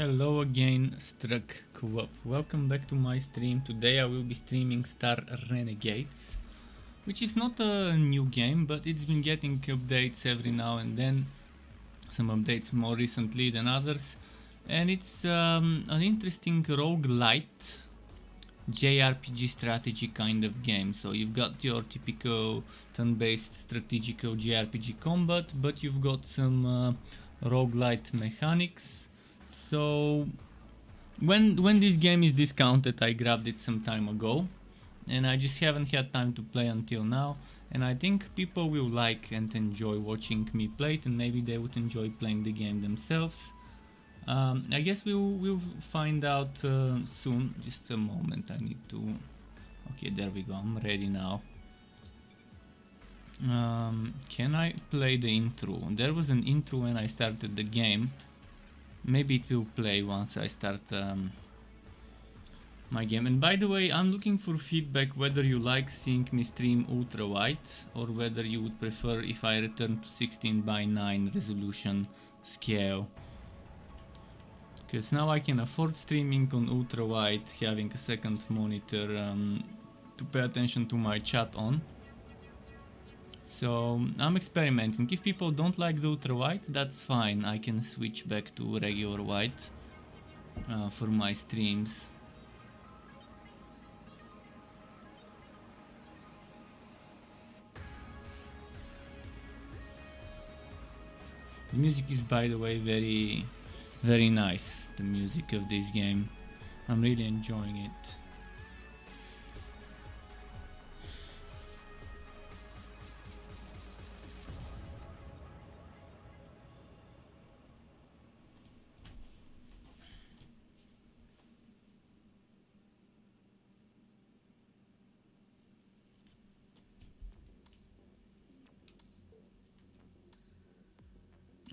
Hello again, Struck Co-op. Welcome back to my stream. Today I will be streaming Star Renegades, which is not a new game, but it's been getting updates every now and then. Some updates more recently than others. And it's an interesting rogue-lite JRPG strategy kind of game. So you've got your typical turn-based strategical JRPG combat, but you've got some roguelite mechanics. So when this game is discounted, I grabbed it some time ago, and I just haven't had time to play until now, and I think people will like and enjoy watching me play it, and maybe they would enjoy playing the game themselves. I guess we'll find out soon. Just a moment, I need to... Okay, there we go, I'm ready now. Can I play the intro? There was an intro when I started the game. Maybe it will play once I start my game. And by the way, I'm looking for feedback whether you like seeing me stream ultra-wide or whether you would prefer if I return to 16:9 resolution scale. Because now I can afford streaming on ultra-wide, having a second monitor to pay attention to my chat on. So I'm experimenting. If people don't like the ultra-wide, that's fine. I can switch back to regular wide for my streams. The music is, by the way, very nice. The music of this game. I'm really enjoying it.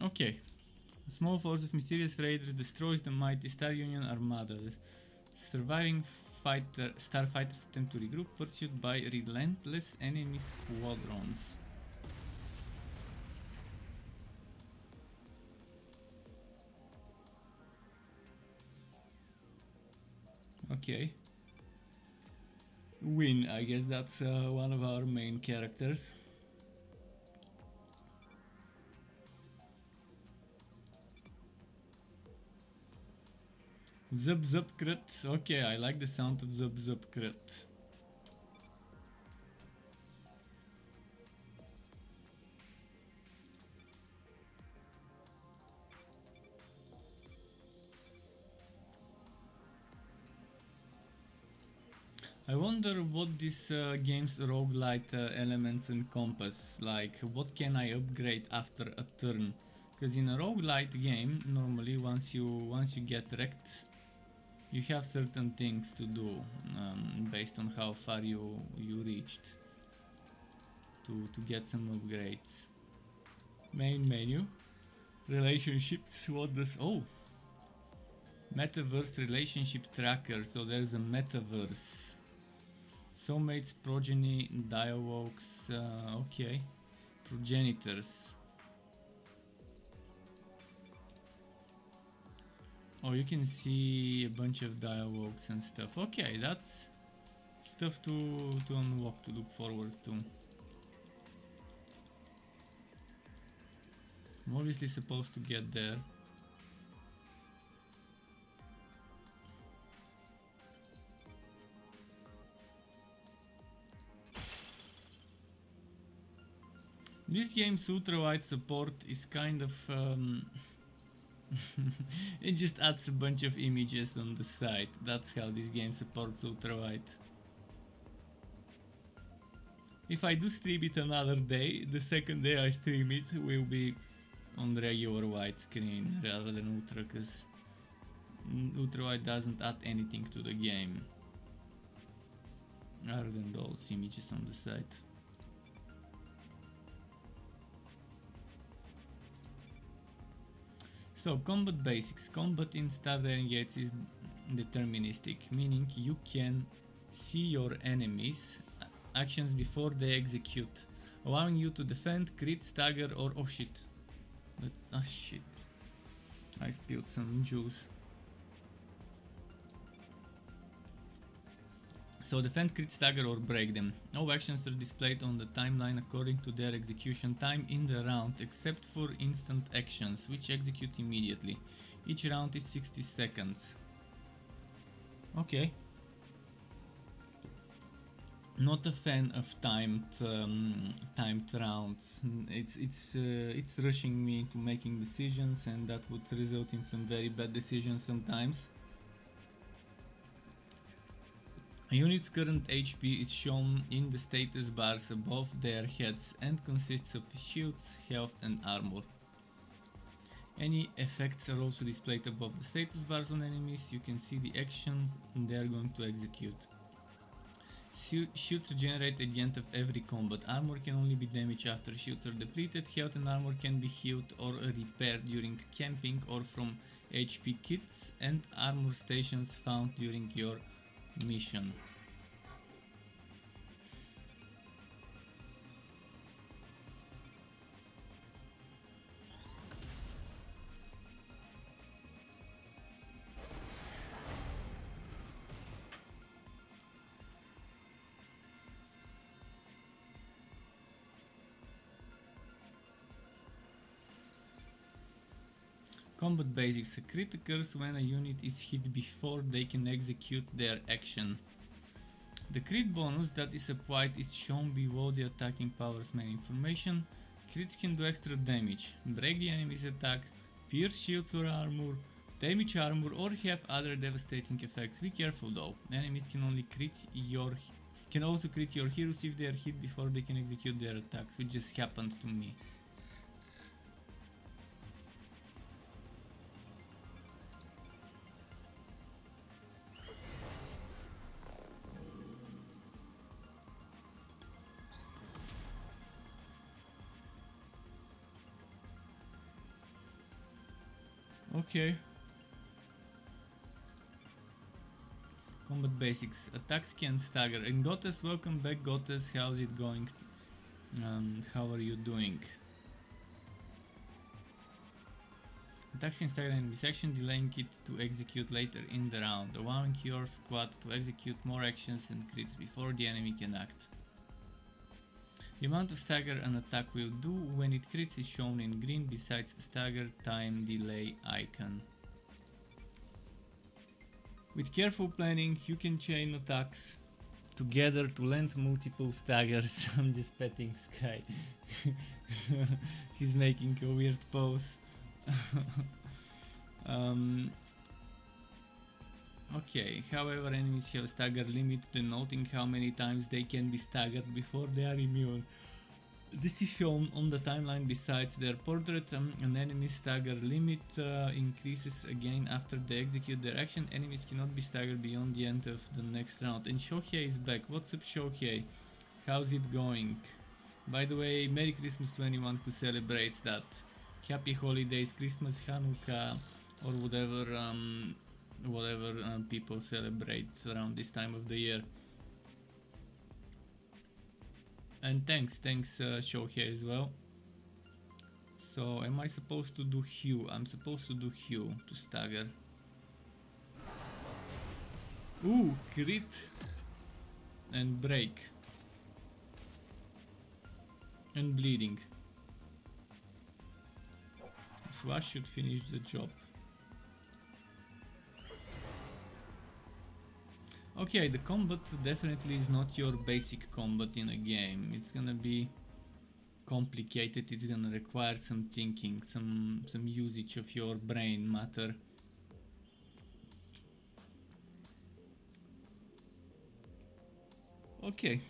Okay. A small force of mysterious raiders destroys the mighty Star Union Armada. The surviving starfighters attempt to regroup, pursued by relentless enemy squadrons. Okay. Win, I guess that's one of our main characters. Zub zub crit. Okay, I like the sound of zub zub crit. I wonder what this game's roguelite elements encompass. Like, what can I upgrade after a turn? Because in a roguelite game, normally once you get wrecked, you have certain things to do based on how far you reached to get some upgrades. Main menu, relationships. What does... Oh, metaverse relationship tracker. So there's a metaverse. Soulmates, progeny, dialogues. Okay, progenitors. Oh, you can see a bunch of dialogues and stuff. Okay, that's stuff to unlock, to look forward to. I'm obviously supposed to get there. This game's ultra-wide support is kind of... it just adds a bunch of images on the side. That's how this game supports ultra-wide. If I do stream it another day, the second day I stream it will be on regular widescreen rather than ultra, because ultra-wide doesn't add anything to the game other than those images on the side. So, combat basics. Combat in Star Renegades is deterministic, meaning you can see your enemies' actions before they execute, allowing you to defend, crit, stagger, or... oh shit. That's... ah shit. I spilled some juice. So defend, crit, stagger or break them. All actions are displayed on the timeline according to their execution time in the round, except for instant actions, which execute immediately. Each round is 60 seconds. Okay. Not a fan of timed rounds. It's rushing me into making decisions, and that would result in some very bad decisions sometimes. A unit's current HP is shown in the status bars above their heads and consists of shields, health and armor. Any effects are also displayed above the status bars on enemies. You can see the actions they are going to execute. Shields regenerate at the end of every combat. Armor can only be damaged after shields are depleted. Health and armor can be healed or repaired during camping or from HP kits and armor stations found during your mission. Combat basics. A crit occurs when a unit is hit before they can execute their action. The crit bonus that is applied is shown below the attacking power's main information. Crits can do extra damage, break the enemy's attack, pierce shields or armor, damage armor or have other devastating effects. Be careful though, enemies can also crit your heroes if they are hit before they can execute their attacks, which just happened to me. Okay. Combat basics. Attacks can stagger. And Gottes, welcome back Gottes. How's it going? How are you doing? Attacks can stagger enemy's action, delaying it to execute later in the round, allowing your squad to execute more actions and crits before the enemy can act. The amount of stagger an attack will do when it crits is shown in green besides the stagger time delay icon. With careful planning you can chain attacks together to land multiple staggers. I'm just petting Sky. He's making a weird pose. Okay, however enemies have a stagger limit denoting how many times they can be staggered before they are immune. This is shown on the timeline besides their portrait. An enemy's stagger limit increases again after they execute their action. Enemies cannot be staggered beyond the end of the next round. And Shohei is back. What's up Shohei? How's it going? By the way, Merry Christmas to anyone who celebrates that. Happy holidays, Christmas, Hanukkah or whatever people celebrate around this time of the year. And thanks Shohei as well. So am I supposed to do Hue? I'm supposed to do Hue to stagger. Ooh, crit and break and bleeding. Slash should finish the job. Okay, the combat definitely is not your basic combat in a game. It's gonna be complicated, it's gonna require some thinking, some usage of your brain matter. Okay.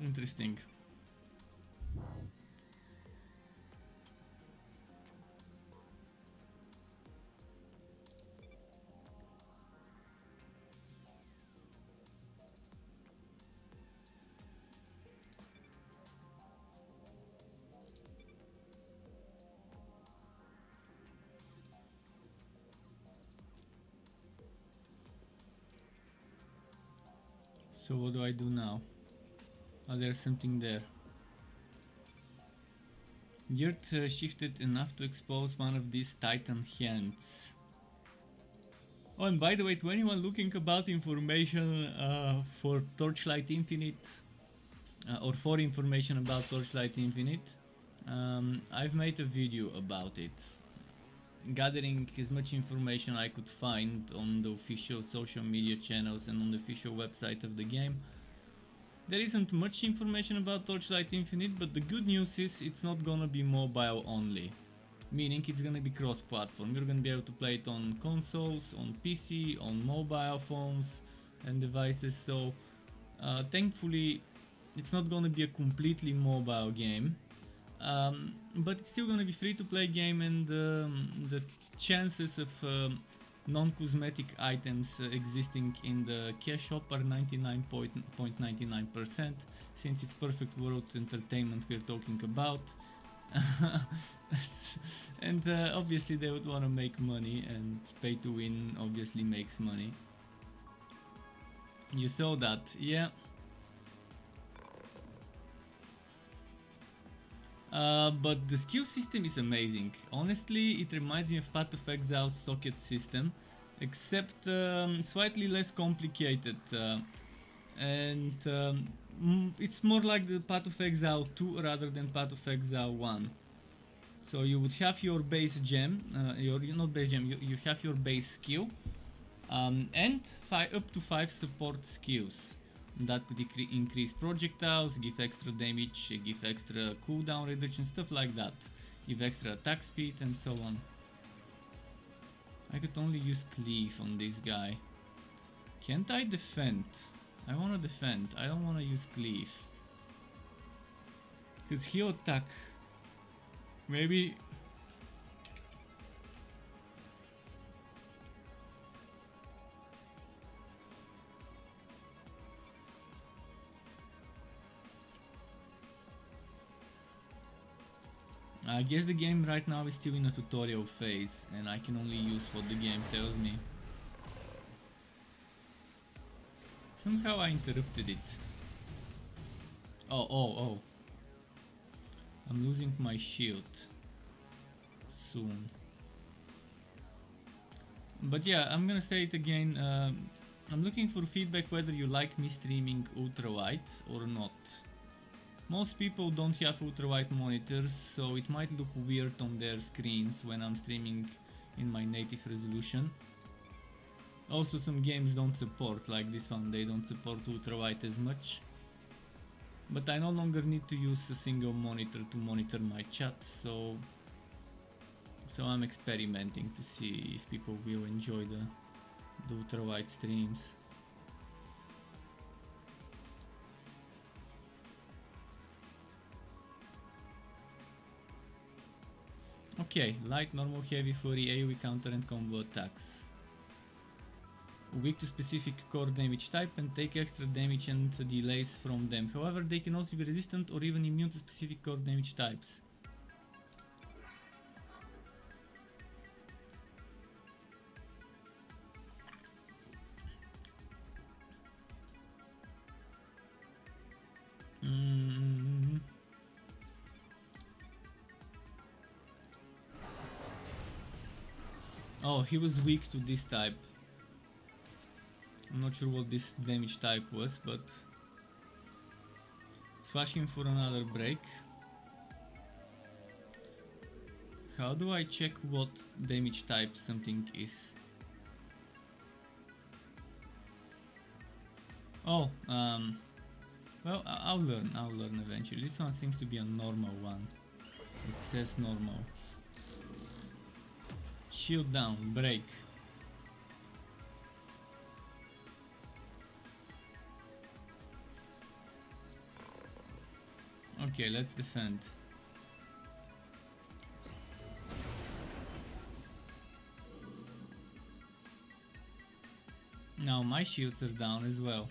Interesting. So what do I do now? Oh, there's something there. The earth shifted enough to expose one of these titan hands. Oh, and by the way, to anyone looking about information for Torchlight Infinite, or for information about Torchlight Infinite, I've made a video about it, gathering as much information I could find on the official social media channels and on the official website of the game. There isn't much information about Torchlight Infinite, but the good news is it's not gonna be mobile only. Meaning it's gonna be cross-platform. You're gonna be able to play it on consoles, on PC, on mobile phones and devices, so thankfully it's not gonna be a completely mobile game. But it's still gonna be free to play game, and the chances of non-cosmetic items existing in the cash shop are 99.99%, since it's perfect world entertainment we're talking about. And obviously they would want to make money, and pay to win obviously makes money. You saw that, yeah. But the skill system is amazing. Honestly, it reminds me of Path of Exile's socket system, except slightly less complicated. And it's more like the Path of Exile 2 rather than Path of Exile 1. So you would have your base gem, not base gem, you have your base skill, and up to 5 support skills. That could increase projectiles, give extra damage, give extra cooldown reduction, stuff like that. Give extra attack speed and so on. I could only use cleave on this guy. Can't I defend? I wanna defend, I don't wanna use cleave. Cause he'll attack. Maybe... I guess the game right now is still in a tutorial phase, and I can only use what the game tells me. Somehow I interrupted it. Oh. I'm losing my shield soon. But yeah, I'm gonna say it again. I'm looking for feedback whether you like me streaming ultra-wide or not. Most people don't have ultra-wide monitors, so it might look weird on their screens when I'm streaming in my native resolution. Also, some games don't support, like this one, they don't support ultra-wide as much. But I no longer need to use a single monitor to monitor my chat, so I'm experimenting to see if people will enjoy the ultra-wide streams. Okay, light, normal, heavy, furry, AoE counter and combo attacks. Weak to specific core damage type and take extra damage and delays from them. However, they can also be resistant or even immune to specific core damage types. Oh, he was weak to this type. I'm not sure what this damage type was, but slash him for another break. How do I check what damage type something is? Oh, well, I'll learn eventually. This one seems to be a normal one. It says normal. Shield down, break. Okay, let's defend. Now my shields are down as well.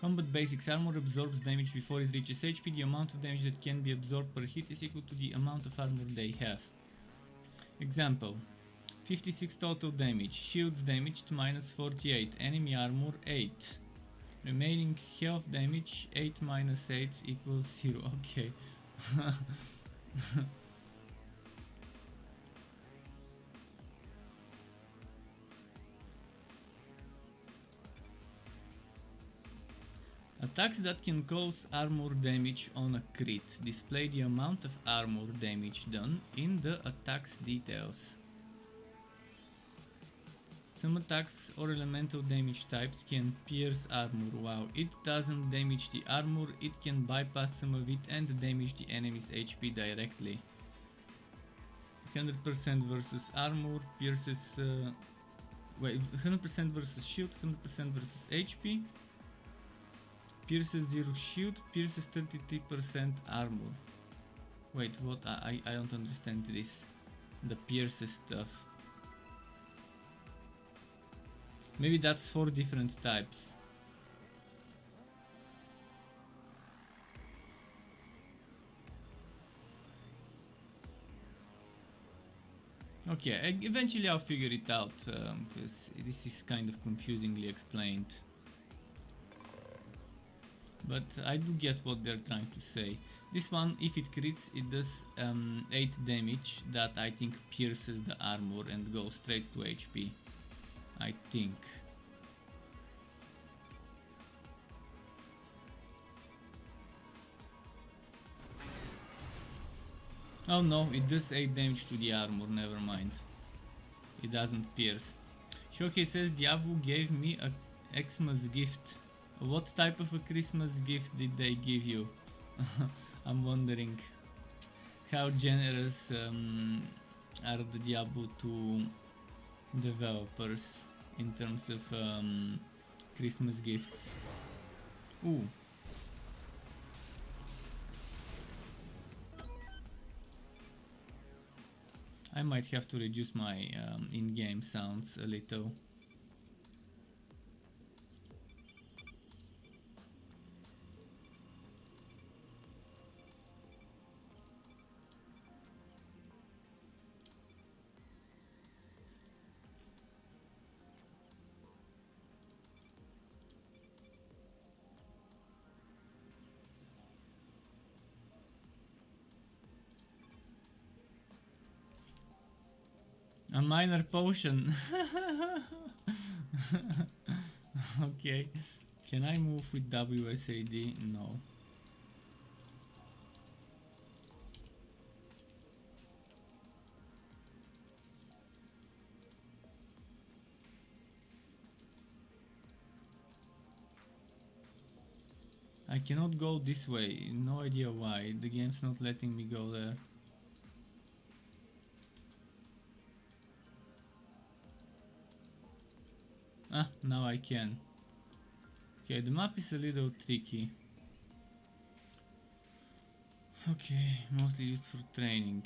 Combat basics. Armor absorbs damage before it reaches HP. The amount of damage that can be absorbed per hit is equal to the amount of armor they have. Example. 56 total damage. Shields damaged minus 48. Enemy armor 8. Remaining health damage 8 minus 8 equals 0. Okay. Attacks that can cause armor damage on a crit display the amount of armor damage done in the attack's details. Some attacks or elemental damage types can pierce armor. While it doesn't damage the armor, it can bypass some of it and damage the enemy's HP directly. 100% versus armor, pierces... 100% versus shield, 100% versus HP. Pierces 0 shield, pierces 33% armor. Wait, what? I don't understand this. The pierces stuff. Maybe that's 4 different types. Okay, eventually I'll figure it out, because this is kind of confusingly explained. But I do get what they're trying to say. This one, if it crits, it does 8 damage that I think pierces the armor and goes straight to HP. I think. Oh no, it does 8 damage to the armor, never mind. It doesn't pierce. Shohei says Diablo gave me a Xmas gift. What type of a Christmas gift did they give you? I'm wondering. How generous are the Diablo 2 developers in terms of Christmas gifts? Ooh. I might have to reduce my in-game sounds a little. A minor potion. Okay. Can I move with WSAD? No. I cannot go this way. No idea why. The game's not letting me go there. Ah, now I can. Okay, the map is a little tricky. Okay, mostly used for training.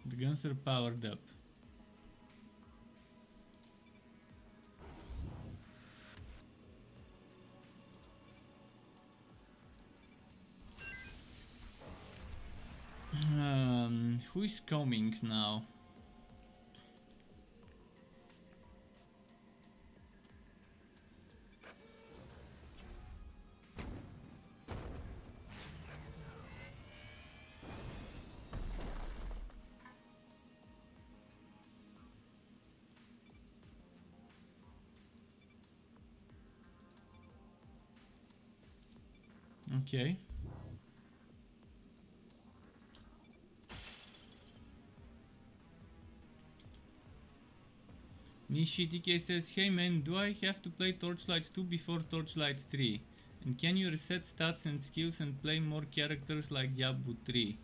The guns are powered up. Who is coming now? Okay. NishiTK says, hey man, do I have to play Torchlight 2 before Torchlight 3? And can you reset stats and skills and play more characters like Diablo 3?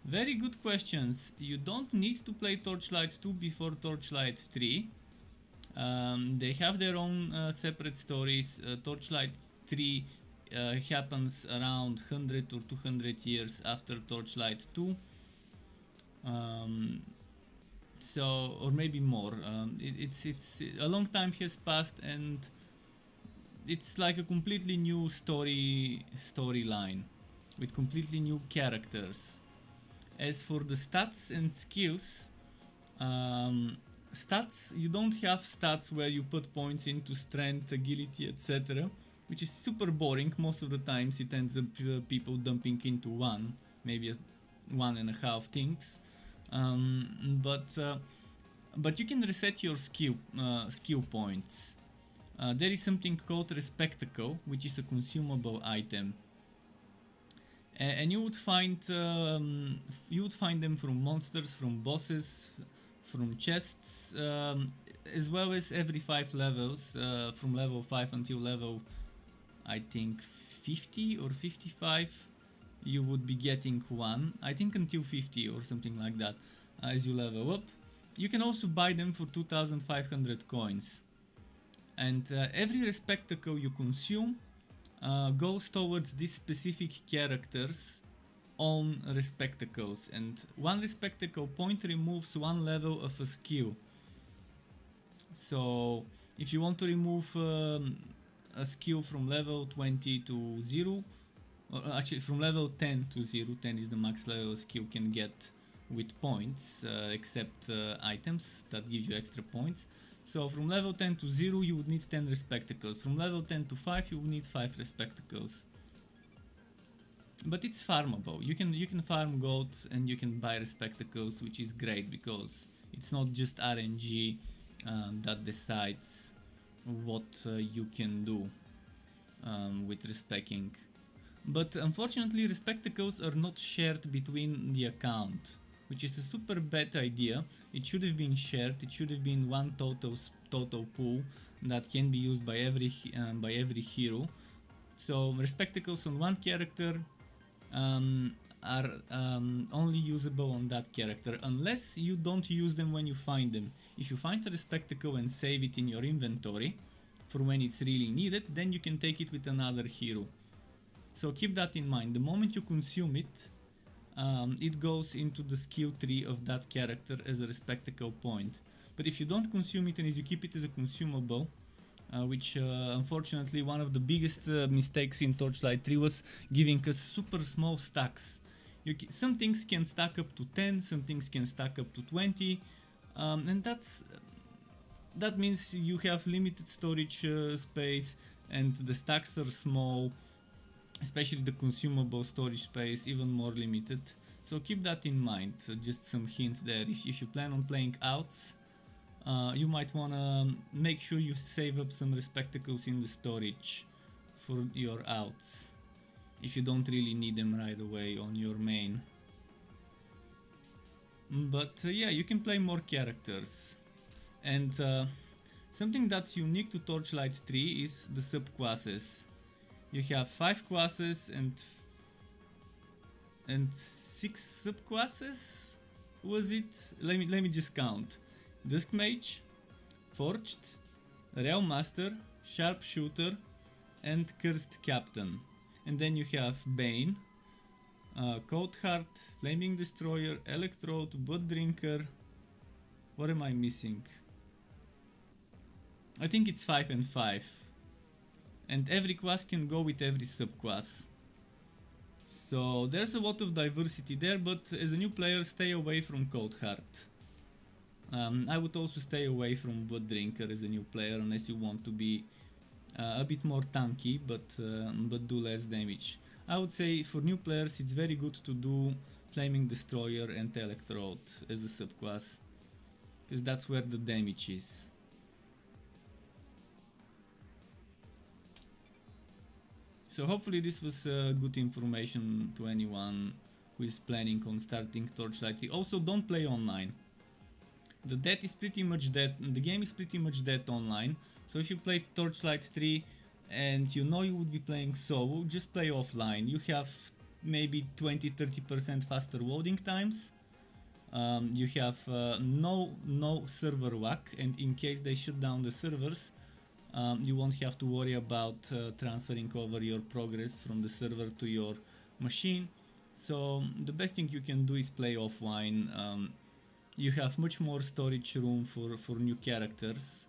Very good questions. You don't need to play Torchlight 2 before Torchlight 3. They have their own separate stories. Torchlight 3 happens around 100 or 200 years after Torchlight 2. So, or maybe more. It's a long time has passed, and it's like a completely new storyline with completely new characters. As for the stats and skills, stats, you don't have stats where you put points into strength, agility, etc. which is super boring. Most of the times it ends up people dumping into one, maybe 1.5 things. But you can reset your skill points. There is something called Respectacle, which is a consumable item, and you would find them from monsters, from bosses, from chests, as well as every 5 levels, from level 5 until level, I think 50 or 55, you would be getting one. I think until 50 or something like that, as you level up. You can also buy them for 2500 coins. And every Respectacle you consume goes towards this specific character's own Respectacles, and one Respectacle point removes one level of a skill. So if you want to remove a skill from level 20 to 0, or actually from level 10 to 0, 10 is the max level a skill can get with points, except items that give you extra points. So from level 10 to 0 you would need 10 Respectacles, from level 10 to 5 you would need 5 Respectacles. But it's farmable. You can farm gold and you can buy Respectacles, which is great because it's not just RNG that decides what you can do with respecting. But unfortunately Respectacles are not shared between the account, which is a super bad idea. It should have been shared. It should have been one total pool that can be used by every hero. So Respectacles on one character are only usable on that character, unless you don't use them when you find them. If you find a Respectacle and save it in your inventory for when it's really needed, then you can take it with another hero. So keep that in mind. The moment you consume it, it goes into the skill tree of that character as a Respectacle point. But if you don't consume it and you keep it as a consumable, which unfortunately one of the biggest mistakes in Torchlight 3 was giving us super small stacks. Some things can stack up to 10, some things can stack up to 20, and that means you have limited storage space and the stacks are small, especially the consumable storage space even more limited. So keep that in mind. Just some hint there. If you plan on playing outs, you might wanna make sure you save up some Respectacles in the storage for your outs, if you don't really need them right away on your main. But yeah, you can play more characters, and something that's unique to Torchlight 3 is the subclasses. You have 5 classes and 6 subclasses. Was it? Let me just count. Dusk Mage, Forged, Realm Master, Sharpshooter, and Cursed Captain. And then you have Bane, Cold Heart, Flaming Destroyer, Electrode, Blood Drinker. What am I missing? I think it's 5 and 5. And every class can go with every subclass. So there's a lot of diversity there, but as a new player, stay away from Cold Heart. I would also stay away from Blood Drinker as a new player, unless you want to be a bit more tanky, but do less damage. I would say for new players it's very good to do Flaming Destroyer and Electrode as a subclass, because that's where the damage is. So hopefully this was good information to anyone who is planning on starting Torchlight 3. Also, don't play online. The death is pretty much dead. The game is pretty much dead online. So if you play Torchlight 3 and you know you would be playing solo, just play offline. You have maybe 20-30% faster loading times. You have no server whack, and in case they shut down the servers, you won't have to worry about transferring over your progress from the server to your machine. So the best thing you can do is play offline. You have much more storage room for new characters,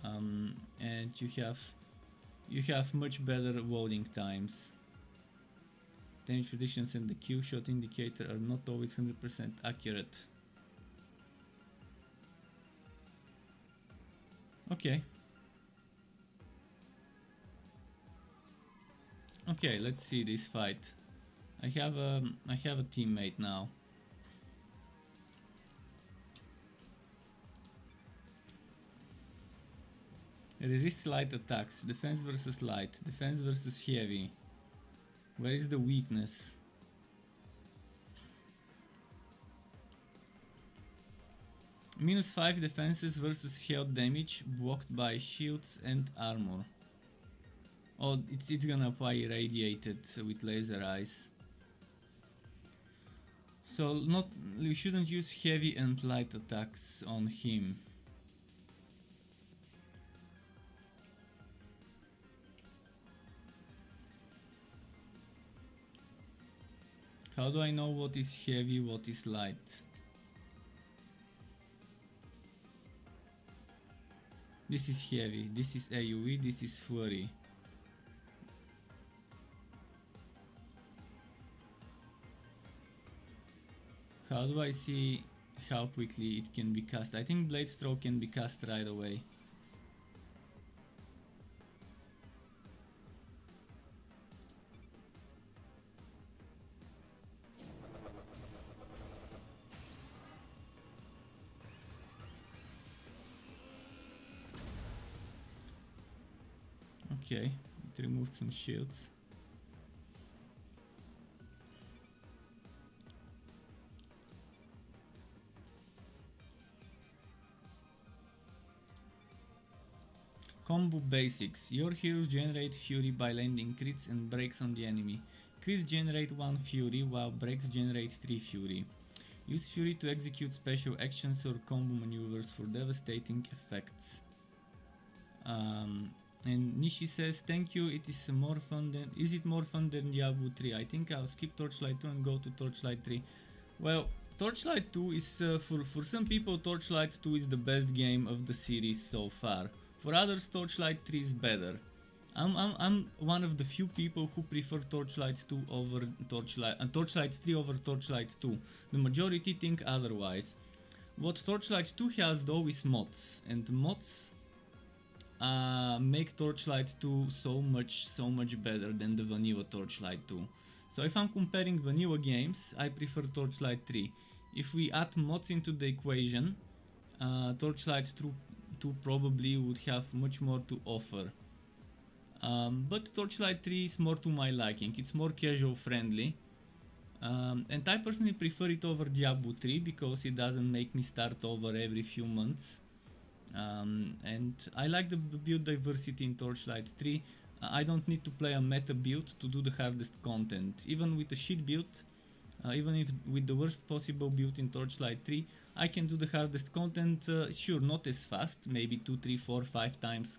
and you have much better loading times. Damage predictions and the kill shot indicator are not always 100% accurate. Okay. Okay, let's see this fight. I have a teammate now. Resists light attacks, defense versus light, defense versus heavy. Where is the weakness? -5 defenses versus health damage blocked by shields and armor. Oh, it's gonna apply irradiated with laser eyes. So we shouldn't use heavy and light attacks on him. How do I know what is heavy, what is light? This is heavy, this is AoE, this is flurry. How do I see how quickly it can be cast? I think Blade Throw can be cast right away. Okay, it removed some shields. Combo basics. Your heroes generate fury by landing crits and breaks on the enemy. Crits generate 1 fury while breaks generate 3 fury. Use fury to execute special actions or combo maneuvers for devastating effects. And Nishi says, thank you, it is more fun than... Is it more fun than Diablo 3? I think I'll skip Torchlight 2 and go to Torchlight 3. Well, Torchlight 2 is, for some people, Torchlight 2 is the best game of the series so far. For others, Torchlight 3 is better. I'm one of the few people who prefer Torchlight 2 over Torchlight 3 over Torchlight 2. The majority think otherwise. What Torchlight 2 has though is mods, and mods make Torchlight 2 so much better than the vanilla Torchlight 2. So if I'm comparing vanilla games, I prefer Torchlight 3. If we add mods into the equation, Torchlight 2 probably would have much more to offer. But Torchlight 3 is more to my liking, it's more casual friendly. And I personally prefer it over Diablo 3 because it doesn't make me start over every few months. And I like the build diversity in Torchlight 3. I don't need to play a meta build to do the hardest content. Even with a shit build, even if with the worst possible build in Torchlight 3, I can do the hardest content, sure, not as fast, maybe 2, 3, 4, 5 times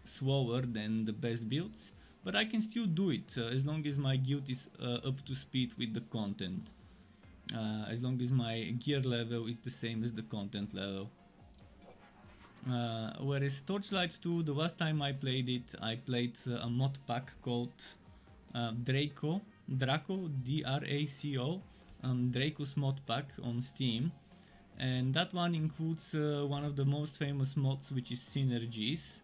slower than the best builds, but I can still do it as long as my guild is up to speed with the content. As long as my gear level is the same as the content level. Whereas Torchlight 2, the last time I played it, I played a mod pack called Draco, D-R-A-C-O, Draco's mod pack on Steam, and that one includes one of the most famous mods, which is Synergies,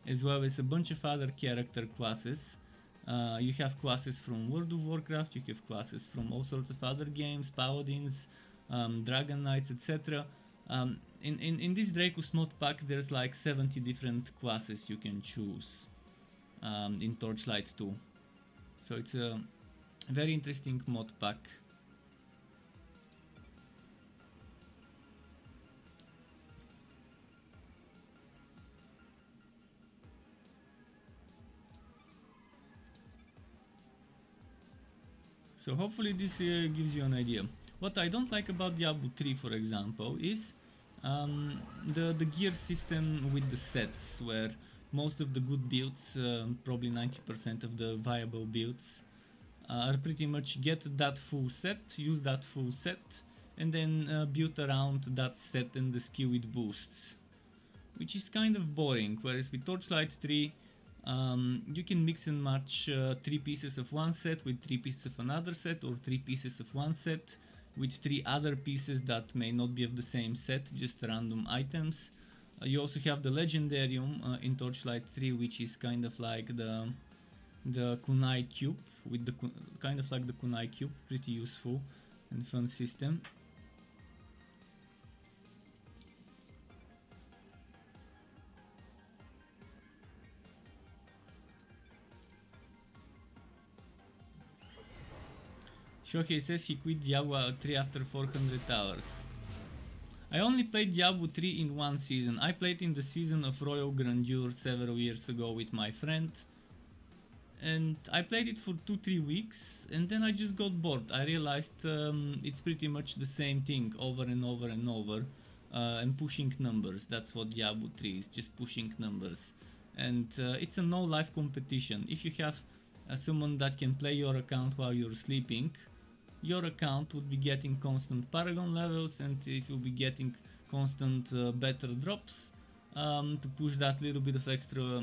as well as a bunch of other character classes. You have classes from World of Warcraft, you have classes from all sorts of other games, Paladins, Dragon Knights, etc. In this Draco's mod pack there's like 70 different classes you can choose in Torchlight 2. So it's a very interesting mod pack. So hopefully this gives you an idea. What I don't like about Diablo 3, for example, is the gear system with the sets, where most of the good builds, probably 90% of the viable builds, are pretty much get that full set, use that full set, and then build around that set and the skill it boosts, which is kind of boring. Whereas with Torchlight 3, you can mix and match 3 pieces of one set with 3 pieces of another set, or 3 pieces of one set with 3 other pieces that may not be of the same set, just random items. You also have the Legendarium in Torchlight 3, which is kind of like the the kunai cube with the kind of like the kunai cube, pretty useful and fun system. Shohei says he quit Diablo 3 after 400 hours. I only played Diablo 3 in one season. I played in the season of Royal Grandeur several years ago with my friend. And I played it for 2-3 weeks and then I just got bored. I realized it's pretty much the same thing over and over and over. And pushing numbers. That's what Diablo 3 is, just pushing numbers. And it's a no-life competition. If you have someone that can play your account while you're sleeping, your account would be getting constant paragon levels and it will be getting constant better drops to push that little bit of extra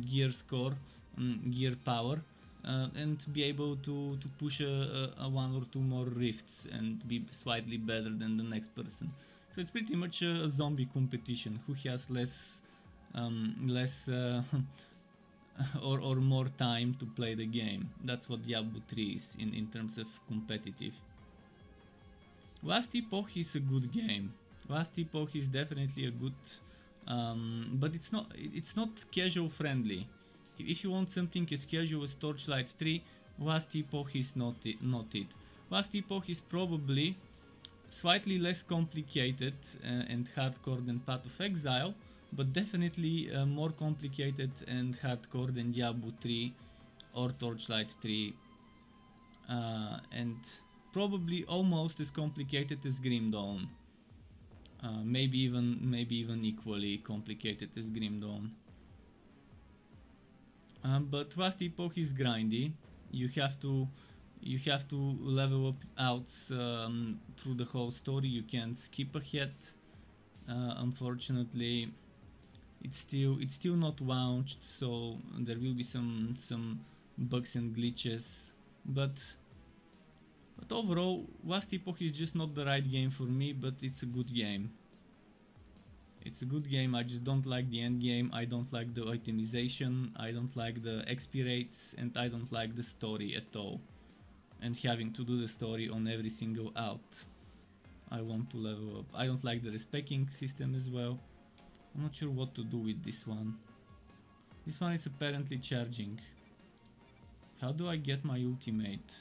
gear score, gear power, and to be able to push a one or two more rifts and be slightly better than the next person. So it's pretty much a zombie competition, who has less or more time to play the game. That's what Diablo 3 is in terms of competitive. Last Epoch is a good game. Last Epoch is definitely a good, but it's not casual friendly. If you want something as casual as Torchlight 3, Last Epoch is not it. Last Epoch is probably slightly less complicated and hardcore than Path of Exile, but definitely more complicated and hardcore than Diablo 3 or Torchlight 3, and probably almost as complicated as Grim Dawn. Maybe even equally complicated as Grim Dawn. But Last Epoch is grindy. You have to level up outs through the whole story. You can't skip ahead. Unfortunately, it's still not launched, so there will be some bugs and glitches. But overall, Last Epoch is just not the right game for me. But it's a good game. It's a good game. I just don't like the end game. I don't like the itemization. I don't like the XP rates, and I don't like the story at all. And having to do the story on every single out I want to level up. I don't like the respecking system as well. I'm not sure what to do with this one. This one is apparently charging. How do I get my ultimate?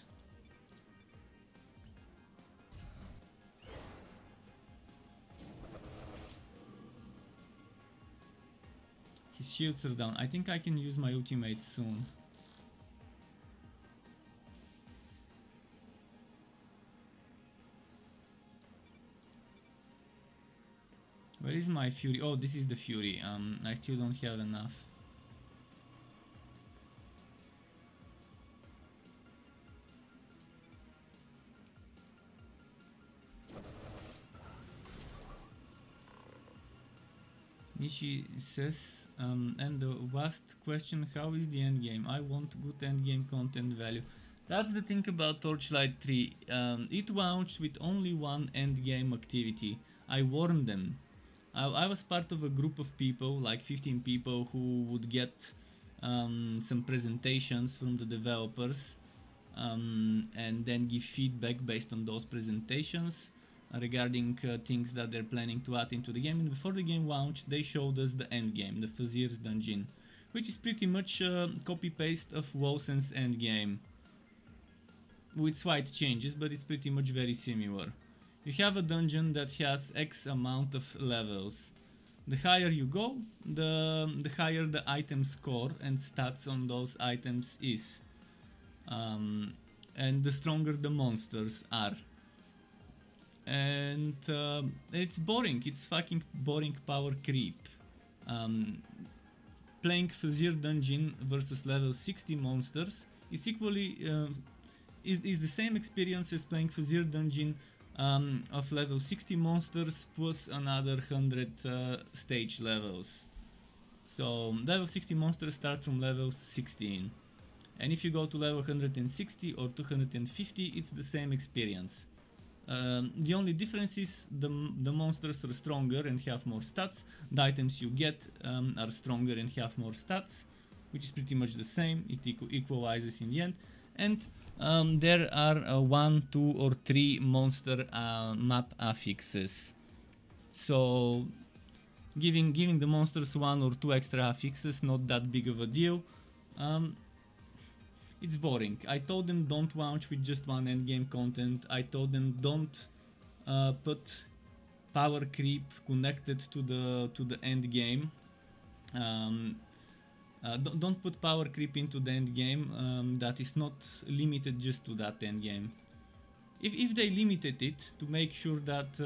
His shields are down. I think I can use my ultimate soon. Where is my fury? Oh, this is the fury. I still don't have enough. Nishi says, and the last question, how is the endgame? I want good endgame content value. That's the thing about Torchlight 3. It launched with only one endgame activity. I warned them. I was part of a group of people, like 15 people, who would get some presentations from the developers and then give feedback based on those presentations regarding things that they're planning to add into the game. And before the game launched, they showed us the end game, the Fazir's dungeon, which is pretty much copy-paste of Wosen's end game with slight changes, but it's pretty much very similar. You have a dungeon that has X amount of levels. The higher you go, the higher the item score and stats on those items is. And the stronger the monsters are. And it's boring, it's fucking boring power creep. Playing Fazir Dungeon versus level 60 monsters is equally is the same experience as playing Fazir Dungeon of level 60 monsters plus another 100 stage levels. So level 60 monsters start from level 16, and if you go to level 160 or 250, it's the same experience. The only difference is the monsters are stronger and have more stats. The items you get are stronger and have more stats, which is pretty much the same. It equalizes in the end. And there are 1, 2 or 3 monster map affixes. So giving the monsters 1 or 2 extra affixes, not that big of a deal. It's boring. I told them don't launch with just one endgame content. I told them don't put power creep connected to the end game. Don't put power creep into the end game that is not limited just to that end game. If they limited it to make sure that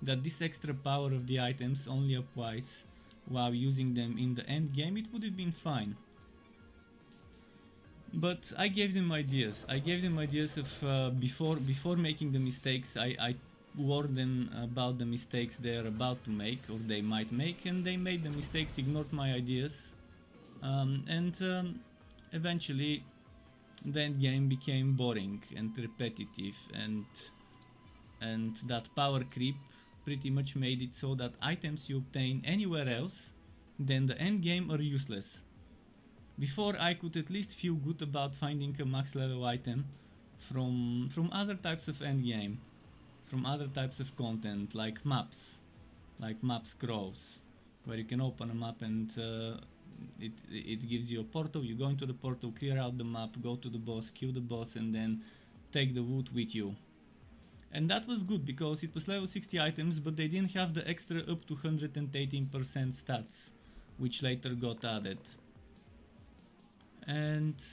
that this extra power of the items only applies while using them in the end game, it would have been fine. But I gave them ideas. I gave them ideas of before making the mistakes. I warned them about the mistakes they're about to make or they might make, and they made the mistakes, ignored my ideas, and eventually the end game became boring and repetitive, and that power creep pretty much made it so that items you obtain anywhere else than the end game are useless. Before, I could at least feel good about finding a max level item from other types of endgame, from other types of content, like maps scrolls, where you can open a map and it gives you a portal. You go into the portal, clear out the map, go to the boss, kill the boss, and then take the loot with you. And that was good because it was level 60 items, but they didn't have the extra up to 118% stats, which later got added. And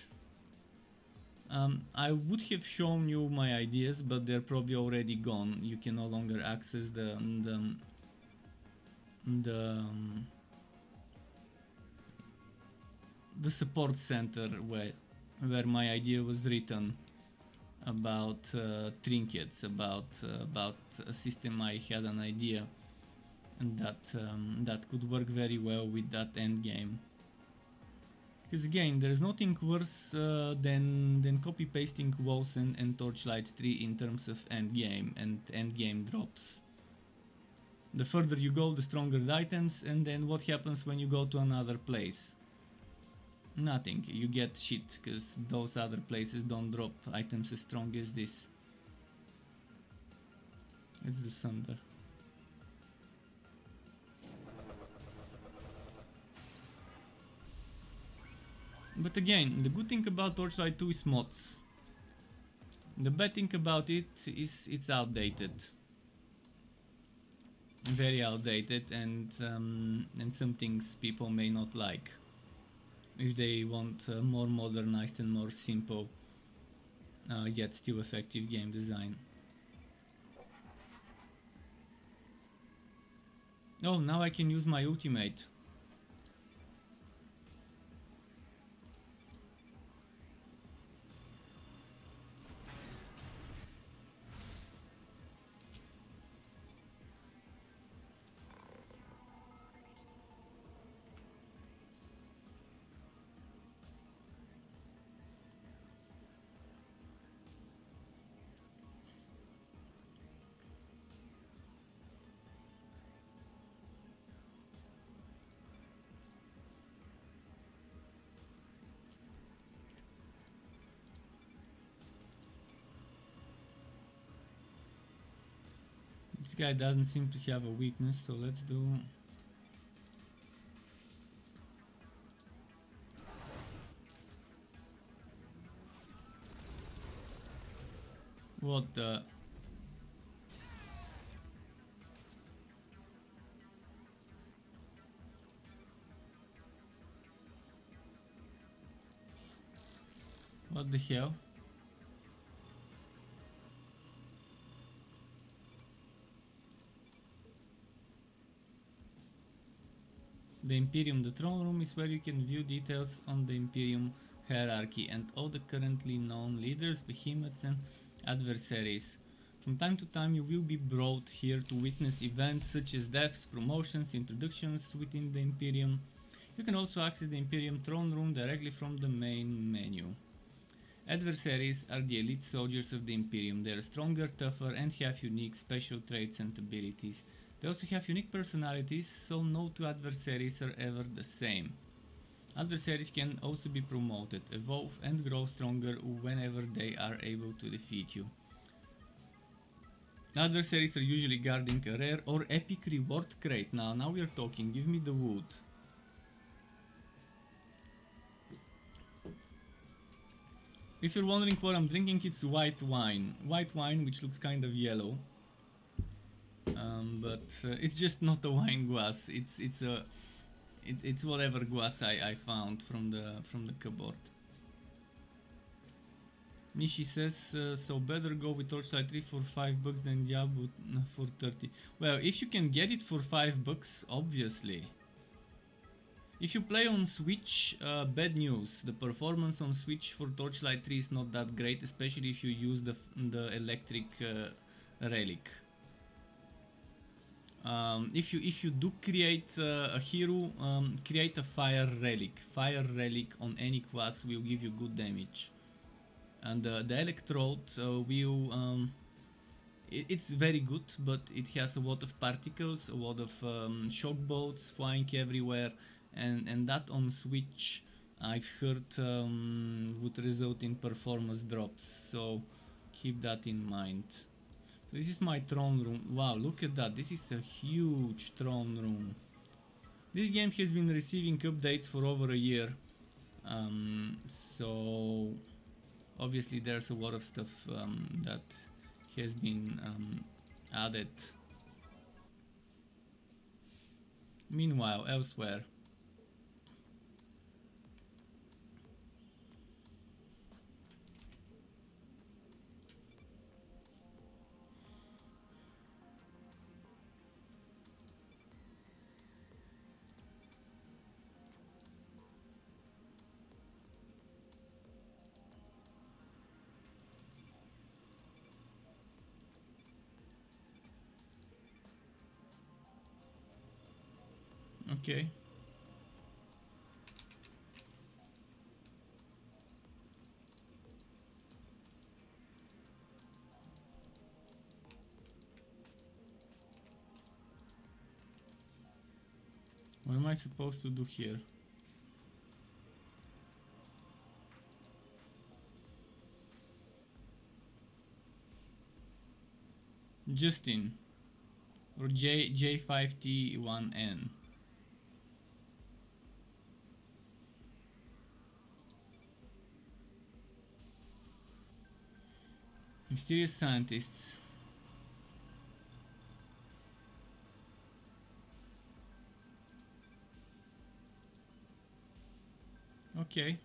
I would have shown you my ideas, but they're probably already gone. You can no longer access the support center where my idea was written about trinkets, about a system I had an idea, and that could work very well with that end game. Because again, there's nothing worse than copy pasting walls and Torchlight 3 in terms of endgame and endgame drops. The further you go, the stronger the items, and then what happens when you go to another place? Nothing. You get shit, because those other places don't drop items as strong as this. Let's do Thunder. But again, the good thing about Torchlight 2 is mods. The bad thing about it is it's outdated. Very outdated, and some things people may not like. If they want more modernized and more simple, yet still effective game design. Oh, now I can use my ultimate. This guy doesn't seem to have a weakness, so let's do... What the... What the hell? The Imperium, the throne room, is where you can view details on the Imperium hierarchy and all the currently known leaders, behemoths and adversaries. From time to time you will be brought here to witness events such as deaths, promotions, introductions within the Imperium. You can also access the Imperium throne room directly from the main menu. Adversaries are the elite soldiers of the Imperium. They are stronger, tougher, and have unique special traits and abilities. They also have unique personalities, so no two adversaries are ever the same. Adversaries can also be promoted, evolve and grow stronger whenever they are able to defeat you. Adversaries are usually guarding a rare or epic reward crate. Now we are talking, give me the wood. If you're wondering what I'm drinking, it's white wine. White wine which looks kind of yellow. But it's just not a wine glass. It's whatever glass I found from the cupboard. Nishi says, so better go with Torchlight 3 for $5 than Diablo for 30. Well, if you can get it for $5, obviously. If you play on Switch, bad news. The performance on Switch for Torchlight 3 is not that great, especially if you use the electric relic. If you do create a hero, create a fire relic. Fire relic on any class will give you good damage. And the electrode will... it's very good, but it has a lot of particles, a lot of shock bolts flying everywhere, and that on Switch I've heard would result in performance drops, so keep that in mind. So this is my throne room. Wow, look at that, this is a huge throne room. This game has been receiving updates for over a year, so obviously there's a lot of stuff that has been added. Meanwhile, elsewhere. Okay. What am I supposed to do here? Justin or J5T1N. Mysterious scientists. Okay.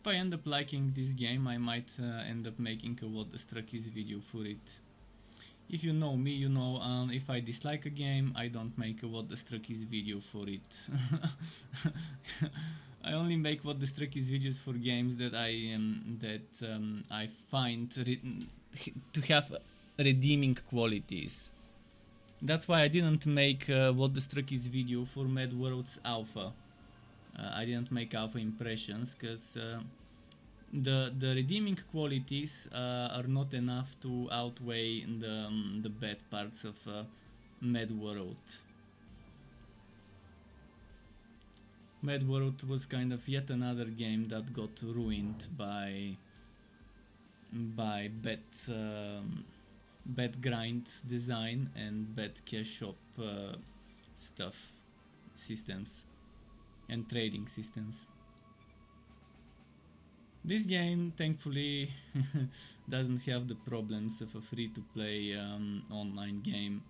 If I end up liking this game, I might end up making a What the Struck is video for it. If you know me, you know if I dislike a game, I don't make a What the Struck is video for it. I only make What the Struck is videos for games that I find to have redeeming qualities. That's why I didn't make What the Struck is video for Mad World's Alpha. I didn't make alpha impressions because the redeeming qualities are not enough to outweigh the bad parts of Mad World. Mad World was kind of yet another game that got ruined by bad grind design and bad cash shop stuff, systems and trading systems. This game thankfully doesn't have the problems of a free-to-play online game.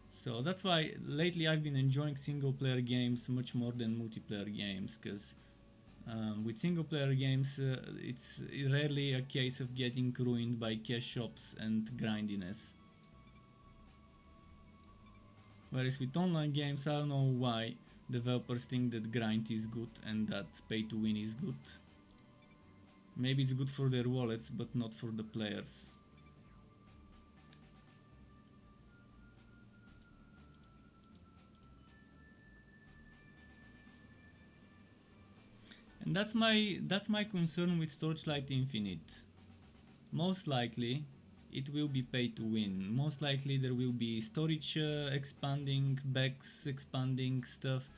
So that's why lately I've been enjoying single player games much more than multiplayer games, because with single player games it's rarely a case of getting ruined by cash shops and grindiness. Whereas with online games, I don't know why developers think that grind is good and that pay to win is good. Maybe it's good for their wallets, but not for the players. And that's my concern with Torchlight Infinite. Most likely it will be pay to win. Most likely there will be storage expanding, backs expanding stuff.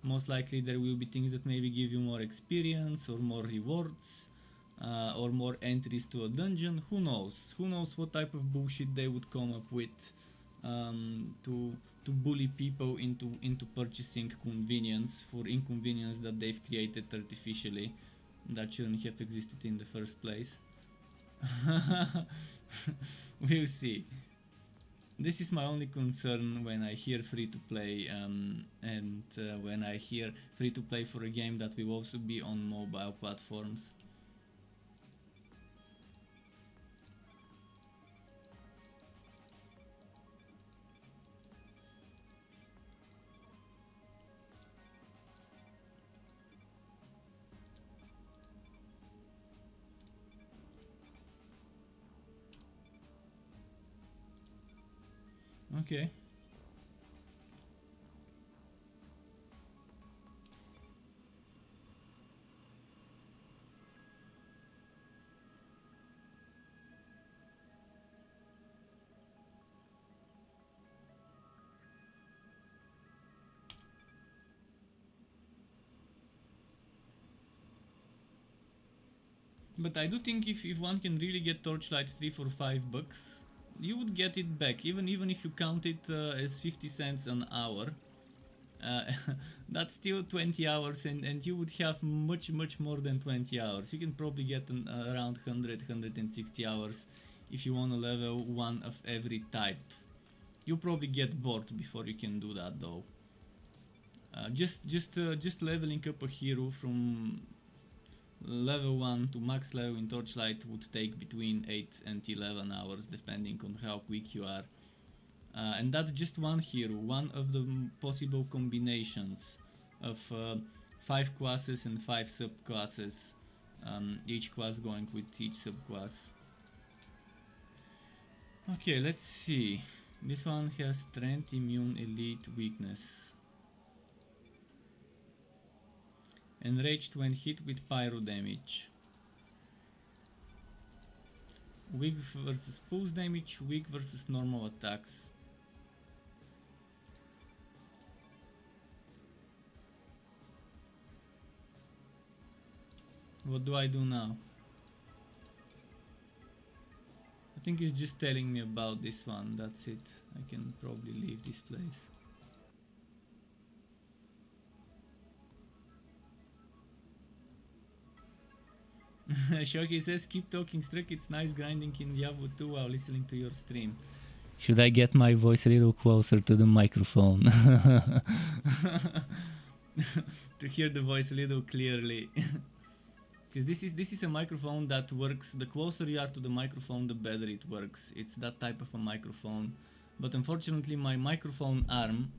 Most likely there will be things that maybe give you more experience or more rewards, or more entries to a dungeon. Who knows? Who knows what type of bullshit they would come up with to bully people into purchasing convenience for inconvenience that they've created artificially that shouldn't have existed in the first place. We'll see. This is my only concern when I hear free to play, and when I hear free to play for a game that will also be on mobile platforms. Okay. But I do think if one can really get Torchlight 3 for $5, you would get it back, even if you count it as 50 cents an hour. That's still 20 hours, and you would have much more than 20 hours. You can probably get around 160 hours if you want to level one of every type. You'll probably get bored before you can do that though. Just leveling up a hero from level 1 to max level in Torchlight would take between 8 and 11 hours depending on how quick you are. And that's just one hero, one of the possible combinations of 5 classes and 5 subclasses, each class going with each subclass. Okay, let's see. This one has strength, immune, elite, weakness. Enraged when hit with pyro damage. Weak versus pulse damage, weak versus normal attacks. What do I do now? I think it's just telling me about this one, that's it. I can probably leave this place. Shoki says, keep talking Struck, it's nice grinding in Diablo 2 while listening to your stream. Should I get my voice a little closer to the microphone? To hear the voice a little clearly. Because this is a microphone that works, the closer you are to the microphone the better it works. It's that type of a microphone. But unfortunately my microphone arm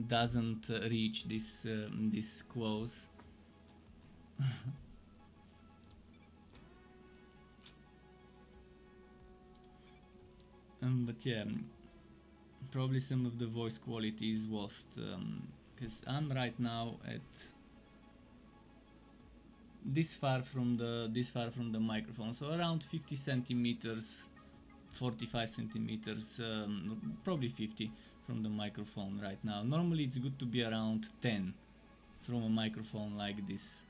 doesn't reach this close. But yeah, probably some of the voice quality is lost, because I'm right now at this far from the microphone, so around 50 centimeters, 45 centimeters, probably 50 from the microphone right now. Normally it's good to be around 10 from a microphone like this,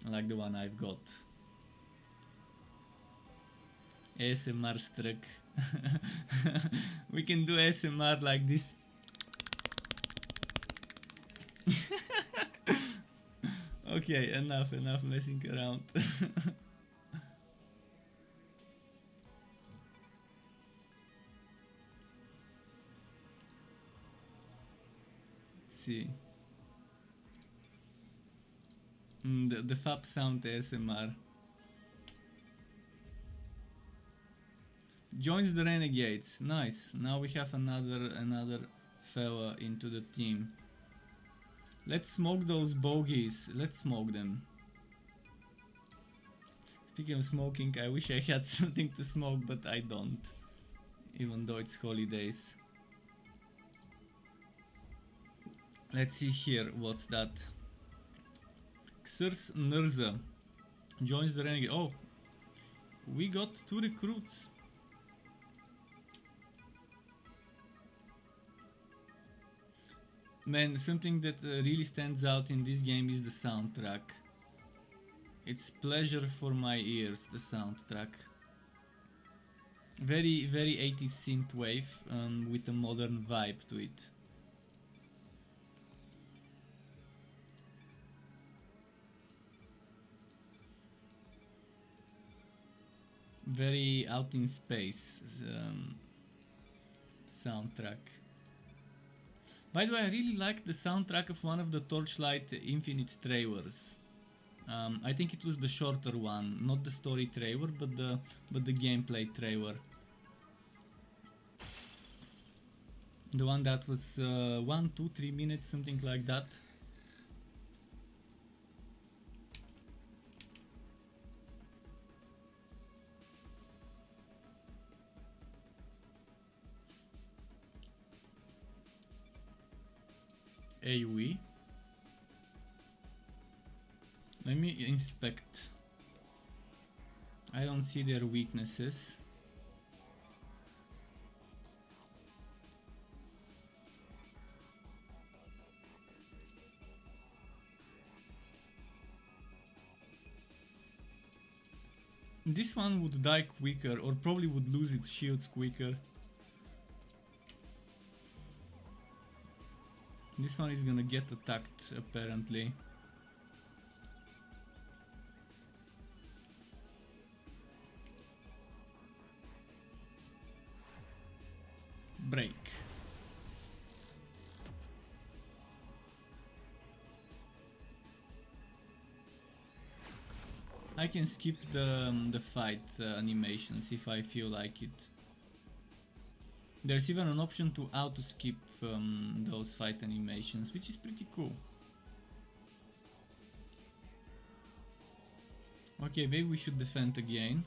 like the one I've got. ASMR Struck. We can do ASMR like this. Okay, enough messing around. Let's see. The FAP sound ASMR. Joins the Renegades. Nice. Now we have another fella into the team. Let's smoke those bogeys. Let's smoke them. Speaking of smoking, I wish I had something to smoke, but I don't. Even though it's holidays. Let's see here. What's that? Sirs Nurza joins the Renegade. Oh, we got 2 recruits. Man, something that really stands out in this game is the soundtrack. It's pleasure for my ears, the soundtrack. Very, very 80s synthwave with a modern vibe to it. Very out in space soundtrack. By the way, I really liked the soundtrack of one of the Torchlight Infinite trailers. I think it was the shorter one, not the story trailer, but the gameplay trailer. The one that was 1, 2, 3 minutes, something like that. AoE. Let me inspect. I don't see their weaknesses. This one would die quicker, or probably would lose its shields quicker. This one is gonna get attacked, apparently. Break. I can skip the fight animations if I feel like it. There's even an option to auto skip those fight animations, which is pretty cool. Okay, maybe we should defend again.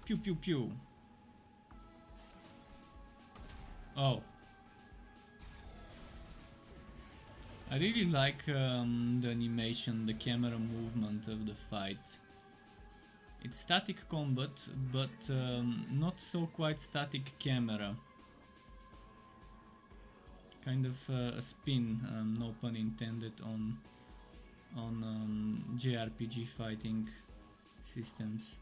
Pew pew pew. Oh. I really like the animation, the camera movement of the fight. It's static combat, but not so quite static camera. Kind of a spin, no pun intended, on JRPG fighting systems.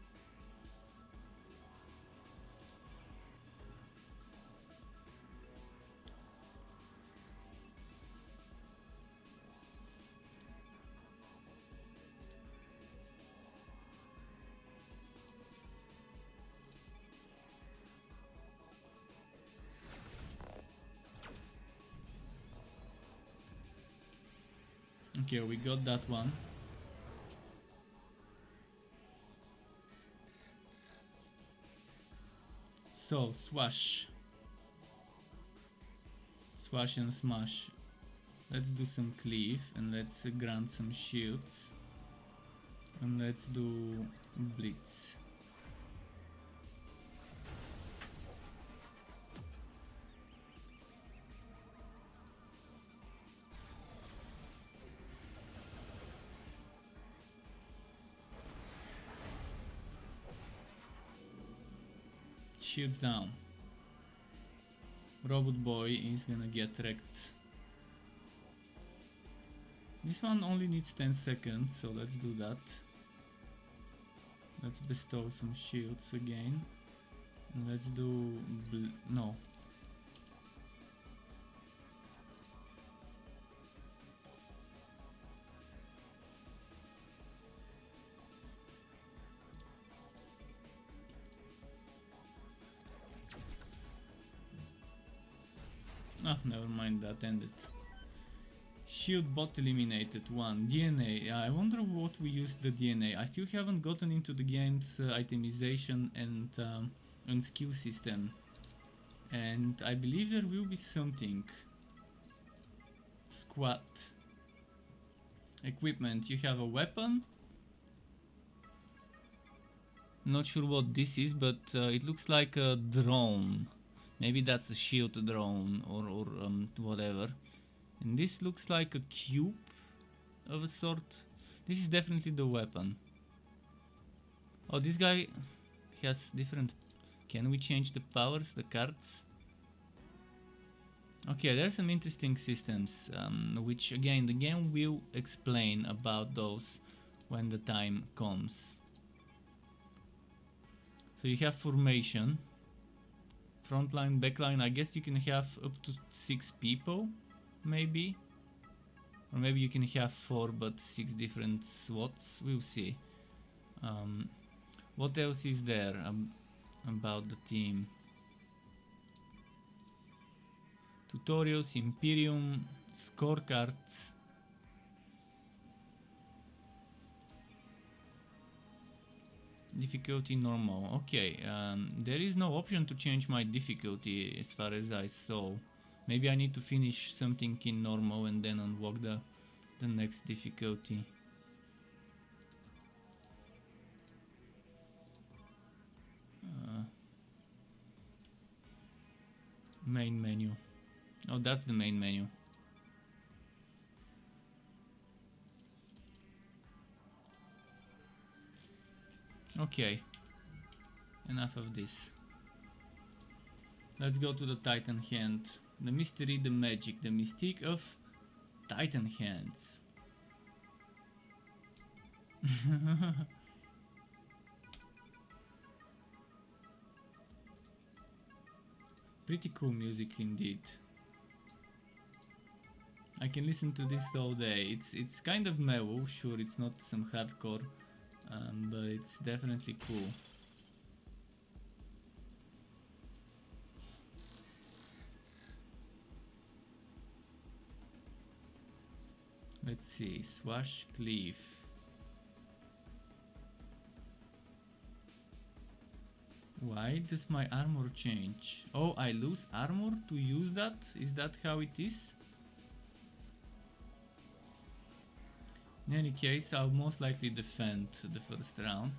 Okay, we got that one. So, swash. Swash and smash. Let's do some cleave and let's grant some shields. And let's do blitz. Shields down. Robot boy is gonna get wrecked. This one only needs 10 seconds, so let's do that. Let's bestow some shields again. And let's do... no. Ah, never mind, that ended. Shield bot eliminated. 1. DNA. I wonder what we used the DNA. I still haven't gotten into the game's itemization and skill system. And I believe there will be something. Squat. Equipment. You have a weapon. Not sure what this is, but it looks like a drone. Maybe that's a shield drone or whatever. And this looks like a cube of a sort. This is definitely the weapon. Oh, this guy has different... Can we change the powers, the cards? Okay, there are some interesting systems, which again the game will explain about those when the time comes. So you have formation, front line, back line. I guess you can have up to 6 people, maybe. Or maybe you can have 4 but 6 different SWATs, we'll see. What else is there about the team? Tutorials, Imperium, scorecards. Difficulty normal. Okay, there is no option to change my difficulty as far as I saw. Maybe I need to finish something in normal and then unlock the next difficulty. Main menu. Oh, that's the main menu. Okay, enough of this. Let's go to the Titan hand. The mystery, the magic, the mystique of Titan hands. Pretty cool music indeed. I can listen to this all day. It's kind of mellow, sure, it's not some hardcore, but it's definitely cool. Let's see, Swash Cleave. Why does my armor change? Oh, I lose armor to use that? Is that how it is? In any case, I'll most likely defend the first round.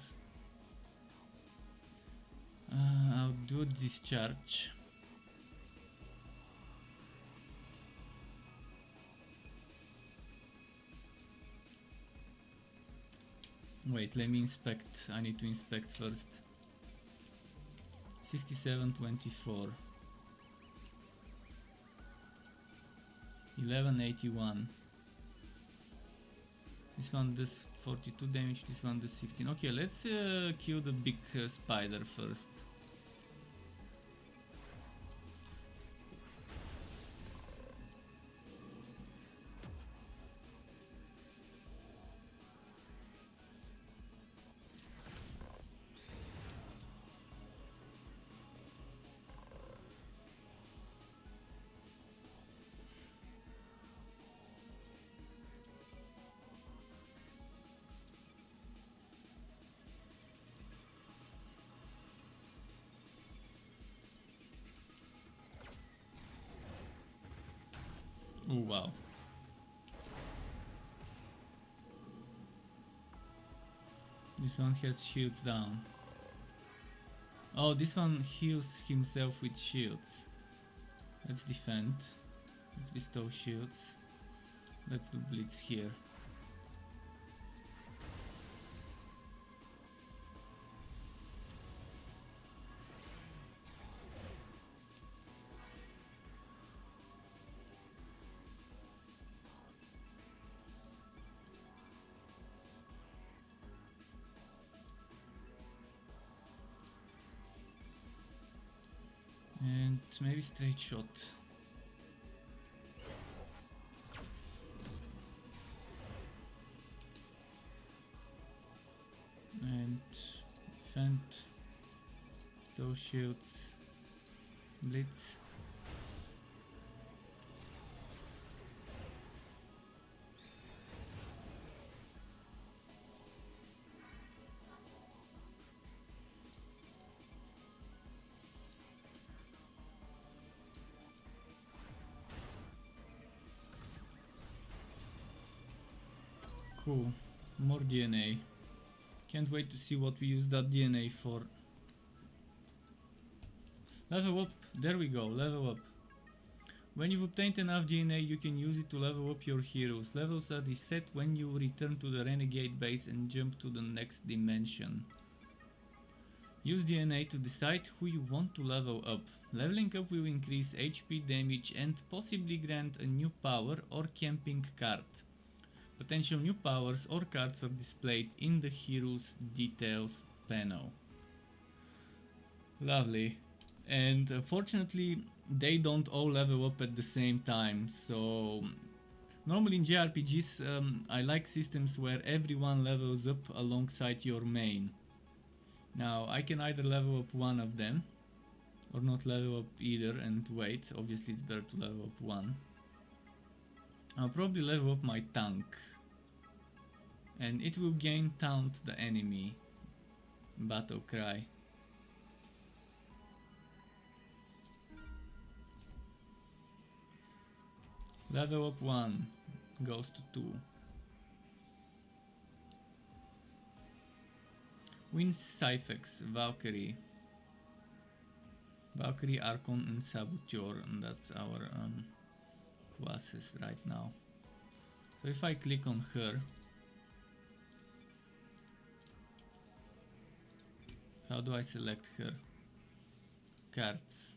I'll do a discharge. Wait, let me inspect. I need to inspect first. 6724. 1181. This one does 42 damage, this one does 16. Okay, let's kill the big spider first. Oh wow. This one has shields down. Oh, this one heals himself with shields. Let's defend. Let's bestow shields. Let's do blitz here. And maybe straight shot. And defend. Stow shields. Blitz. Cool. More DNA. Can't wait to see what we use that DNA for. Level up. There we go. Level up. When you've obtained enough DNA, you can use it to level up your heroes. Levels are reset when you return to the Renegade base and jump to the next dimension. Use DNA to decide who you want to level up. Leveling up will increase HP, damage and possibly grant a new power or camping card. Potential new powers or cards are displayed in the hero's details panel. Lovely. And fortunately they don't all level up at the same time, so normally in JRPGs I like systems where everyone levels up alongside your main. Now I can either level up one of them or not level up either and wait. Obviously it's better to level up one. I'll probably level up my tank and it will gain taunt the enemy battle cry. Level up 1 goes to 2. Win Cyphex, Valkyrie. Valkyrie, Archon and Saboteur, and that's our classes right now. So if I click on her, how do I select her? Cards.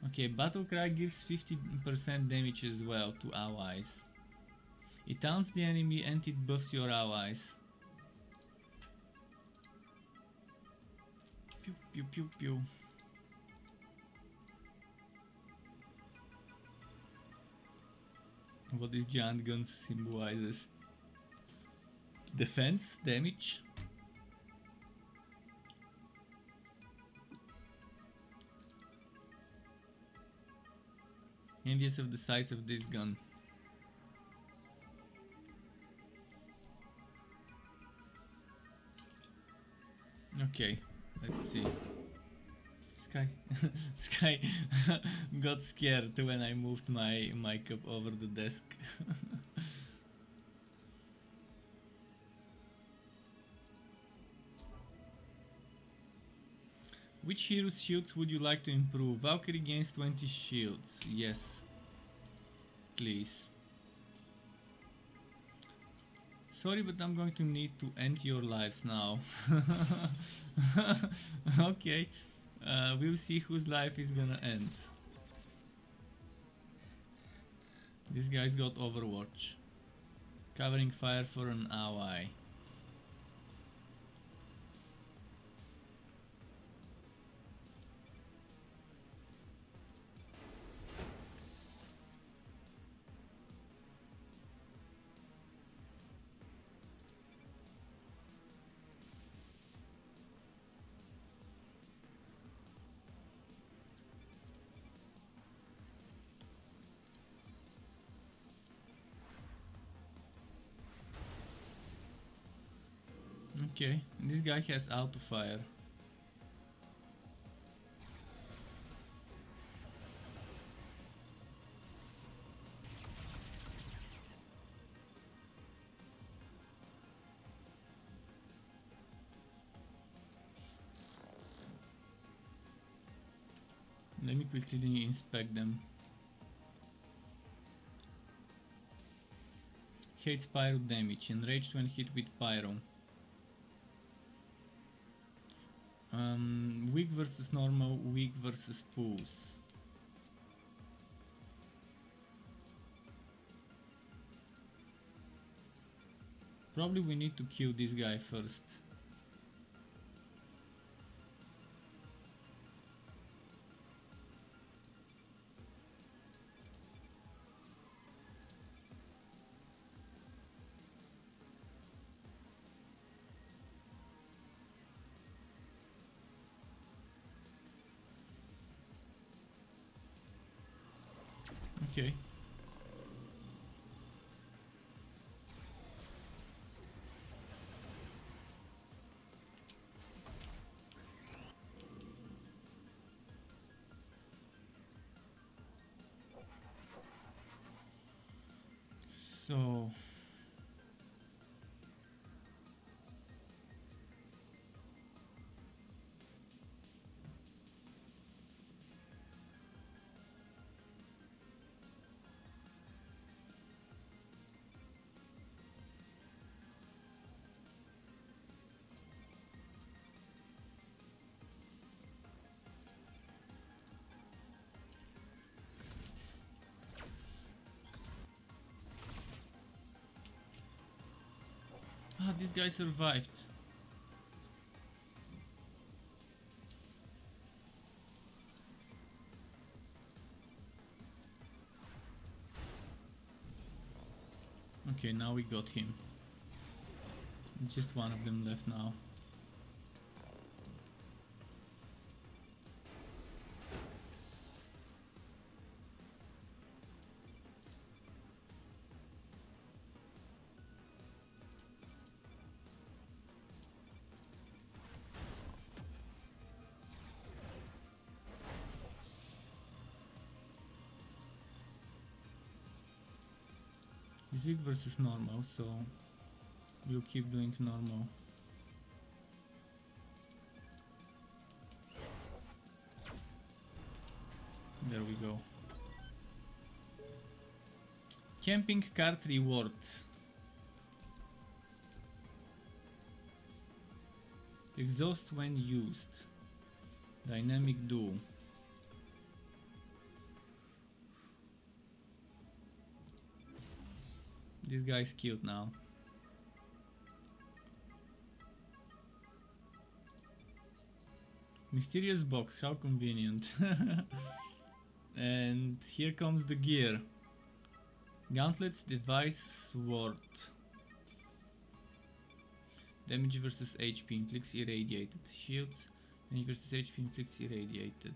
Okay, Battle Cry gives 50% damage as well to allies. It taunts the enemy and it buffs your allies. Pew pew pew pew. What this giant gun symbolizes? Defense, damage. Envious of the size of this gun. Okay, let's see. Sky got scared when I moved my mic up over the desk. Which hero's shields would you like to improve? Valkyrie gains 20 shields. Yes. Please. Sorry, but I'm going to need to end your lives now. Okay. We'll see whose life is gonna end. This guy's got Overwatch. Covering fire for an ally. Okay, this guy has auto fire. Let me quickly inspect them. Hates pyro damage, enraged when hit with pyro. Weak versus normal, weak versus pulse. Probably we need to kill this guy first. Okay. So this guy survived. Okay, now we got him. Just one of them left now. He's weak versus normal, so we'll keep doing normal. There we go. Camping cart reward. Exhaust when used. Dynamic duo. This guy's cute now. Mysterious box, how convenient. And here comes the gear. Gauntlets, device, sword. Damage versus HP, inflicts irradiated. Shields, damage versus HP, inflicts irradiated.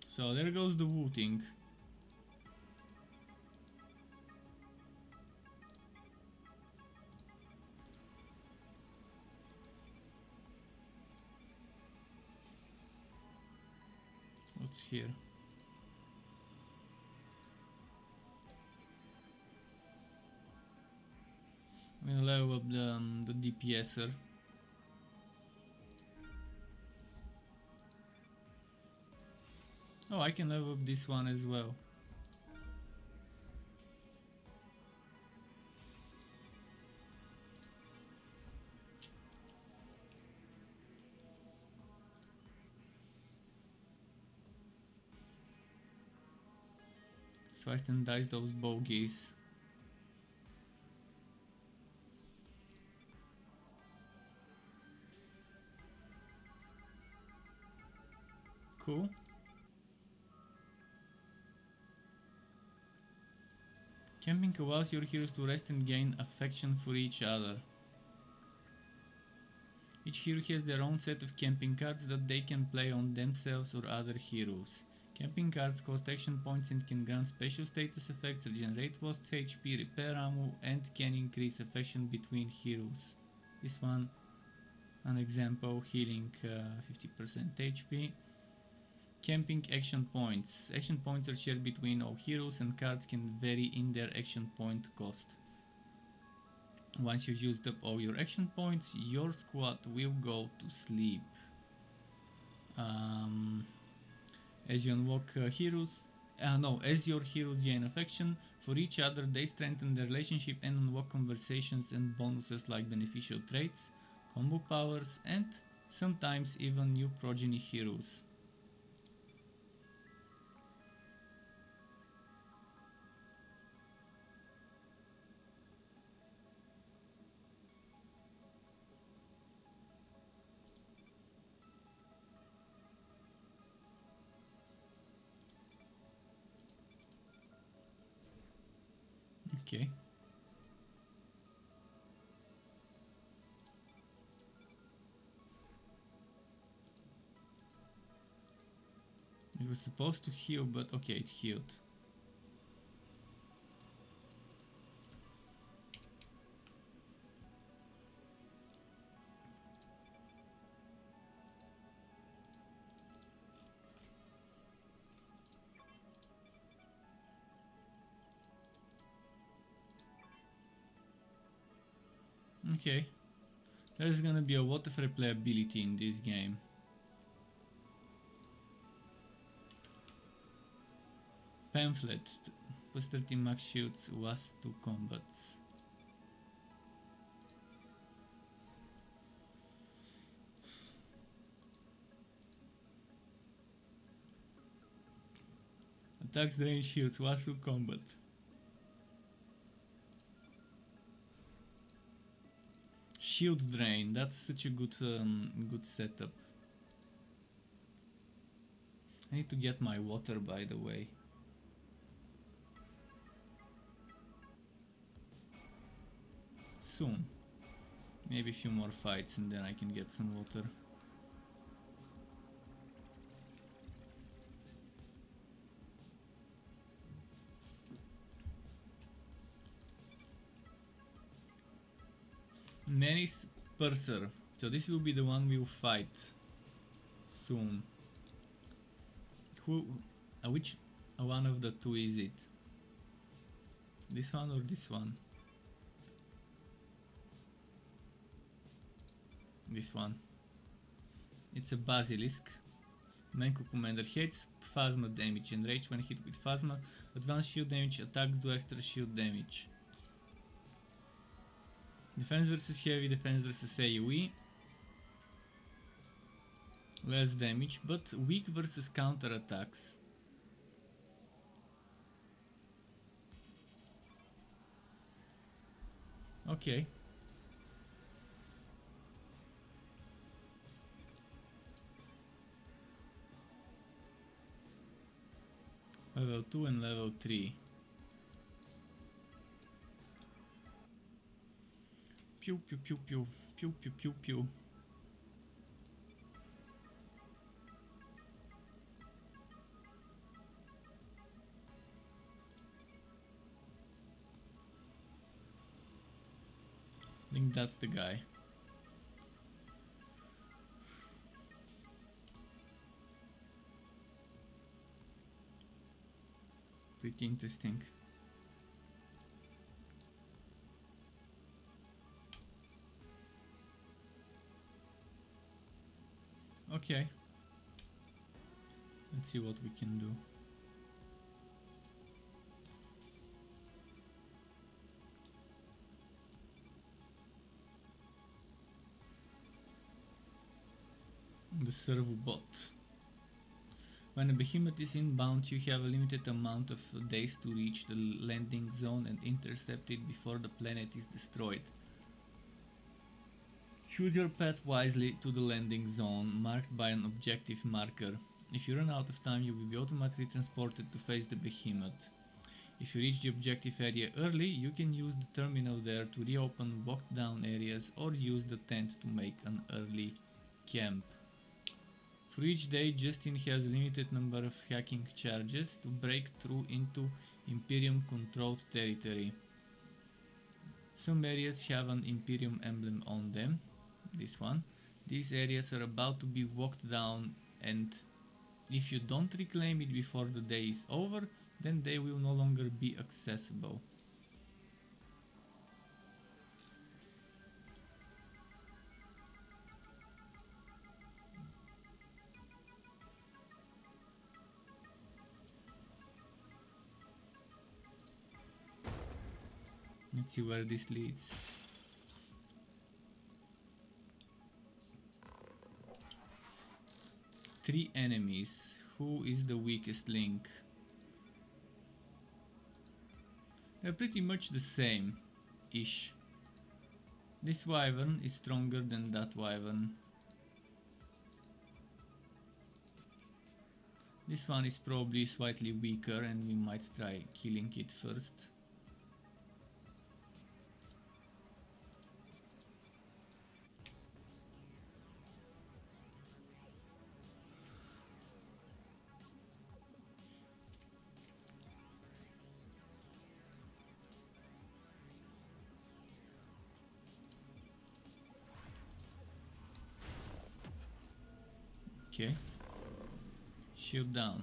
So there goes the wooting. What's here? I'm gonna level up the DPSer. Oh, I can level up this one as well. So I can dice those bogeys. Cool. Camping allows your heroes to rest and gain affection for each other. Each hero has their own set of camping cards that they can play on themselves or other heroes. Camping cards cost action points and can grant special status effects, regenerate lost HP, repair ammo, and can increase affection between heroes. This one, an example, healing 50% HP. Camping action points. Action points are shared between all heroes and cards can vary in their action point cost. Once you've used up all your action points, your squad will go to sleep. As you unlock as your heroes gain affection for each other, they strengthen their relationship and unlock conversations and bonuses like beneficial traits, combo powers, and sometimes even new progeny heroes. Okay. It was supposed to heal, but okay, it healed. Okay, there's gonna be a lot of replayability in this game. Pamphlet, plus 13 max shields, last 2 combats. Attacks drain shields, last 2 combat. Shield drain, that's such a good setup. I need to get my water, by the way. Soon. Maybe a few more fights and then I can get some water. Menace Purser. So this will be the one we'll fight soon. Which one of the two is it? This one or this one? This one. It's a basilisk. Menku commander hates phasma damage and rage when hit with phasma. Advanced shield damage attacks do extra shield damage. Defense versus heavy, defense versus AoE. Less damage, but weak versus counter attacks. Okay. Level 2 and level 3. Pew pew pew pew pew pew pew pew. I think that's the guy. Pretty interesting. Okay. Let's see what we can do. The servo bot. When a behemoth is inbound, you have a limited amount of days to reach the landing zone and intercept it before the planet is destroyed. Choose your path wisely to the landing zone, marked by an objective marker. If you run out of time, you will be automatically transported to face the behemoth. If you reach the objective area early, you can use the terminal there to reopen locked down areas or use the tent to make an early camp. For each day, Justin has a limited number of hacking charges to break through into Imperium controlled territory. Some areas have an Imperium emblem on them. This one. These areas are about to be locked down, and if you don't reclaim it before the day is over, then they will no longer be accessible. Let's see where this leads. Three enemies. Who is the weakest link? They're pretty much the same-ish. This wyvern is stronger than that wyvern. This one is probably slightly weaker and we might try killing it first. Okay. Shield down.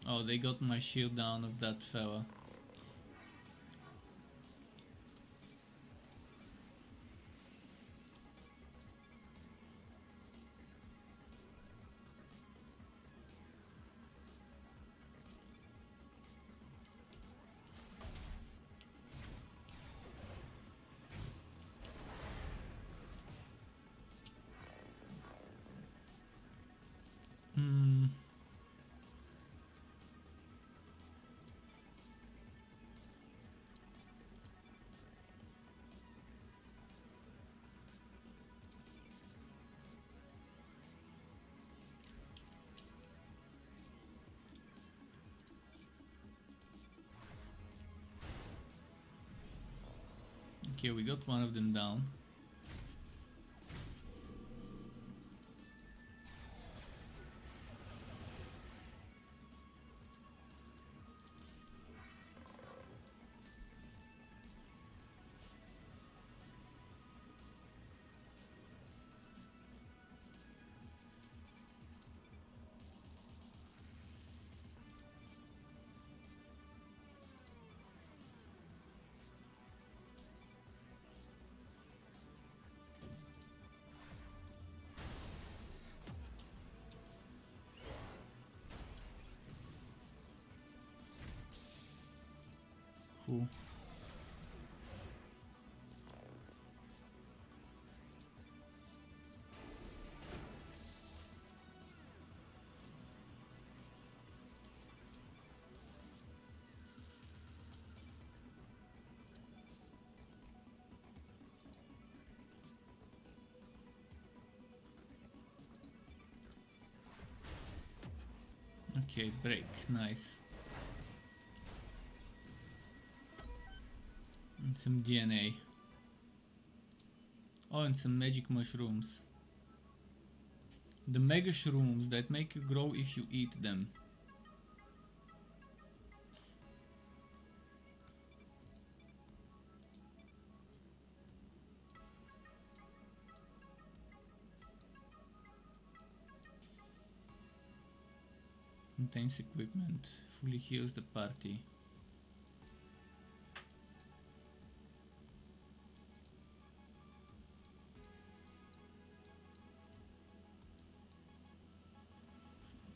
Oh, they got my shield down of that fella. Okay, we got one of them down. Cool. Okay, break, nice. And some DNA. Oh, and some magic mushrooms. The mega shrooms that make you grow if you eat them. Contains equipment. Fully heals the party.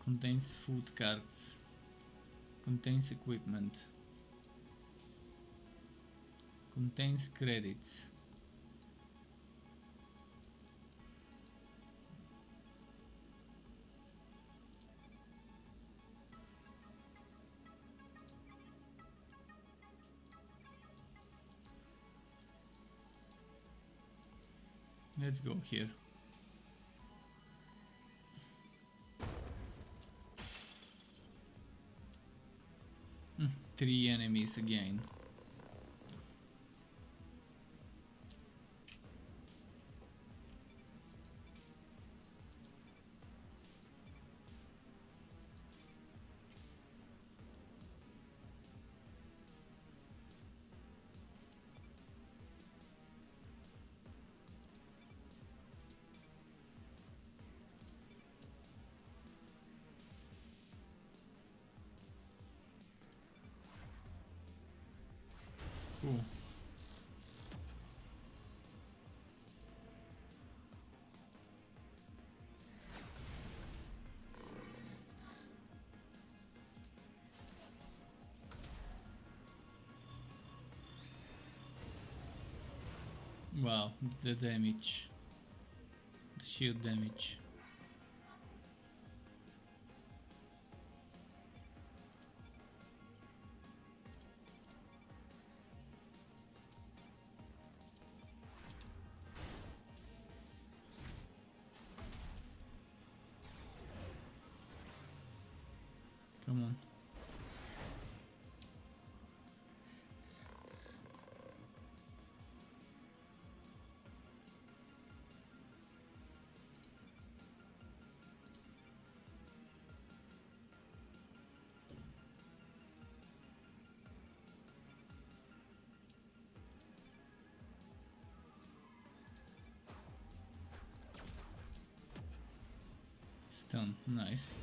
Contains food cards. Contains equipment. Contains credits. Let's go here. Three enemies again. Cool. Wow, the damage. The shield damage. Come on. Stun, nice.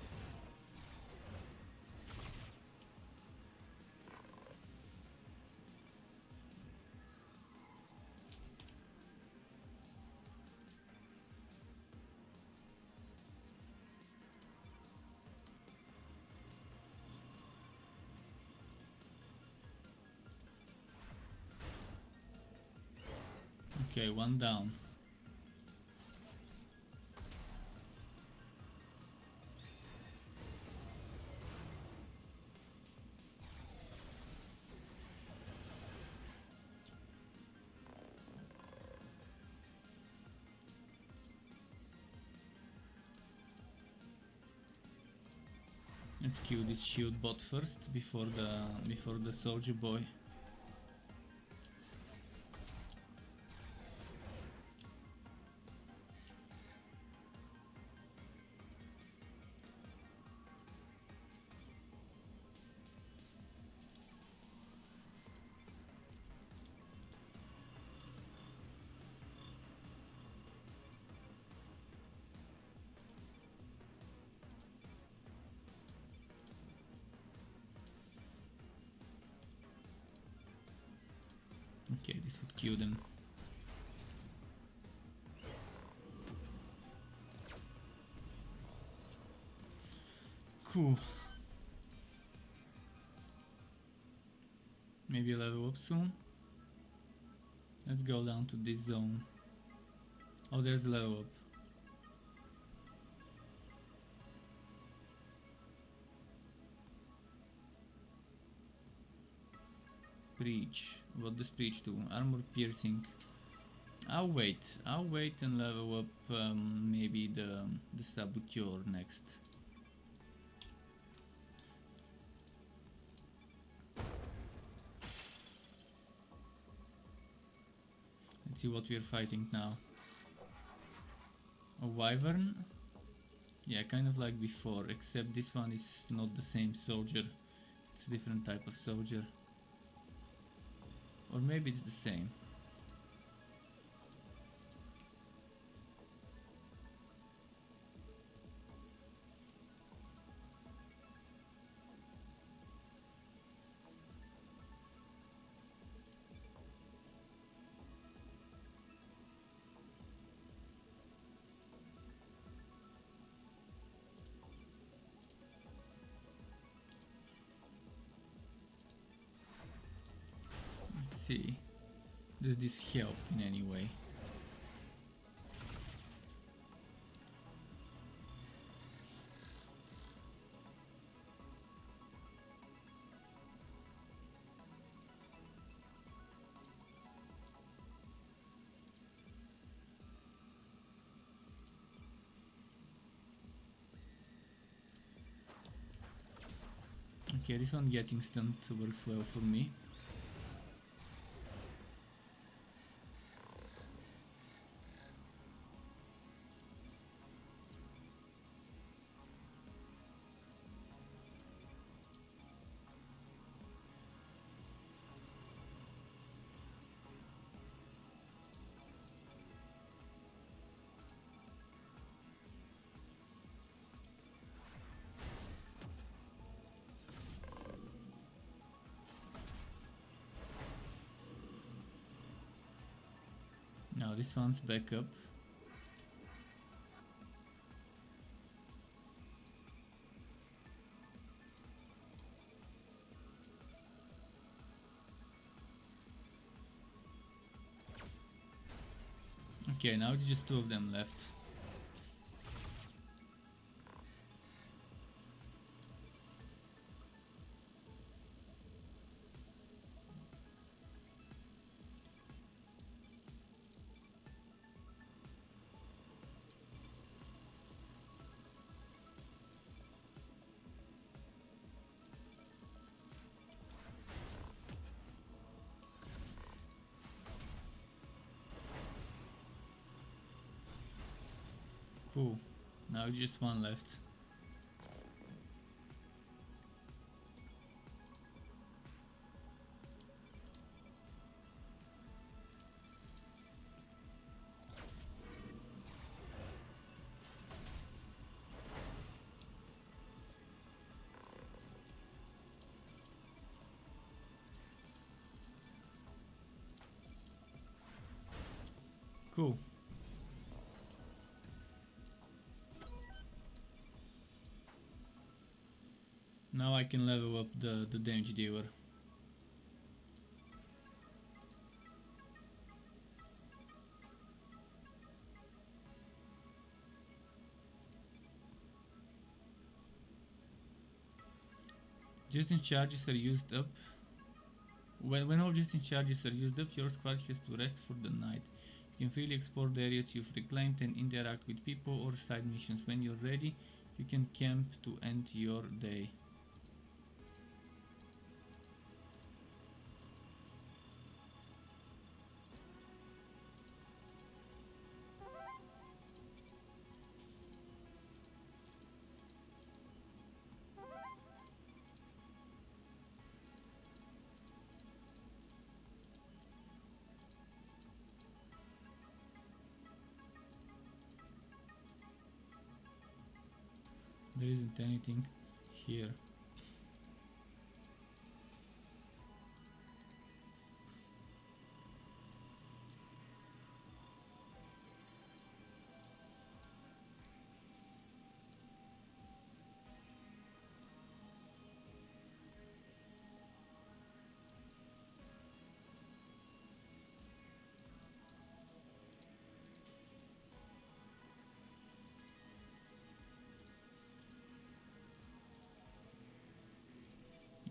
Okay, one down. Let's kill this shield bot first before the soldier boy. Okay, this would kill them. Cool. Maybe level up soon. Let's go down to this zone. Oh, there's a level up. Breach. What does breach do? Armor piercing. I'll wait and level up maybe the saboteur next. Let's see what we're fighting now. A wyvern? Yeah, kind of like before, except this one is not the same soldier. It's a different type of soldier. Or maybe it's the same. Let's see. Does this help in any way? Okay, this one getting stunned works well for me. Now this one's back up. Okay, now it's just two of them left. Cool. Now just one left. Cool. Now I can level up the damage dealer. Justin charges are used up. When all Justin charges are used up, your squad has to rest for the night. You can freely explore the areas you've reclaimed and interact with people or side missions. When you're ready, you can camp to end your day. There isn't anything here.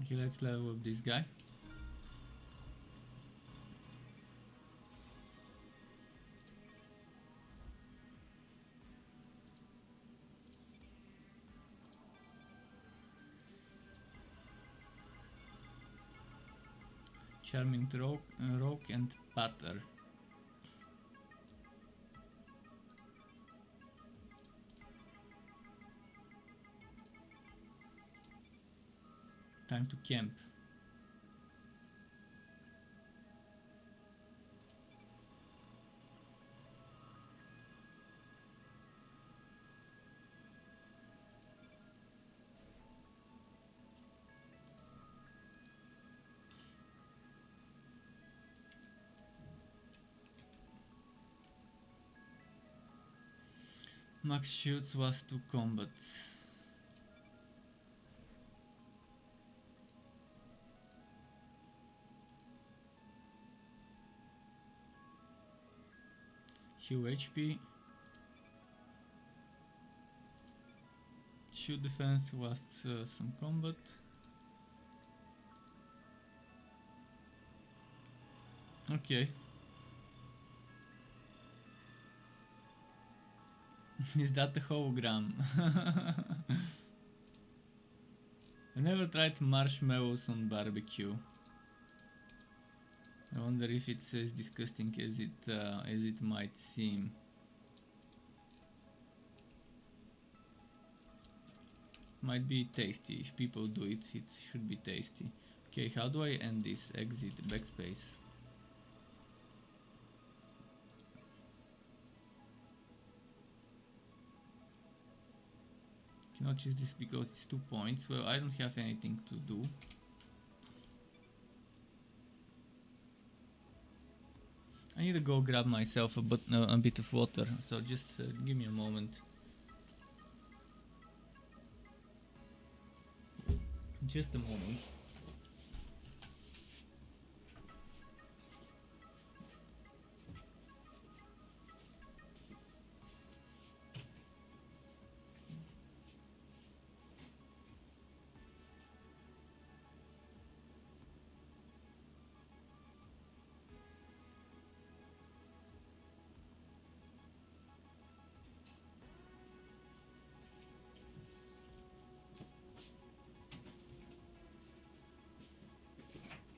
Okay, let's level up this guy. Charming rogue and patter. Time to camp. Max shoots was 2 combats. Heal HP. Shoot defense was some combat. Okay. Is that a hologram? I never tried marshmallows on barbecue. I wonder if it's as disgusting as it might seem. Might be tasty. If people do it, it should be tasty. Okay, how do I end this? Exit, backspace. Cannot use this because it's 2 points. Well, I don't have anything to do. I need to go grab myself a bit of water, so just give me a moment. Just a moment.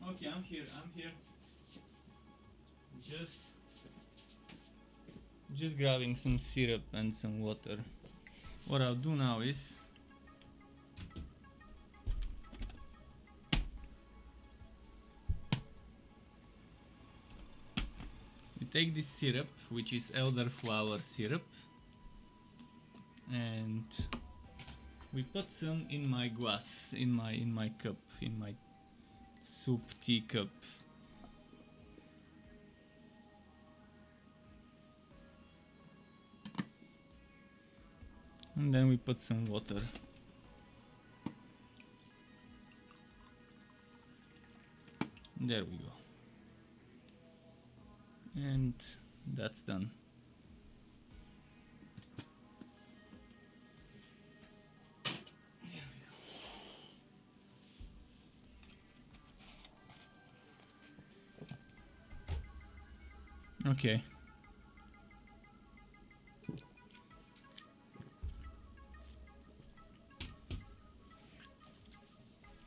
Okay, I'm here. Just grabbing some syrup and some water. What I'll do now is we take this syrup, which is elderflower syrup, and we put some in my glass, in my cup, in my soup teacup. And then we put some water. There we go. And that's done. Okay.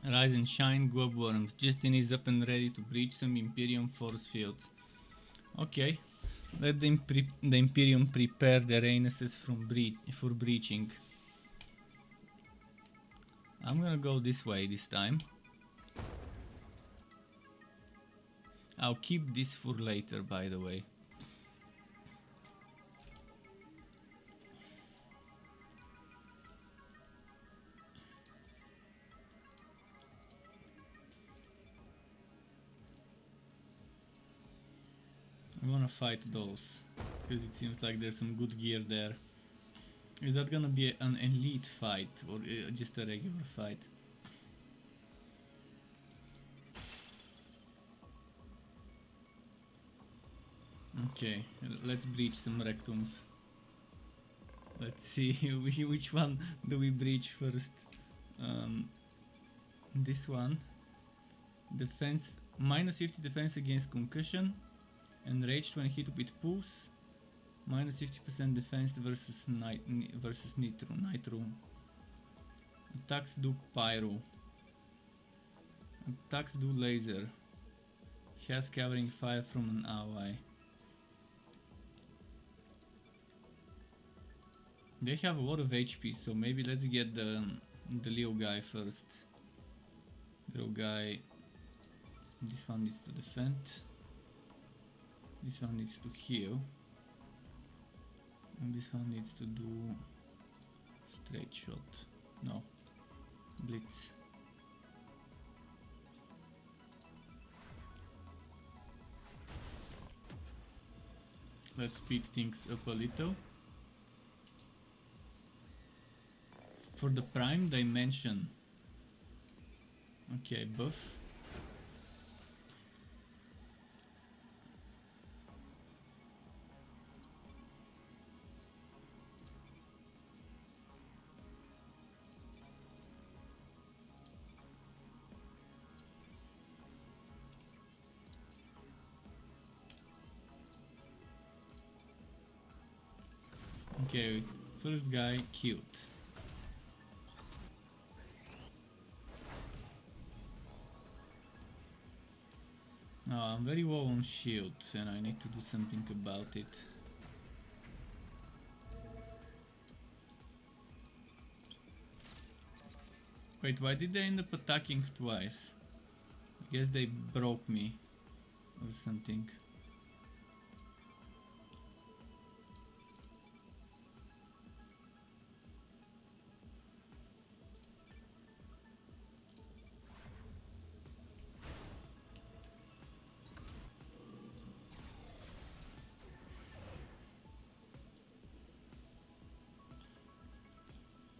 Rise and shine, glowworms. Justin is up and ready to breach some Imperium force fields. Okay. Let the Imperium prepare their anuses for breaching. I'm gonna go this way this time. I'll keep this for later, by the way. I wanna fight those, because it seems like there's some good gear there. Is that gonna be an elite fight, or just a regular fight? Okay, let's breach some rectums. Let's see which one do we breach first. This one. Defense, minus 50 defense against concussion. Enraged when hit with pulse. Minus 50% defense versus nitro. Attacks do pyro. Attacks do laser. Has covering fire from an ally. They have a lot of HP, so maybe let's get the little guy first. Little guy. This one needs to defend. This one needs to heal. And this one needs to do straight shot. No. Blitz. Let's speed things up a little. For the prime dimension. Okay, buff. Okay, first guy killed. Now I'm very low on shield and I need to do something about it. Wait, why did they end up attacking twice? I guess they broke me or something.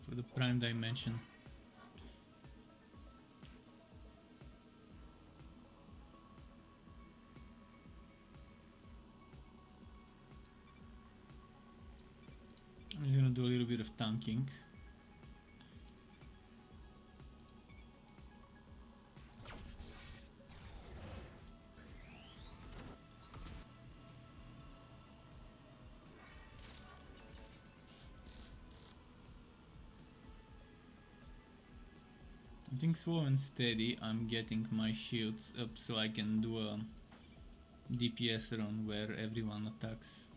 For the prime dimension. I'm just gonna do a little bit of tanking. I think slow and steady I'm getting my shields up so I can do a DPS run where everyone attacks.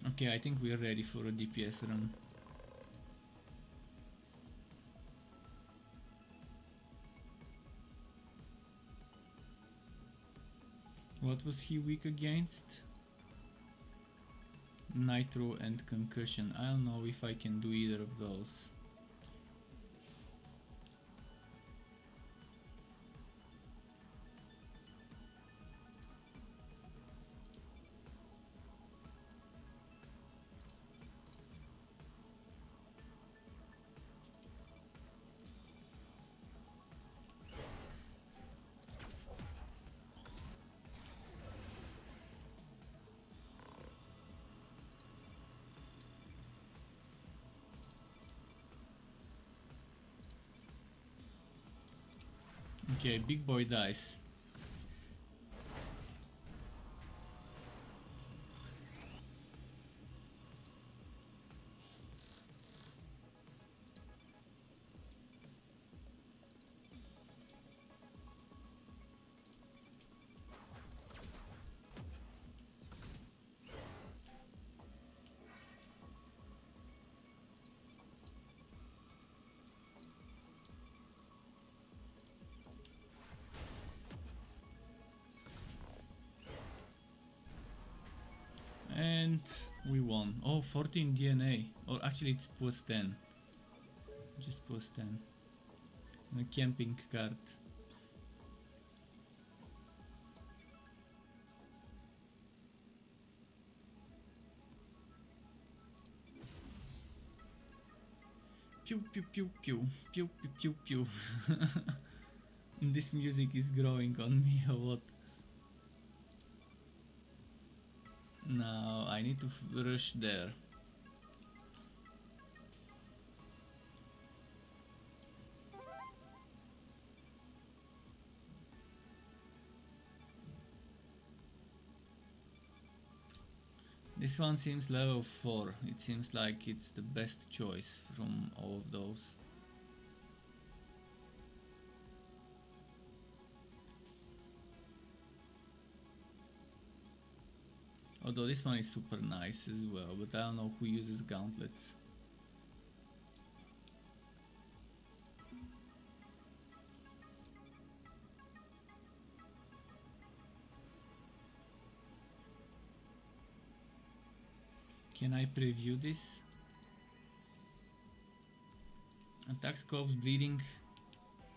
Okay, I think we are ready for a DPS run. What was he weak against? Nitro and concussion. I don't know if I can do either of those. Okay, big boy dice. And we won. Oh, 14 DNA. Or actually it's plus 10. Just plus 10. And a camping card. Pew pew pew pew. Pew pew pew pew. This music is growing on me a lot. Now I need to rush there. This one seems level 4. It seems like it's the best choice from all of those. Although this one is super nice as well, but I don't know who uses gauntlets. Can I preview this? Attack scopes bleeding,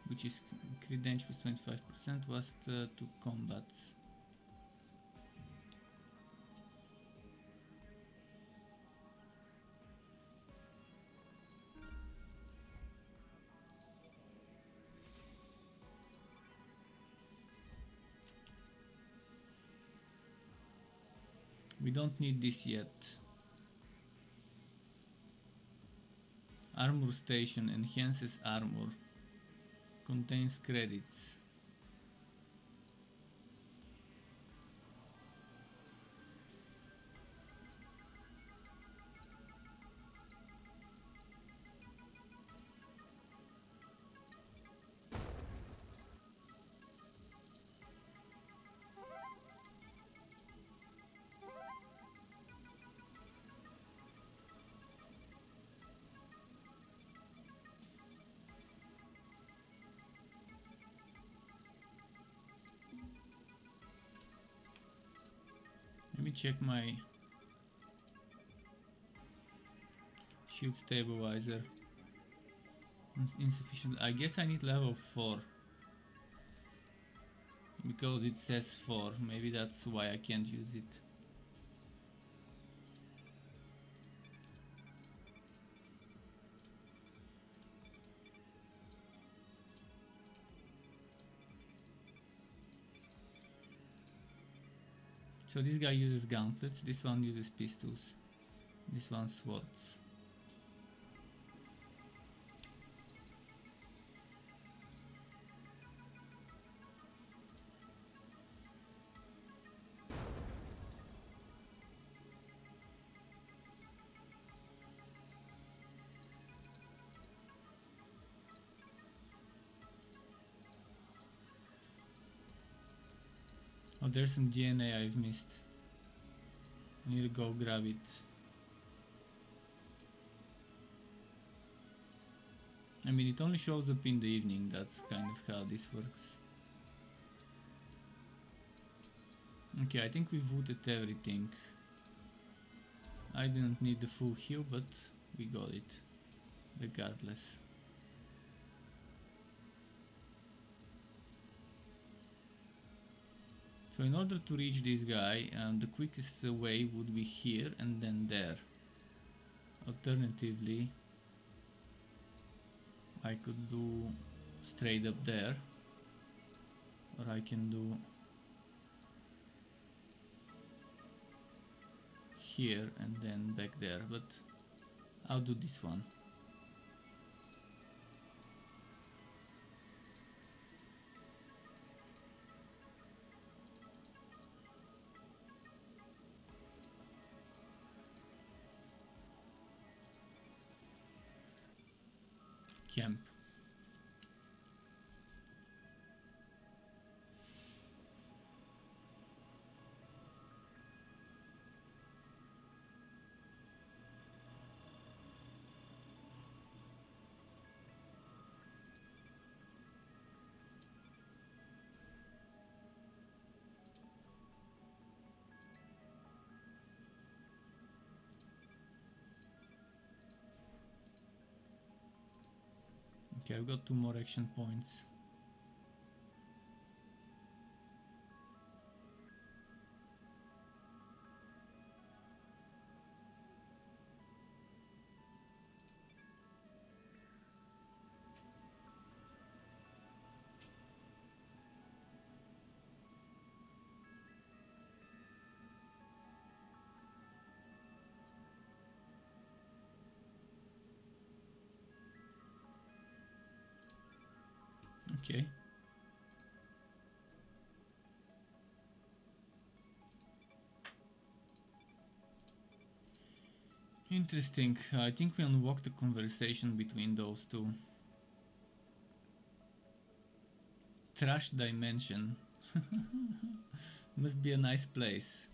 which is crit damage plus 25%, last 2 combats. We don't need this yet. Armor station enhances armor. Contains credits. Let me check my shield stabilizer. It's insufficient. I guess I need level 4. Because it says 4. Maybe that's why I can't use it. So this guy uses gauntlets, this one uses pistols, this one swords. Oh, there's some DNA I've missed. I need to go grab it. I mean, it only shows up in the evening, that's kind of how this works. Okay, I think we've looted everything. I didn't need the full heal, but we got it regardless. So in order to reach this guy, the quickest way would be here and then there. Alternatively, I could do straight up there, or I can do here and then back there, but I'll do this one. Camp. Okay, I've got 2 more action points. Okay. Interesting. I think we unlocked the conversation between those two. Trash dimension. Must be a nice place.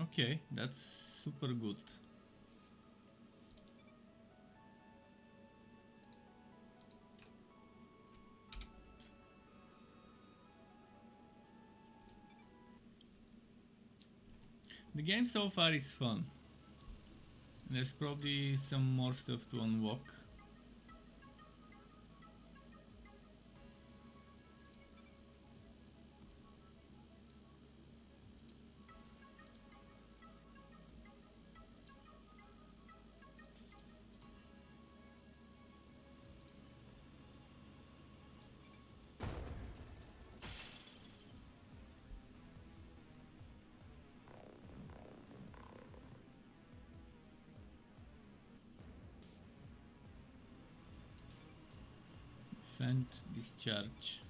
Okay, that's super good. The game so far is fun. There's probably some more stuff to unlock. Vent discharge.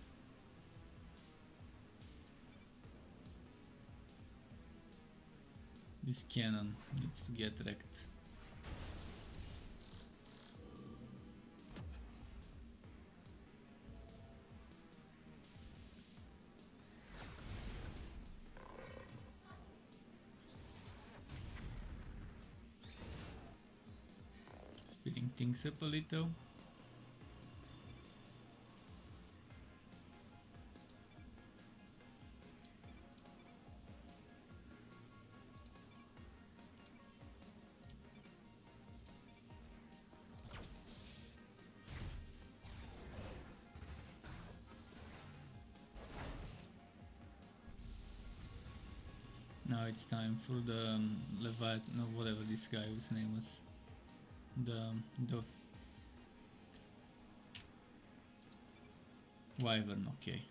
This cannon needs to get wrecked. Speeding things up a little. Now it's time for the Leviathan, no, whatever this guy whose name was. The Wyvern, okay.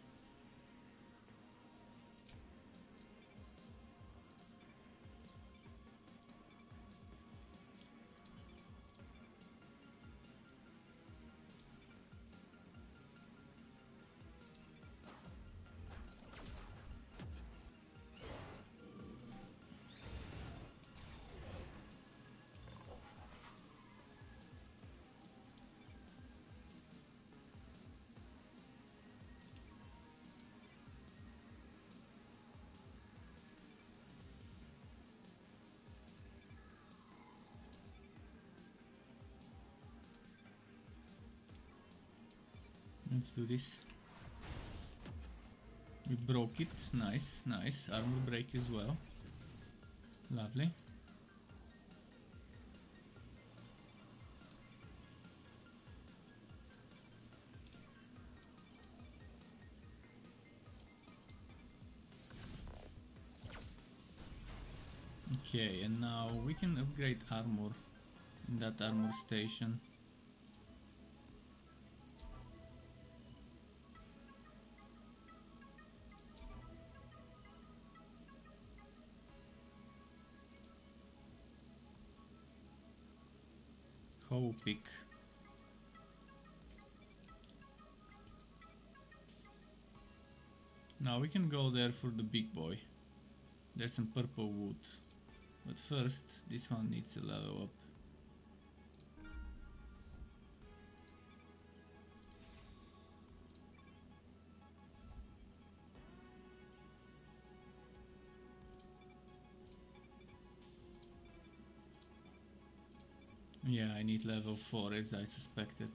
Let's do this. We broke it. Nice, nice. Armor break as well. Lovely. Okay, and now we can upgrade armor in that armor station. Hoe pick. Now we can go there for the big boy. There's some purple wood. But first, this one needs a level up. Yeah, I need level 4 as I suspected.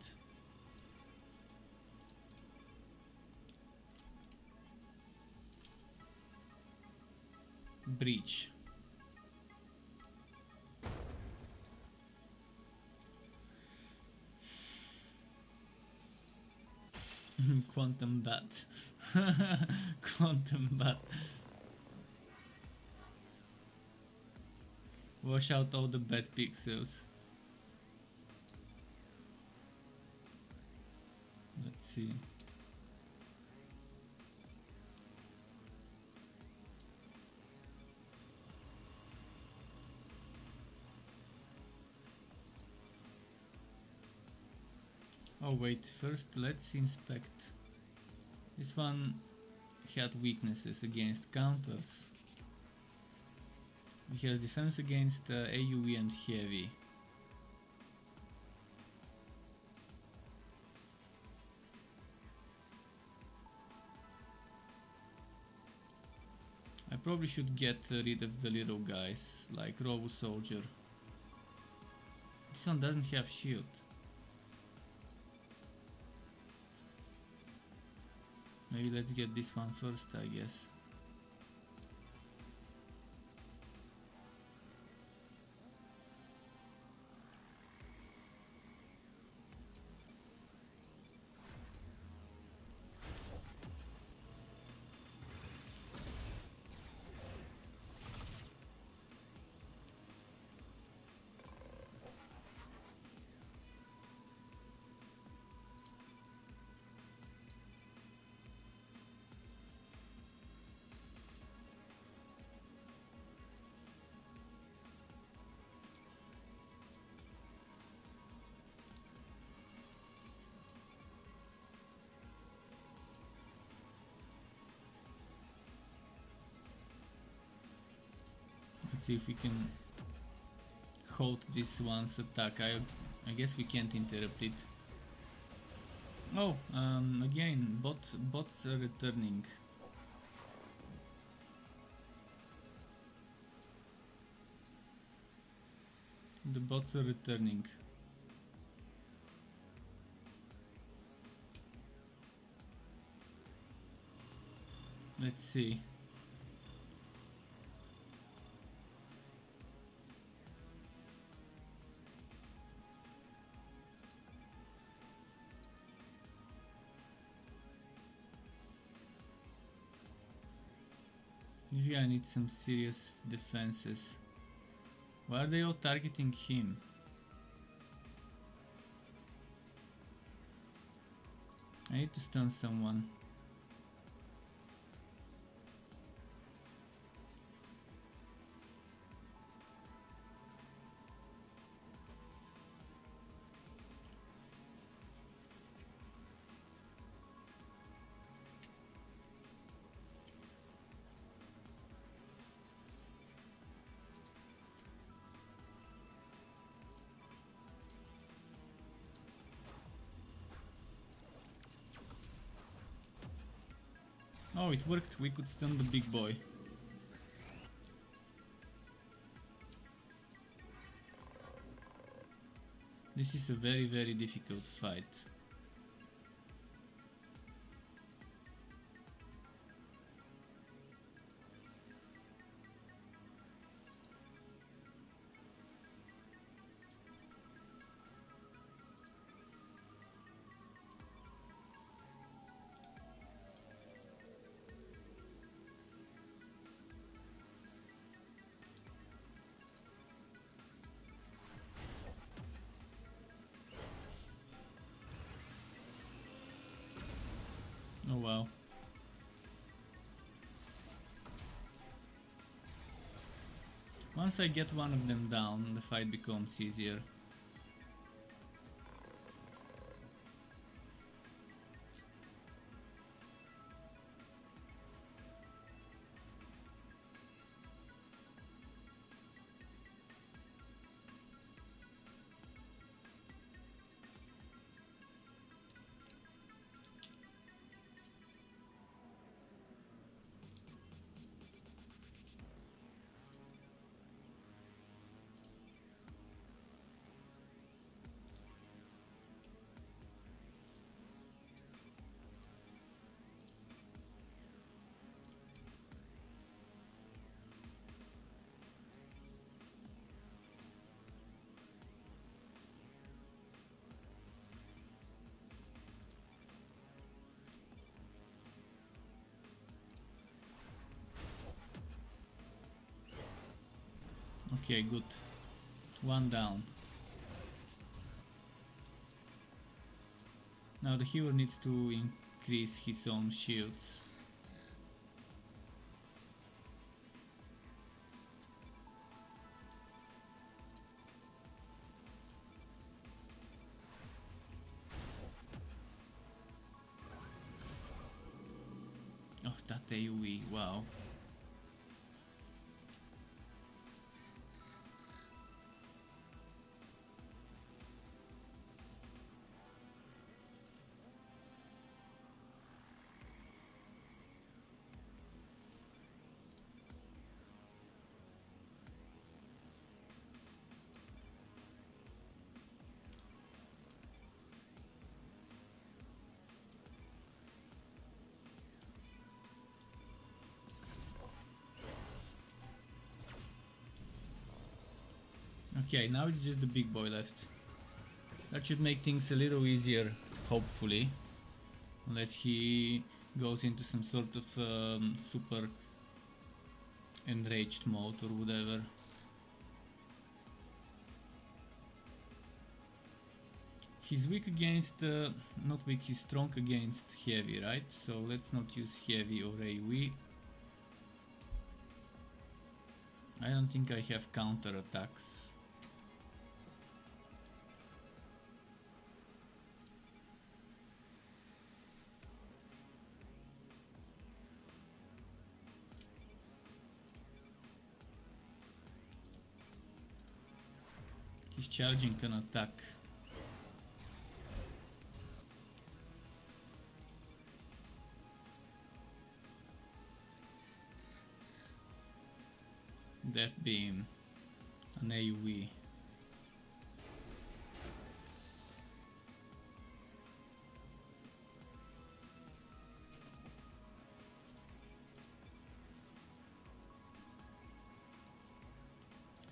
Breach. Quantum bat. Quantum bat. Wash out all the bad pixels. Let's see. Oh wait, first let's inspect. This one had weaknesses against counters. It has defense against AoE and heavy. I probably should get rid of the little guys, like Rogue Soldier. This one doesn't have shield. Maybe let's get this one first, I guess. Let's see if we can hold this one's attack. I guess we can't interrupt it. Oh, again, bots are returning. The bots are returning. Let's see. This guy needs some serious defenses. Why are they all targeting him? I need to stun someone. Oh, it worked. We could stun the big boy. This is a very, very difficult fight. Once I get one of them down, the fight becomes easier. Okay, good. One down. Now the hero needs to increase his own shields. Oh, that AoE, wow. Okay, now it's just the big boy left. That should make things a little easier, hopefully. Unless he goes into some sort of super enraged mode or whatever. He's weak against, not weak, he's strong against heavy, right? So let's not use heavy or AoE. I don't think I have counter attacks. He's charging an attack. That beam, an AoE.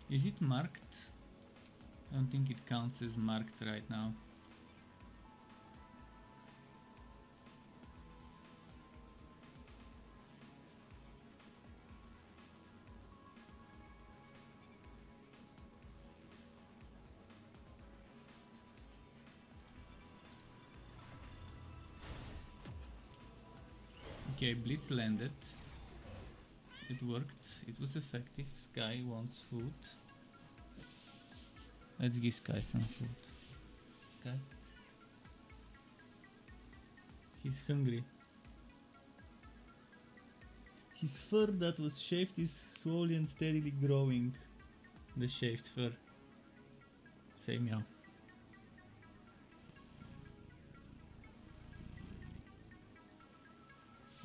Is it marked? I don't think it counts as marked right now. Okay, Blitz landed. It worked. It was effective. Sky wants food. Let's give Sky some food. Sky? He's hungry. His fur that was shaved is slowly and steadily growing. The shaved fur. Say meow.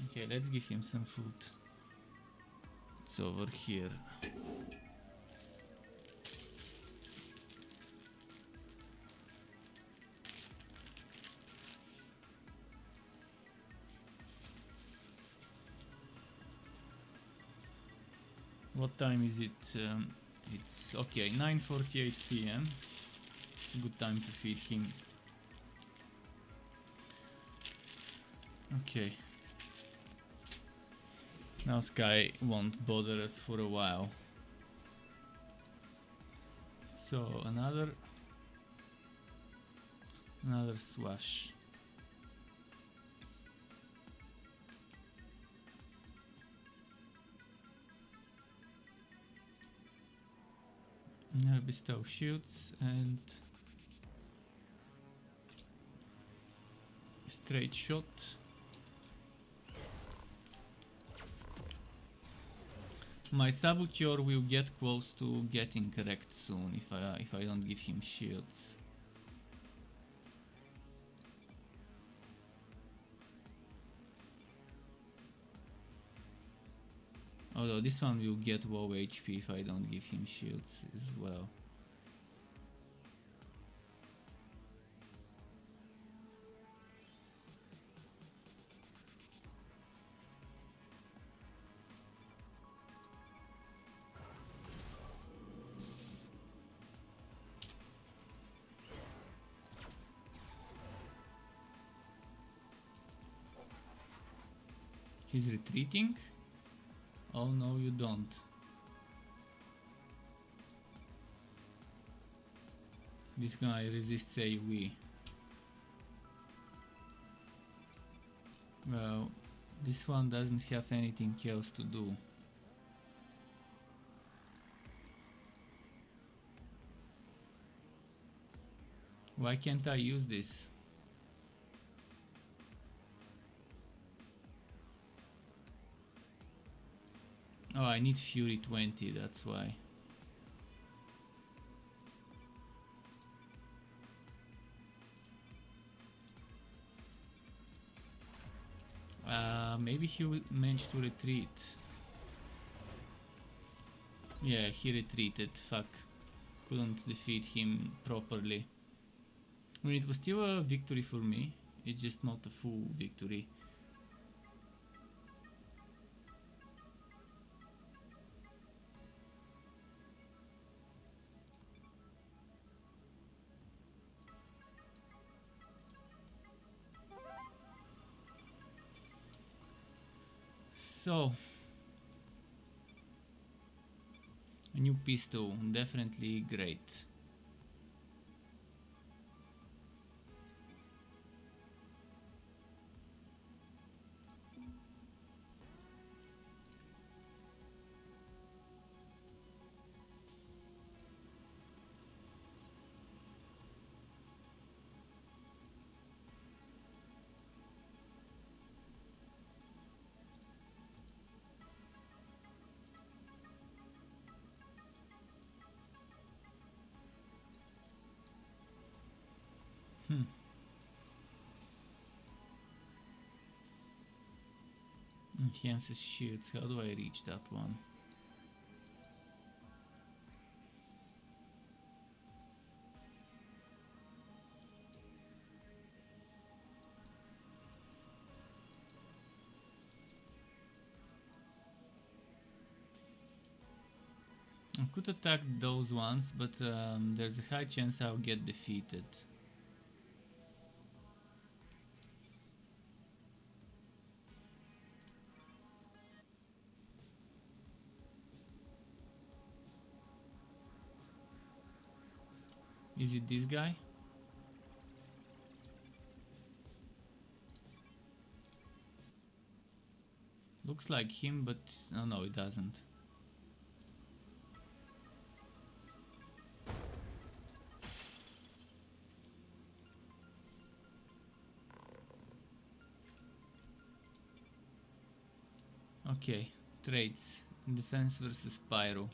Okay, let's give him some food. It's over here. What time is it? It's okay, 9:48 PM. It's a good time to feed him. Okay. Now Sky won't bother us for a while. So another swash. Bestow shields and straight shot. My saboteur will get close to getting wrecked soon if I don't give him shields. Although this one will get low HP if I don't give him shields as well. He's retreating? Oh no, you don't. This guy resists AoE. Well, this one doesn't have anything else to do. Why can't I use this? Oh, I need Fury 20, that's why. Maybe he will manage to retreat. Yeah, he retreated, fuck. Couldn't defeat him properly. I mean, it was still a victory for me, it's just not a full victory. So, a new pistol, definitely great. Enhances shields, how do I reach that one? I could attack those ones, but there's a high chance I'll get defeated. Is it this guy? Looks like him, but oh no, it doesn't. Okay, traits. Defense versus Pyro.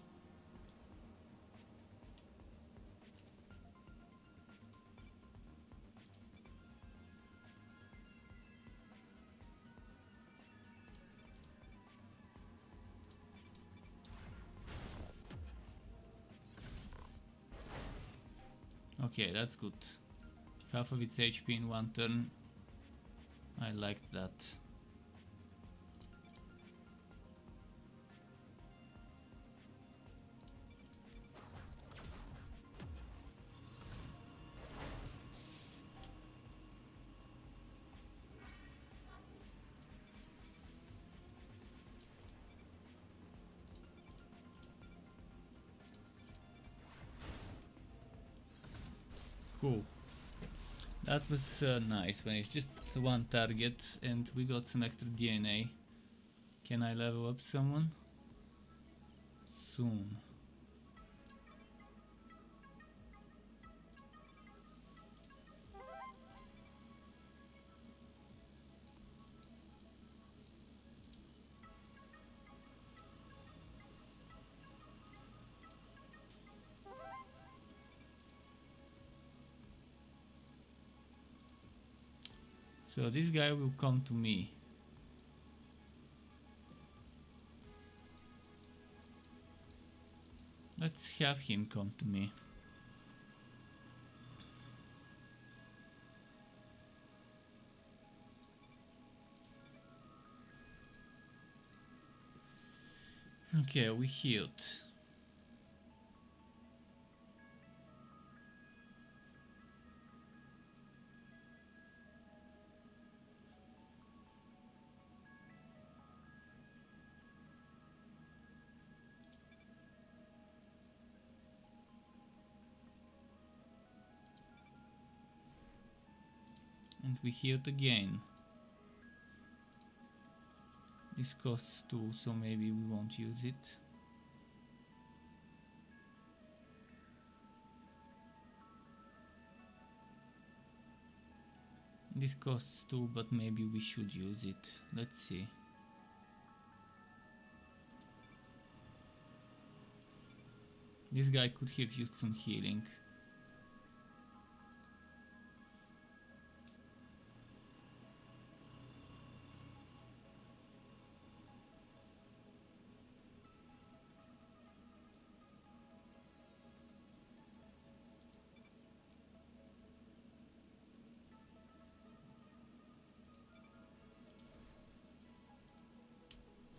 Okay, that's good. Half of its HP in one turn. I liked that. Cool. That was nice when it's just one target and we got some extra DNA. Can I level up someone? Soon. So this guy will come to me. Let's have him come to me. Okay, we healed. And we healed again. This costs 2, so maybe we won't use it. This costs 2, but maybe we should use it. Let's see. This guy could have used some healing.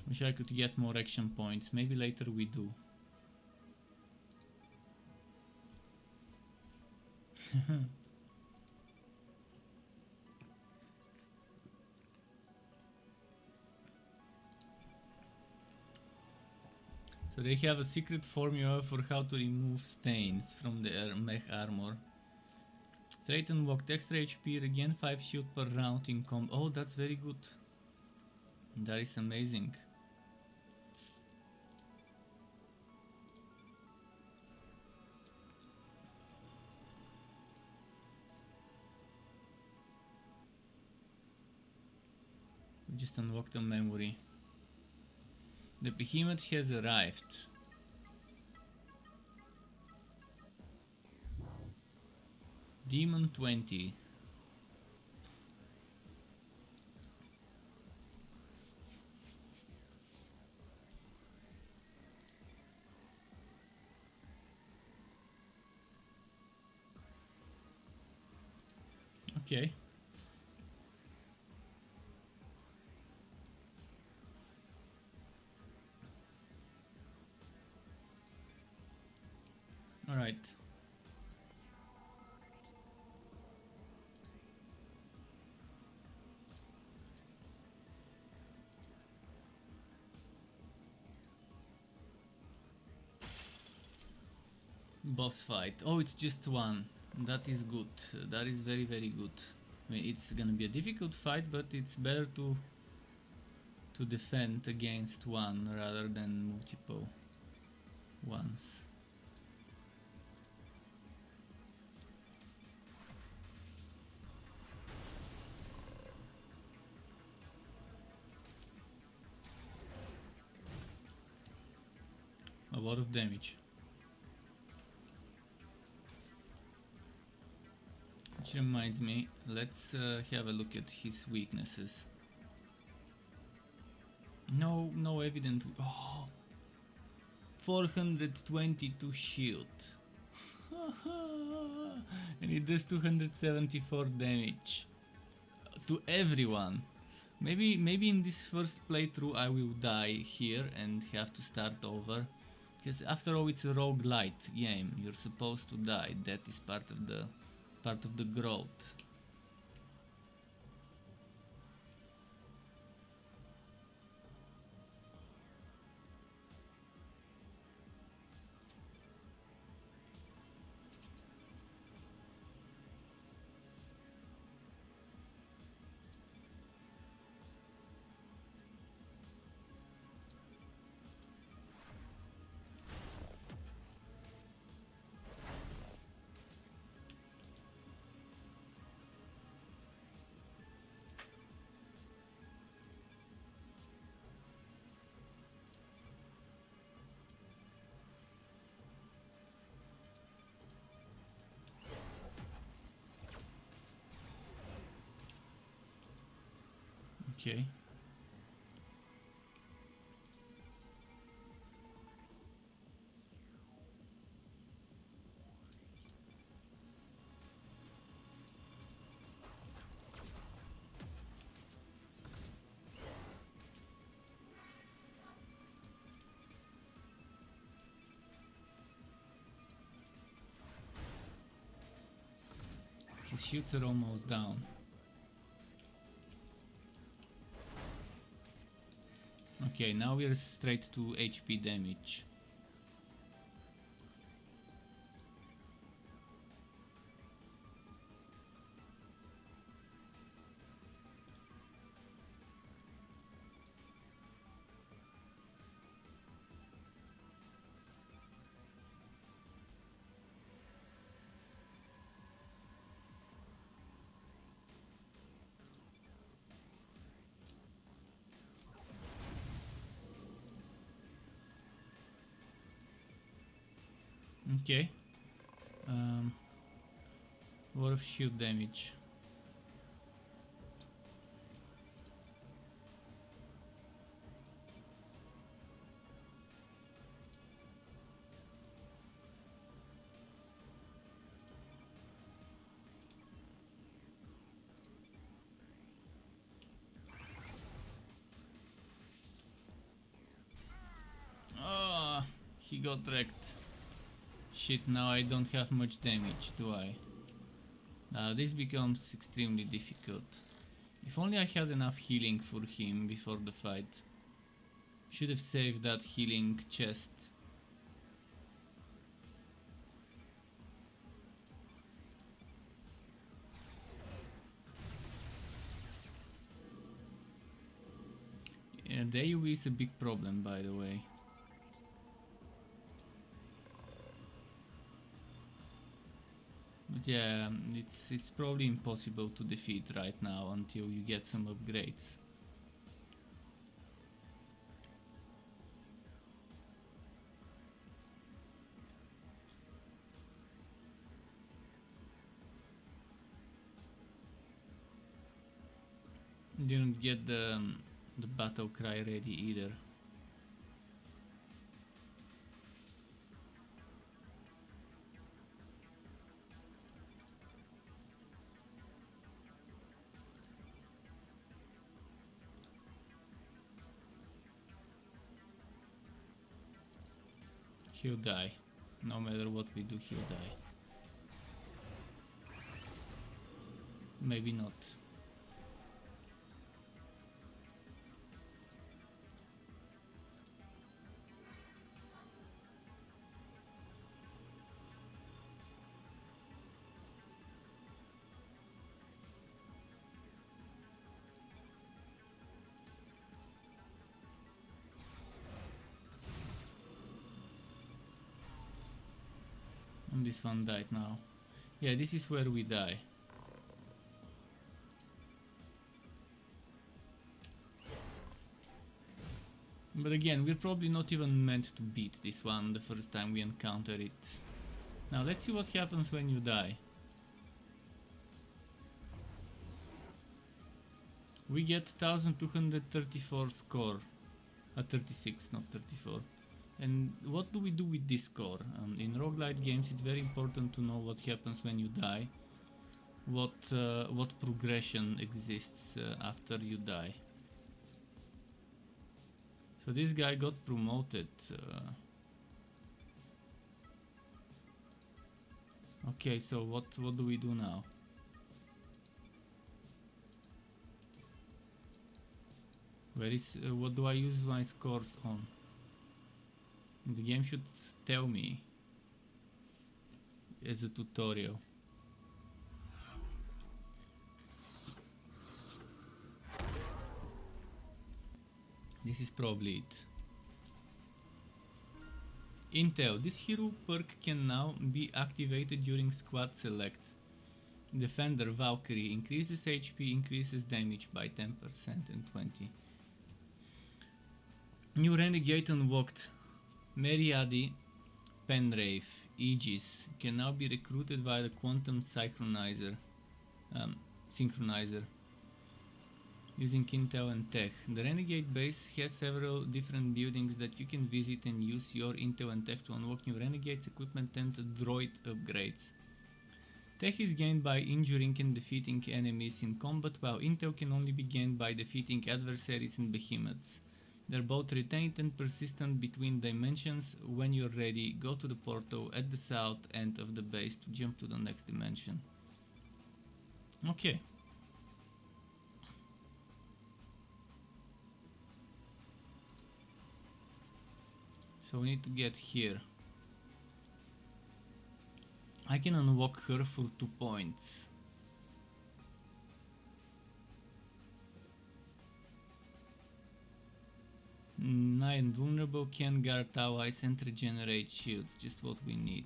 Wish I could get more action points. Maybe later we do. So they have a secret formula for how to remove stains from their mech armor. Trait unlocked, extra HP, regain 5 shield per round in combat. Oh, that's very good. That is amazing. We just unlocked a memory. The behemoth has arrived. Demon 20. Okay. All right. Boss fight. Oh, it's just one. That is good. That is very, very good. I mean, it's gonna be a difficult fight, but it's better to defend against one rather than multiple ones. A lot of damage. Which reminds me, let's have a look at his weaknesses. No evident. Oh, 422 shield. And it does 274 damage to everyone. Maybe in this first playthrough I will die here and have to start over. Because after all, it's a rogue-lite game. You're supposed to die. That is part of the growth. Okay. His shields are almost down. Okay, now we're straight to HP damage. Okay. What of shield damage? Oh, he got wrecked. Shit, now I don't have much damage, do I? This becomes extremely difficult. If only I had enough healing for him before the fight. Should have saved that healing chest. Yeah, the AoE is a big problem, by the way. But yeah, it's probably impossible to defeat right now until you get some upgrades. Didn't get the battle cry ready either. He'll die. No matter what we do, he'll die. Maybe not. And this one died now. Yeah, this is where we die. But again, we're probably not even meant to beat this one the first time we encounter it. Now let's see what happens when you die. We get 1234 score. 36, not 34. And what do we do with this score? In roguelite games it's very important to know what happens when you die. What progression exists after you die. So this guy got promoted. Okay, so what do we do now? Where is what do I use my scores on? The game should tell me as a tutorial. This is probably it. Intel. This hero perk can now be activated during squad select. Defender Valkyrie increases HP, increases damage by 10% and 20. New Renegade unlocked. Meriadi Penrave Aegis can now be recruited via the Quantum Synchronizer. using intel and tech. The Renegade base has several different buildings that you can visit and use your intel and tech to unlock new Renegades, equipment and droid upgrades. Tech is gained by injuring and defeating enemies in combat, while intel can only be gained by defeating adversaries and behemoths. They're both retained and persistent between dimensions. When you're ready, go to the portal at the south end of the base to jump to the next dimension. Okay. So we need to get here. I can unlock her for 2 points. Invulnerable, can guard allies and regenerate shields, just what we need.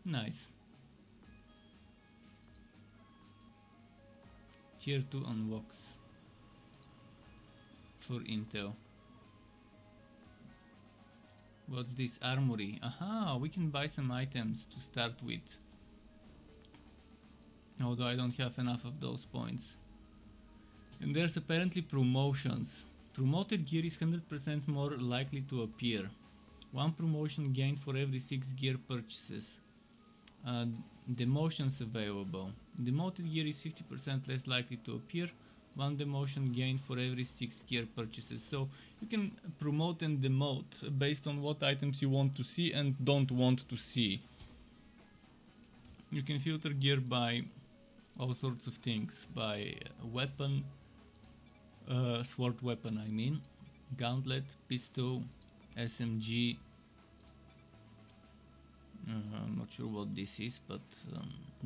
Nice. Tier 2 unlocks for intel. What's this? Armory. Aha, we can buy some items to start with. Although I don't have enough of those points. And there's apparently promotions. Promoted gear is 100% more likely to appear. 1 promotion gained for every 6 gear purchases. Demotions available. Demoted gear is 50% less likely to appear. 1 demotion gained for every 6 gear purchases. So you can promote and demote based on what items you want to see and don't want to see. You can filter gear by all sorts of things. By weapon, sword weapon I mean, gauntlet, pistol, SMG. I'm not sure what this is, but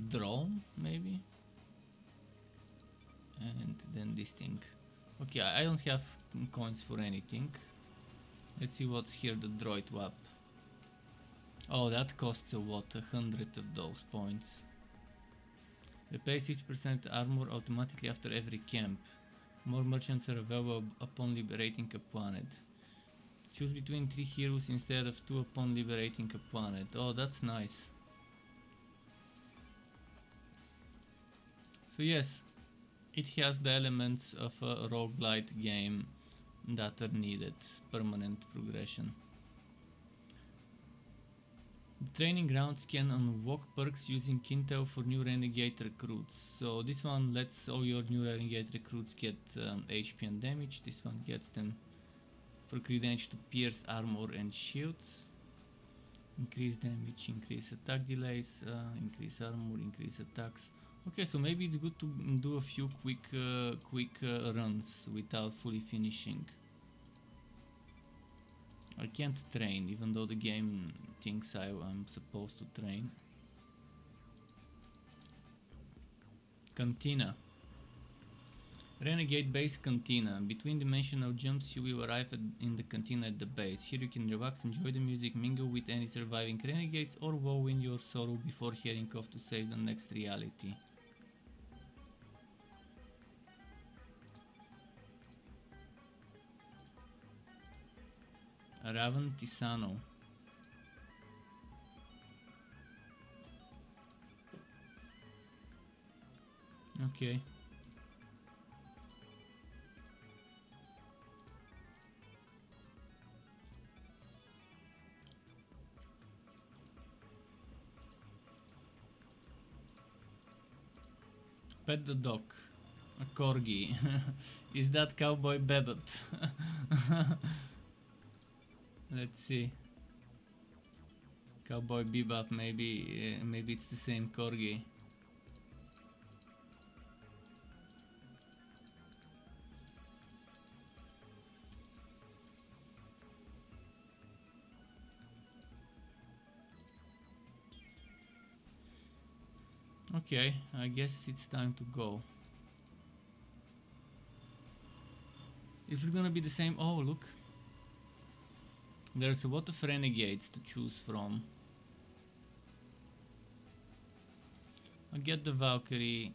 drone maybe. And then this thing. Okay, I don't have coins for anything. Let's see what's here, the droid WAP. Oh, that costs a what? 100 of those points. Repay 60% armor automatically after every camp. More merchants are available upon liberating a planet. Choose between 3 heroes instead of 2 upon liberating a planet. Oh, that's nice. So yes, it has the elements of a rogue-lite game that are needed. Permanent progression. The training grounds can unlock perks using intel for new renegade recruits. So this one lets all your new renegade recruits get HP and damage. This one gets them for credential to pierce armor and shields. Increase damage, increase attack delays, increase armor, increase attacks. Okay, so maybe it's good to do a few quick runs without fully finishing. I can't train, even though the game thinks I'm supposed to train. Cantina. Renegade base cantina. Between dimensional jumps you will arrive in the cantina at the base. Here you can relax, enjoy the music, mingle with any surviving renegades, or wallow in your sorrow before heading off to save the next reality. Raven Tisano. Okay. Pet the dog. A corgi. Is that Cowboy Bebop? Let's see. Cowboy Bebop, maybe it's the same corgi. Okay, I guess it's time to go. If it's gonna be the same, oh look, there's a lot of renegades to choose from. I'll get the Valkyrie,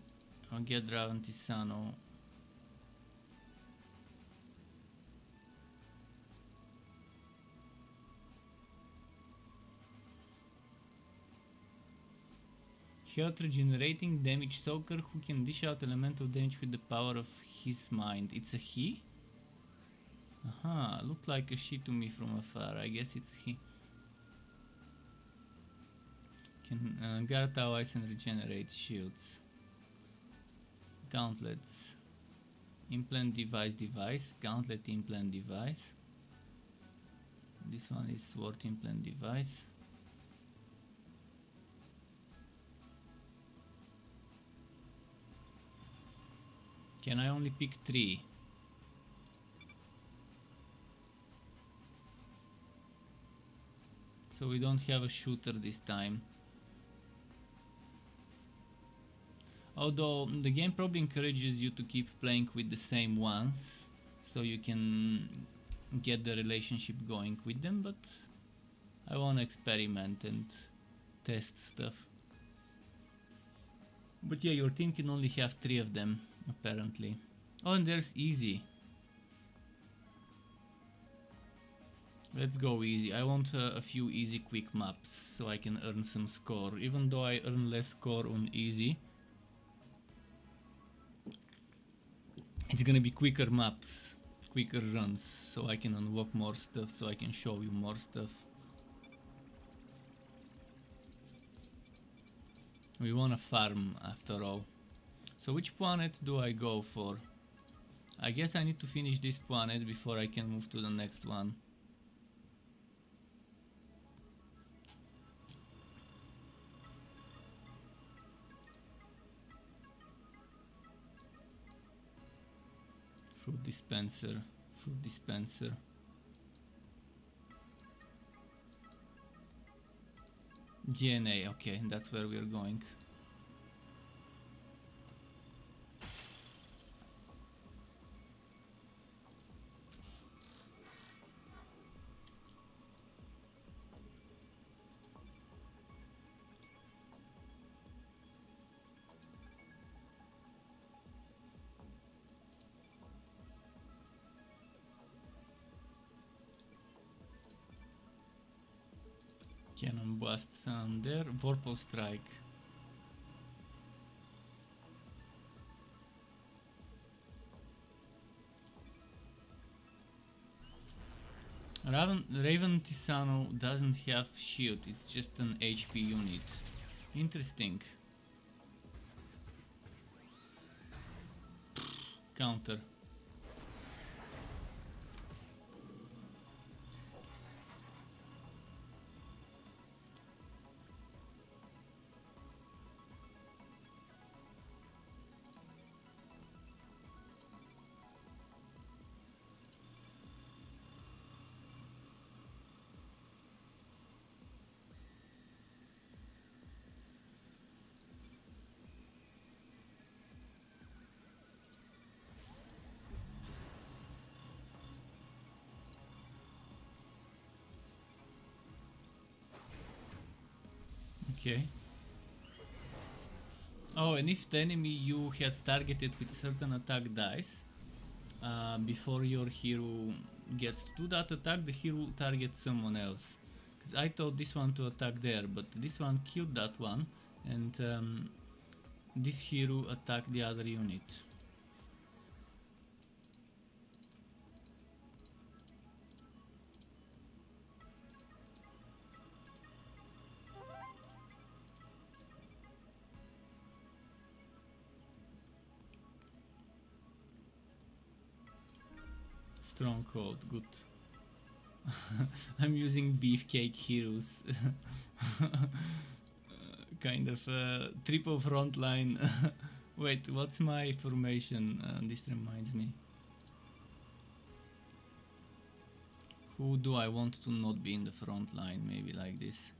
I'll get Raven Tisano. Health regenerating damage soaker who can dish out elemental damage with the power of his mind. It's a he? Aha, looked like a she to me from afar. I guess it's he. Can guard allies and regenerate shields. Gauntlets. Implant device. Gauntlet implant device. This one is sword implant device. Can I only pick 3? So we don't have a shooter this time. Although the game probably encourages you to keep playing with the same ones, so you can get the relationship going with them, but I wanna experiment and test stuff. But yeah, your team can only have 3 of them, apparently. Oh, and there's easy. Let's go easy. I want a few easy quick maps so I can earn some score. Even though I earn less score on easy, it's gonna be quicker maps, quicker runs, so I can unlock more stuff, so I can show you more stuff. We wanna farm after all. So which planet do I go for? I guess I need to finish this planet before I can move to the next one. Fruit dispenser. DNA, okay, that's where we're going. Cannon blast there, Vorpal strike. Raven Tisano doesn't have shield, it's just an HP unit. Interesting. Counter. Okay. Oh, and if the enemy you had targeted with a certain attack dies, before your hero gets to do that attack, the hero targets someone else. Because I told this one to attack there, but this one killed that one, and this hero attacked the other unit. Stronghold, good. I'm using beefcake heroes. Kind of triple frontline. Wait, what's my formation? This reminds me. Who do I want to not be in the front line? Maybe like this.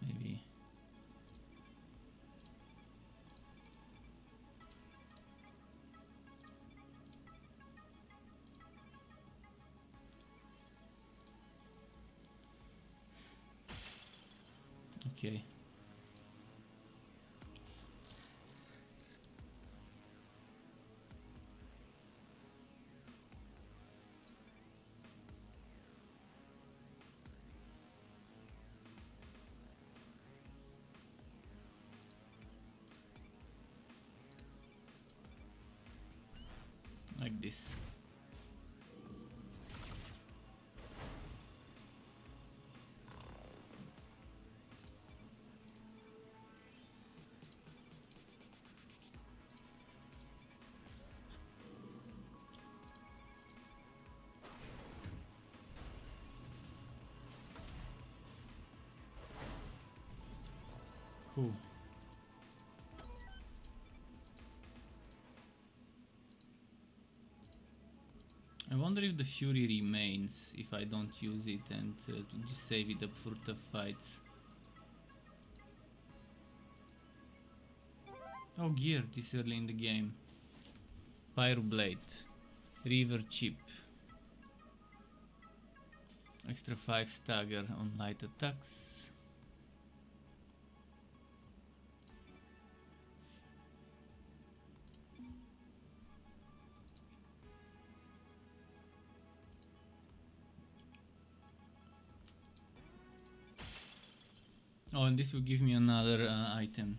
Maybe. Okay. this. Cool. I wonder if the Fury remains if I don't use it and just save it up for tough fights. Oh, gear this early in the game. Pyroblade, River Chip, extra 5 stagger on light attacks. Oh, and this will give me another item.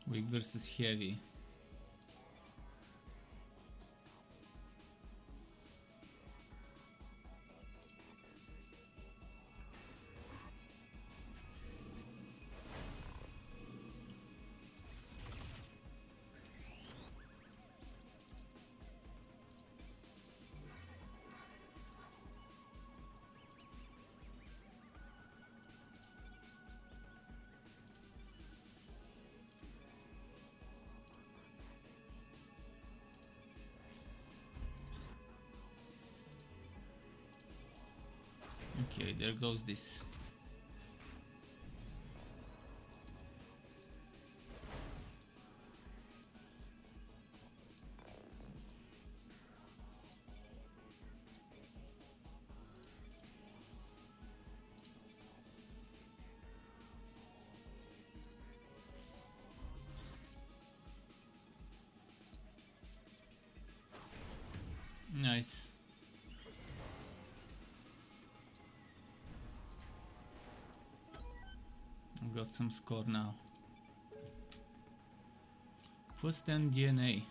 Weak versus heavy. Okay, there goes this. Nice. I've got some score now. First 10 DNA.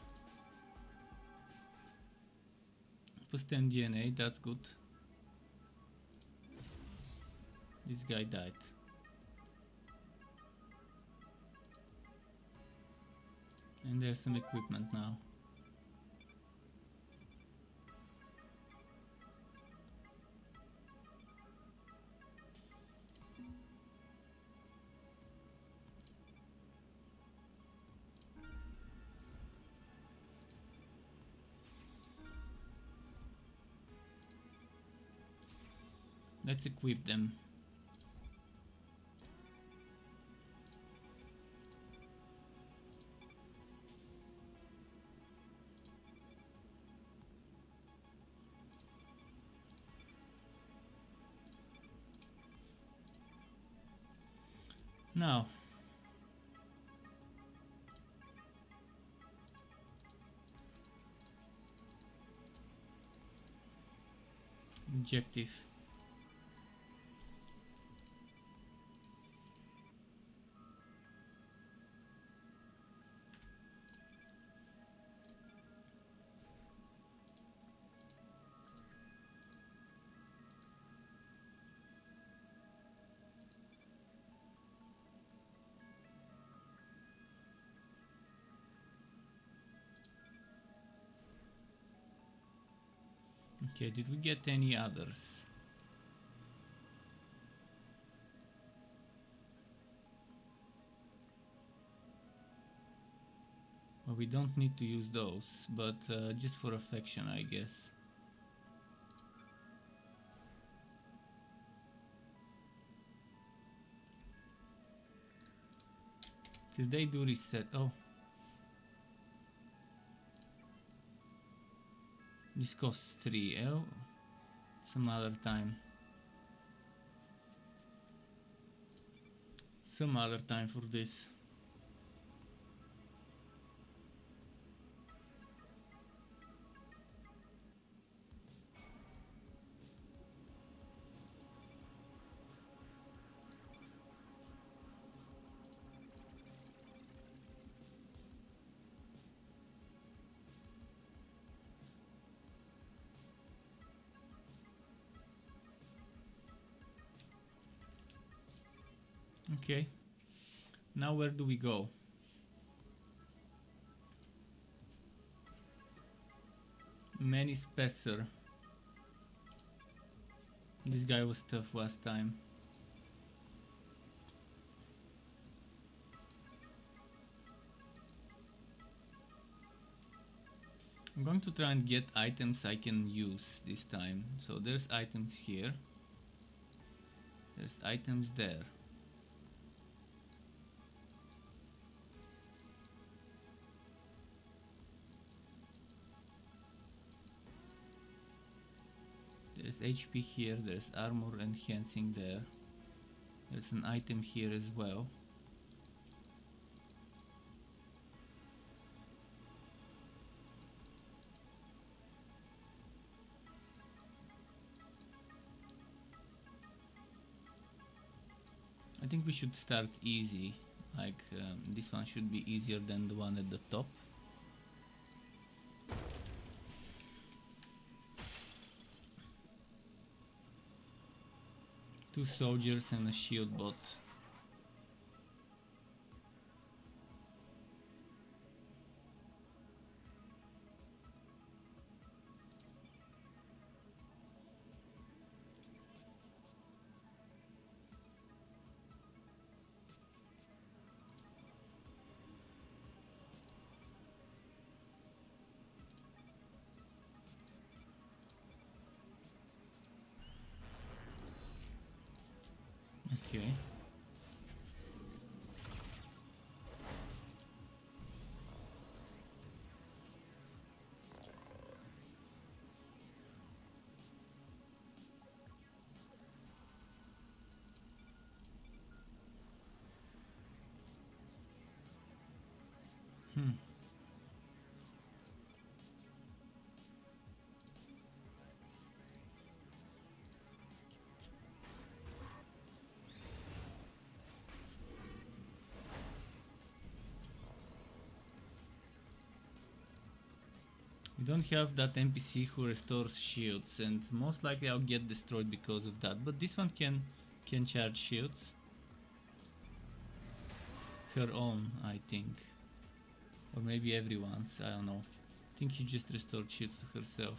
First 10 DNA, that's good. This guy died. And there's some equipment now. Let's equip them. Now, objective. Okay, did we get any others? Well, we don't need to use those, but just for affection, I guess. Because they do reset. Oh. This costs 3. Oh, some other time. some other time for this. Okay, now where do we go? Many Spesser. This guy was tough last time. I'm going to try and get items I can use this time. So there's items here. There's items there. There's HP here, there's armor enhancing there. There's an item here as well. I think we should start easy, like this one should be easier than the one at the top. Two soldiers and a shield bot. Okay. We don't have that NPC who restores shields, and most likely I'll get destroyed because of that. But this one can charge shields. Her own, I think. Or maybe everyone's, I don't know. I think she just restored shields to herself.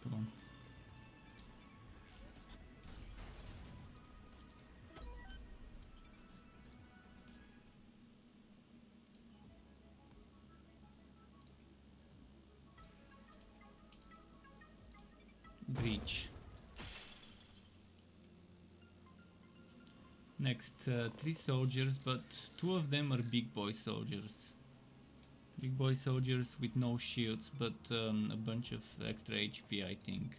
Come on. Breach. Next, 3 soldiers, but 2 of them are big boy soldiers. Big boy soldiers with no shields, but a bunch of extra HP, I think.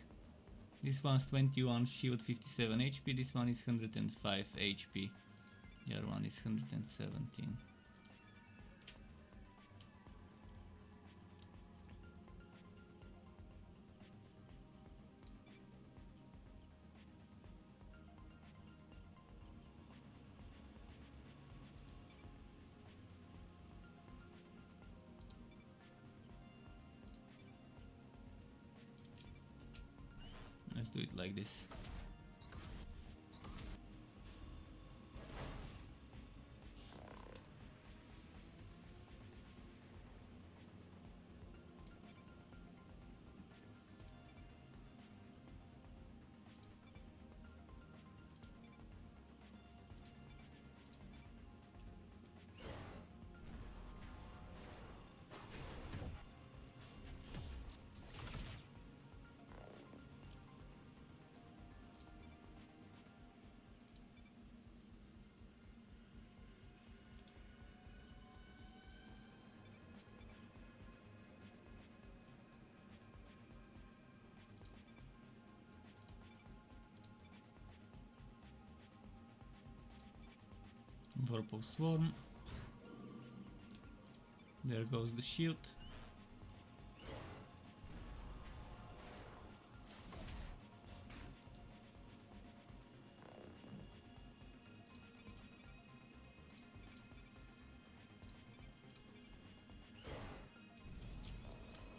This one's 21 shield, 57 HP, this one is 105 HP. The other one is 117. Let's do it like this. Vorpal Swarm. There goes the shield.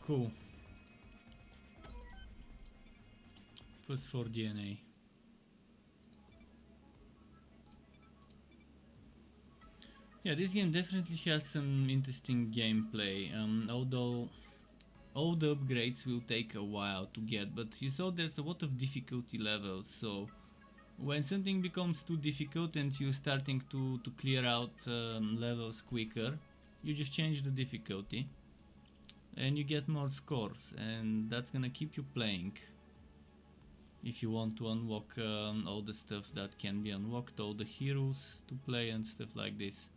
Cool. Plus 4 DNA. Yeah, this game definitely has some interesting gameplay, although all the upgrades will take a while to get, but you saw there's a lot of difficulty levels, so when something becomes too difficult and you're starting to clear out levels quicker, you just change the difficulty and you get more scores, and that's gonna keep you playing. If you want to unlock all the stuff that can be unlocked, all the heroes to play and stuff like this.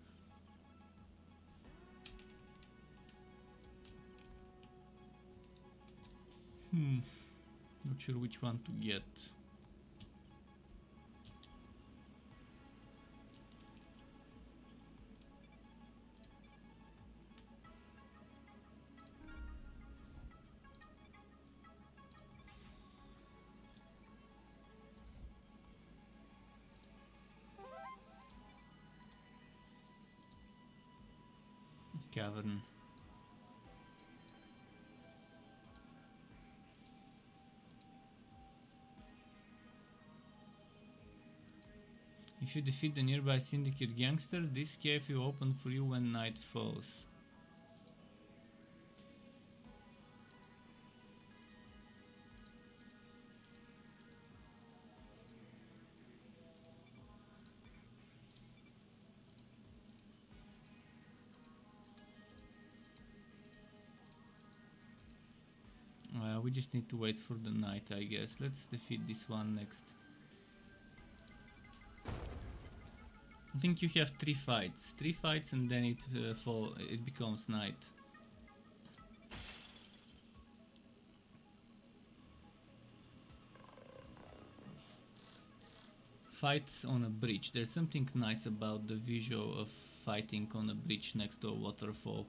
Not sure which one to get. Cavern. If you defeat the nearby syndicate gangster, this cave will open for you when night falls. We just need to wait for the night, I guess. Let's defeat this one next. I think you have 3 fights. 3 fights and then it becomes night. Fights on a bridge. There's something nice about the visual of fighting on a bridge next to a waterfall.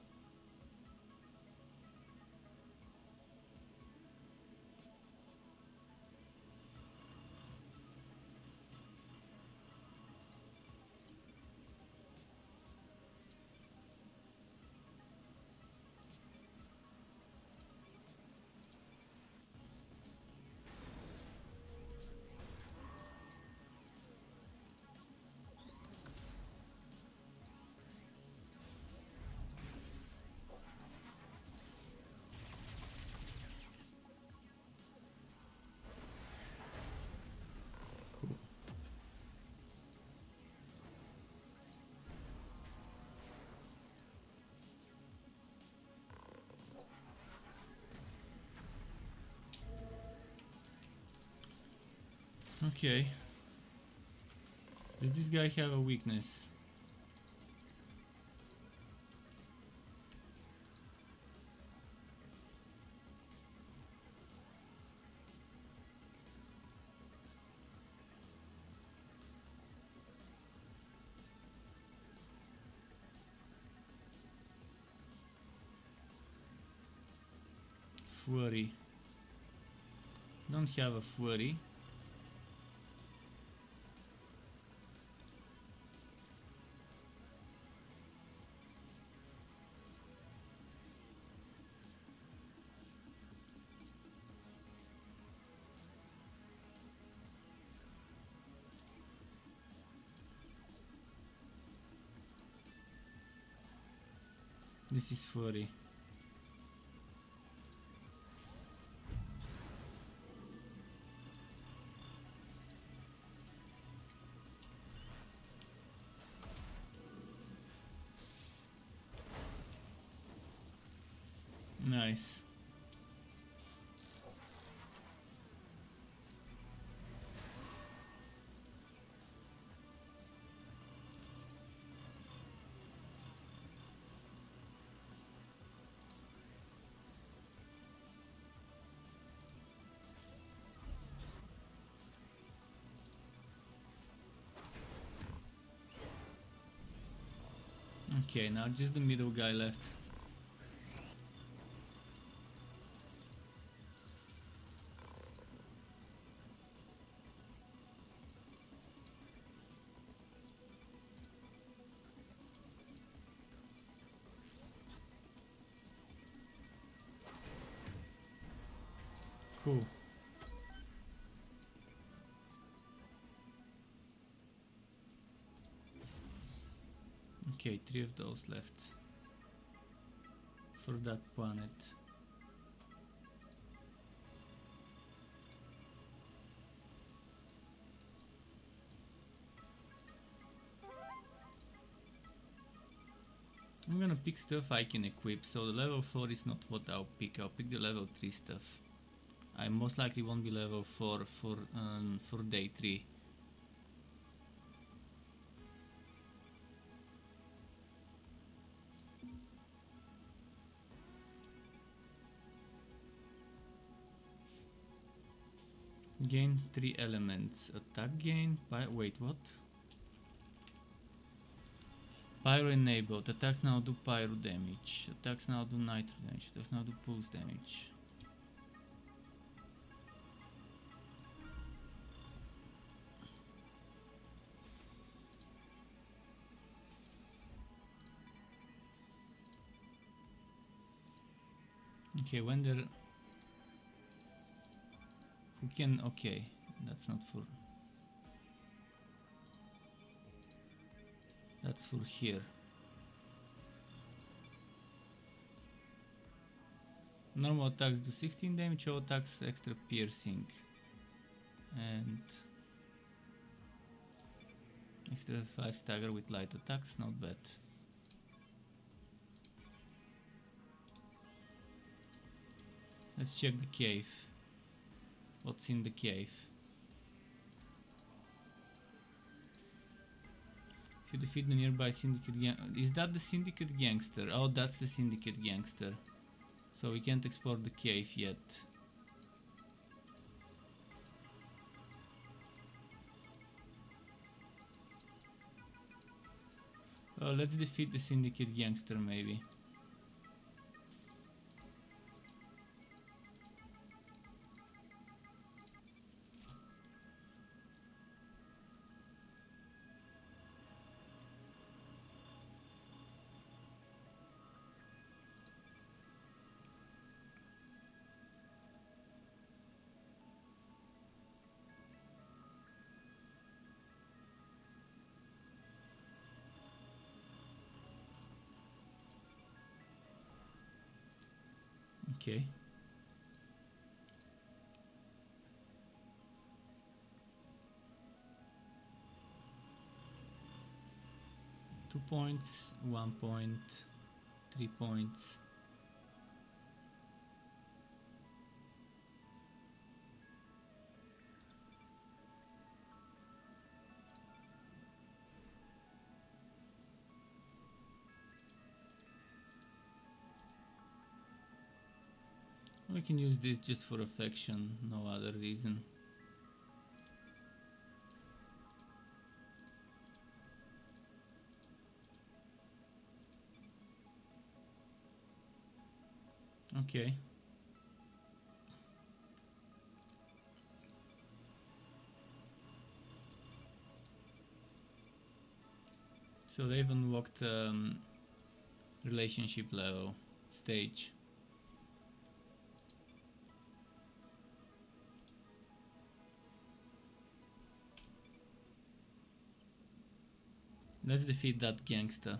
Okay. Does this guy have a weakness? Flurry. Don't have a flurry. This is flurry. Nice. Okay, now just the middle guy left. Cool. Okay, 3 of those left for that planet. I'm gonna pick stuff I can equip, so the level 4 is not what I'll pick the level 3 stuff. I most likely won't be level 4 for day 3. Gain 3 elements. Attack gain. Wait, what? Pyro enabled. Attacks now do pyro damage. Attacks now do nitro damage. Attacks now do pulse damage. Okay, when they're... We can... Okay, that's not for... That's for here. Normal attacks do 16 damage, all attacks extra piercing. And... extra 5 stagger with light attacks, not bad. Let's check the cave. What's in the cave? If you defeat the nearby syndicate gang... Is that the syndicate gangster? Oh, that's the syndicate gangster. So we can't explore the cave yet. Let's defeat the syndicate gangster maybe. Okay. Two points, 1 point, 3 points. We can use this just for affection, no other reason. Okay. So they've unlocked relationship level stage. Let's defeat that gangster.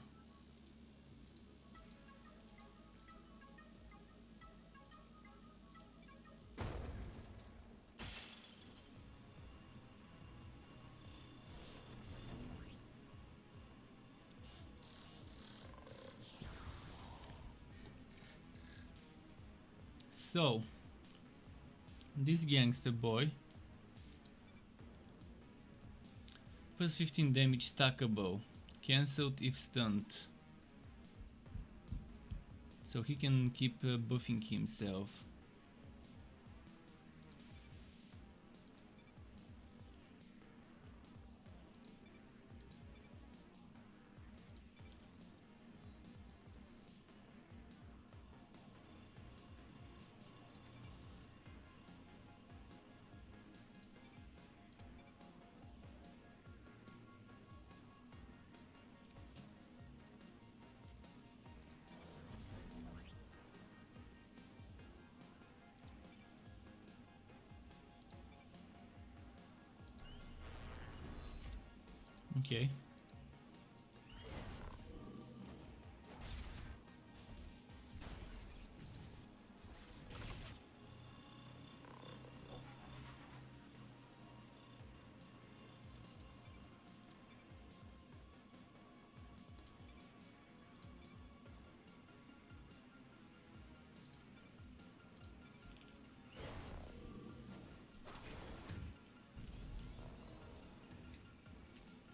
So, this gangster boy plus 15 damage stackable, cancelled if stunned. So he can keep buffing himself. Okay.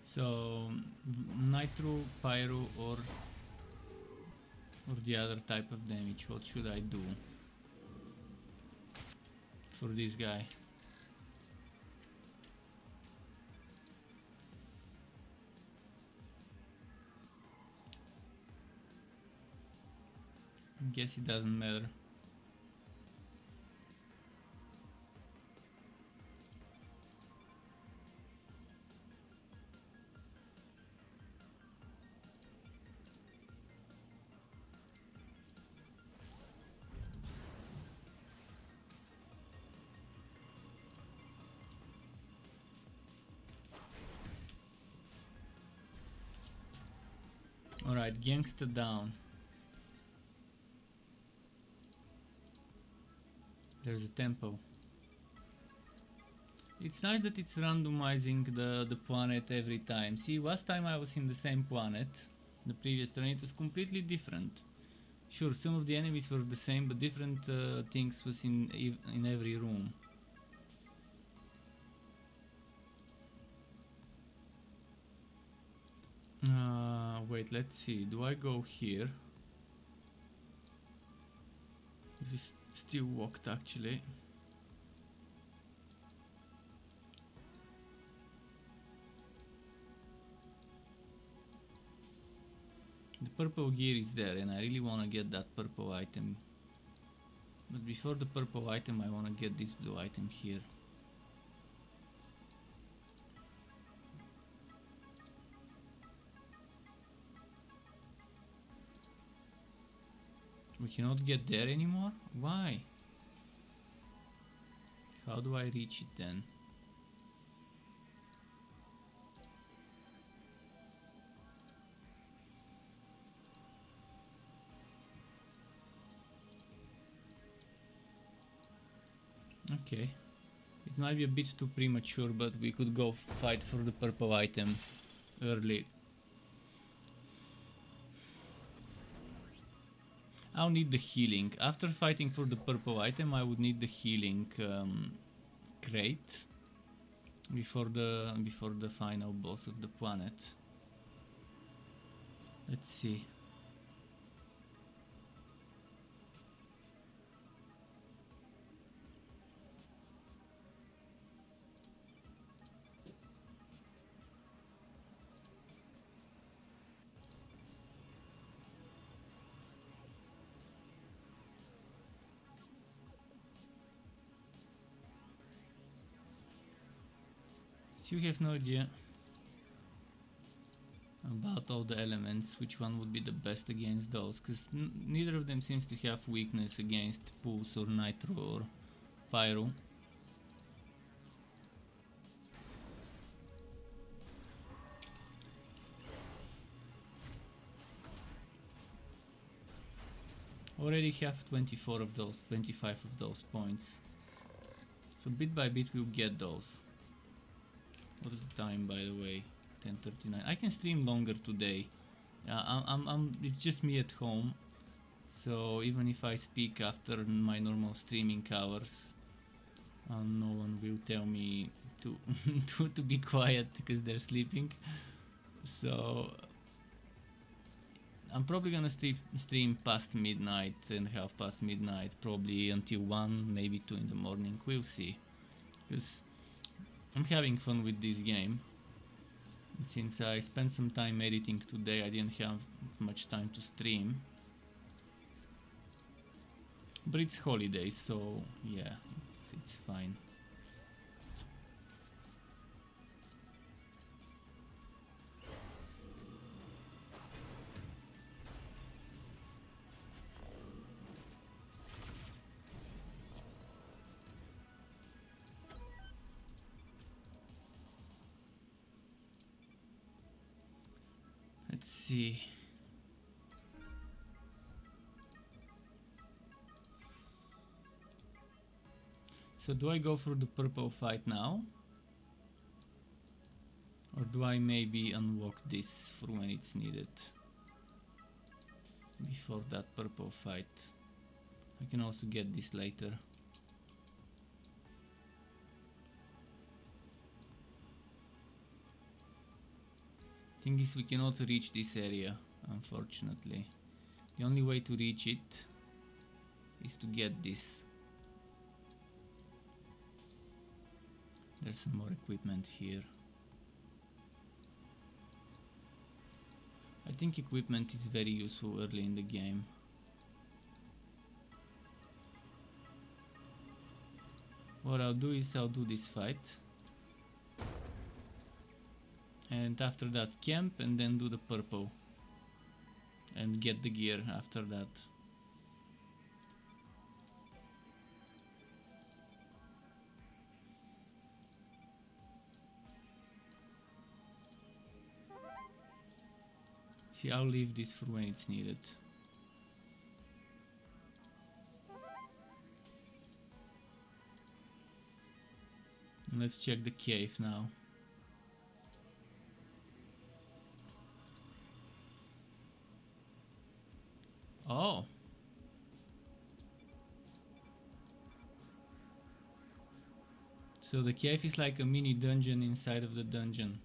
So nitro, pyro, or the other type of damage. What should I do for this guy? Guess it doesn't matter. Alright, gangster down. There's a tempo. It's nice that it's randomizing the planet every time. See, last time I was in the same planet, the previous turn, it was completely different. Sure, some of the enemies were the same, but different things was in every room. Wait, let's see. Do I go here? This is still locked, actually. The purple gear is there, and I really want to get that purple item. But before the purple item, I want to get this blue item here. We cannot get there anymore? Why? How do I reach it then? Okay. It might be a bit too premature, but we could go fight for the purple item early. I'll need the healing. After fighting for the purple item, I would need the healing crate before the final boss of the planet. Let's see. So you have no idea about all the elements, which one would be the best against those, because neither of them seems to have weakness against pulse or nitro or pyro. Already have 24 of those, 25 of those points. So bit by bit we'll get those. What is the time, by the way? 10:39. I can stream longer today. It's just me at home, so even if I speak after my normal streaming hours, no one will tell me to to be quiet because they're sleeping. So I'm probably gonna stream past midnight and half past midnight, probably until 1, maybe 2 in the morning. We'll see, because I'm having fun with this game. Since I spent some time editing today, I didn't have much time to stream. But it's holidays, so yeah, it's fine. Let's see. So do I go for the purple fight now? Or do I maybe unlock this for when it's needed? Before that purple fight. I can also get this later. Thing is, we cannot reach this area, unfortunately. The only way to reach it is to get this. There's some more equipment here. I think equipment is very useful early in the game. What I'll do is I'll do this fight. And after that camp and then do the purple. And get the gear after that. See, I'll leave this for when it's needed. Let's check the cave now. Oh! So the cave is like a mini dungeon inside of the dungeon.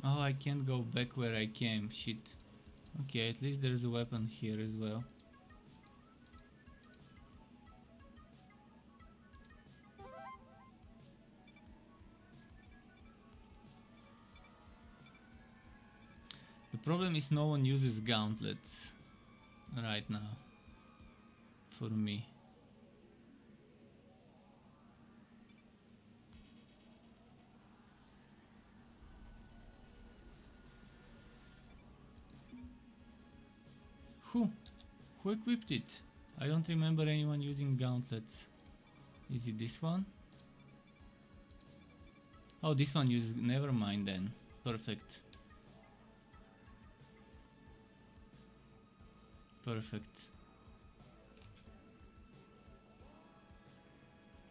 Oh, I can't go back where I came, shit. Okay, at least there's a weapon here as well. The problem is no one uses gauntlets right now, for me. Who equipped it? I don't remember anyone using gauntlets. Is it this one? Oh, this one uses... never mind then. Perfect. Perfect.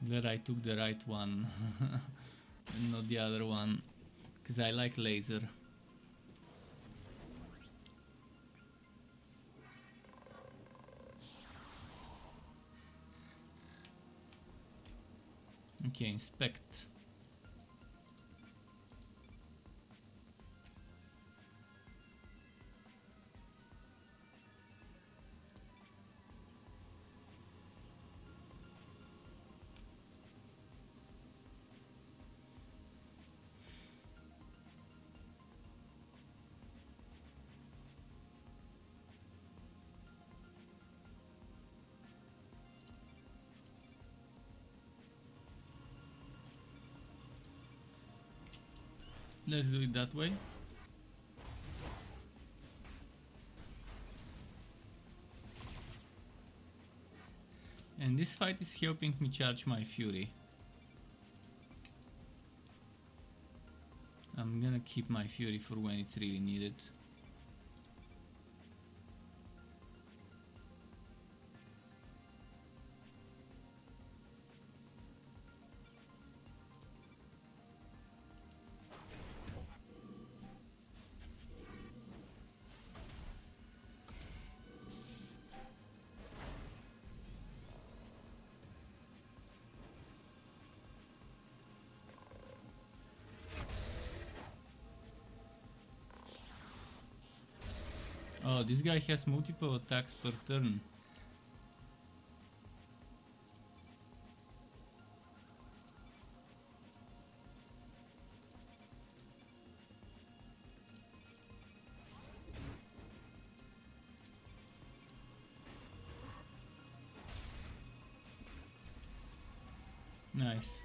Glad I took the right one and not the other one, because I like laser. Okay, inspect. Let's do it that way. And this fight is helping me charge my fury. I'm gonna keep my fury for when it's really needed. Oh, this guy has multiple attacks per turn. Nice.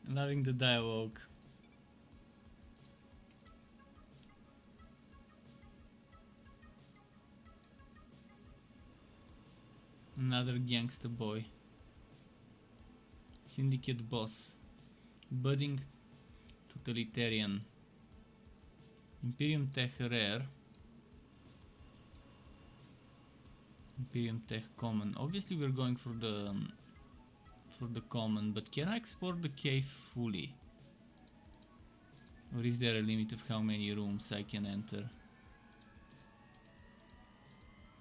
Loving the dialogue. Another gangster boy. Syndicate boss. Budding totalitarian. Imperium Tech rare. Imperium Tech common. Obviously we're going for the common, but can I explore the cave fully? Or is there a limit of how many rooms I can enter?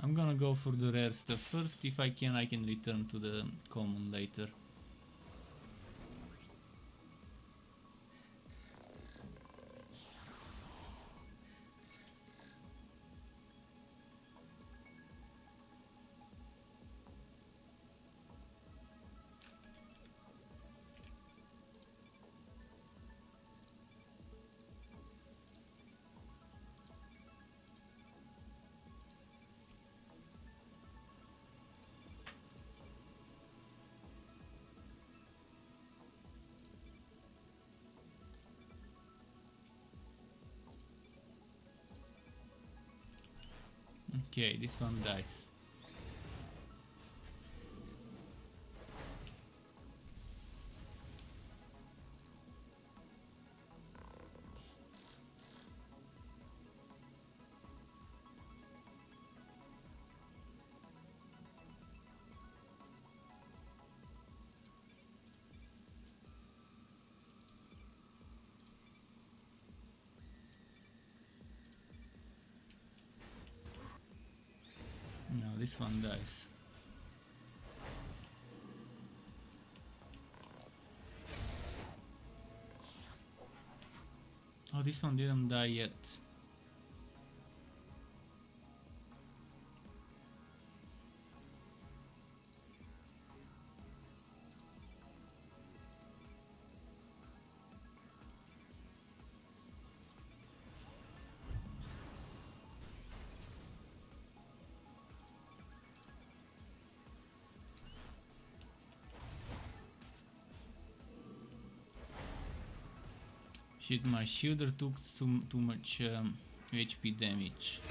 I'm gonna go for the rare stuff first. If I can return to the common later. Okay, this one dies. No, this one dies. Oh, this one didn't die yet. Shit, my shielder took too much HP damage.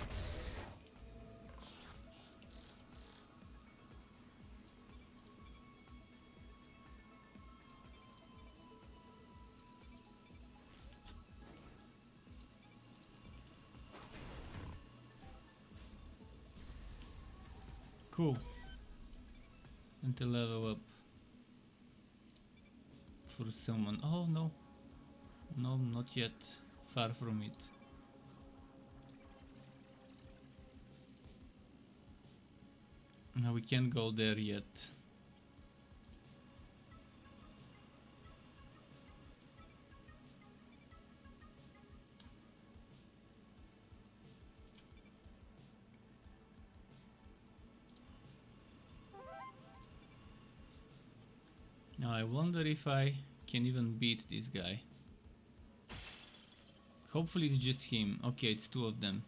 Cool. And to level up for someone. Oh no. No, not yet. Far from it. No, we can't go there yet. Now I wonder if I can even beat this guy. Hopefully it's just him. Okay, it's two of them.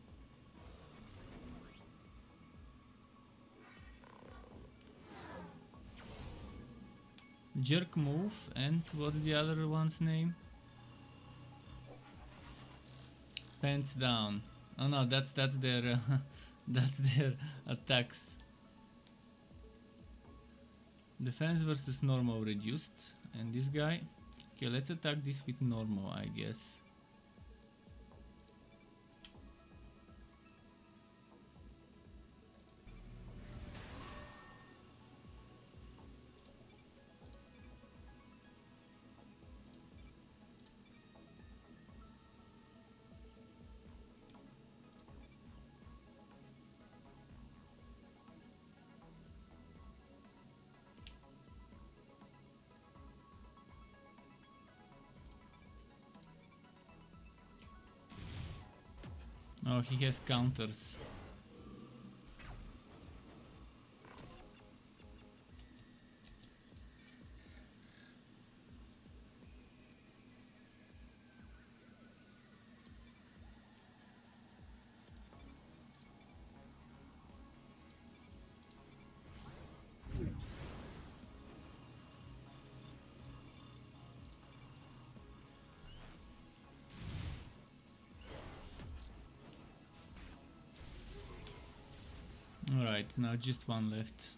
Jerk move, and what's the other one's name? Pants down. Oh no, that's their that's their attacks. Defense versus normal reduced, and this guy. Okay, let's attack this with normal, I guess. Oh, he has counters. Alright, now just one left.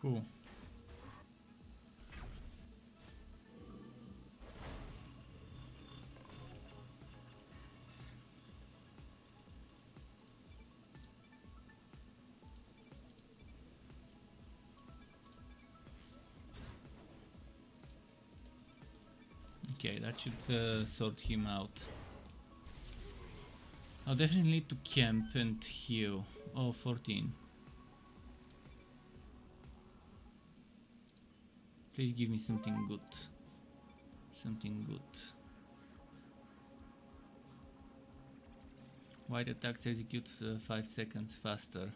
Cool. Okay, that should sort him out. I'll definitely need to camp and heal. Oh, 14. Please give me something good. Something good. White attacks execute 5 seconds faster.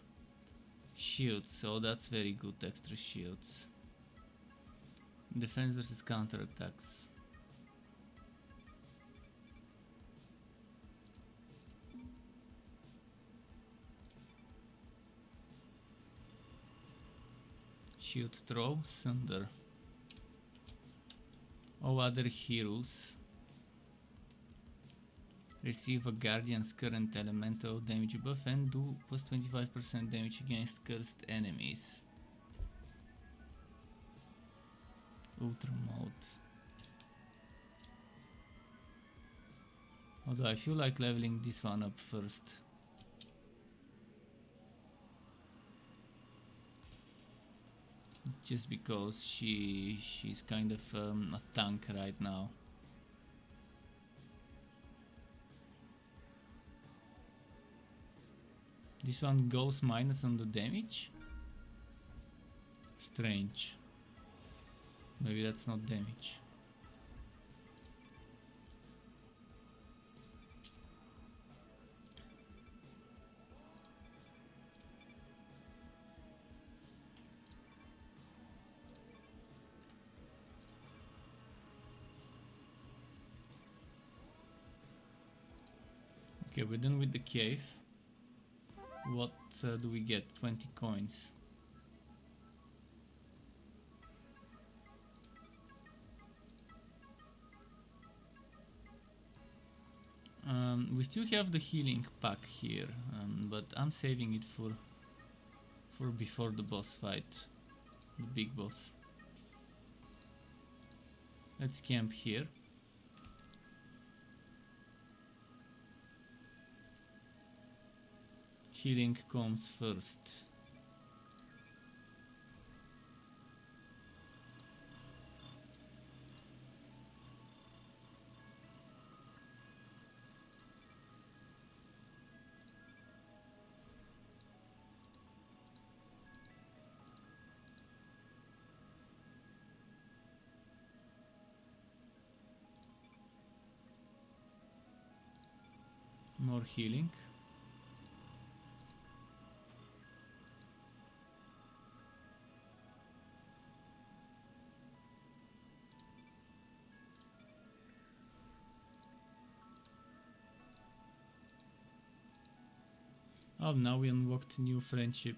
Shields, so that's very good, extra shields. Defense versus counter attacks. Shield throw, Sunder. All other heroes receive a Guardian's current elemental damage buff and do plus 25% damage against cursed enemies. Ultra mode. Although I feel like leveling this one up first. Just because she's kind of a tank right now. This one goes minus on the damage? Strange. Maybe that's not damage. Okay, we're done with the cave. What do we get? 20 coins. We still have the healing pack here, but I'm saving it for before the boss fight, the big boss. Let's camp here. Healing comes first. More healing. Oh, now we unlocked new friendship.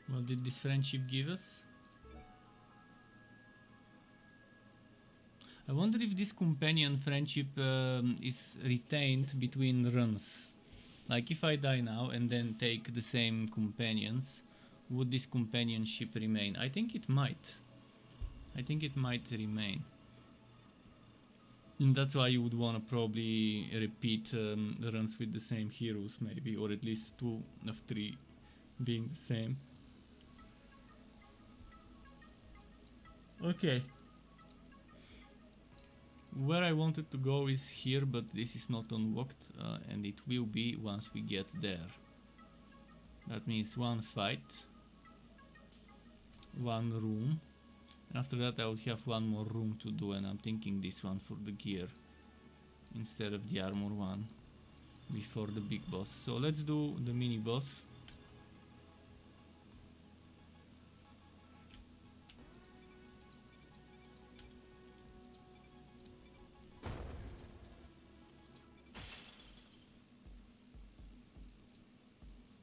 What did this friendship give us? I wonder if this companion friendship is retained between runs. Like if I die now and then take the same companions, would this companionship remain? I think it might. I think it might remain. And that's why you would want to probably repeat runs with the same heroes maybe, or at least 2 of 3 being the same. Okay. Where I wanted to go is here, but this is not unlocked, and it will be once we get there. That means 1 fight, 1 room, and after that I would have 1 more room to do, and I'm thinking this one for the gear. instead of the armor one before the big boss. So let's do the mini boss.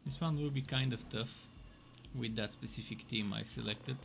This one will be kind of tough with that specific team I selected.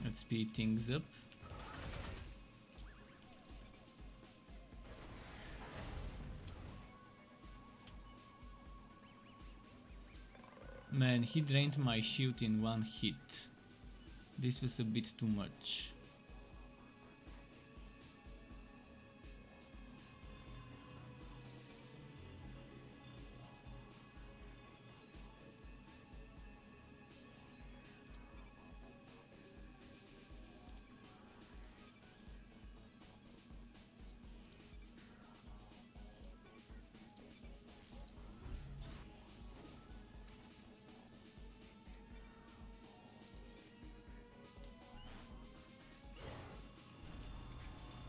Let's speed things up. Man, he drained my shield in one hit. This was a bit too much.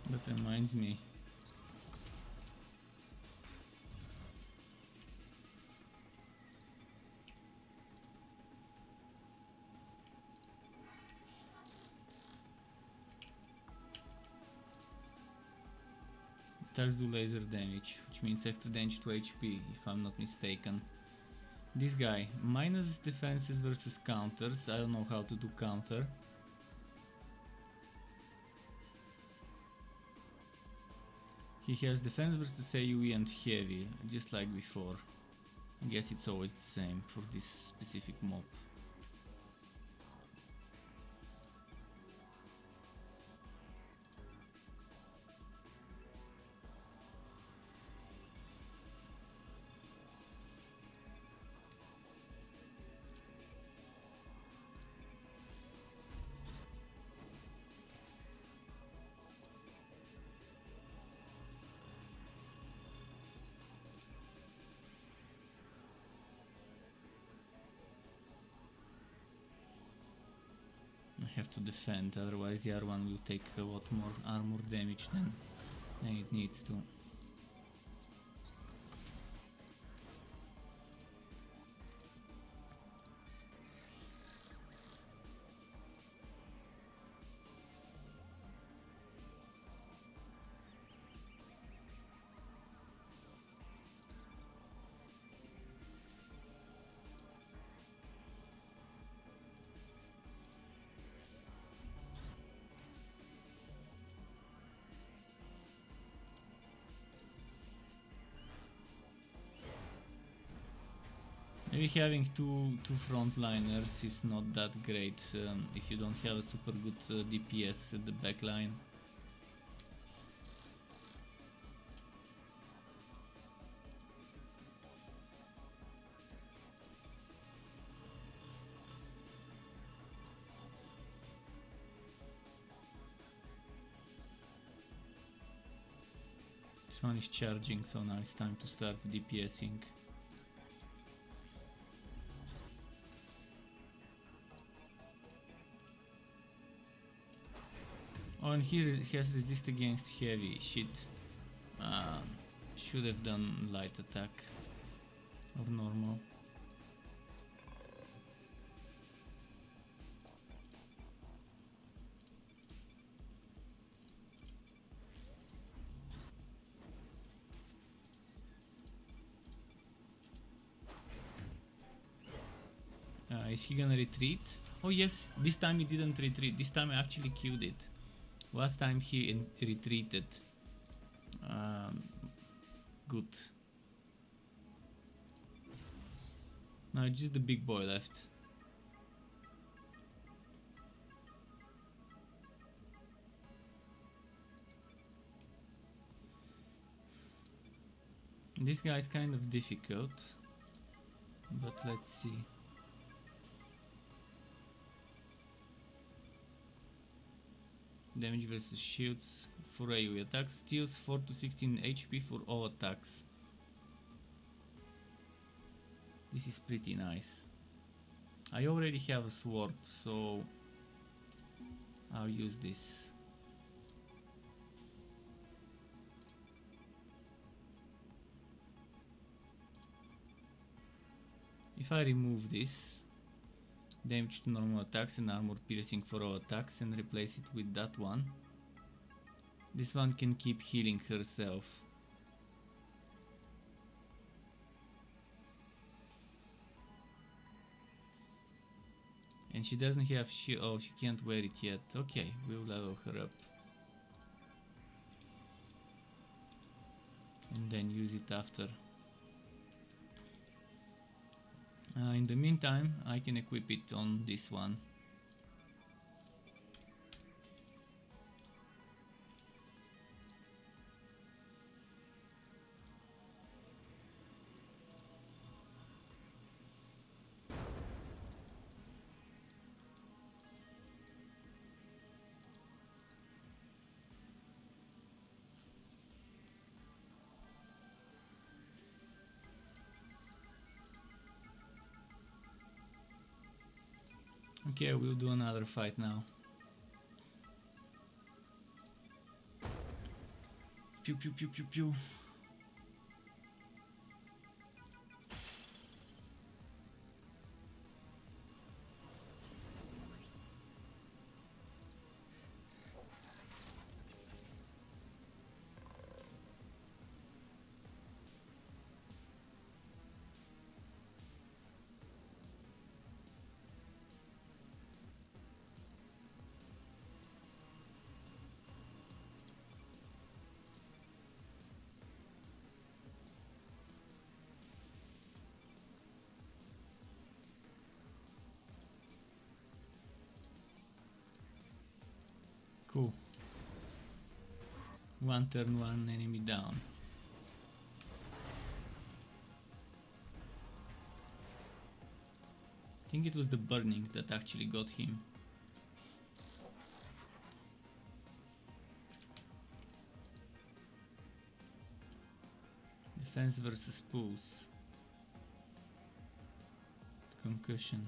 That reminds me. Attacks do laser damage, which means extra damage to HP, if I'm not mistaken. This guy, minus defenses versus counters. I don't know how to do counter. He has defense versus AoE and heavy, just like before. I guess it's always the same for this specific mob. I have to defend, otherwise the R1 will take a lot more armor damage than it needs to. Maybe having two frontliners is not that great if you don't have a super good DPS at the back line. This one is charging, so now it's time to start DPSing. Oh, and here he has resist against heavy. Shit. Should have done light attack or normal. Is he gonna retreat? Oh yes, this time he didn't retreat. This time I actually killed it. Last time he retreated. Good. Now just the big boy left. This guy is kind of difficult, but let's see. Damage versus shields for AoE attacks, steals 4 to 16 HP for all attacks. This is pretty nice. I already have a sword, so I'll use this. If I remove this, damage to normal attacks and armor piercing for all attacks, and replace it with that one, this one can keep healing herself. And she doesn't have shield. Oh, she can't wear it yet. Okay, we'll level her up. And then use it after. In the meantime, I can equip it on this one. Okay, we'll do another fight now. Pew pew pew pew pew. Cool. One turn, one enemy down. I think it was the burning that actually got him. Defense versus pulse. Concussion.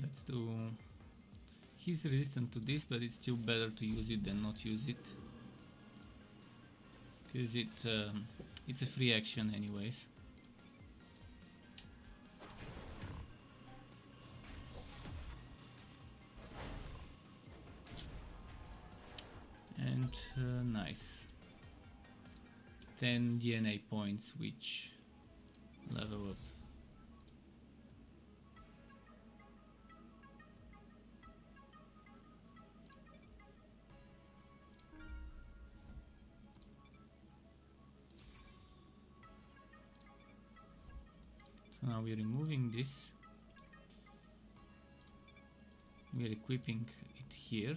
Let's do... He's resistant to this, but it's still better to use it than not use it. Because it's a free action anyways. And nice. 10 DNA points, which level up. So now we're removing this. We're equipping it here.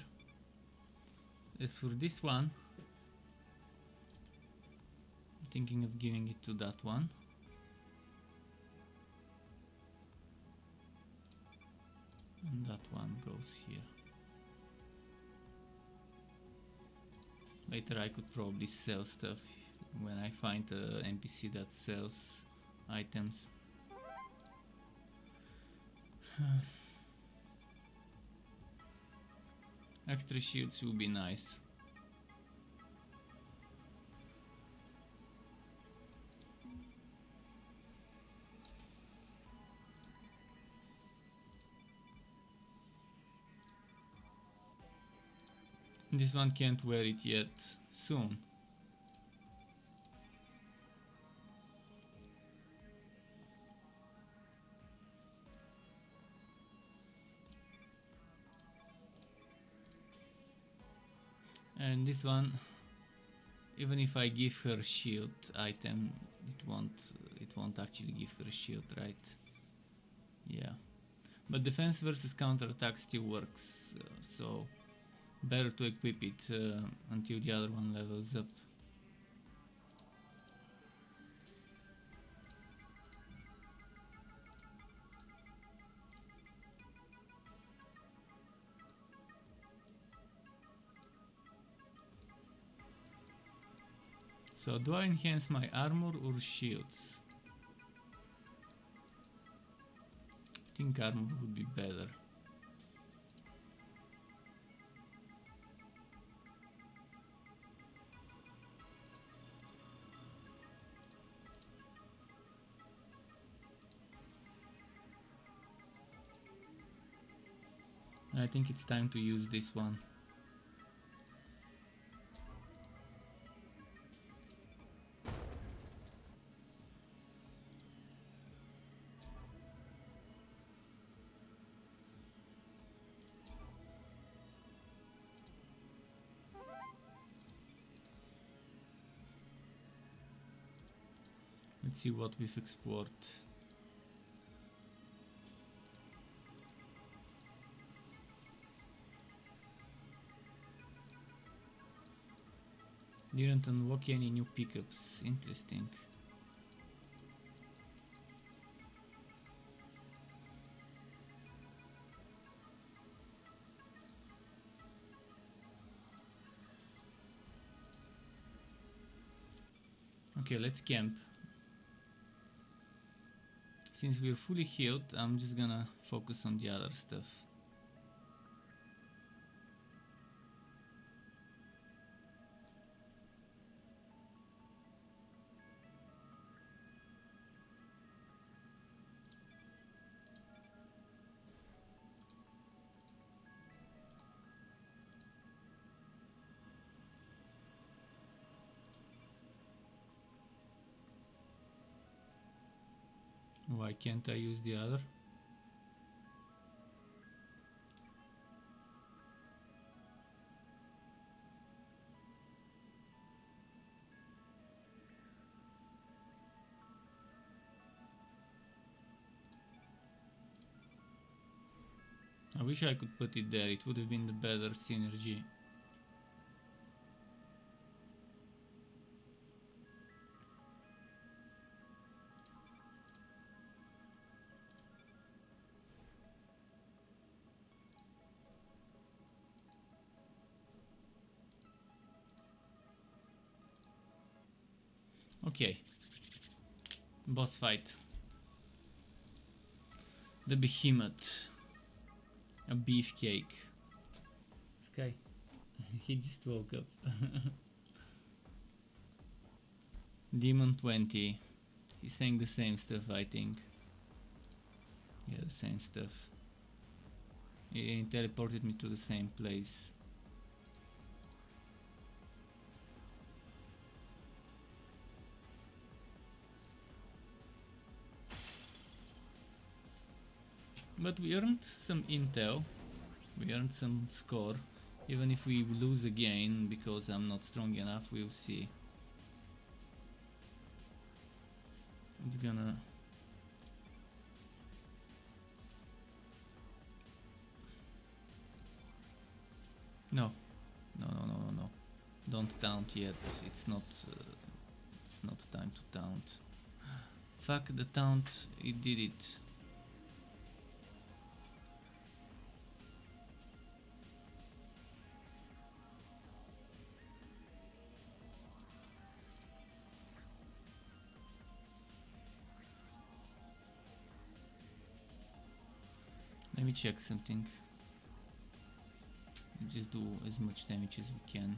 As for this one, I'm thinking of giving it to that one. And that one goes here. Later I could probably sell stuff when I find a NPC that sells items. Extra shields will be nice. This one can't wear it yet. Soon. And this one, even if I give her shield item, it won't actually give her a shield, right? Yeah. But defense versus counterattack still works, so better to equip it until the other one levels up. So do I enhance my armor or shields? I think armor would be better. And I think it's time to use this one. Let's see what we've explored. Didn't unlock any new pickups. Interesting. Okay, let's camp. Since we're fully healed, I'm just gonna focus on the other stuff. Why can't I use the other? I wish I could put it there, it would have been the better synergy. Okay, boss fight. The behemoth, a beefcake. This guy, he just woke up. Demon 20, he's saying the same stuff, I think. Yeah, the same stuff. He teleported me to the same place. But we earned some intel, we earned some score. Even if we lose again because I'm not strong enough, we'll see. It's gonna... No. Don't taunt yet, it's not time to taunt. Fuck the taunt, it did it. Let me check something. Just do as much damage as we can.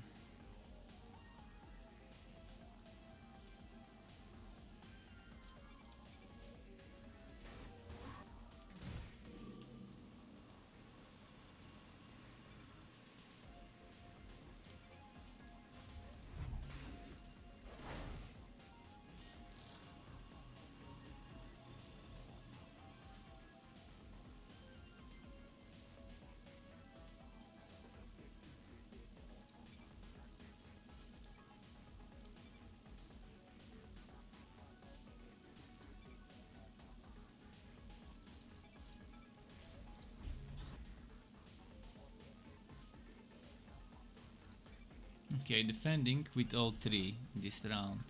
Okay, defending with all three this round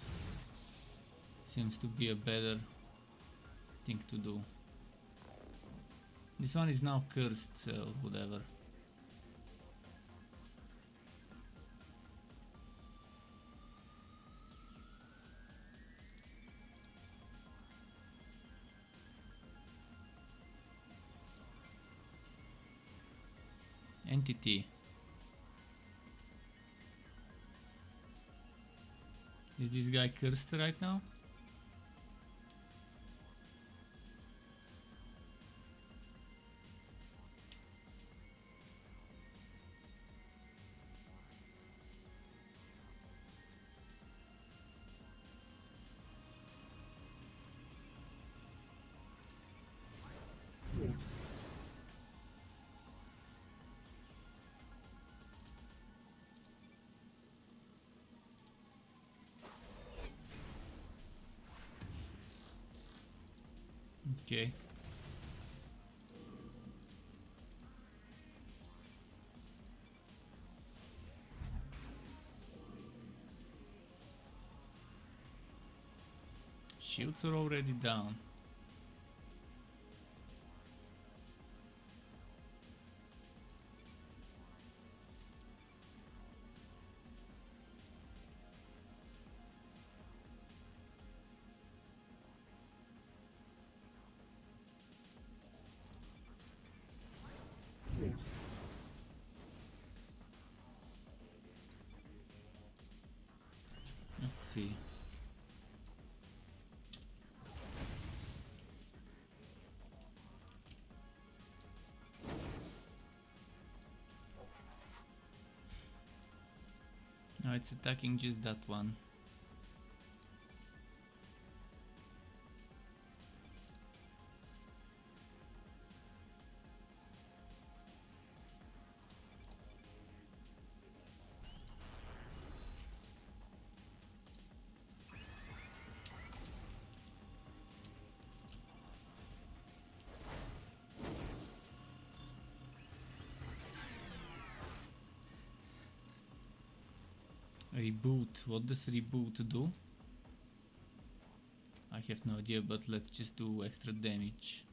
seems to be a better thing to do. This one is now cursed, so whatever. Entity. Is this guy cursed right now? Okay. Shields are already down. Let's see. Now it's attacking just that one. Reboot. What does reboot do? I have no idea, but let's just do extra damage.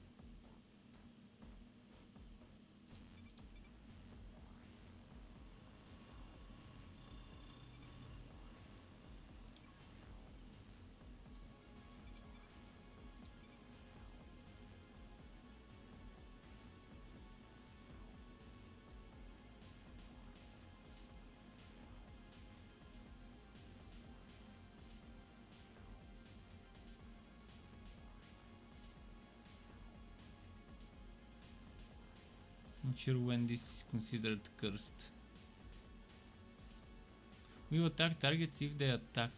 Not sure when this is considered cursed. We will attack targets if they attack.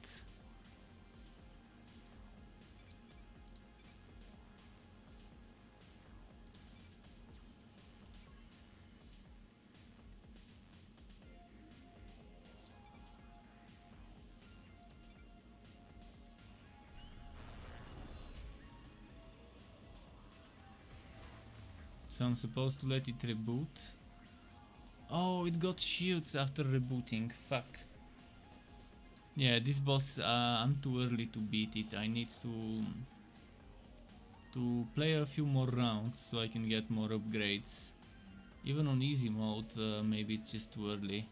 So I'm supposed to let it reboot. Oh, it got shields after rebooting. Fuck. Yeah, this boss, I'm too early to beat it. I need to play a few more rounds so I can get more upgrades. Even on easy mode, maybe it's just too early.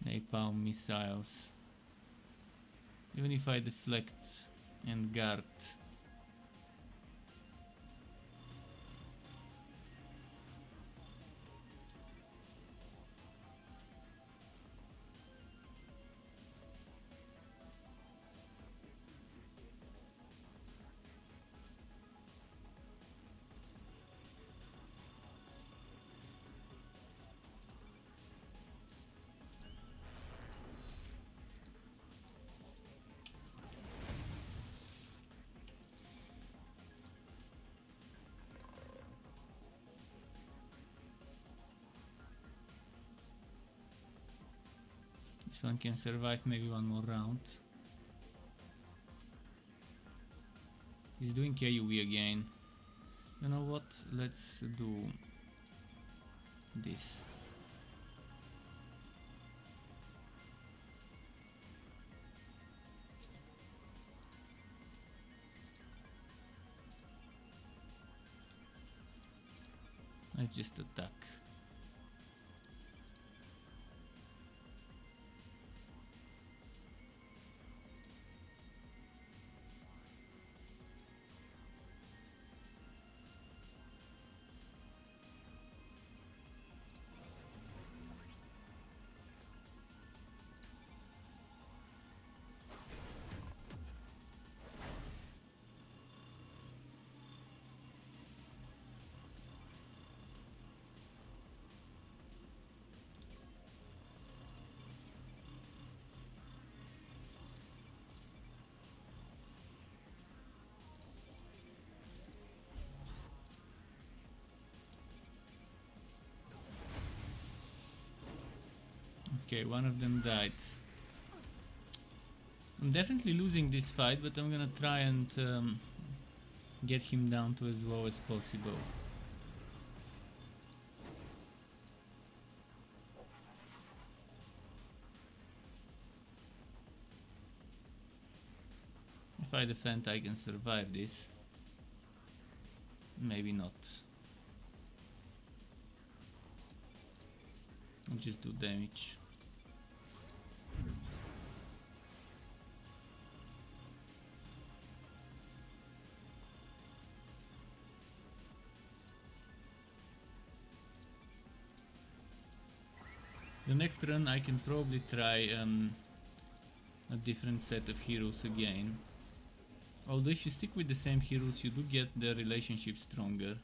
Napalm missiles. Even if I deflect and guard. This one can survive maybe one more round. He's doing KUV again. You know what? Let's do this. Let's just attack. Okay, one of them died. I'm definitely losing this fight, but I'm gonna try and get him down to as low as possible. If I defend, I can survive this. Maybe not. I'll just do damage. The next run I can probably try a different set of heroes again. Although if you stick with the same heroes you do get the relationship stronger.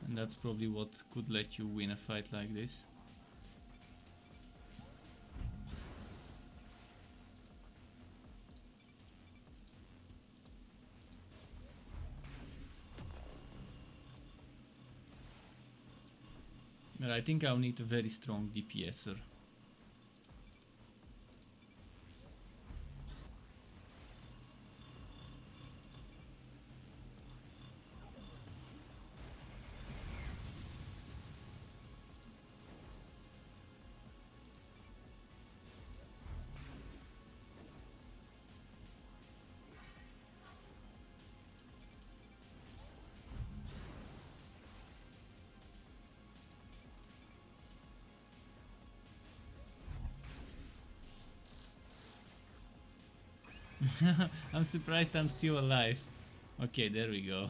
And that's probably what could let you win a fight like this. But I think I'll need a very strong DPSer. I'm surprised I'm still alive. Okay, there we go.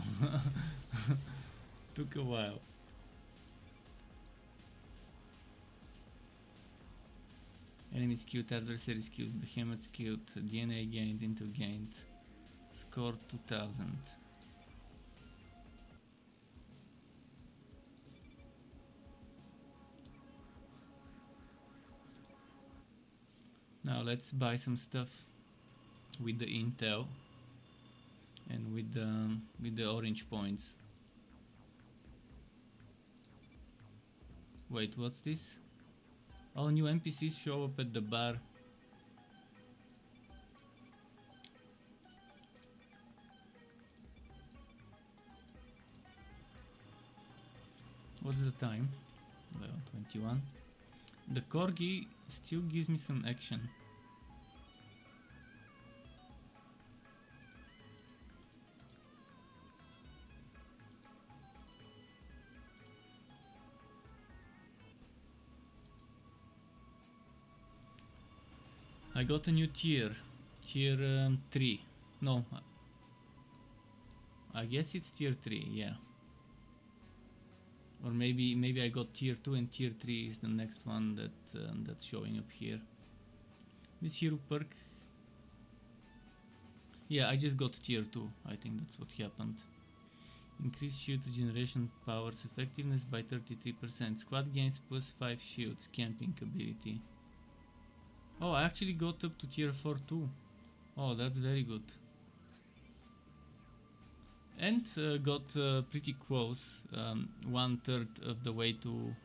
Took a while. Enemies killed, adversaries killed, behemoths killed, DNA gained, into gained. Score 2000. Now let's buy some stuff with the intel and with the orange points. Wait, what's this? All new NPCs show up at the bar. What's the time? 11:21. The corgi still gives me some action. I got a new tier 3. No, I guess it's tier 3, yeah. Or maybe I got tier 2 and tier 3 is the next one that's showing up here. This hero perk. Yeah, I just got tier 2. I think that's what happened. Increase shield regeneration powers effectiveness by 33%. Squad gains plus 5 shields. Camping ability. Oh, I actually got up to tier 4 too. Oh, that's very good. And got pretty close, 1/3 of the way to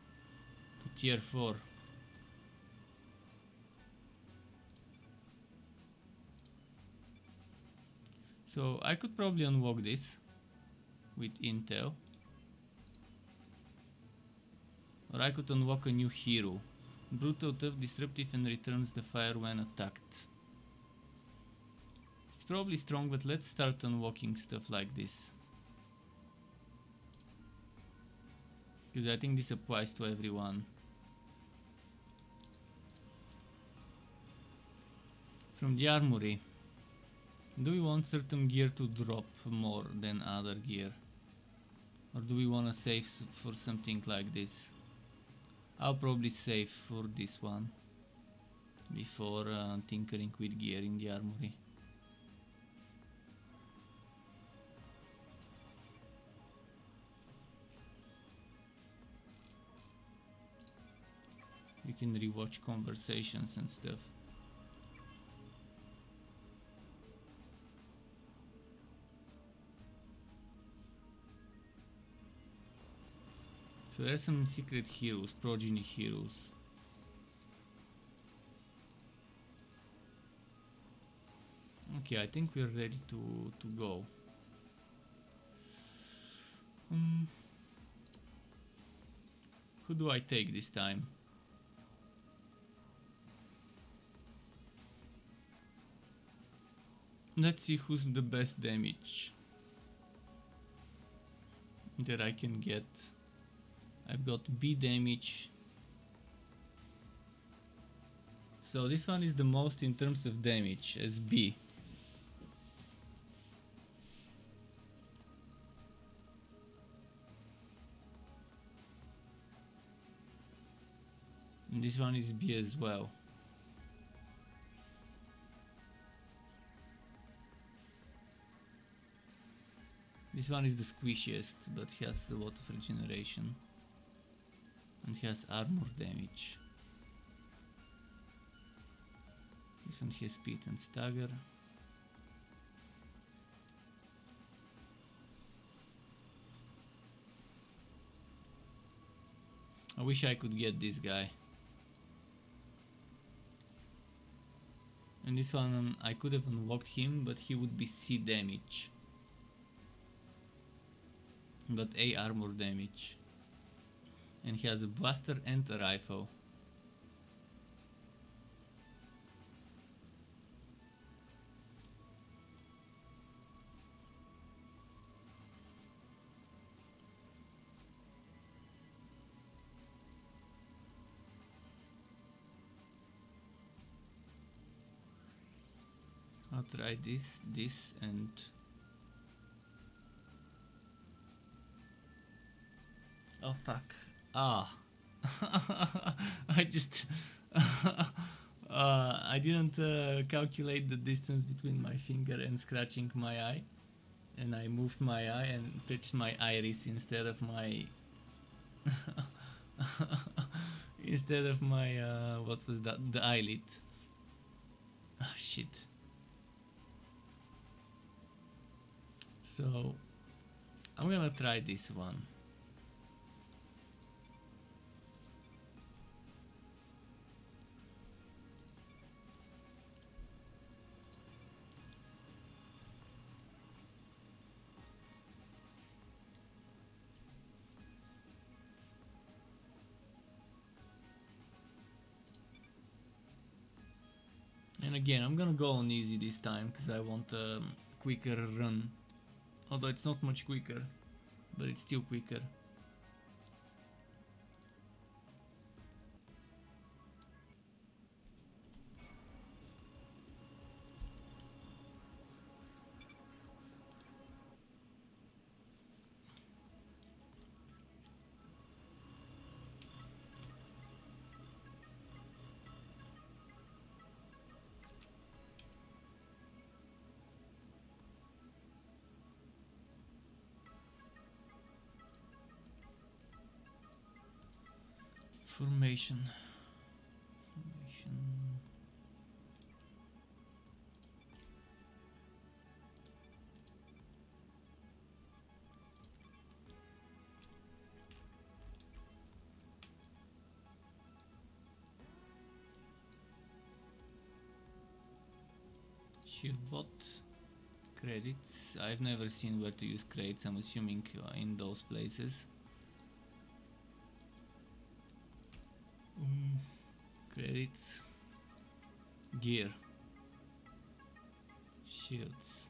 tier 4. So I could probably unlock this with intel. Or I could unlock a new hero. Brutal, tough, disruptive and returns the fire when attacked. It's probably strong, but let's start unlocking stuff like this. Because I think this applies to everyone. From the armory. Do we want certain gear to drop more than other gear? Or do we want to save for something like this? I'll probably save for this one before tinkering with gear in the armory. You can rewatch conversations and stuff. So there's some secret heroes, progeny heroes. Okay, I think we're ready to go. Who do I take this time? Let's see who's the best damage that I can get. I've got B damage. So this one is the most in terms of damage as B. And this one is B as well. This one is the squishiest, but has a lot of regeneration. And has armor damage. This one has speed and stagger. I wish I could get this guy. And this one I could have unlocked him, but he would be C damage. But A armor damage. And he has a blaster and a rifle. I'll try this and... Oh fuck. Ah. I just... I didn't calculate the distance between my finger and scratching my eye. And I moved my eye and touched my iris instead of my... instead of my... what was that? The eyelid. Ah, shit. So... I'm gonna try this one. And again, I'm gonna go on easy this time because I want a quicker run. Although it's not much quicker, but it's still quicker. Formation. Shield bot. Credits. I've never seen where to use crates. I'm assuming in those places. Credits. Gear. Shields.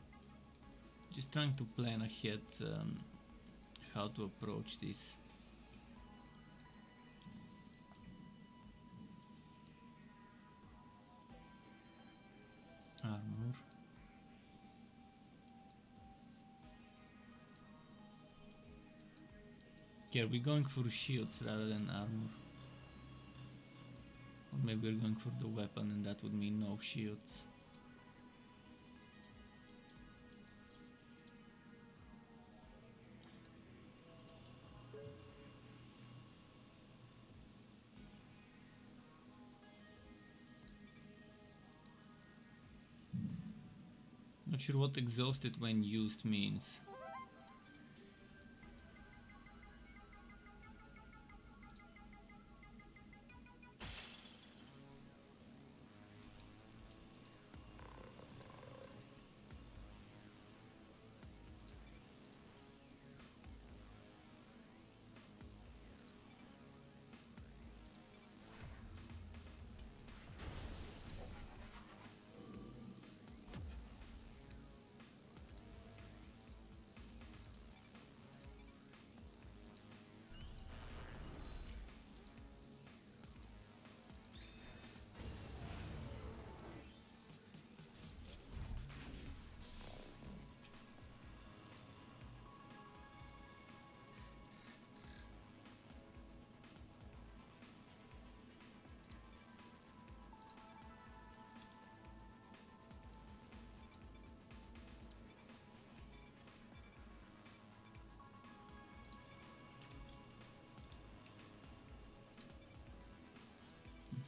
Just trying to plan ahead how to approach this. Armor. Okay, are we going for shields rather than armor? Or maybe we're going for the weapon and that would mean no shields. Not sure what exhausted when used means.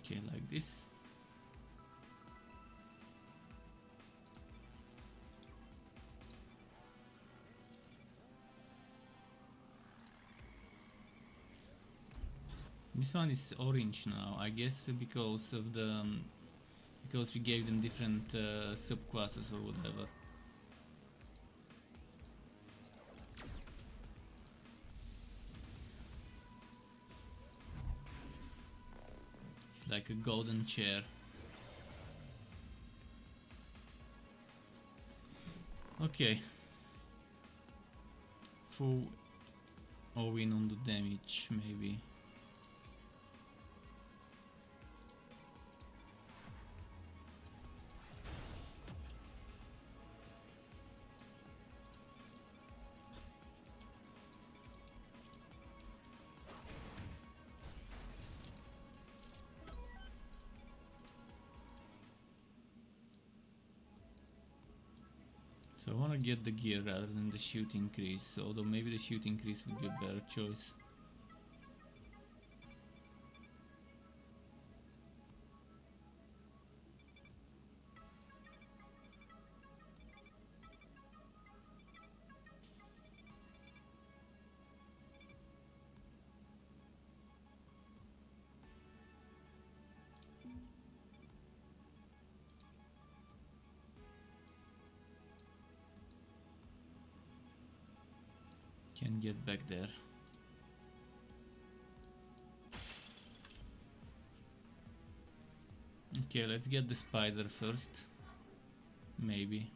Okay, like this. This one is orange now, I guess because of the because we gave them different subclasses or whatever. It's like a golden chair. Okay. Full all-in on the damage, maybe. So I want to get the gear rather than the shoot increase, although maybe the shoot increase would be a better choice. Can get back there. Okay, let's get the spider first. Maybe.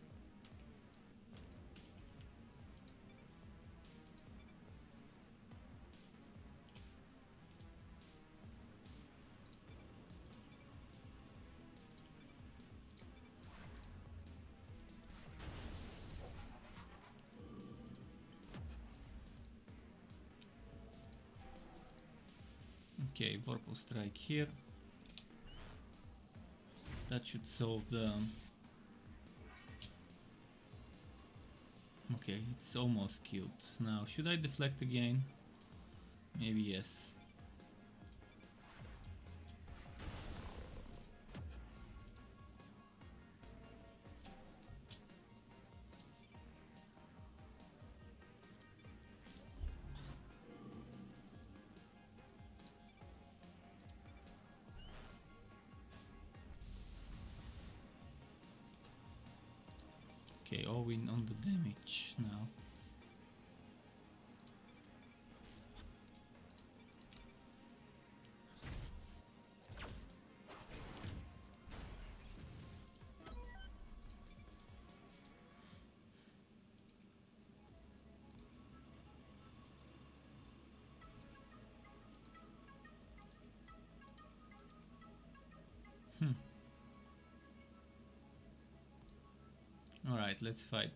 Okay, Vorpal Strike here. That should solve the... Okay, it's almost killed. Now, should I deflect again? Maybe yes. Okay, all in on the damage now. Alright, let's fight.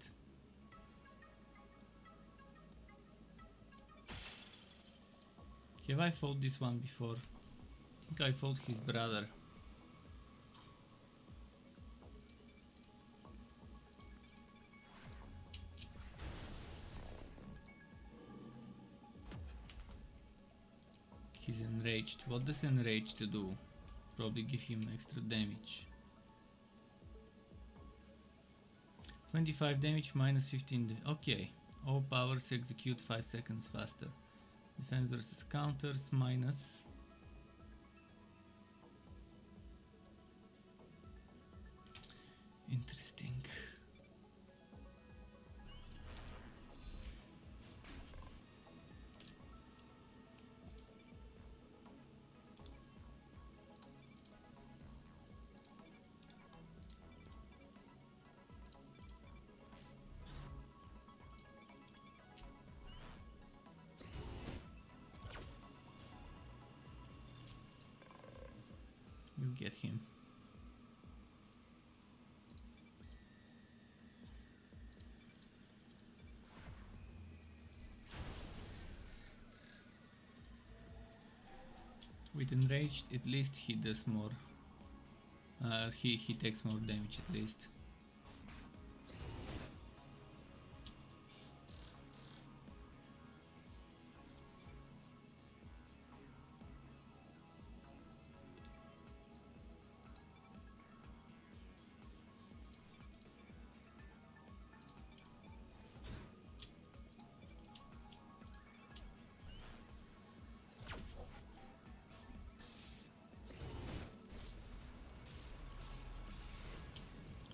Have I fought this one before? I think I fought his brother. He's enraged. What does enraged do? Probably give him extra damage. 25 damage minus 15. Okay. All powers execute 5 seconds faster. Defense versus counters minus. Interesting. You get him. With enraged, at least he does more. He takes more damage at least.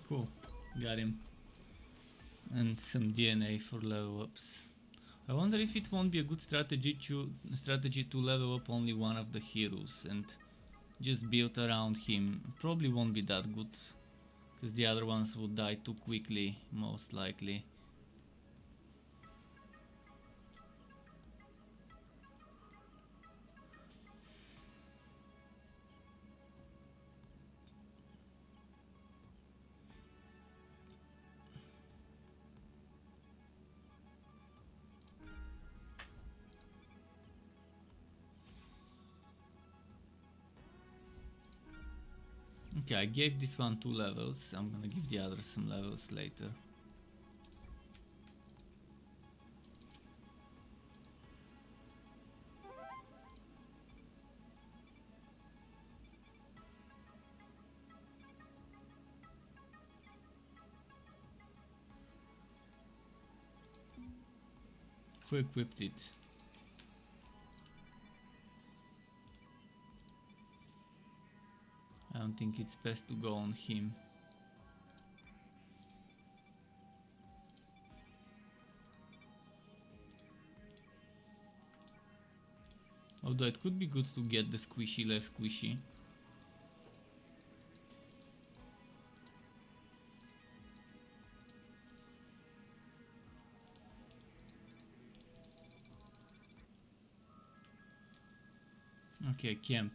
Cool, got him. And some DNA for level ups. I wonder if it won't be a good strategy to level up only one of the heroes and just build around him. Probably won't be that good, because the other ones will die too quickly, most likely. Okay, I gave this one 2 levels. I'm gonna give the other some levels later. Who equipped it? I don't think it's best to go on him. Although it could be good to get the squishy less squishy. Okay, camp.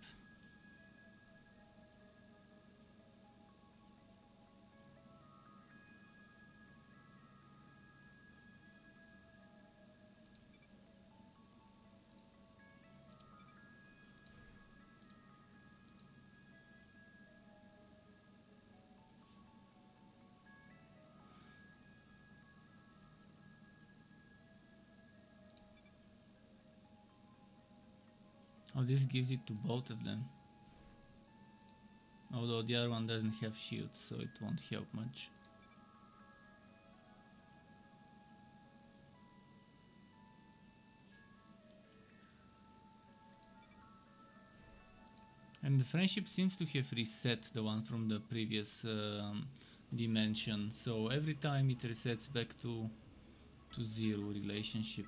Oh, this gives it to both of them. Although the other one doesn't have shields, so it won't help much. And the friendship seems to have reset the one from the previous dimension, so every time it resets back to 0 relationship.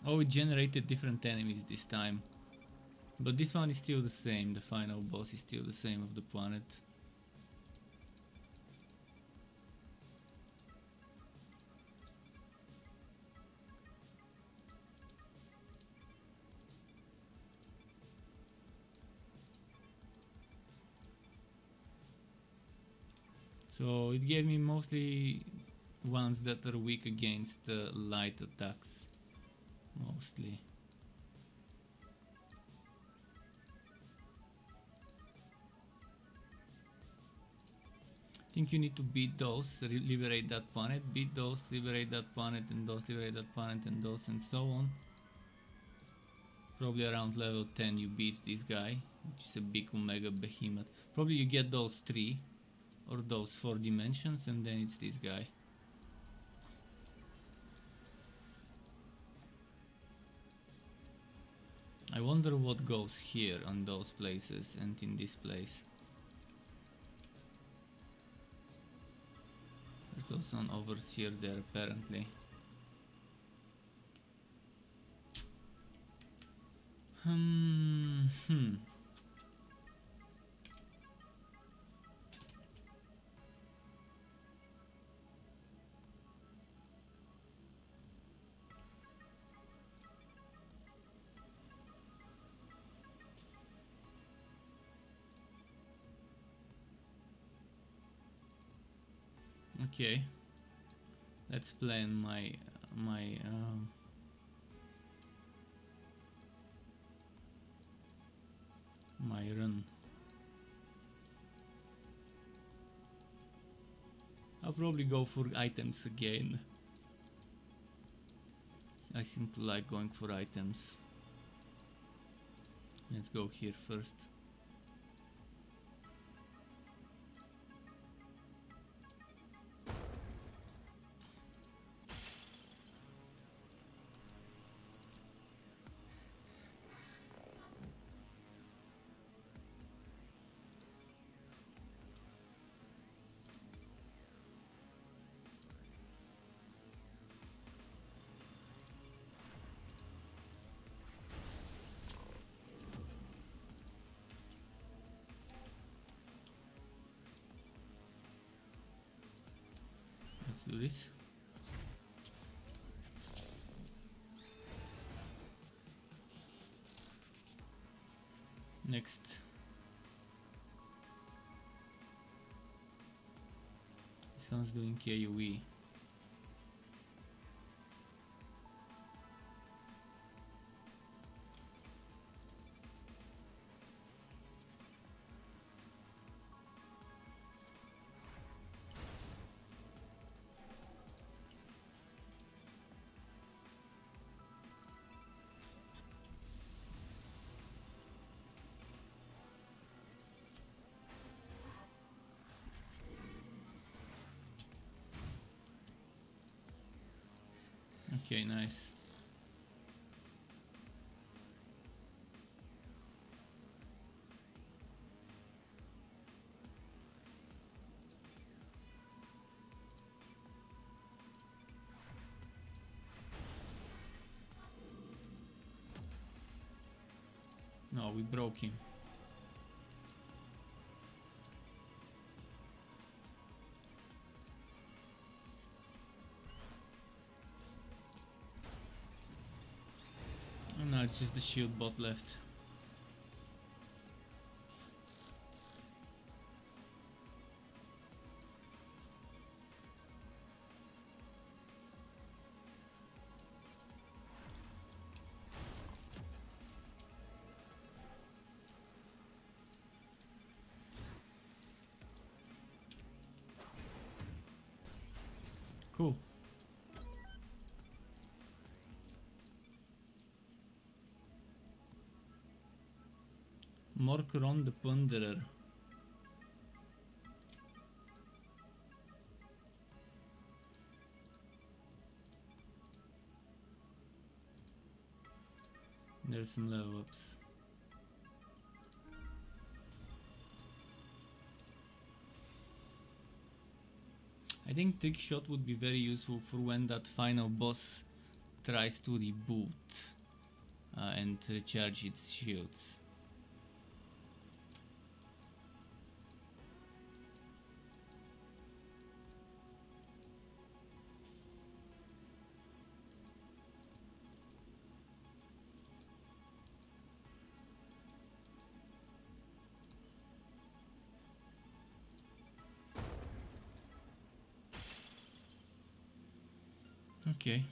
Oh, it generated different enemies this time. But this one is still the same, the final boss is still the same of the planet. So it gave me mostly ones that are weak against light attacks, mostly. I think you need to beat those, liberate that planet, beat those, liberate that planet, and those, liberate that planet, and those, and so on. Probably around level 10 you beat this guy, which is a big omega behemoth. Probably you get those 3 or those 4 dimensions, and then it's this guy. I wonder what goes here on those places and in this place. There's also an overseer there apparently. Okay, let's plan my run. I'll probably go for items again. I seem to like going for items. Let's go here first. Let's do this. Next. This one's doing KUE. Okay, nice. No, we broke him. And now it's just the shield bot left. Cool. Morkron the Plunderer. There's some level ups. I think trick shot would be very useful for when that final boss tries to reboot and recharge its shields. Okay.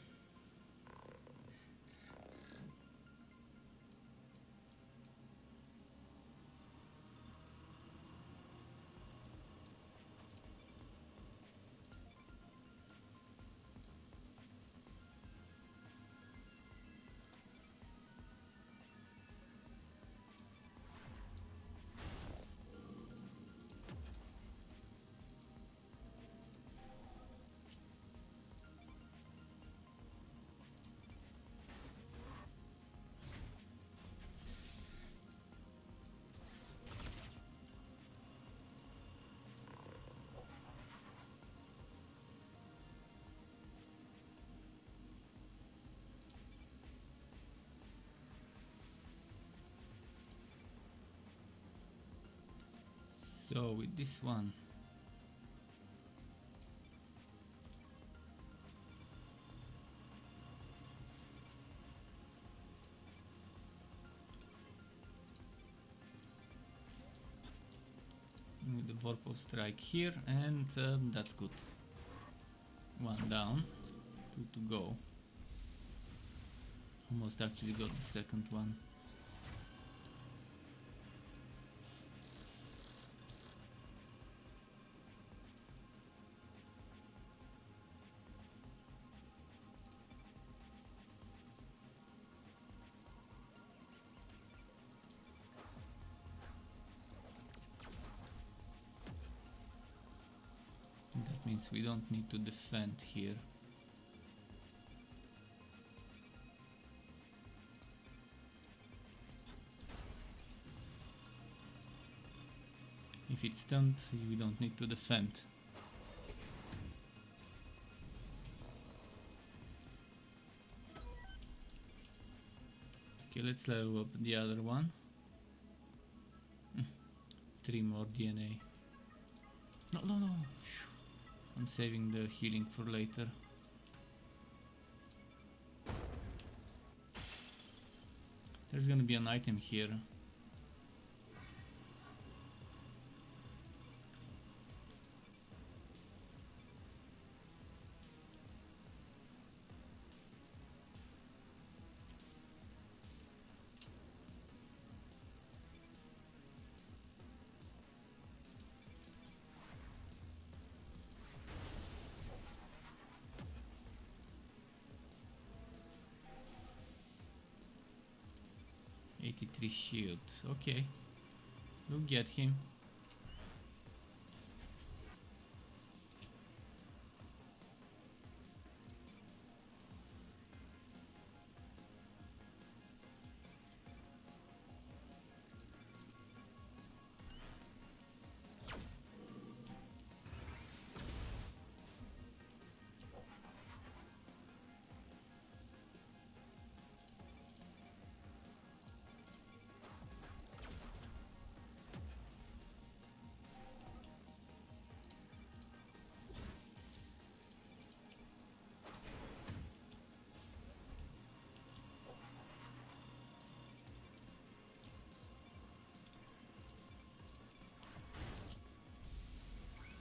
So with this one, with the Vorpal strike here, and that's good. One down, two to go. Almost actually got the second one. That means we don't need to defend here. If it's stunned, we don't need to defend. Okay, let's level up the other one. 3 more DNA. No, no, no. I'm saving the healing for later. There's gonna be an item here. .83 shield. Okay, we'll get him.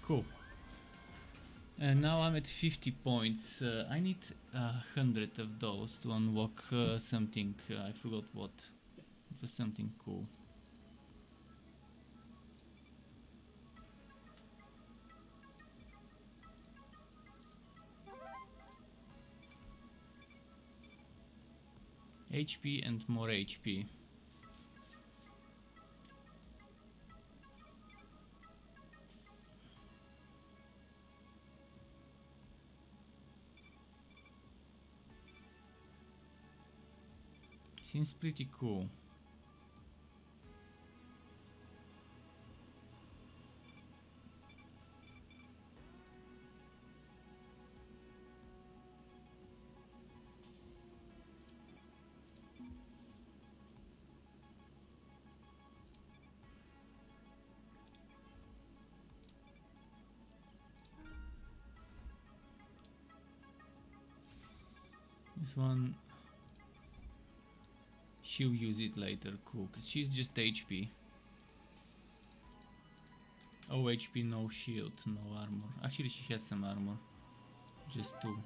Cool. And now I'm at 50 points. I need 100 of those to unlock something. I forgot what. It was something cool. HP and more HP. Seems pretty cool. This one, she'll use it later, cool, because she's just HP. Oh, HP, no shield, no armor. Actually, she had some armor, just 2.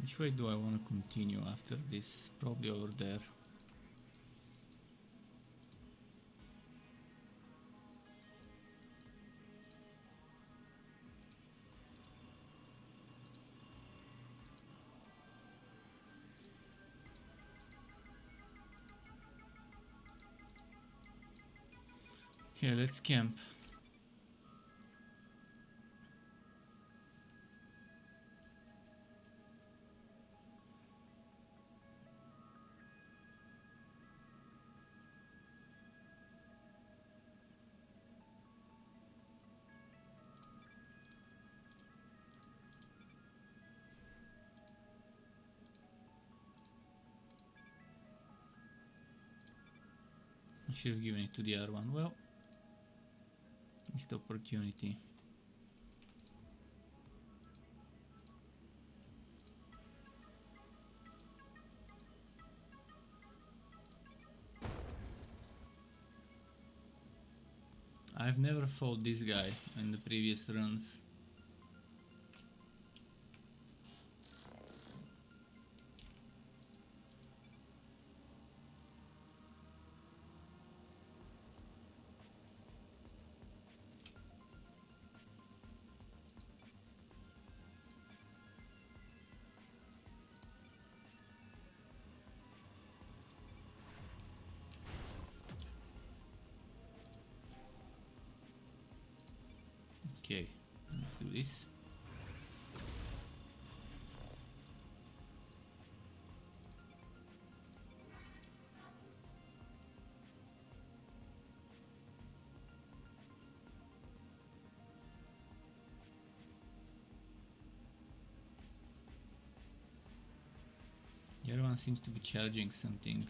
Which way do I want to continue after this? Probably over there. Okay, let's camp. I should have given it to the other one. Well, missed opportunity. I've never fought this guy in the previous runs. Okay, let's do this. The other one seems to be charging something.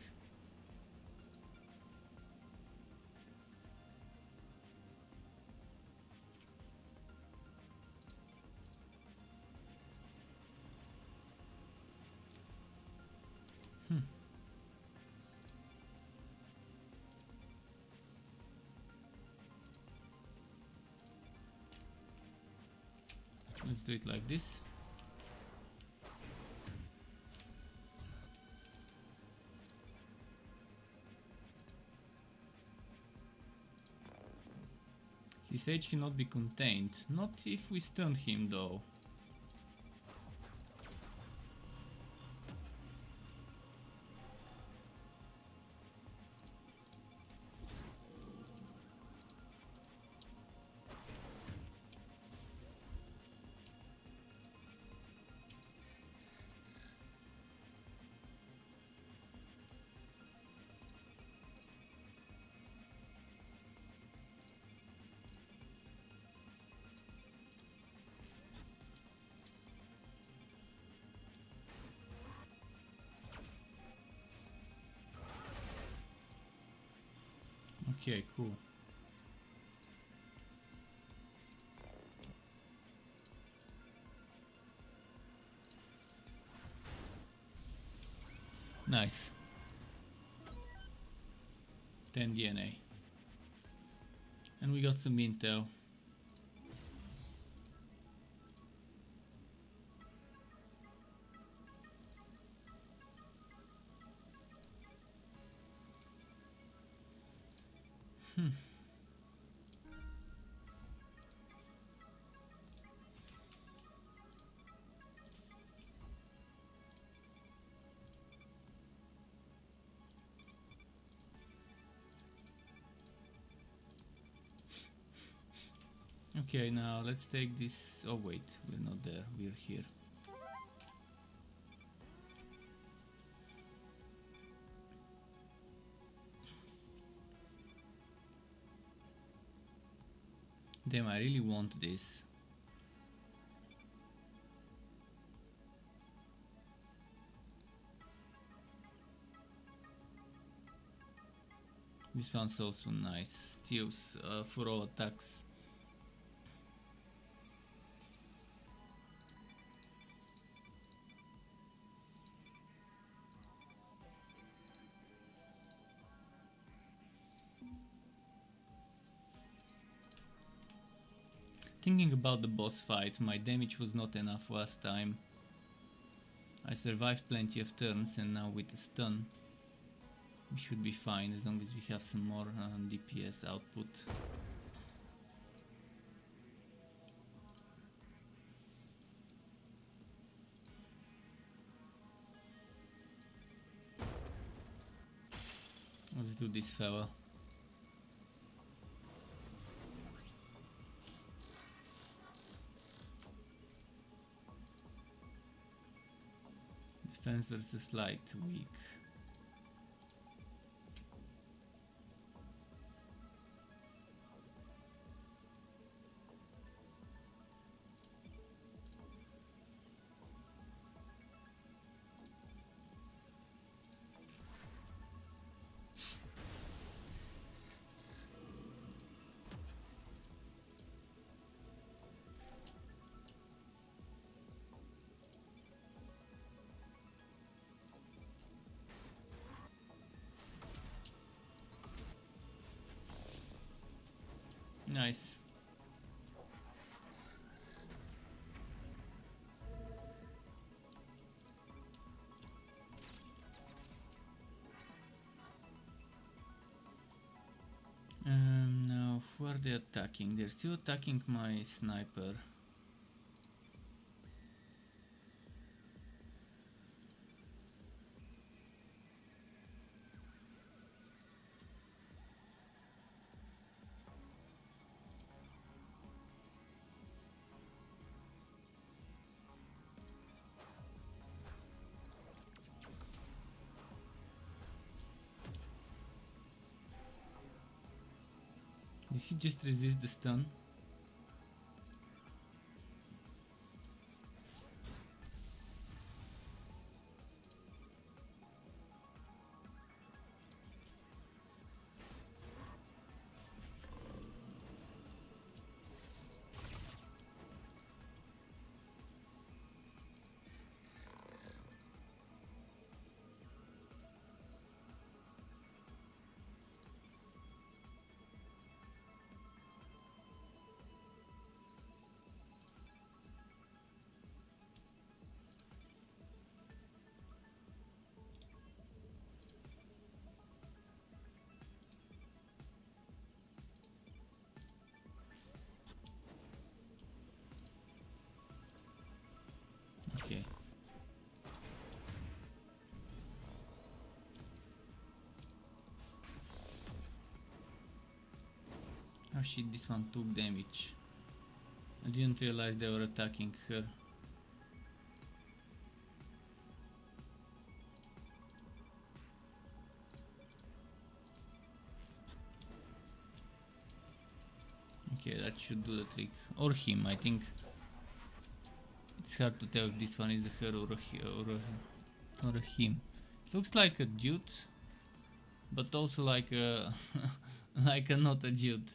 Let's do it like this. His stage cannot be contained. Not if we stun him though. Okay, cool. Nice. 10 DNA. And we got some intel. Okay, now let's take this. Oh wait, we're not there, we're here. Damn, I really want this. This one's also nice. Steals for all attacks. Thinking about the boss fight, my damage was not enough last time. I survived plenty of turns, and now with a stun we should be fine as long as we have some more DPS output. Let's do this fella. Defense versus light, weak. Nice. Now, who are they attacking? They're still attacking my sniper. Did he just resist the stun? Okay. Oh shit, this one took damage. I didn't realize they were attacking her. Okay, that should do the trick. Or him, I think. It's hard to tell if this one is a her or a him. It looks like a dude, but also like a like a not a dude.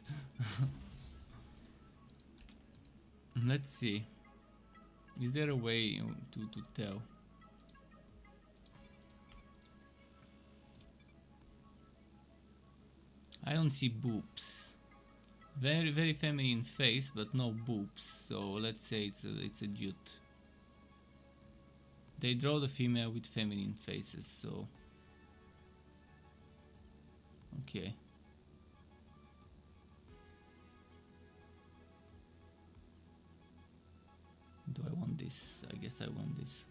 Let's see. Is there a way to tell? I don't see boobs. Very feminine face, but no boobs. So let's say it's a dude. They draw the female with feminine faces, so okay. Do I want this? I guess I want this.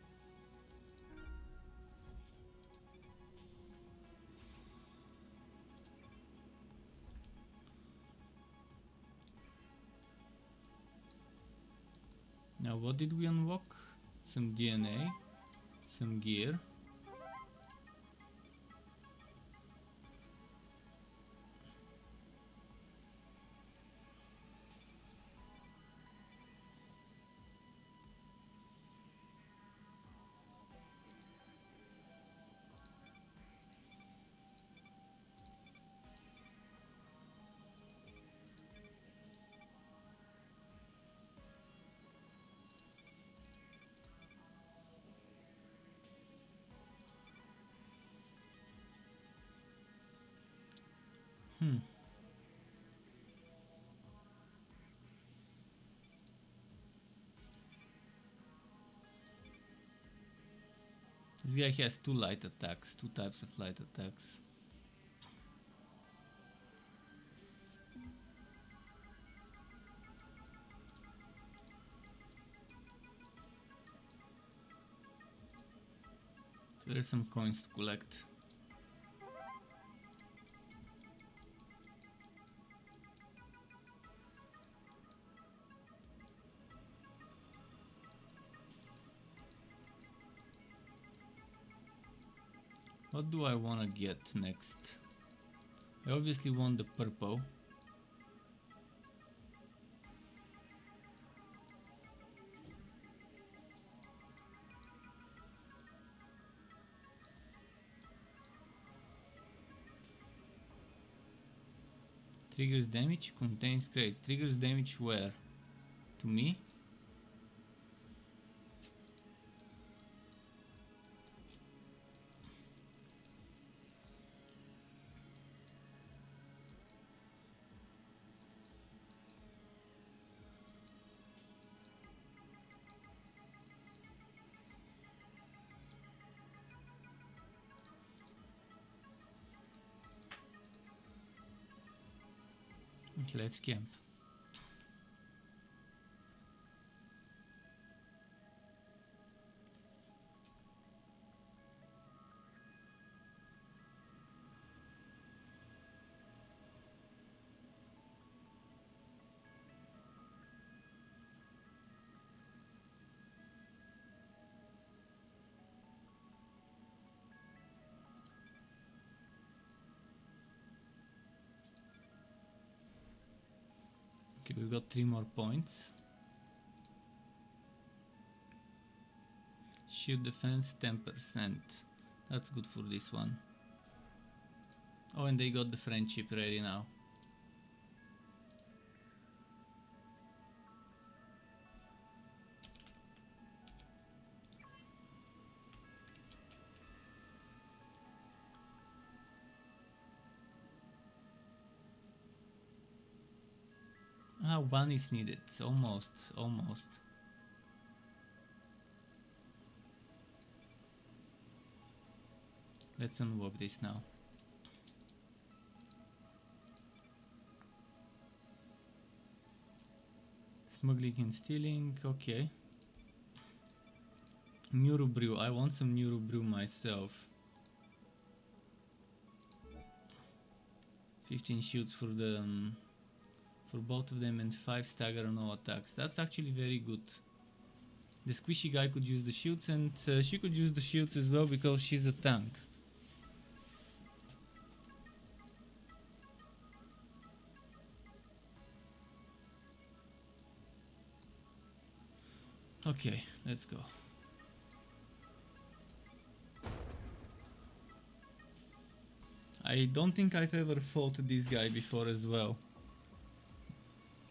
Now what did we unlock? Some DNA, some gear. This guy has two light attacks, two types of light attacks. So there's some coins to collect. What do I want to get next? I obviously want the purple. Triggers damage, contains crates. Triggers damage where? To me? Okay, let's camp. Okay, we've got 3 more points. Shield defense 10%. That's good for this one. Oh, and they got the friendship ready now. Ah, 1 is needed. Almost. Let's unlock this now. Smuggling and stealing, okay. Neuro brew, I want some neuro brew myself. 15 shoots for the for both of them and 5 stagger on all attacks. That's actually very good. The squishy guy could use the shields, and she could use the shields as well because she's a tank. Okay, let's go. I don't think I've ever fought this guy before as well.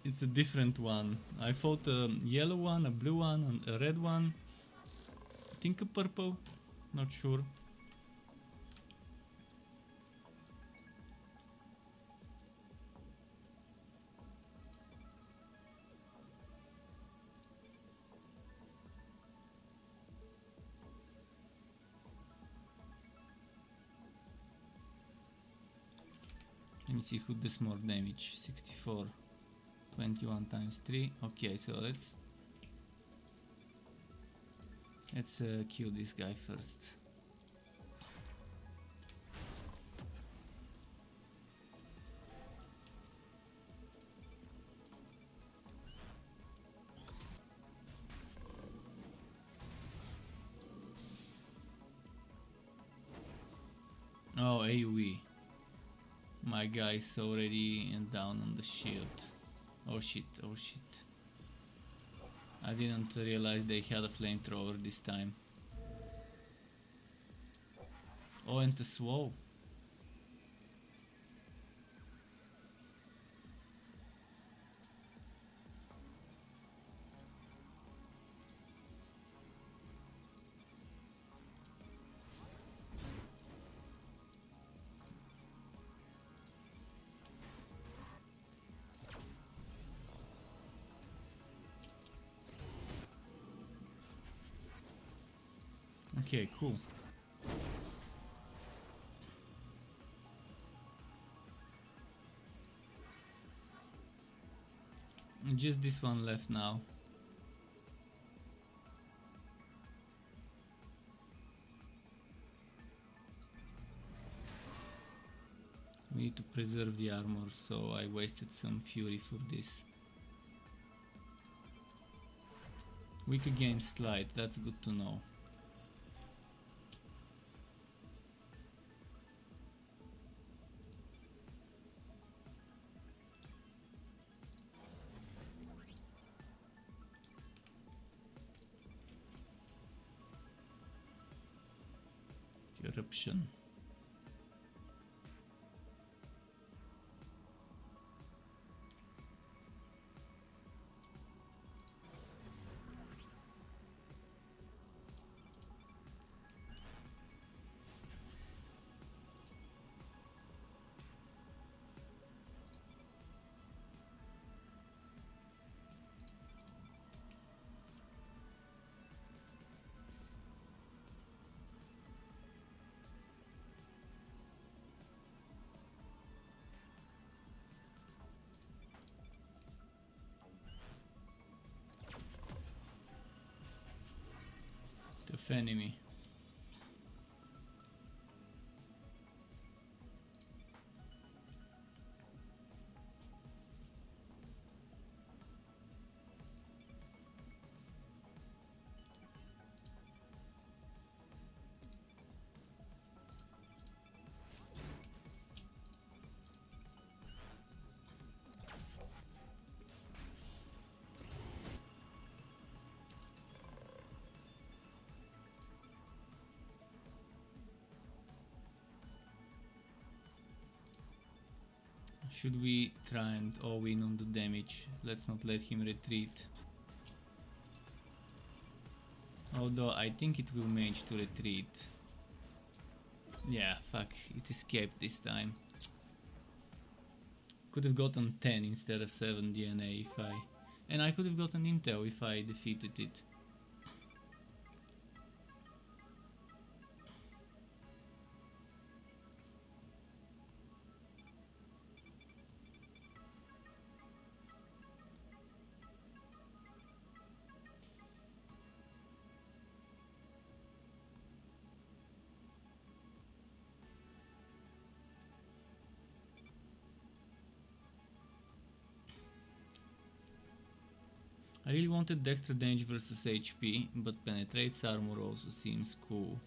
It's a different one. I fought a yellow one, a blue one, and a red one. I think a purple, not sure. Let me see who does more damage. 64. 21 times 3. Okay, so let's kill this guy first. Oh, AoE. My guy's already down on the shield. Oh shit, oh shit. I didn't realize they had a flamethrower this time. Oh, and the swow. Okay, cool. Just this one left now. We need to preserve the armor, so I wasted some fury for this. Weak against light, that's good to know. Corruption. Tough enemy. Should we try and all in on the damage? Let's not let him retreat. Although I think it will manage to retreat. Yeah, fuck, it escaped this time. Could have gotten 10 instead of 7 DNA if I... And I could have gotten intel if I defeated it. I really wanted extra damage versus HP, but penetrates armor also seems cool.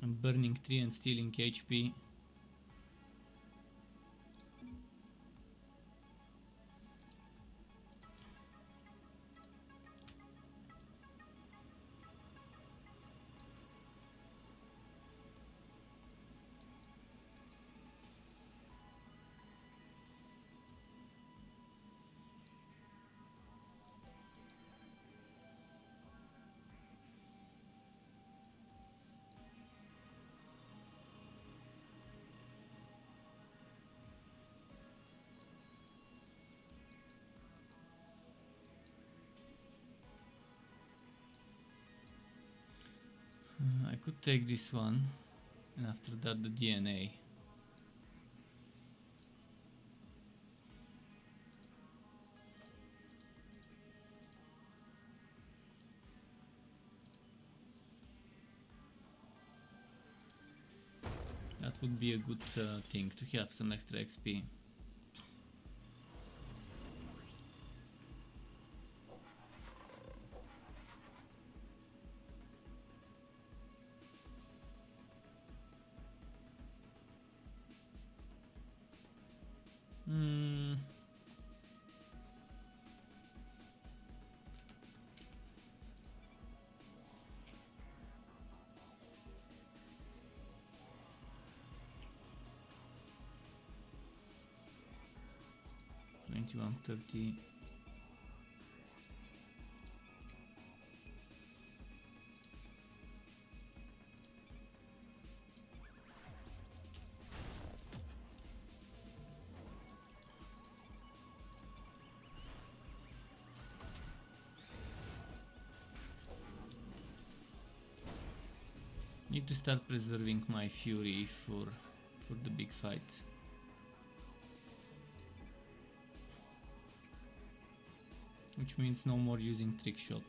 I'm burning 3 and stealing HP. I could take this one, and after that the DNA. That would be a good thing to have some extra XP. Twenty-one 30. Need to start preserving my fury for the big fight. Which means no more using trick shot.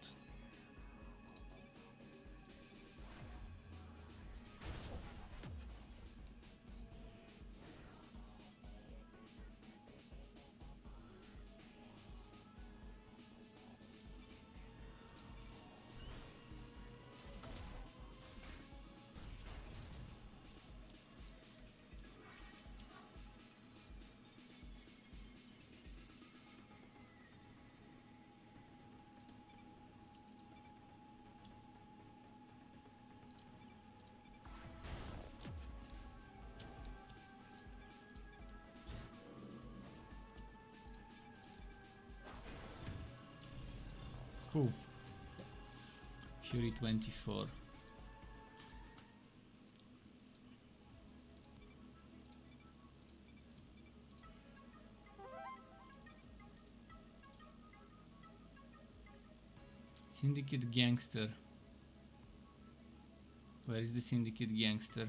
Cool. Fury 24. Syndicate Gangster. Where is the Syndicate Gangster?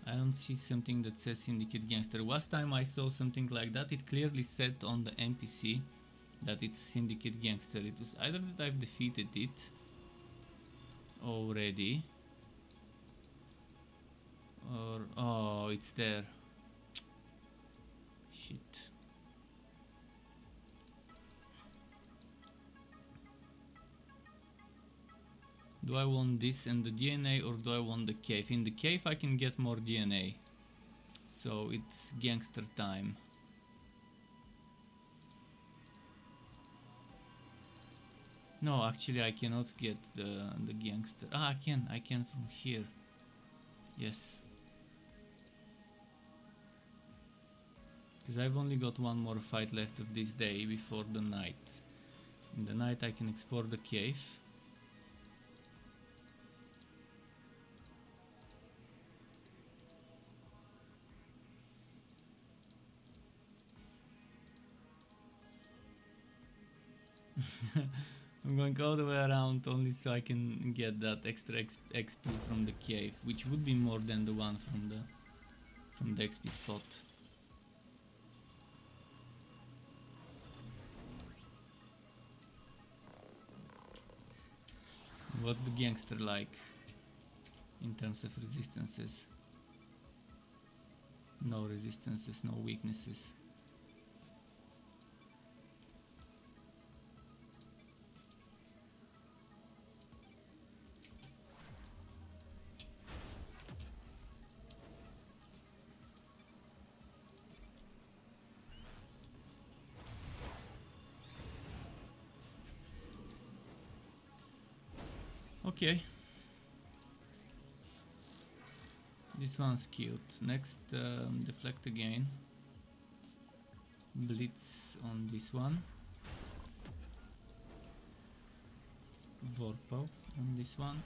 I don't see something that says Syndicate Gangster. Last time I saw something like that, it clearly said on the NPC that it's Syndicate Gangster. It was either that I've defeated it already, or... oh, it's there. Shit. Do I want this and the DNA, or do I want the cave? In the cave I can get more DNA. So it's gangster time. No, actually I cannot get the gangster. Ah, I can from here. Yes. Because I've only got one more fight left of this day before the night. In the night I can explore the cave. I'm going all the way around only so I can get that extra XP from the cave, which would be more than the one from the XP spot. What's the gangster like in terms of resistances? No resistances, no weaknesses. Okay. This one's cute. Next, deflect again. Blitz on this one. Vorpal on this one.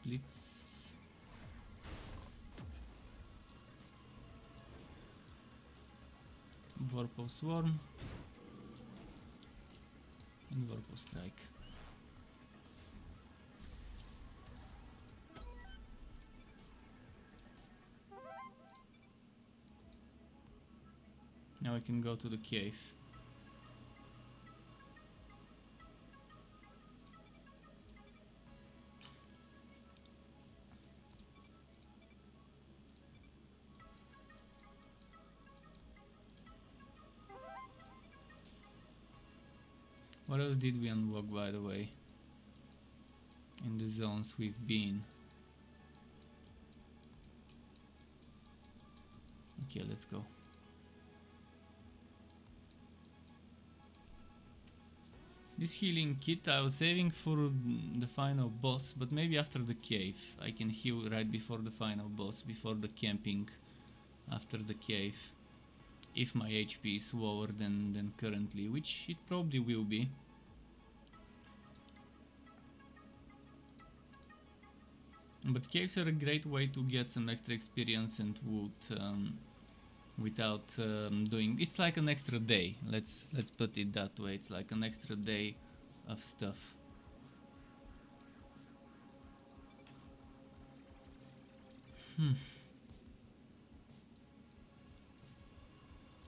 Blitz. Vorpal Swarm. And Vorpal Strike. Now I can go to the cave. What else did we unlock, by the way, in the zones we've been? Okay, let's go. This healing kit I was saving for the final boss, but maybe after the cave. I can heal right before the final boss, before the camping after the cave. If my HP is lower than currently, which it probably will be. But caves are a great way to get some extra experience and loot without doing. It's like an extra day. Let's put it that way. It's like an extra day of stuff.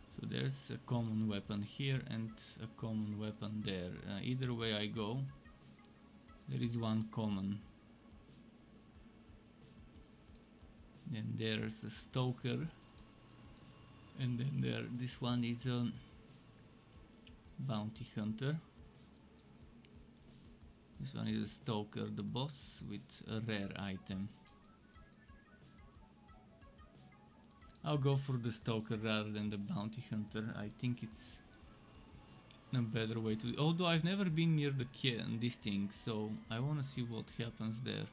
So there's a common weapon here and a common weapon there. Either way I go, there is one common. Then there's a stoker, and then this one is a bounty hunter. This one is a stoker, the boss, with a rare item. I'll go for the stoker rather than the bounty hunter. I think it's a better way to. Although I've never been near this thing, so I wanna see what happens there.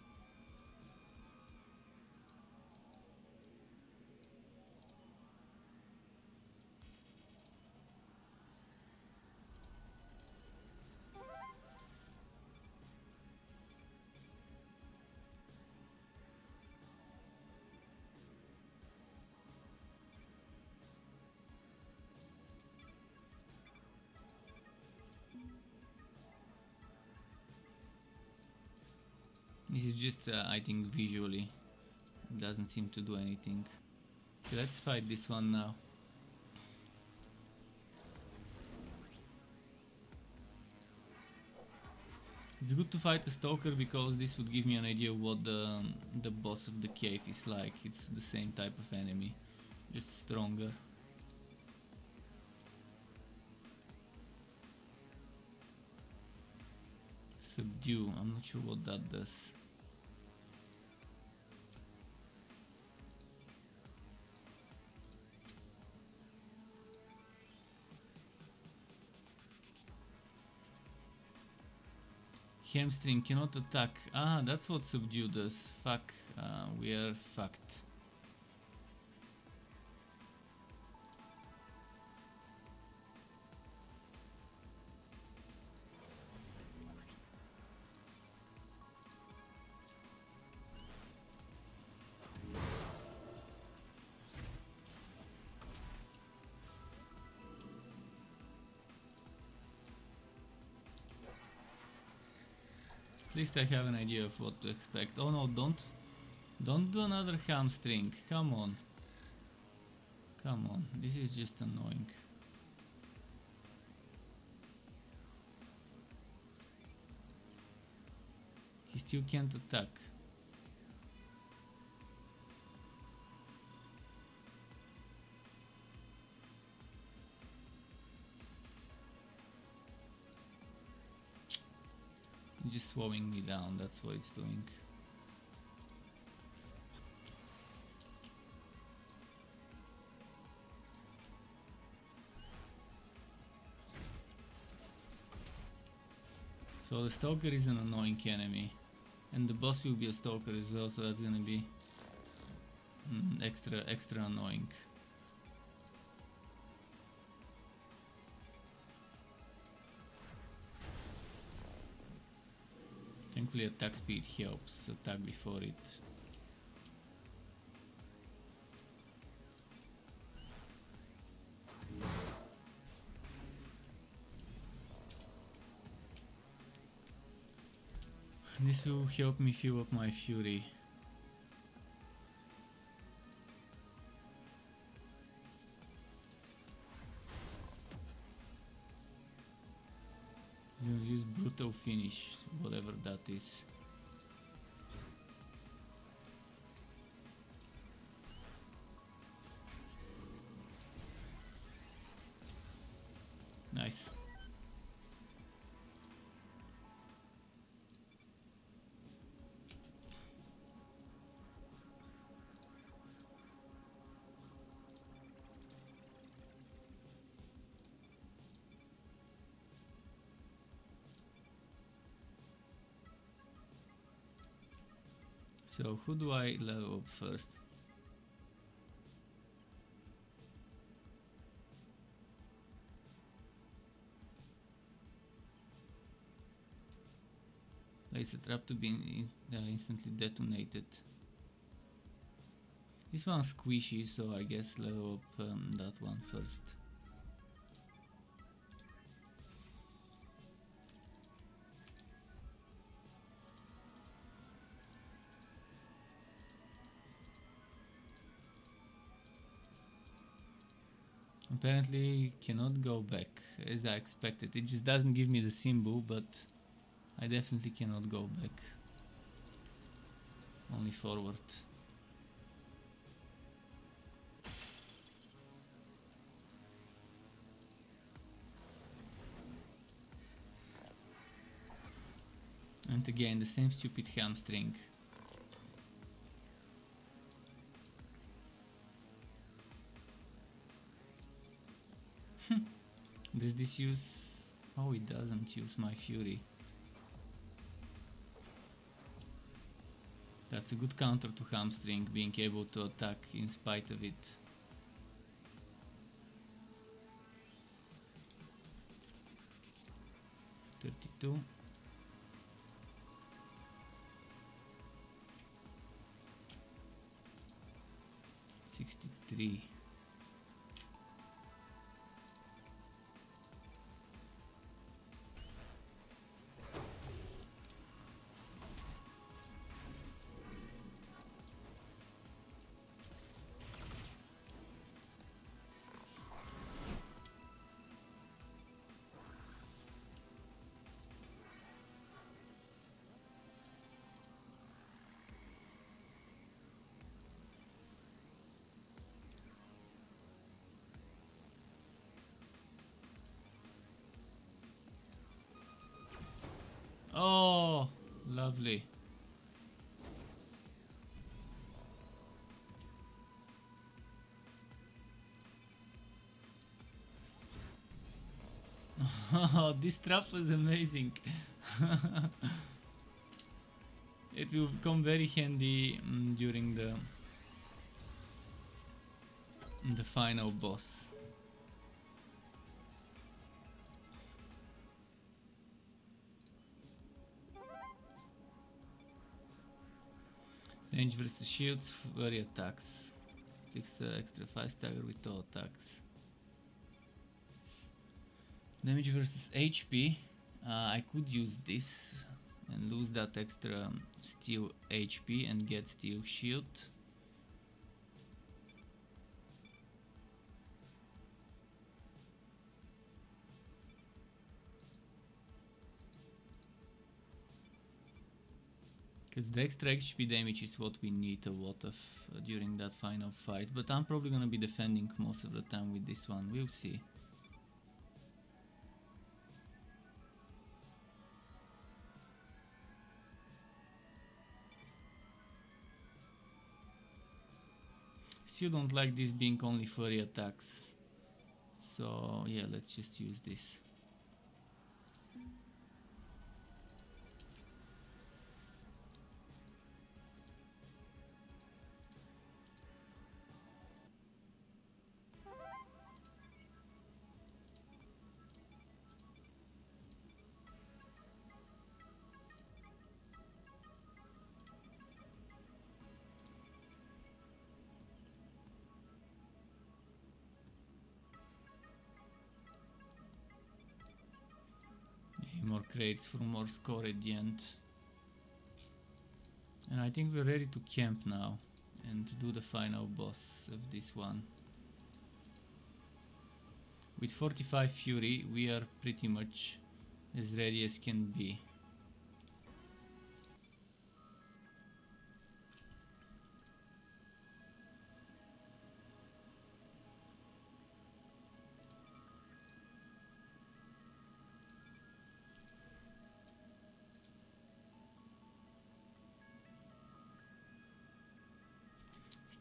This is just, I think, visually. It doesn't seem to do anything. Okay, let's fight this one now. It's good to fight a stalker because this would give me an idea of what the boss of the cave is like. It's the same type of enemy, just stronger. Subdue, I'm not sure what that does. Hamstring cannot attack. Ah, that's what subdue does. Fuck, we are fucked. At least I have an idea of what to expect. Oh no, don't do another hamstring. Come on. Come on, this is just annoying. He still can't attack. Just slowing me down, that's what it's doing. So the stalker is an annoying enemy, and the boss will be a stalker as well, so that's gonna be extra annoying. Thankfully attack speed helps attack before it. This will help me fill up my fury. Use brutal finish, whatever that is. Nice. So who do I level up first? Place a trap to be instantly detonated. This one's squishy, so I guess level up that one first. Apparently cannot go back as I expected. It just doesn't give me the symbol, but I definitely cannot go back. Only forward. And again, the same stupid hamstring. Does this use... Oh, it doesn't use my fury. That's a good counter to hamstring, being able to attack in spite of it. $32. 63. Oh, lovely. Oh, this trap was amazing. It will come very handy during the final boss. Range versus shields, flurry attacks. Extra 5 stagger with all attacks. Damage versus HP. I could use this and lose that extra steel HP and get steel shield. Because the extra HP damage is what we need a lot of during that final fight, but I'm probably gonna be defending most of the time with this one, we'll see. Still don't like this being only flurry attacks, so yeah, let's just use this. More crates for more score at the end. And I think we're ready to camp now and do the final boss of this one. With 45 fury we are pretty much as ready as can be.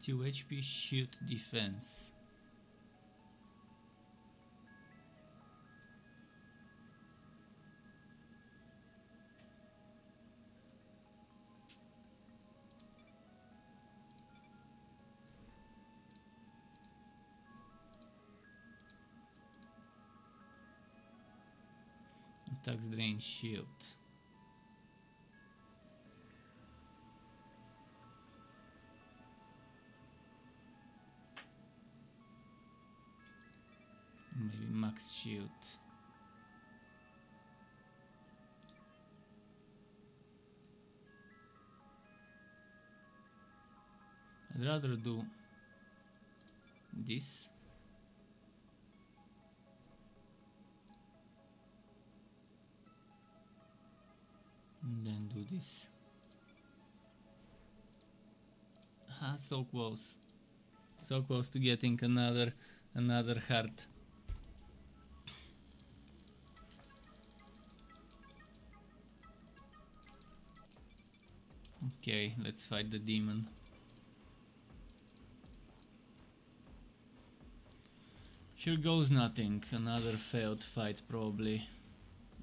Steel HP, shield, defense. Attacks drain shield. Maybe max shield. I'd rather do this. And then do this. Ah, so close. So close to getting another heart. Okay, let's fight the demon. Here goes nothing. Another failed fight probably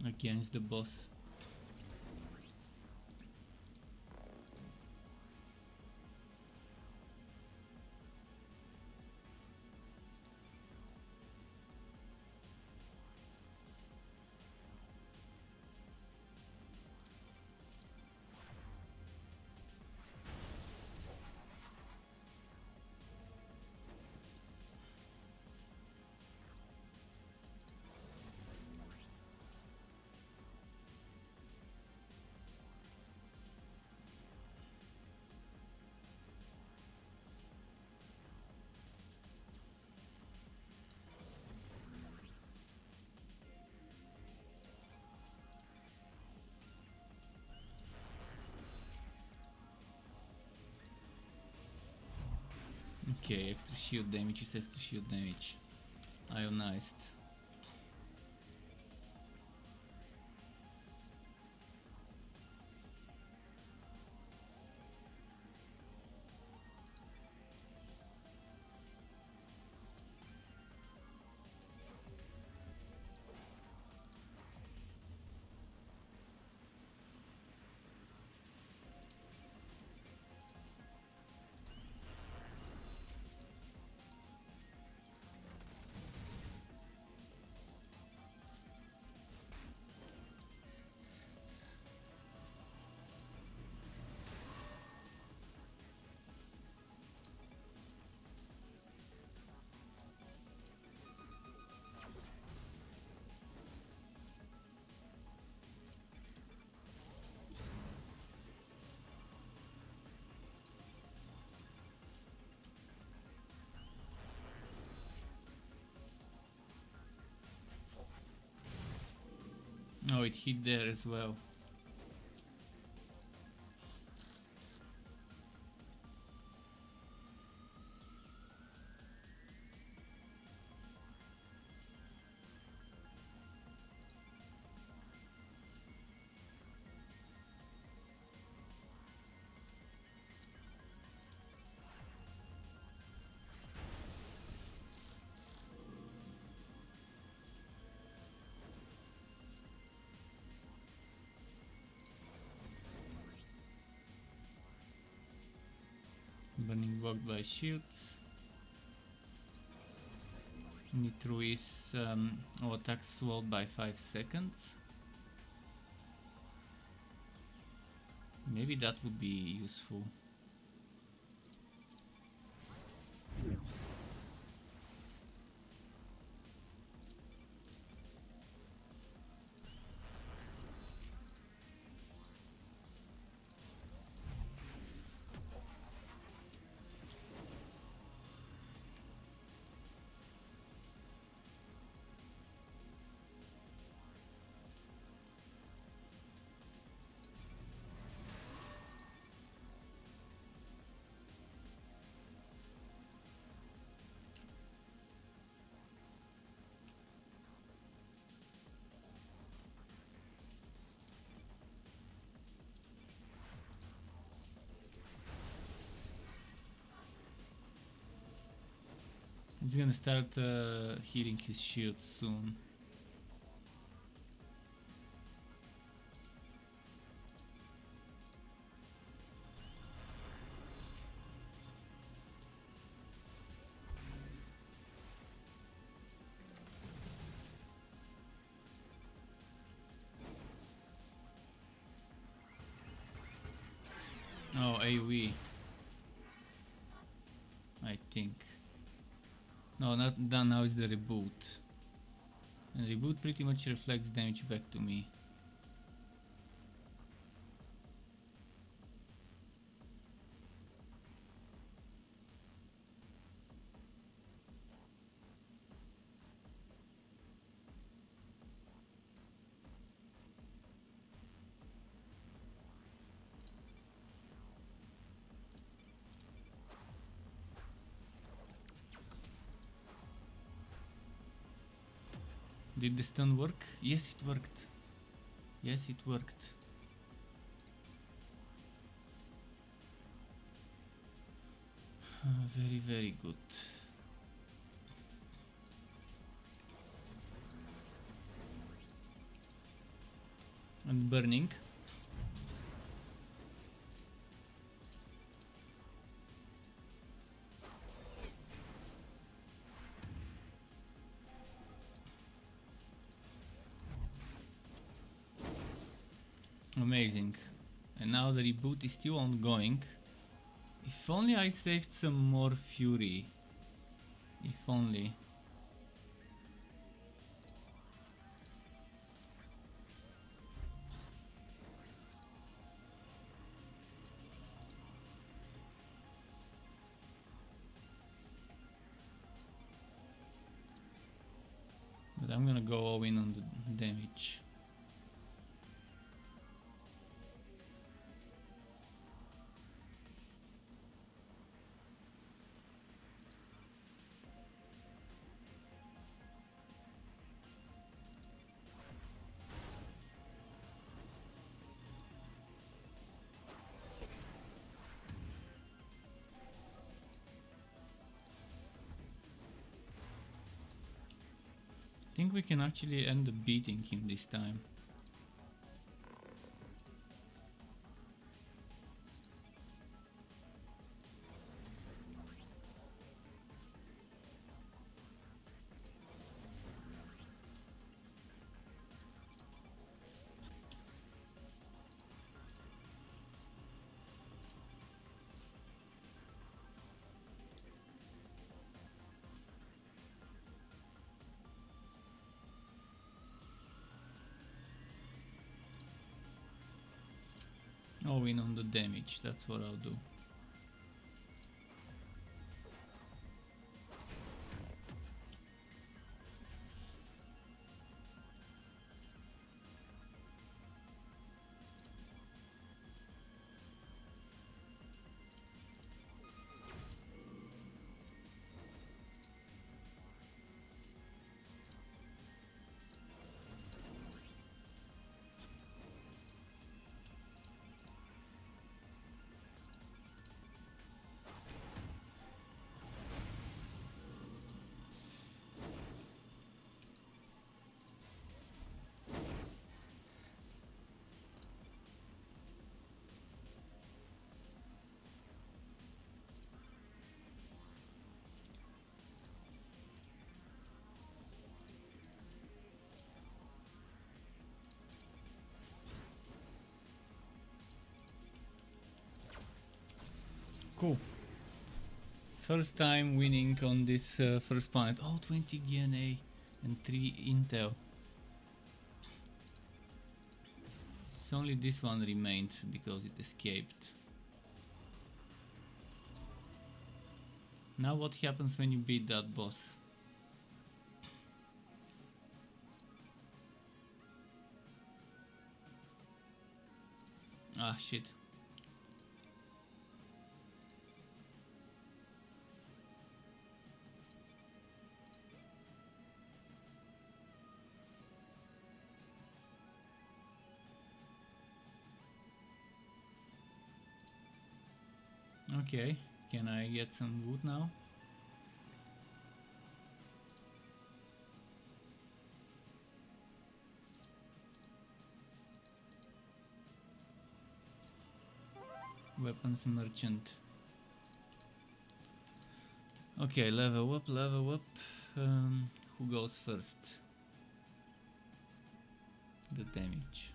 against the boss. Okay, extra shield damage is extra shield damage. Ionized. Oh, it hit there as well. Burning blocked by shields. Nitro is all attacks swallowed by 5 seconds. Maybe that would be useful. It's gonna start healing his shield soon. Oh, AoE. I think. No, not done. Now is the reboot. And reboot pretty much reflects damage back to me. Did the stun work? Yes, it worked. Yes, it worked. Very, very good. And burning. Amazing. And now the reboot is still ongoing. If only I saved some more fury. If only. But I'm gonna go all in on the damage. I think we can actually end up beating him this time. All in on the damage, that's what I'll do. Cool. First time winning on this first planet. Oh, 20 DNA and 3 intel. It's only this one remained because it escaped. Now what happens when you beat that boss? Ah, shit. Okay, can I get some wood now? Weapons merchant. Okay, level up, level up. Who goes first? The damage.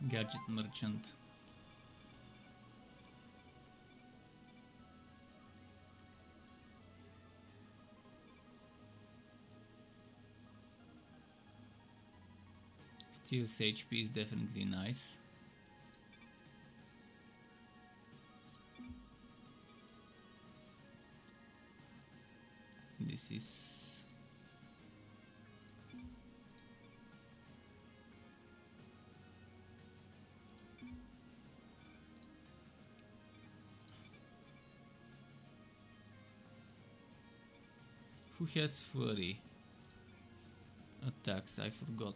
Gadget merchant. Steel's HP is definitely nice. This is who has flurry attacks? I forgot.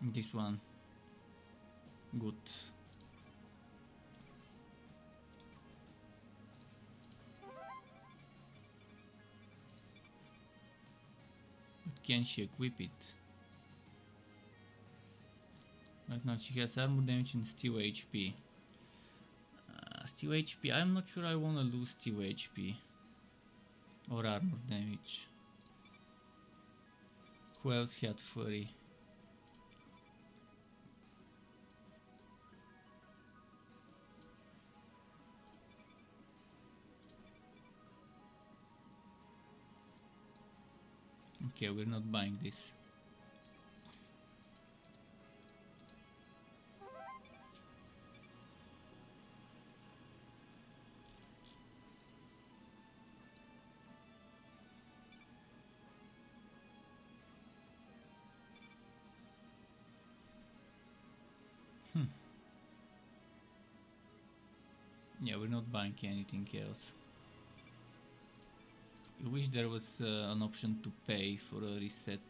This one. Good. But can she equip it? Right now she has armor damage and steel HP. Steel HP, I'm not sure I wanna lose steel HP. Or armor damage. Who else had flurry? Okay, we're not buying this. Yeah, we're not buying anything else. I wish there was an option to pay for a reset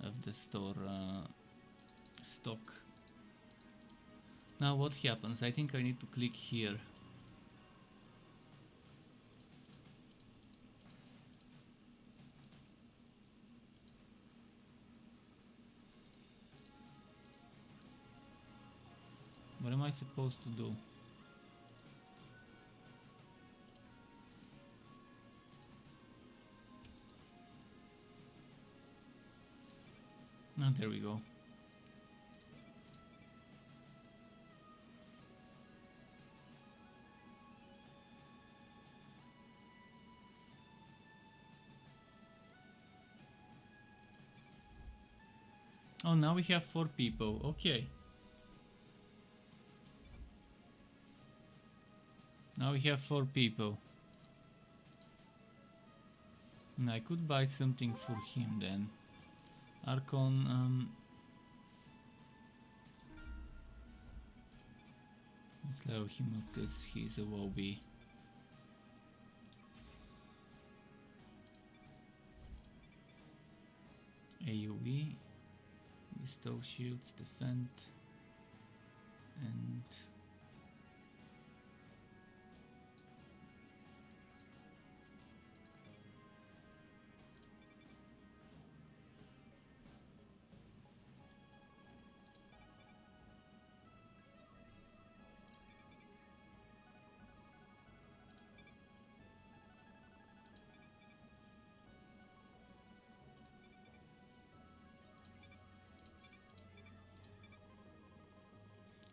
of the store stock. Now what happens? I think I need to click here. What am I supposed to do? Oh, there we go. Oh, now we have 4 people. Okay. Now we have 4 people. And I could buy something for him then. Archon, let's level him up because he's a lobby. AoE, bestow shields, defend, and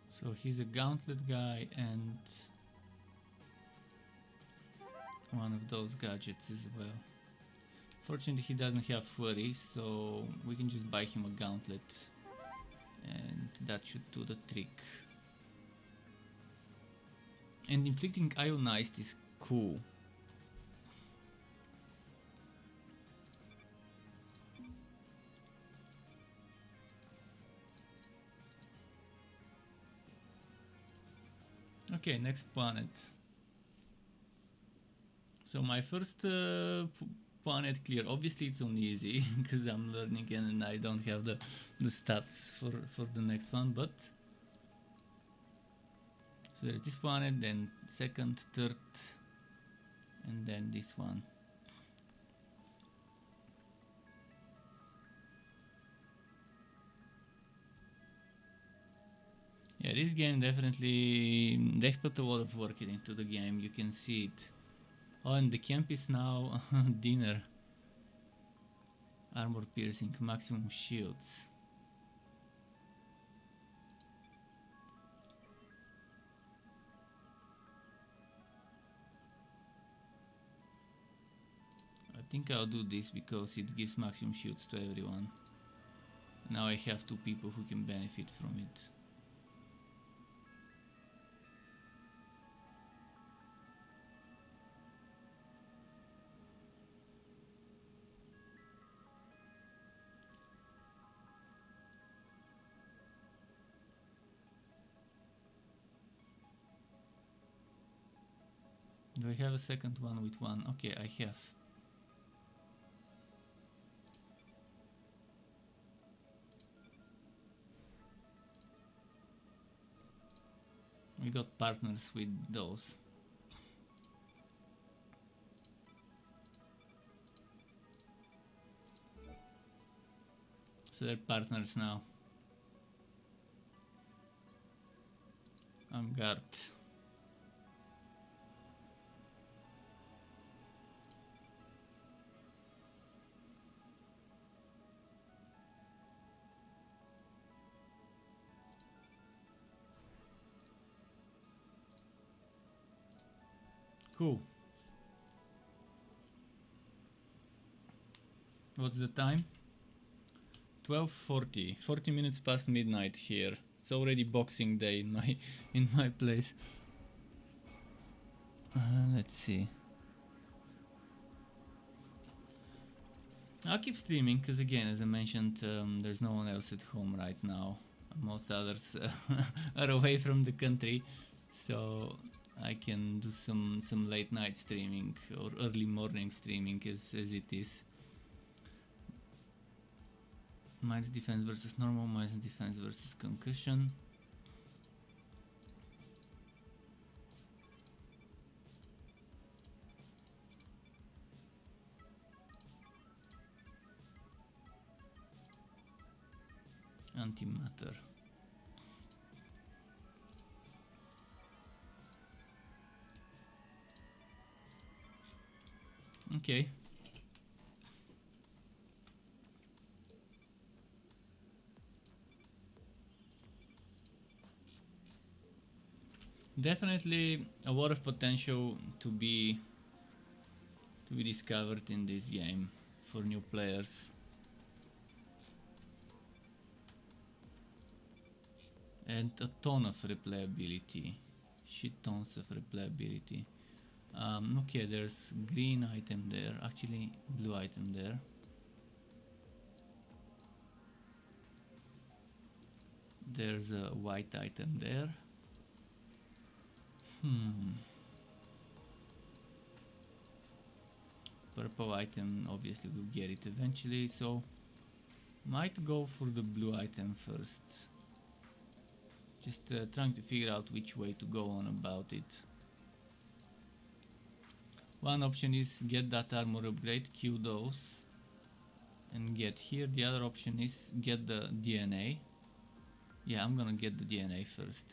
so he's a gauntlet guy and one of those gadgets as well. Fortunately he doesn't have flurry, so we can just buy him a gauntlet and that should do the trick. And inflicting ionized is cool. Okay, next planet. So my first planet clear. Obviously it's on easy because I'm learning and I don't have the stats for the next one, but so there's this planet, then second, third, and then this one. Yeah, this game definitely, they've put a lot of work into the game, you can see it. Oh, and the camp is now dinner. Armor piercing, maximum shields. I think I'll do this because it gives maximum shields to everyone. Now I have two people who can benefit from it. Do I have a second one with one? Okay, I have. We got partners with those. So they're partners now. On guard. Cool. What's the time? 12:40. 40 minutes past midnight here. It's already Boxing Day in my place. Let's see. I'll keep streaming because, again, as I mentioned, there's no one else at home right now. Most others are away from the country, so I can do some late night streaming or early morning streaming as it is. Minus defense versus normal, minus defense versus concussion. Antimatter. Okay. Definitely a lot of potential to be discovered in this game for new players. And a ton of replayability. Shit tons of replayability. Okay, there's green item there, actually blue item there. There's a white item there. Purple item, obviously we'll get it eventually, so might go for the blue item first. Just trying to figure out which way to go on about it. One option is get that armor upgrade, kill those, and get here. The other option is get the DNA. Yeah, I'm gonna get the DNA first.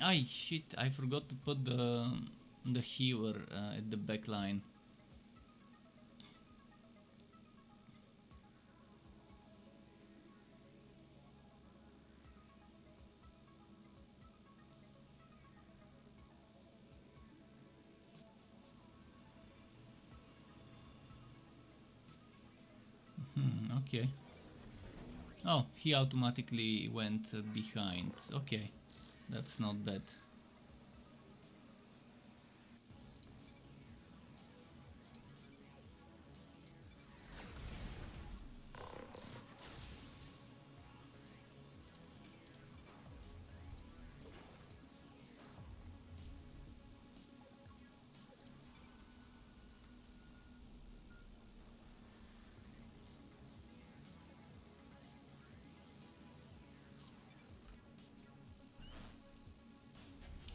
Ay, shit, I forgot to put the healer at the back line. Okay. Oh, he automatically went behind. Okay, that's not bad.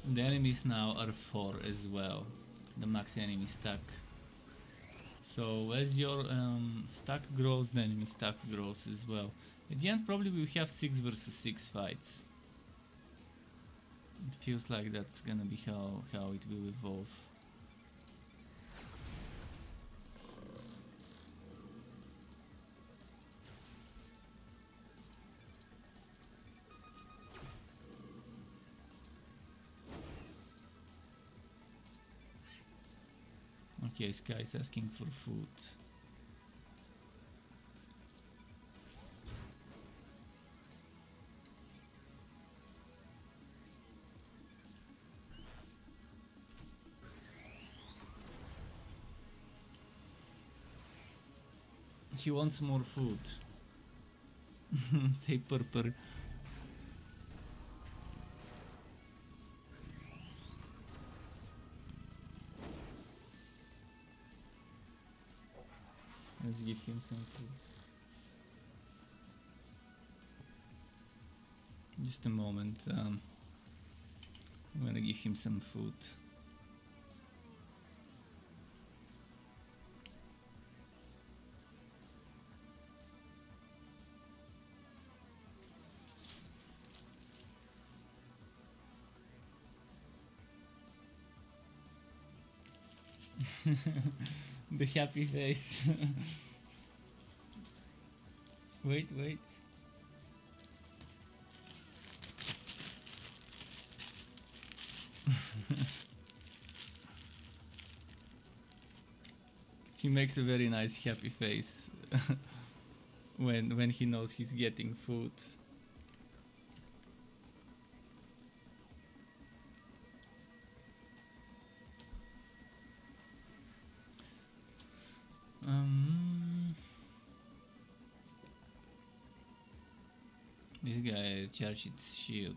The enemies now are 4 as well. The max enemy stack. So as your stack grows, the enemy stack grows as well. At the end probably we'll have 6 versus 6 fights. It feels like that's gonna be how it will evolve. Okay, this guy is asking for food. He wants more food. Say purple. Let's give him some food. Just a moment. I'm gonna give him some food. The happy face. Wait. He makes a very nice happy face when he knows he's getting food. This guy charged its shield.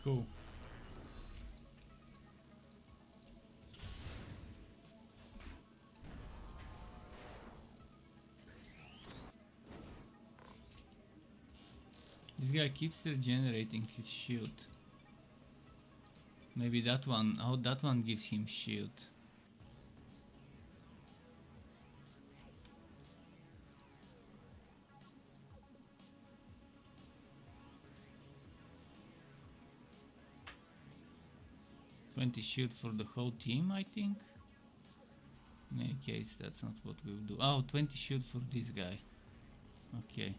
Cool. This guy keeps regenerating his shield. Maybe that one, oh, that one gives him shield. Shield for the whole team, I think. In any case, that's not what we'll do. Oh, 20 shield for this guy. Okay.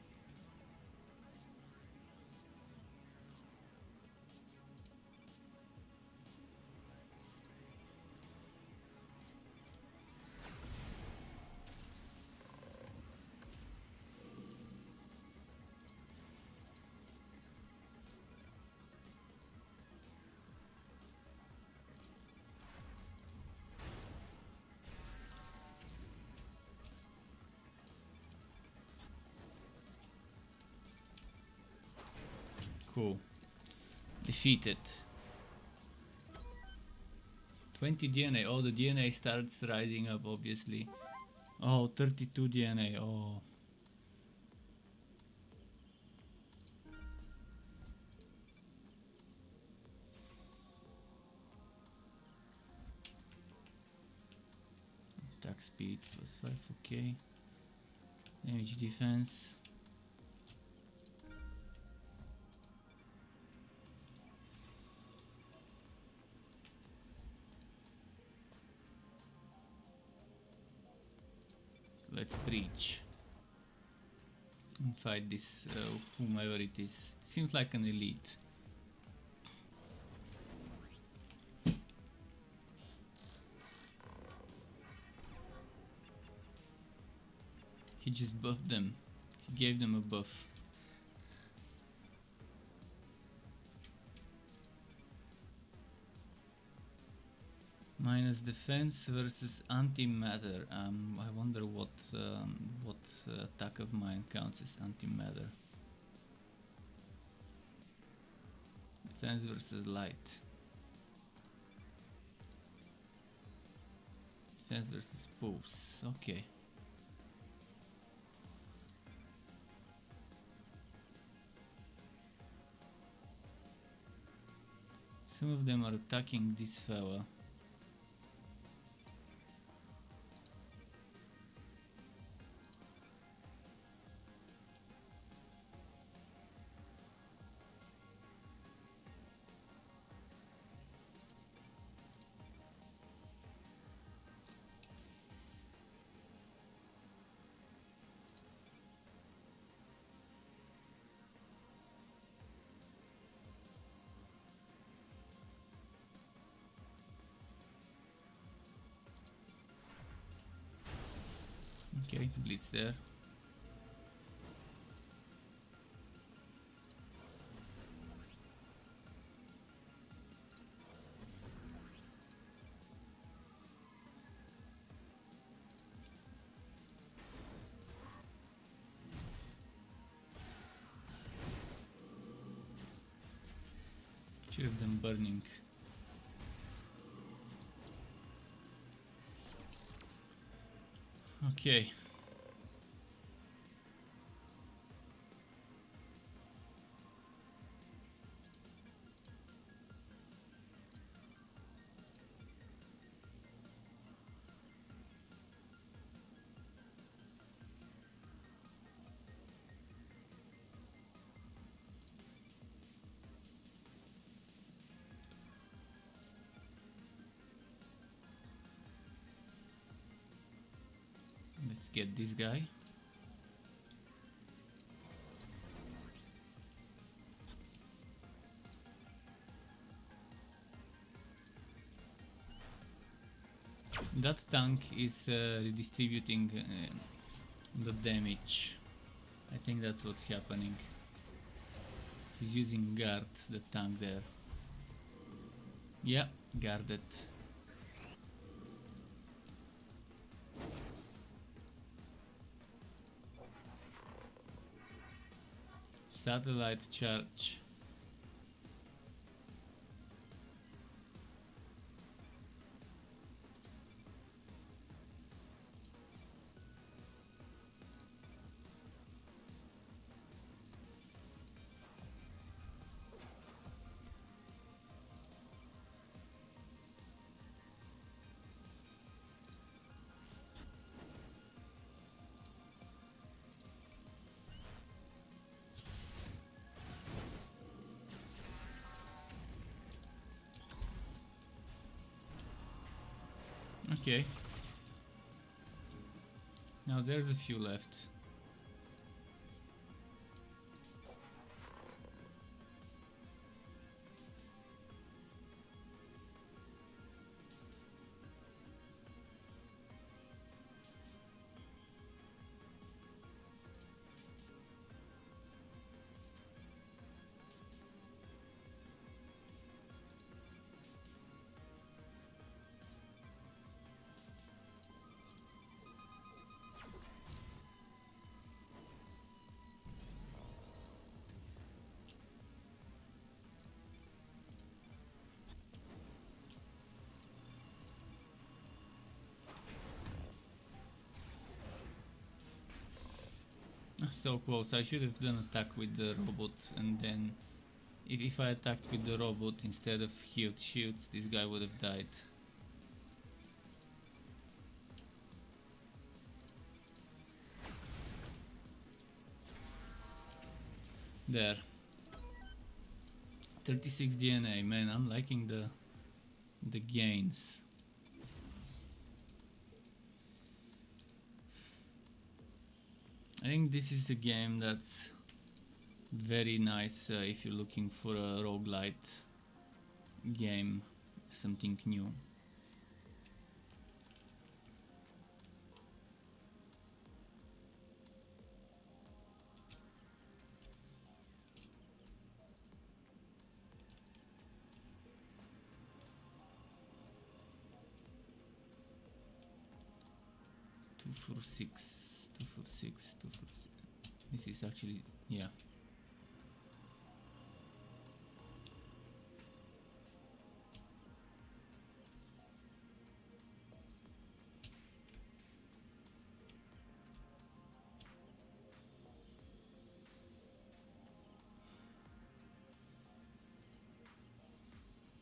Cool. Defeated. 20 DNA. Oh, the DNA starts rising up, obviously. Oh, 32 DNA. Oh. Attack speed +5, okay. Damage defense. let's breach and fight this whomever it is. It seems like an elite. He just buffed them. He gave them a buff. Minus defense versus antimatter. I wonder what attack of mine counts as antimatter. Defense versus light. Defense versus pulse. Okay. Some of them are attacking this fella. Okay, blitz there. Two of them burning. Okay. Let's get this guy. That tank is redistributing the damage. I think that's what's happening. He's using guard, the tank there. Yeah, guarded. Satellite charge. Okay. Now there's a few left. So close. I should have done attack with the robot, and then if I attacked with the robot instead of healed shields, this guy would have died. There. 36 DNA, man, I'm liking the gains. I think this is a game that's very nice if you're looking for a roguelite game, something new. Two for six. This is actually, yeah.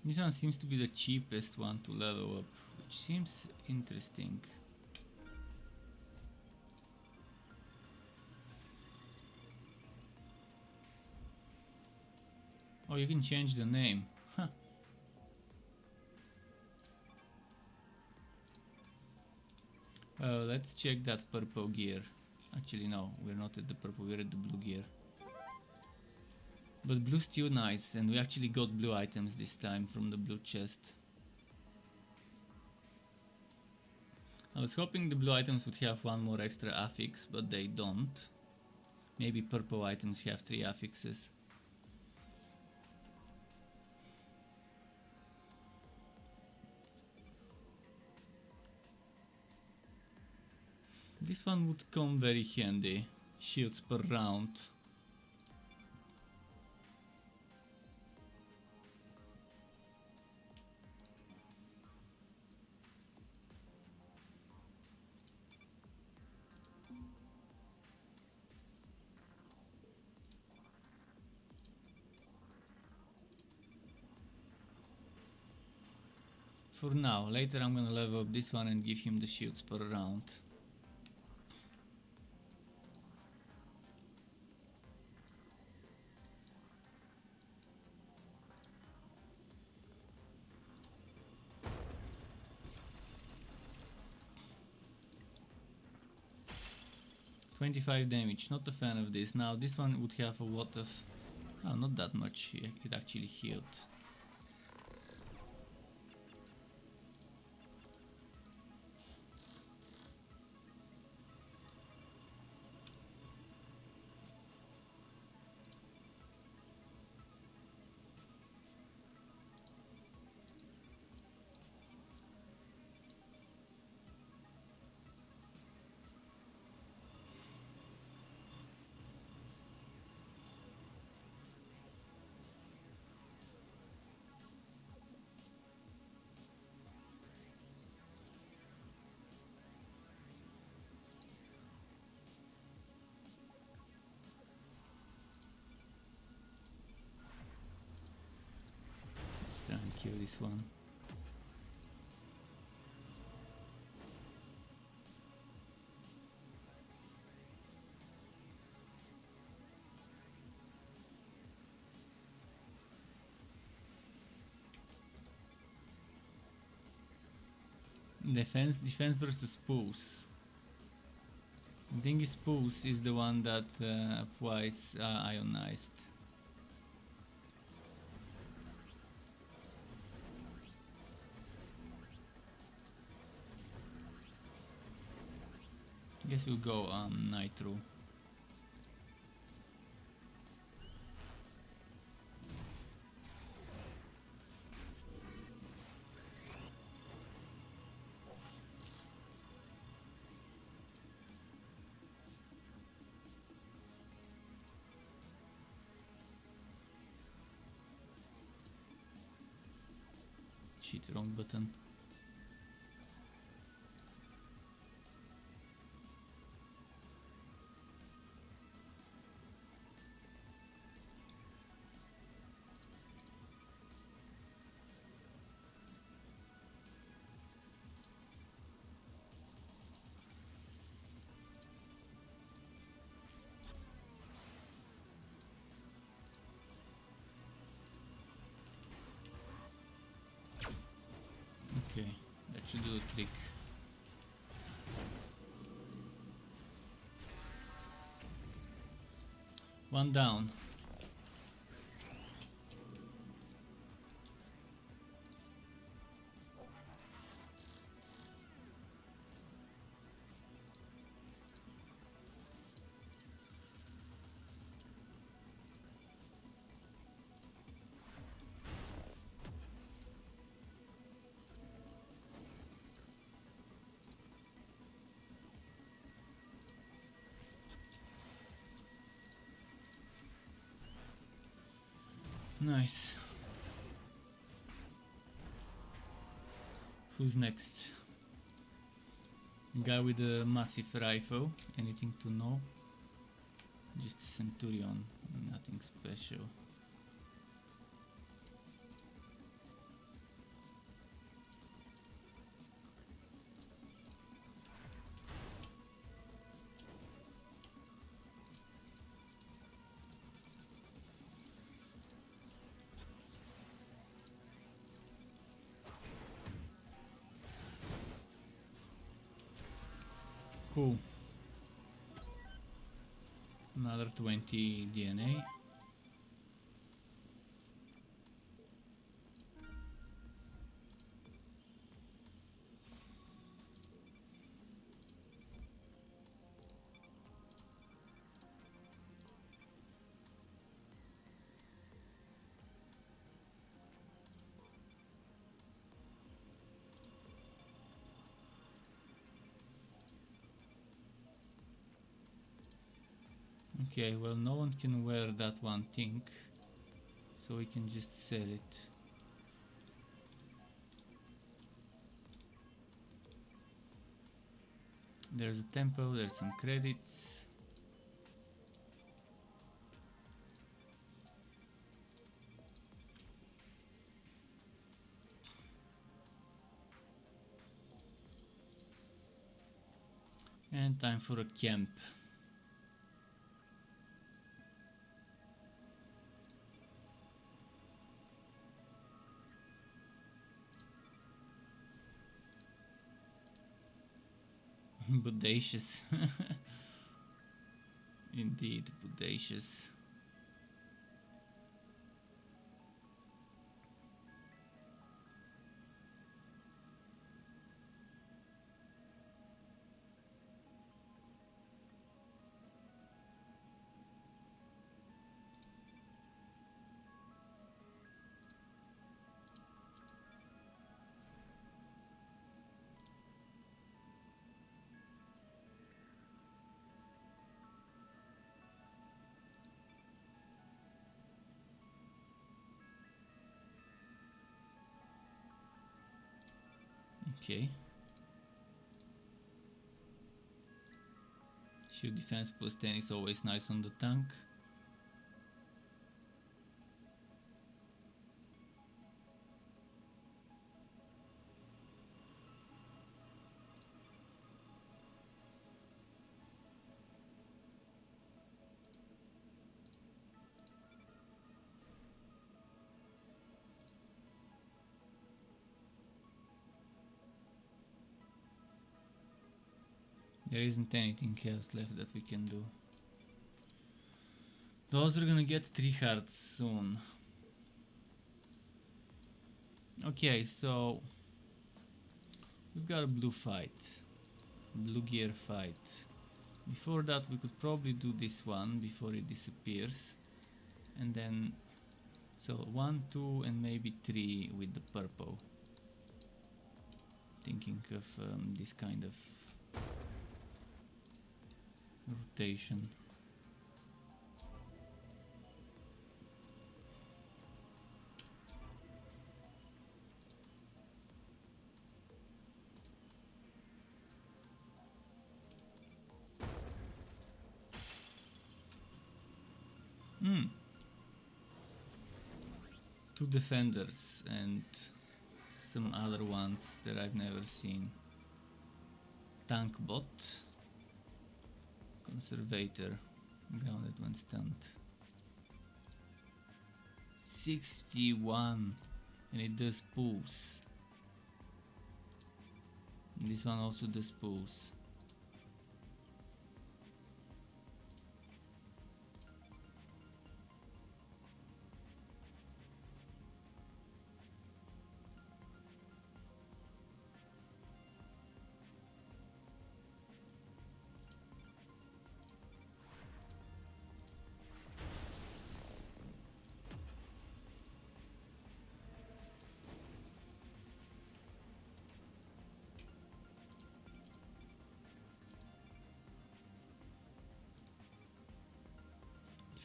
This one seems to be the cheapest one to level up, which seems interesting. Oh, you can change the name. Huh. Let's check that purple gear. Actually, no, we're not at the purple, we're at the blue gear. But blue's still nice, and we actually got blue items this time from the blue chest. I was hoping the blue items would have one more extra affix, but they don't. Maybe purple items have 3 affixes. This one would come very handy. Shields per round. For now, later I'm gonna level up this one and give him the shields per round. $25 damage, not a fan of this. Now this one would have a lot of... oh, not that much, it actually healed. Let's try and kill this one. Defense versus pulse. I think his pulse is the one that applies ionized. I guess we'll go nitro. Shit, wrong button. Okay, that should do the trick. One down. Nice. Who's next? Guy with a massive rifle. Anything to know? Just a centurion. Nothing special. Cool. Another 20 DNA. Okay, well, no one can wear that one thing, so we can just sell it. There's a tempo, there's some credits. And time for a camp. Bodacious. Indeed, bodacious. Okay. Shield defense plus 10 is always nice on the tank. There isn't anything else left that we can do. Those are gonna get 3 hearts soon. Okay, so we've got a blue fight. Blue gear fight. Before that we could probably do this one before it disappears. And then, so 1, 2 and maybe 3 with the purple. Thinking of this kind of rotation. Two defenders and some other ones that I've never seen. Tank bot. Conservator. Grounded when stunned. 61. And it does pulse. And this one also does pulse.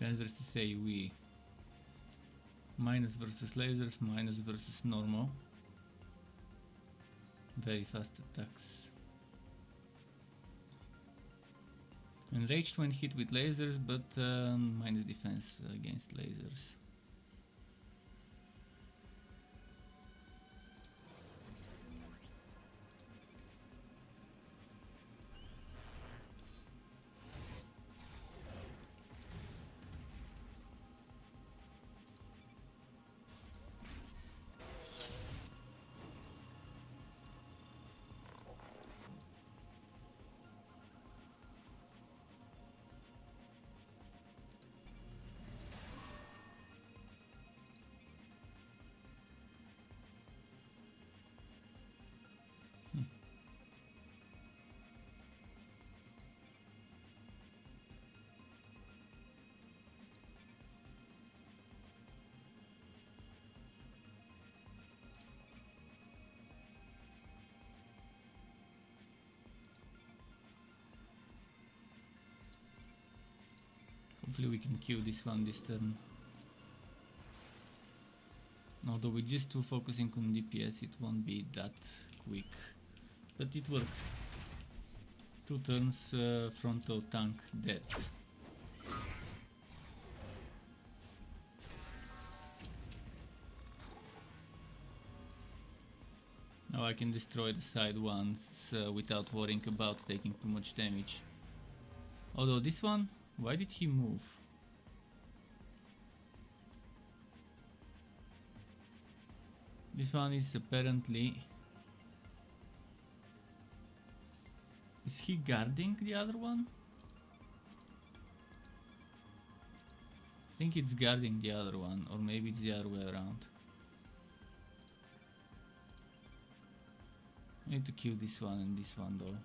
Defense versus AoE. Minus versus lasers, minus versus normal. Very fast attacks. Enraged when hit with lasers, but minus defense against lasers. Hopefully we can kill this one this turn. Although with just 2 focusing on DPS it won't be that quick. But it works. 2 turns frontal tank dead. Now I can destroy the side ones without worrying about taking too much damage. Although this one, why did he move? This one is apparently... Is he guarding the other one? I think it's guarding the other one, or maybe it's the other way around. I need to kill this one and this one though.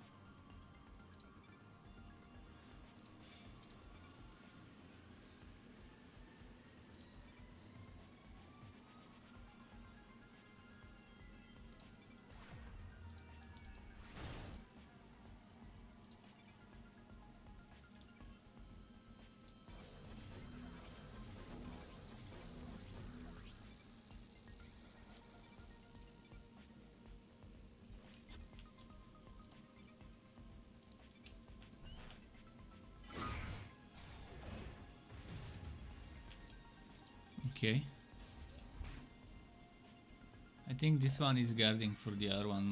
Okay. I think this one is guarding for the other one,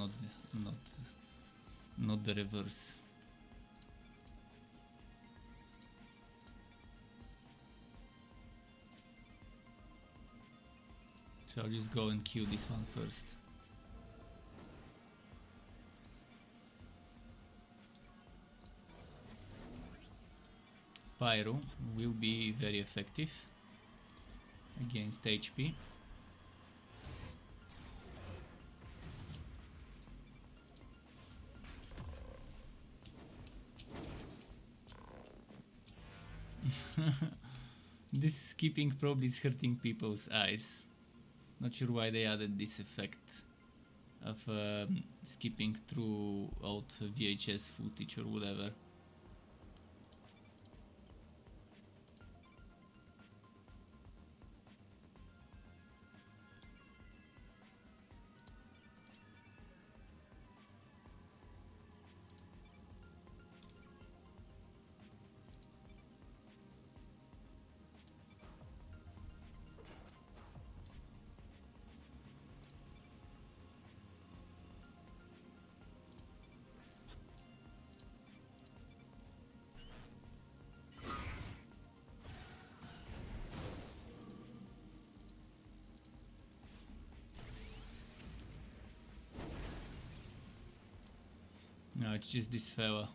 not the reverse. So I'll just go and kill this one first. Pyro will be very effective against HP. This skipping probably is hurting people's eyes. Not sure why they added this effect of skipping through old VHS footage or whatever. No, it's just this fella.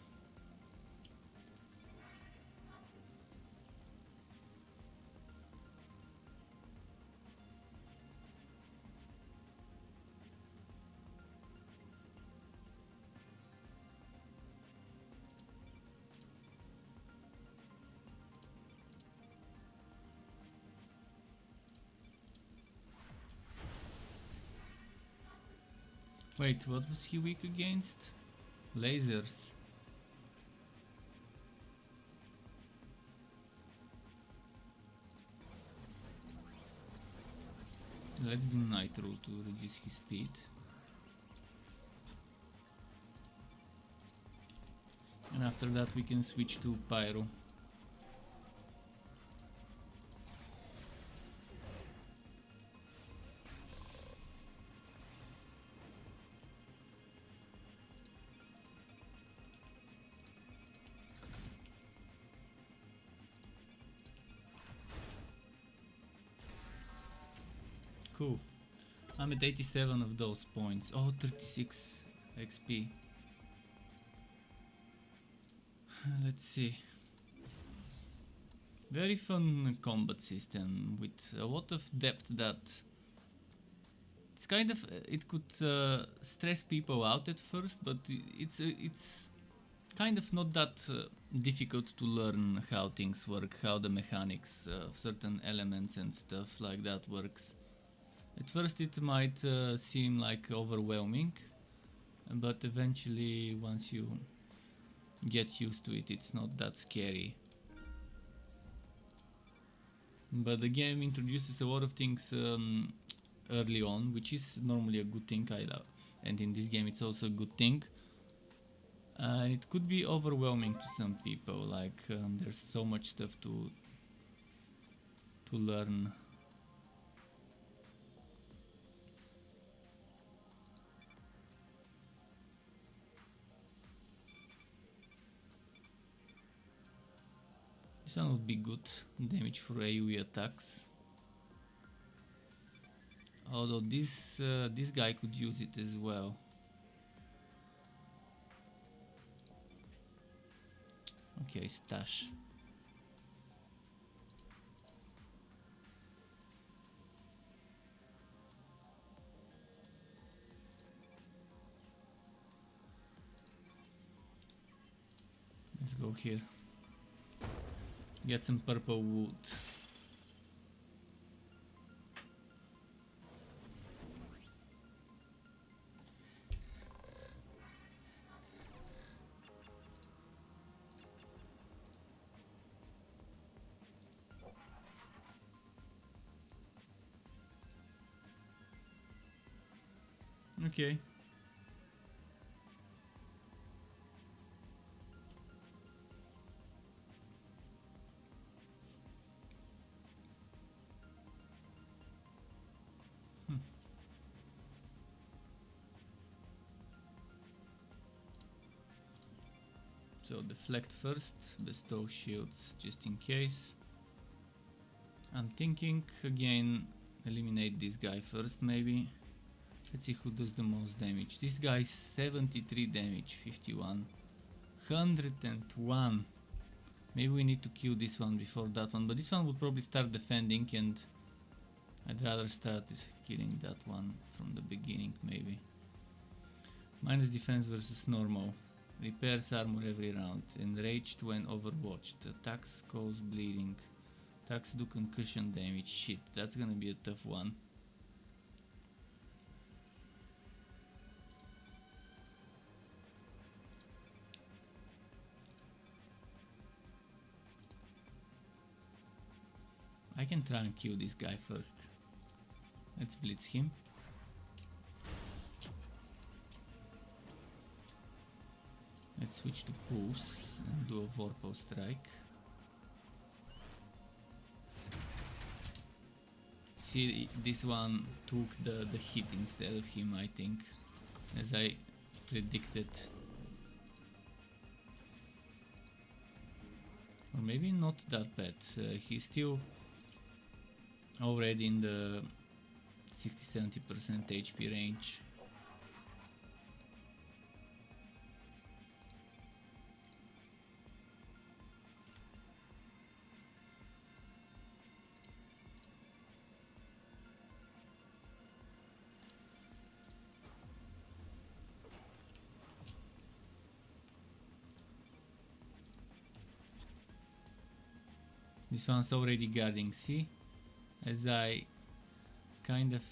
Wait, what was he weak against? Lasers. Let's do Nitro to reduce his speed. And after that we can switch to Pyro. Cool. I'm at 87 of those points. Oh, 36 XP. Let's see. Very fun combat system with a lot of depth that it's kind of it could stress people out at first, but it's kind of not that difficult to learn how things work, how the mechanics of certain elements and stuff like that works. At first it might seem like overwhelming, but eventually once you get used to it, it's not that scary. But the game introduces a lot of things early on, which is normally a good thing, and in this game it's also a good thing. And it could be overwhelming to some people, like there's so much stuff to learn. This one would be good damage for AoE attacks. Although this guy could use it as well. Okay, stash. Let's go here. Get some purple wood. Okay. So deflect first, bestow shields just in case. I'm thinking again, eliminate this guy first maybe. Let's see who does the most damage. This guy 73 damage, 51, 101. Maybe we need to kill this one before that one, but this one will probably start defending and I'd rather start killing that one from the beginning maybe. Minus defense versus normal. Repairs armor every round. Enraged when overwatched. Attacks cause bleeding. Attacks do concussion damage. Shit, that's gonna be a tough one. I can try and kill this guy first. Let's blitz him. Let's switch to pulse and do a Vorpal strike. See, this one took the hit instead of him, I think, as I predicted. Or maybe not that bad. He's still already in the 60-70% HP range. This one's already guarding C, as I kind of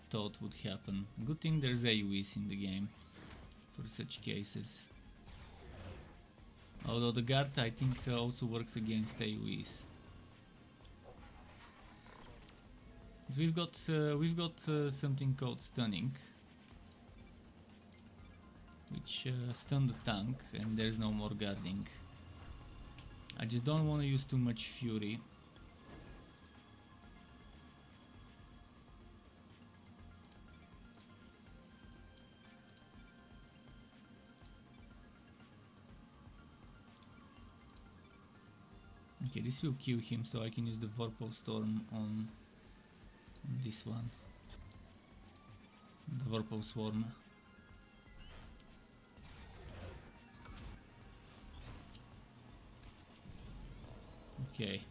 thought would happen. Good thing there's AoEs in the game for such cases. Although the guard I think also works against AoEs. We've got something called stunning, which stun the tank, and there's no more guarding. I just don't want to use too much fury. Okay, this will kill him, so I can use the Vorpal Storm on this one. The Vorpal Swarm. Okay.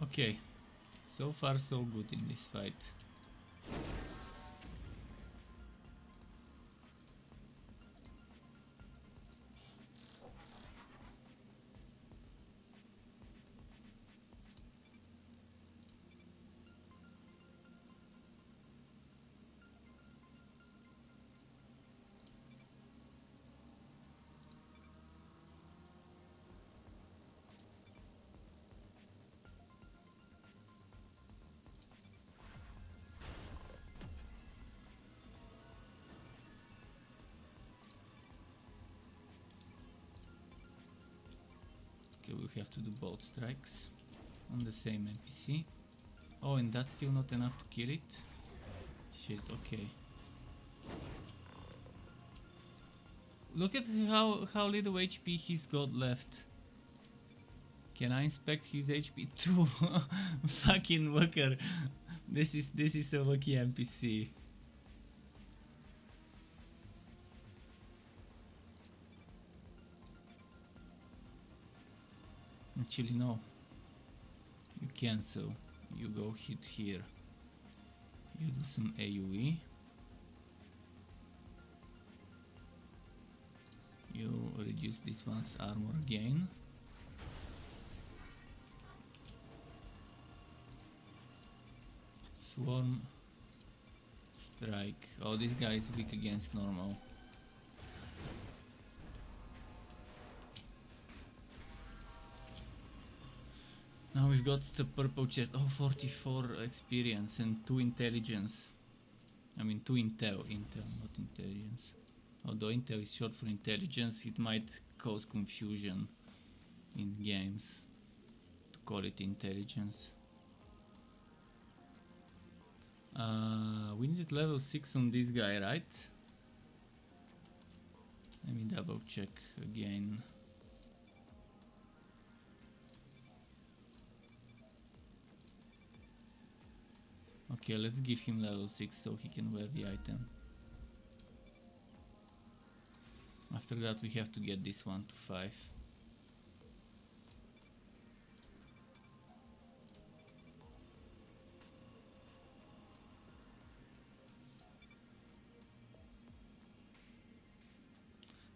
Okay, so far so good in this fight. Okay, we'll have to do both strikes on the same NPC. Oh, and that's still not enough to kill it? Shit, okay. Look at how little HP he's got left. Can I inspect his HP too? Fucking worker. This is a lucky NPC. Actually no. You cancel. You go hit here. You do some AoE. You reduce this one's armor again. Swarm. Strike. Oh, this guy is weak against normal. Now we've got the purple chest. Oh, 44 experience and 2 intelligence. I mean 2 intel, not intelligence. Although intel is short for intelligence, it might cause confusion in games to call it intelligence. We needed level 6 on this guy, right? Let me double check again. Okay, let's give him level 6 so he can wear the item. After that we have to get this one to 5.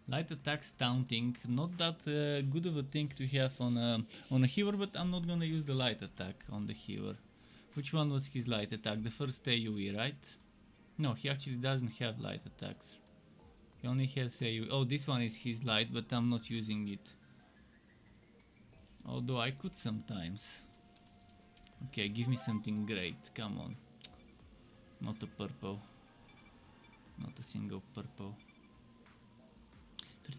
Light attacks taunting, not that good of a thing to have on a healer, but I'm not gonna use the light attack on the healer. Which one was his light attack? The first AoE, right? No, he actually doesn't have light attacks. He only has AoE. Oh, this one is his light, but I'm not using it. Although I could sometimes. Okay, give me something great, come on. Not a purple. Not a single purple.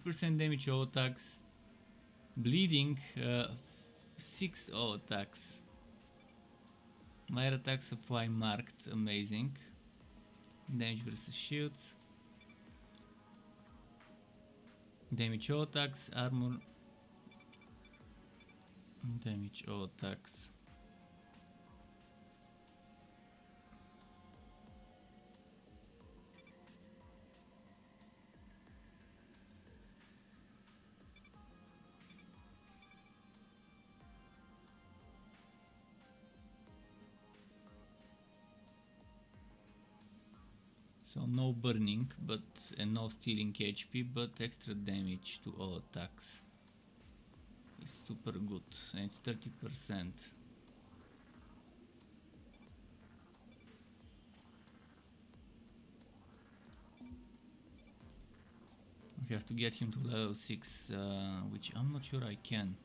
30% damage all attacks. Bleeding, 6 all attacks. Light attack supply marked, amazing. Damage versus shields. Damage all attacks, armor. Damage all attacks. So no burning, and no stealing HP, but extra damage to all attacks. It's super good, and it's 30%. We have to get him to level 6, which I'm not sure I can.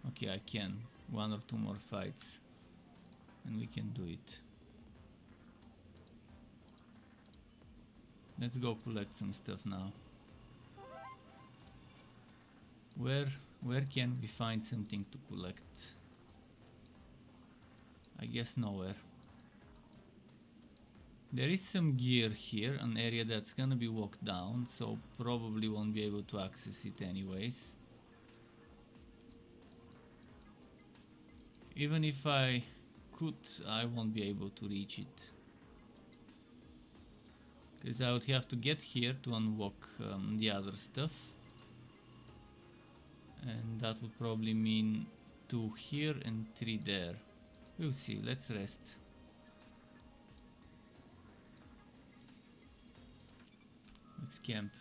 Okay, I can. 1 or 2 more fights, and we can do it. Let's go collect some stuff now. Where can we find something to collect? I guess nowhere. There is some gear here, an area that's gonna be walked down, so probably won't be able to access it anyways. Even if I could, I won't be able to reach it. Because I would have to get here to unlock the other stuff. And that would probably mean 2 here and 3 there. We'll see, let's rest. Let's camp.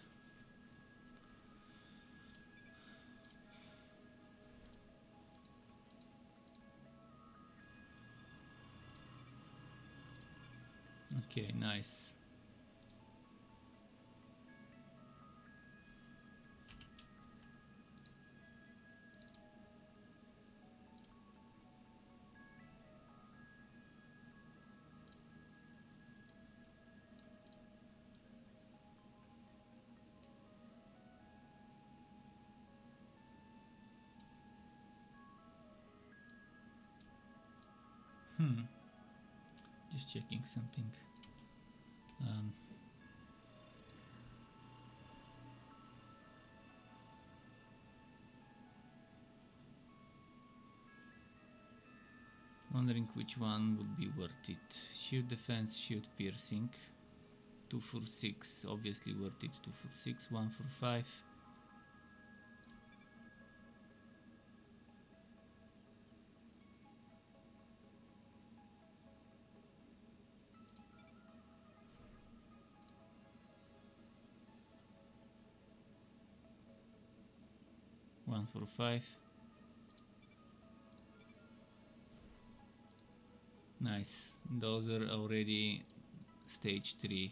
Okay, nice. Just checking something. Wondering which one would be worth it. Shield defense, shield piercing. 2 for 6, obviously worth it. 2 for 6, 1 for 5. One for 5. Nice. Those are already stage 3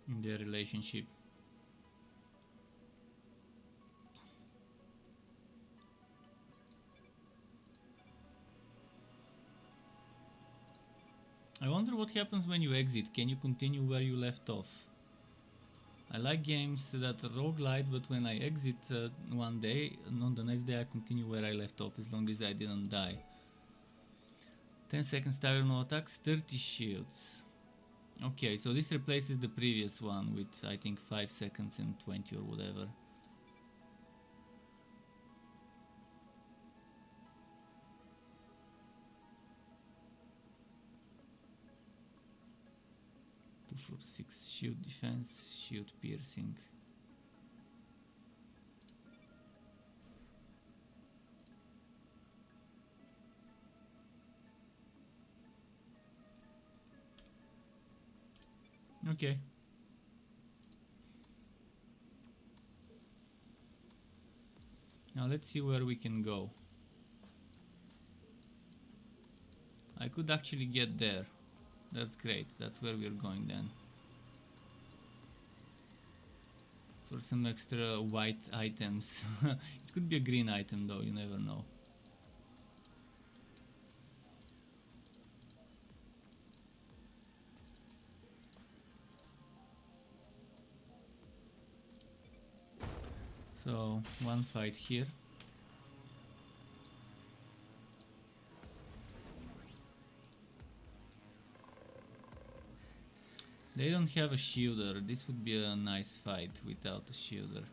in their relationship. I wonder what happens when you exit. Can you continue where you left off? I like games that are rogue-lite, but when I exit one day, and on the next day I continue where I left off as long as I didn't die. 10 seconds stagger, no attacks, 30 shields. Okay, so this replaces the previous one with I think 5 seconds and 20 or whatever. For 6 shield defense, shield piercing. Okay. Now let's see where we can go. I could actually get there. That's great, that's where we're going then. For some extra white items. It could be a green item though, you never know. So, one fight here. They don't have a shielder. This would be a nice fight without a shielder.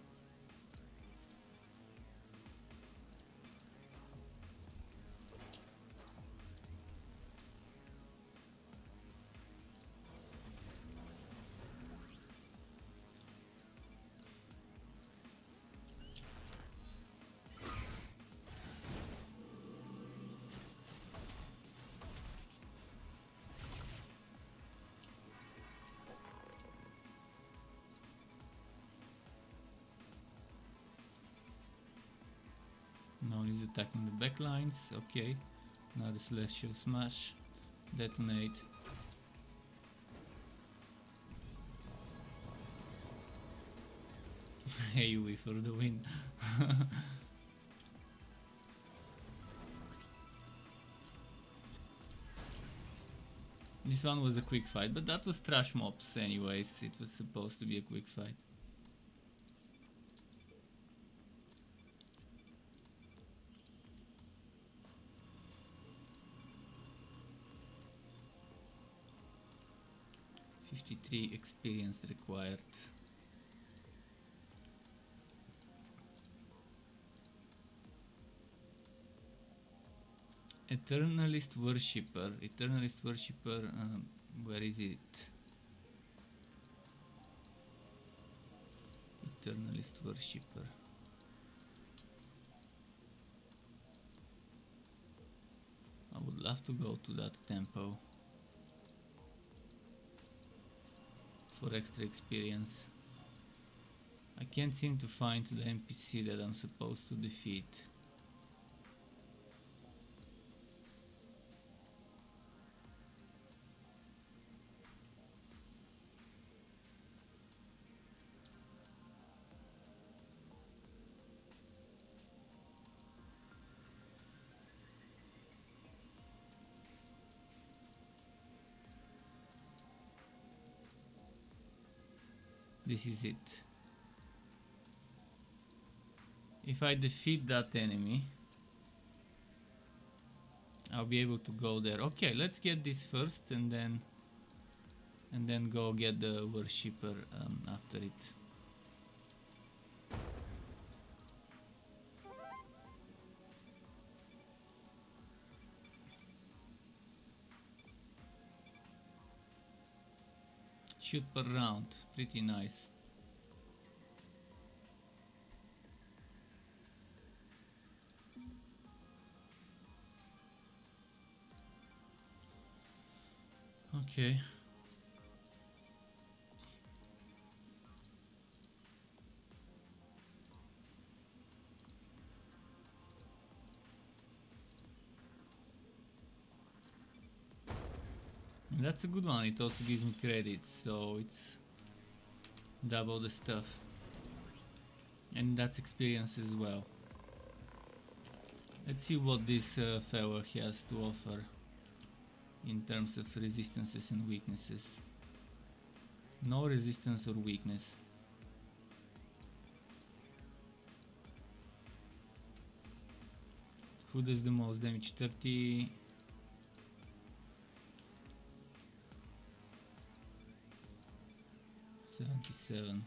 is attacking the back lines. Okay, now the celestial smash, detonate. Hey, we for the win. This one was a quick fight, but that was trash mobs anyways. It was supposed to be a quick fight. .53 experience required. Eternalist Worshipper. Eternalist Worshipper, where is it? Eternalist Worshipper. I would love to go to that tempo for extra experience. I can't seem to find the NPC that I'm supposed to defeat. This is it. If I defeat that enemy, I'll be able to go there. Okay, let's get this first and then go get the worshipper after it. Shoot per round, pretty nice. Okay. And that's a good one, it also gives me credits, so it's double the stuff. And that's experience as well. Let's see what this fellow has to offer in terms of resistances and weaknesses. No resistance or weakness. Who does the most damage? 30. 77.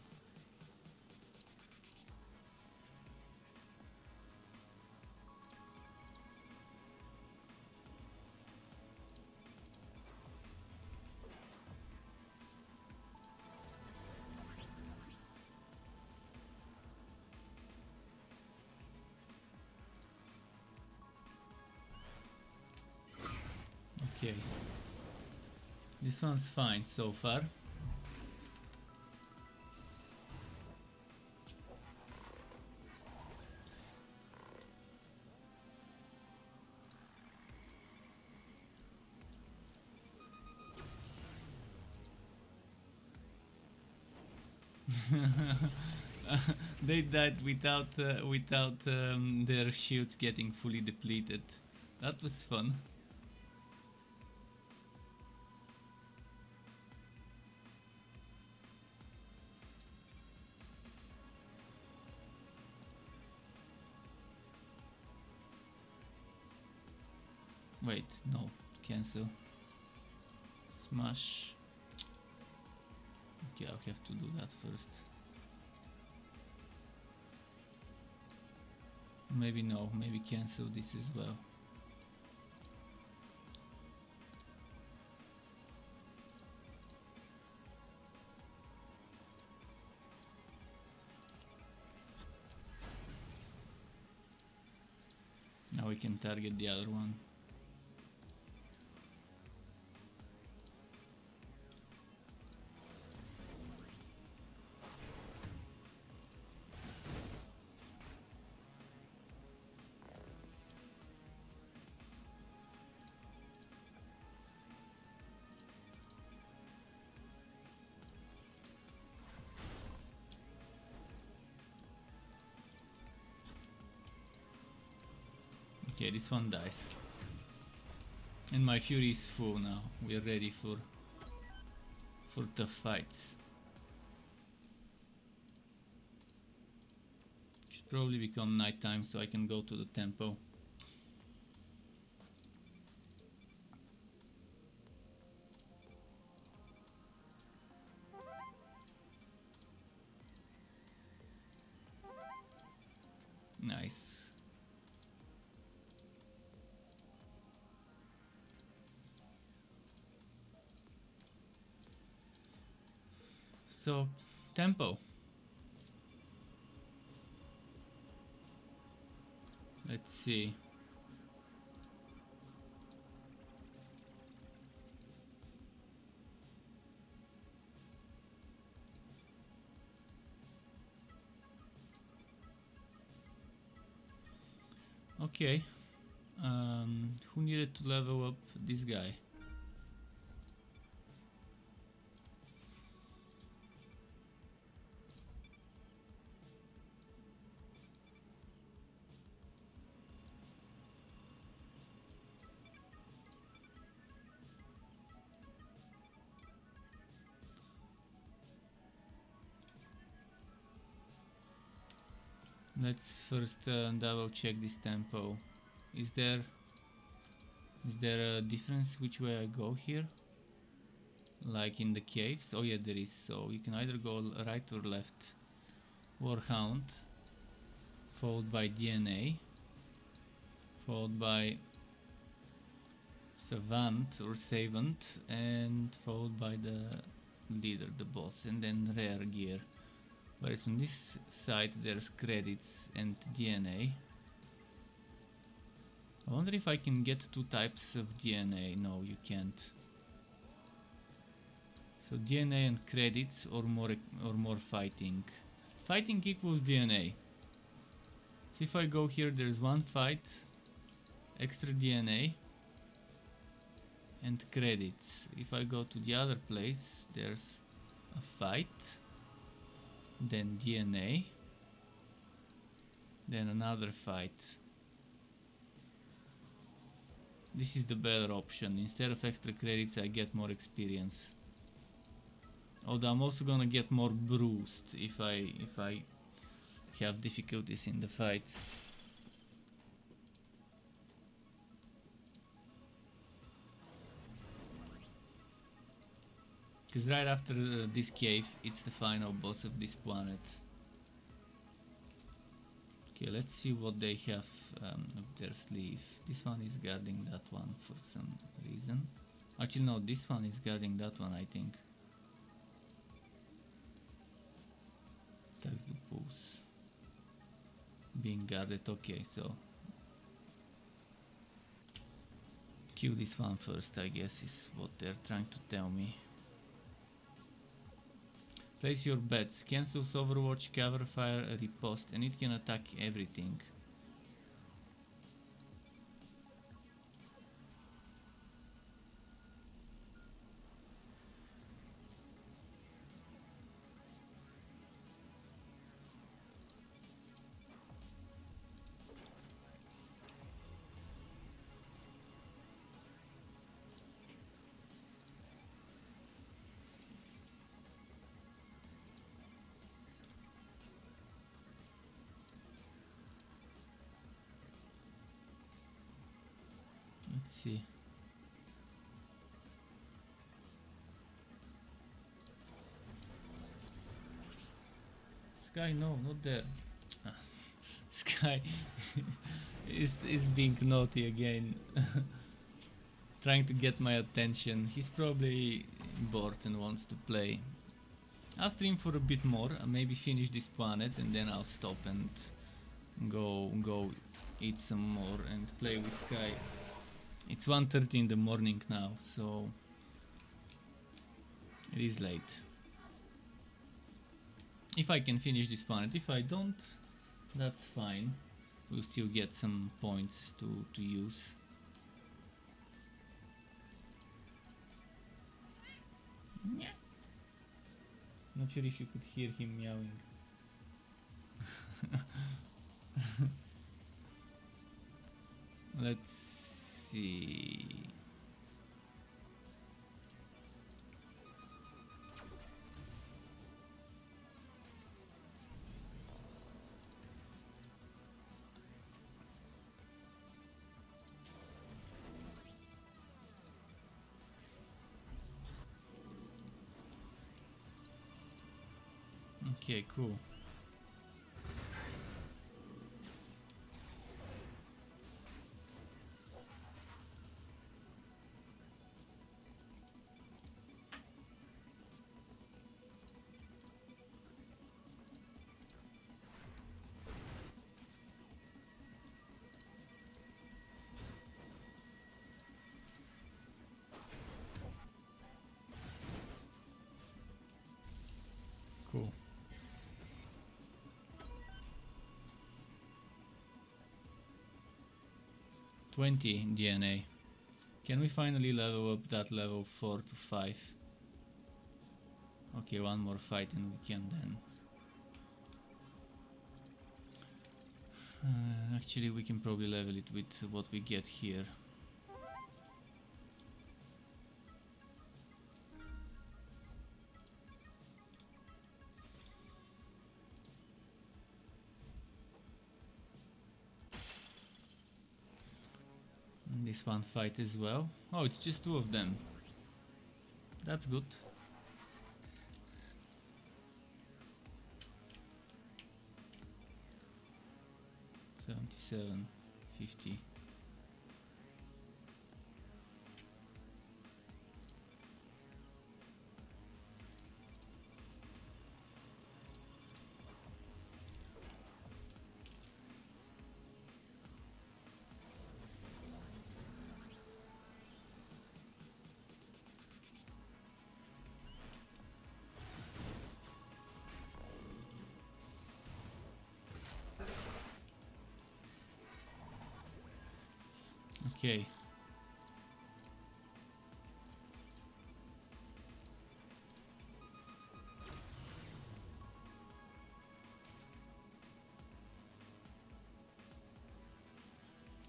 Okay, this one's fine so far. They died without their shields getting fully depleted. That was fun. Wait, no, cancel. Smash. Okay, I'll have to do that first. Maybe no, maybe cancel this as well. Now we can target the other one. Okay, this one dies. And my fury is full now. We're ready for tough fights. Should probably become nighttime so I can go to the tempo. Nice. So, tempo. Let's see. Okay. Who needed to level up this guy? Let's first double check this tempo. Is there a difference which way I go here? Like in the caves? Oh yeah, there is. So you can either go right or left. Warhound, followed by DNA, followed by Savant or Savant, and followed by the leader, the boss, and then rare gear. Whereas on this side there's credits and DNA. I wonder if I can get two types of DNA. No, you can't. So DNA and credits or more fighting. Fighting equals DNA. So if I go here, there's one fight, extra DNA, and credits. If I go to the other place, there's a fight, then DNA, then another fight. This is the better option. Instead of extra credits, I get more experience. Although I'm also gonna get more bruised if I have difficulties in the fights. Because right after this cave, it's the final boss of this planet. Okay, let's see what they have up their sleeve. This one is guarding that one for some reason. Actually no, this one is guarding that one, I think. That's the pulse. Being guarded, okay, so kill this one first, I guess, is what they're trying to tell me. Place your bets. Cancels Overwatch, cover fire, riposte, and it can attack everything. Let's see. Sky, no, not there. Sky is being naughty again. Trying to get my attention. He's probably bored and wants to play. I'll stream for a bit more, maybe finish this planet, and then I'll stop and go eat some more and play with Sky. It's 1:30 in the morning now, so it is late. If I can finish this planet, if I don't, that's fine. We'll still get some points to use. Not sure if you could hear him meowing. Let's see. Okay, cool. Cool. $20 DNA. Can we finally level up that level 4 to 5? Okay, one more fight and we can then. Actually, we can probably level it with what we get here. And this one fight as well. Oh, it's just two of them. That's good. 77, 50. Okay.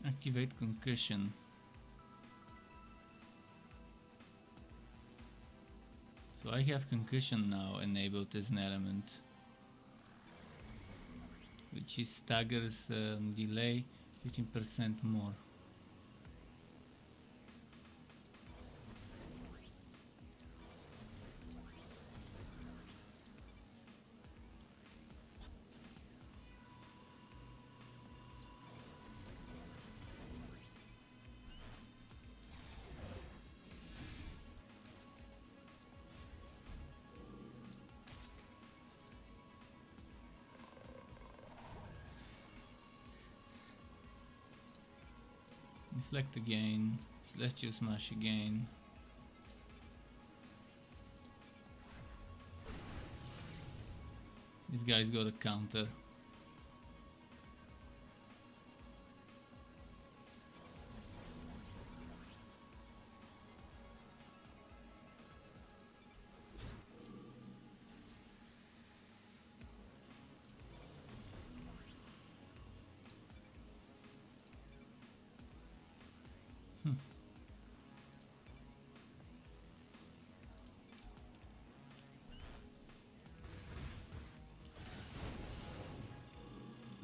Activate concussion. So I have concussion now enabled as an element, which is staggers delay 15% more. Deflect again, Celestial Smash again. This guy's got a counter.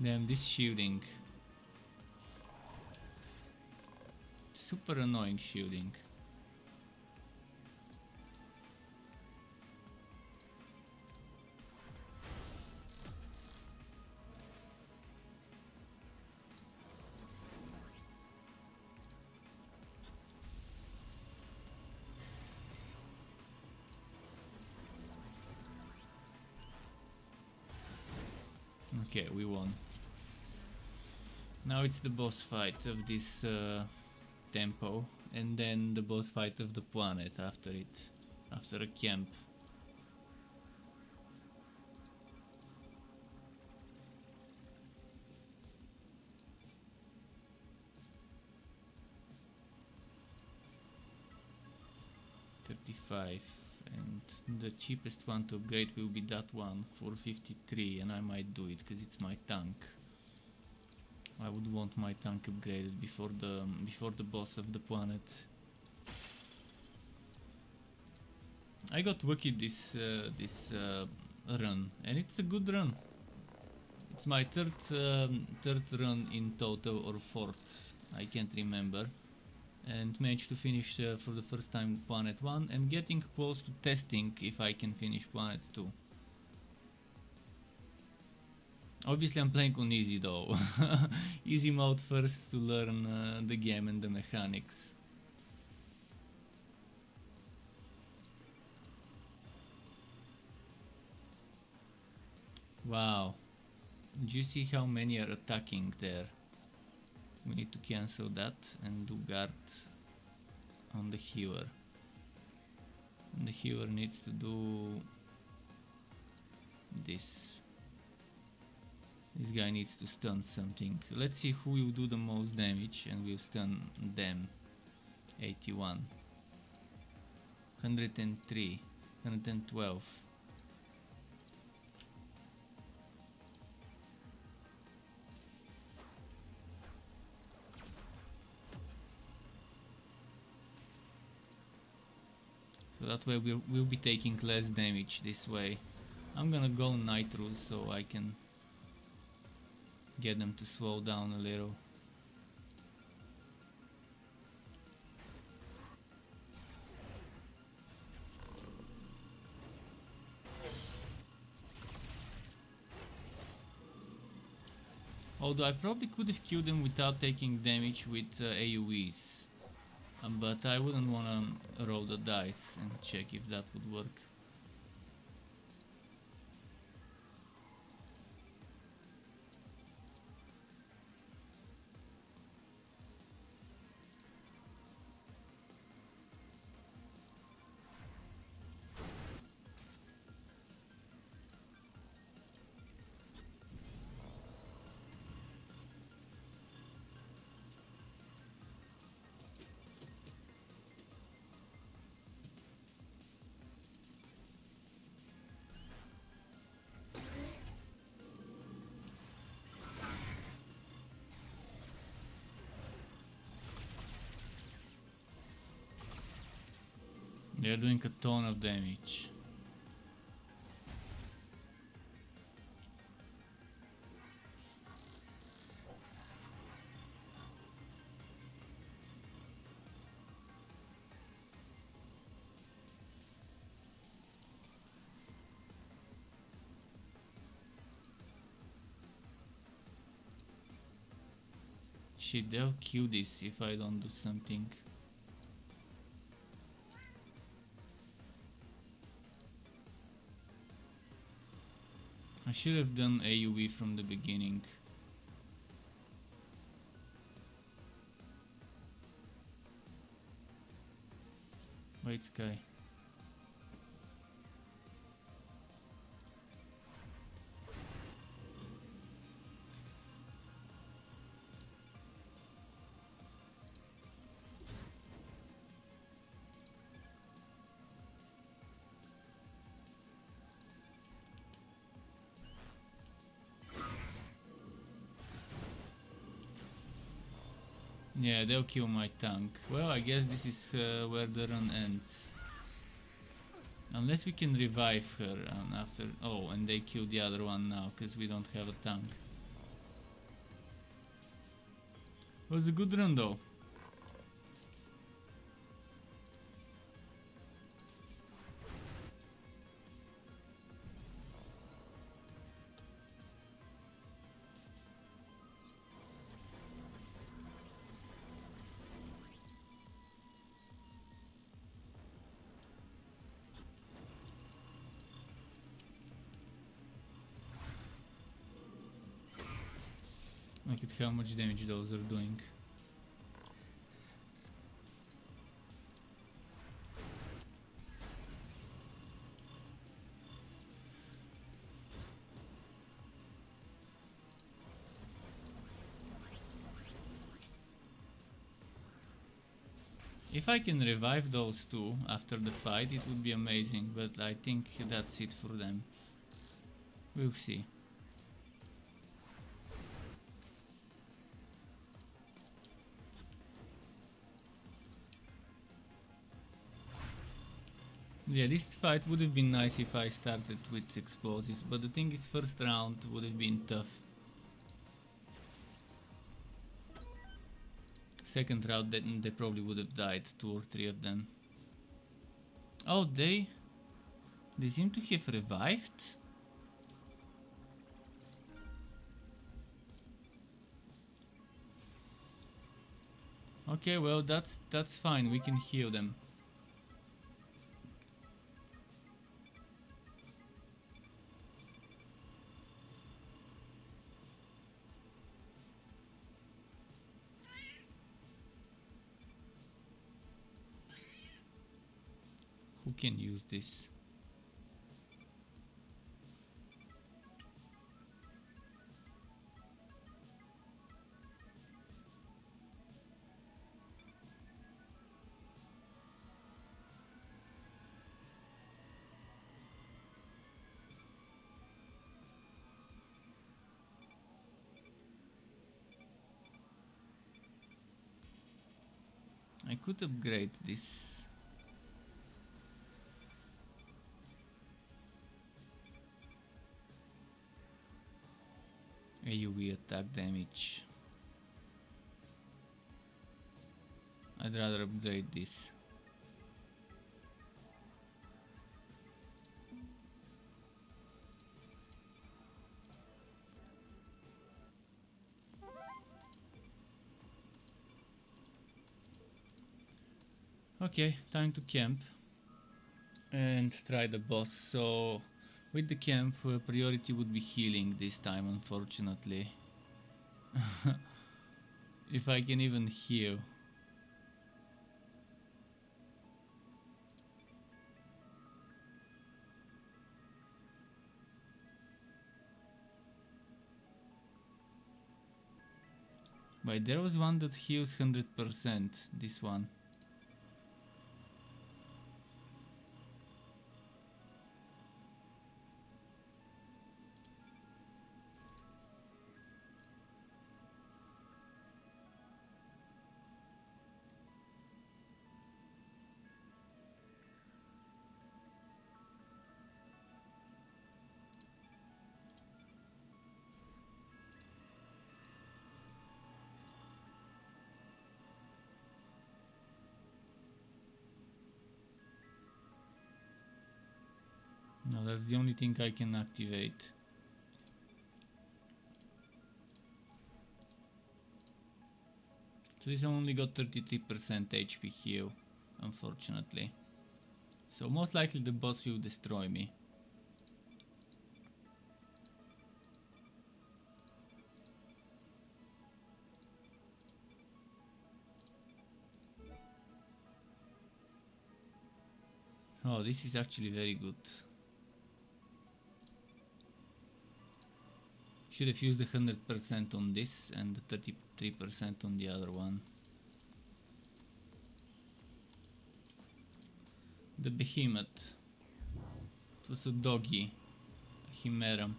Damn, this shielding. Super annoying shielding. Okay, we won. Now it's the boss fight of this tempo, and then the boss fight of the planet after it, after a camp. $35, and the cheapest one to upgrade will be that one for $53, and I might do it because it's my tank. I would want my tank upgraded before the boss of the planet. I got lucky this run, and it's a good run. It's my third run in total, or fourth, I can't remember, and managed to finish for the first time Planet 1 and getting close to testing if I can finish Planet 2. Obviously I'm playing on easy though, easy mode first to learn the game and the mechanics. Wow, do you see how many are attacking there? We need to cancel that and do guard on the healer. And the healer needs to do this. This guy needs to stun something. Let's see who will do the most damage and we'll stun them. 81. 103. 112. So that way we'll be taking less damage this way. I'm gonna go Nitro so I can get them to slow down a little. Although I probably could have killed them without taking damage with AoEs. But I wouldn't wanna roll the dice and check if that would work. They're doing a ton of damage. Shit, they'll kill this if I don't do something. I should have done AoE from the beginning. White sky. Yeah, they'll kill my tank. Well, I guess this is where the run ends. Unless we can revive her after... Oh, and they kill the other one now, because we don't have a tank. It was a good run though. Look at how much damage those are doing. If I can revive those two after the fight, it would be amazing, but I think that's it for them. We'll see. Yeah, this fight would have been nice if I started with explosives, but the thing is, first round would have been tough. Second round, then they probably would have died, 2 or 3 of them. Oh, they seem to have revived. Okay, well that's fine. We can heal them. Who can use this? I could upgrade this. AoE attack damage. I'd rather upgrade this. Okay, time to camp and try the boss. So with the camp, priority would be healing this time, unfortunately. If I can even heal. But there was one that heals 100%, this one. No, that's the only thing I can activate. So this only got 33% HP heal, unfortunately. So most likely the boss will destroy me. Oh, this is actually very good. Should have used the 100% on this and the 33% on the other one. The behemoth. It was a doggy. A chimera.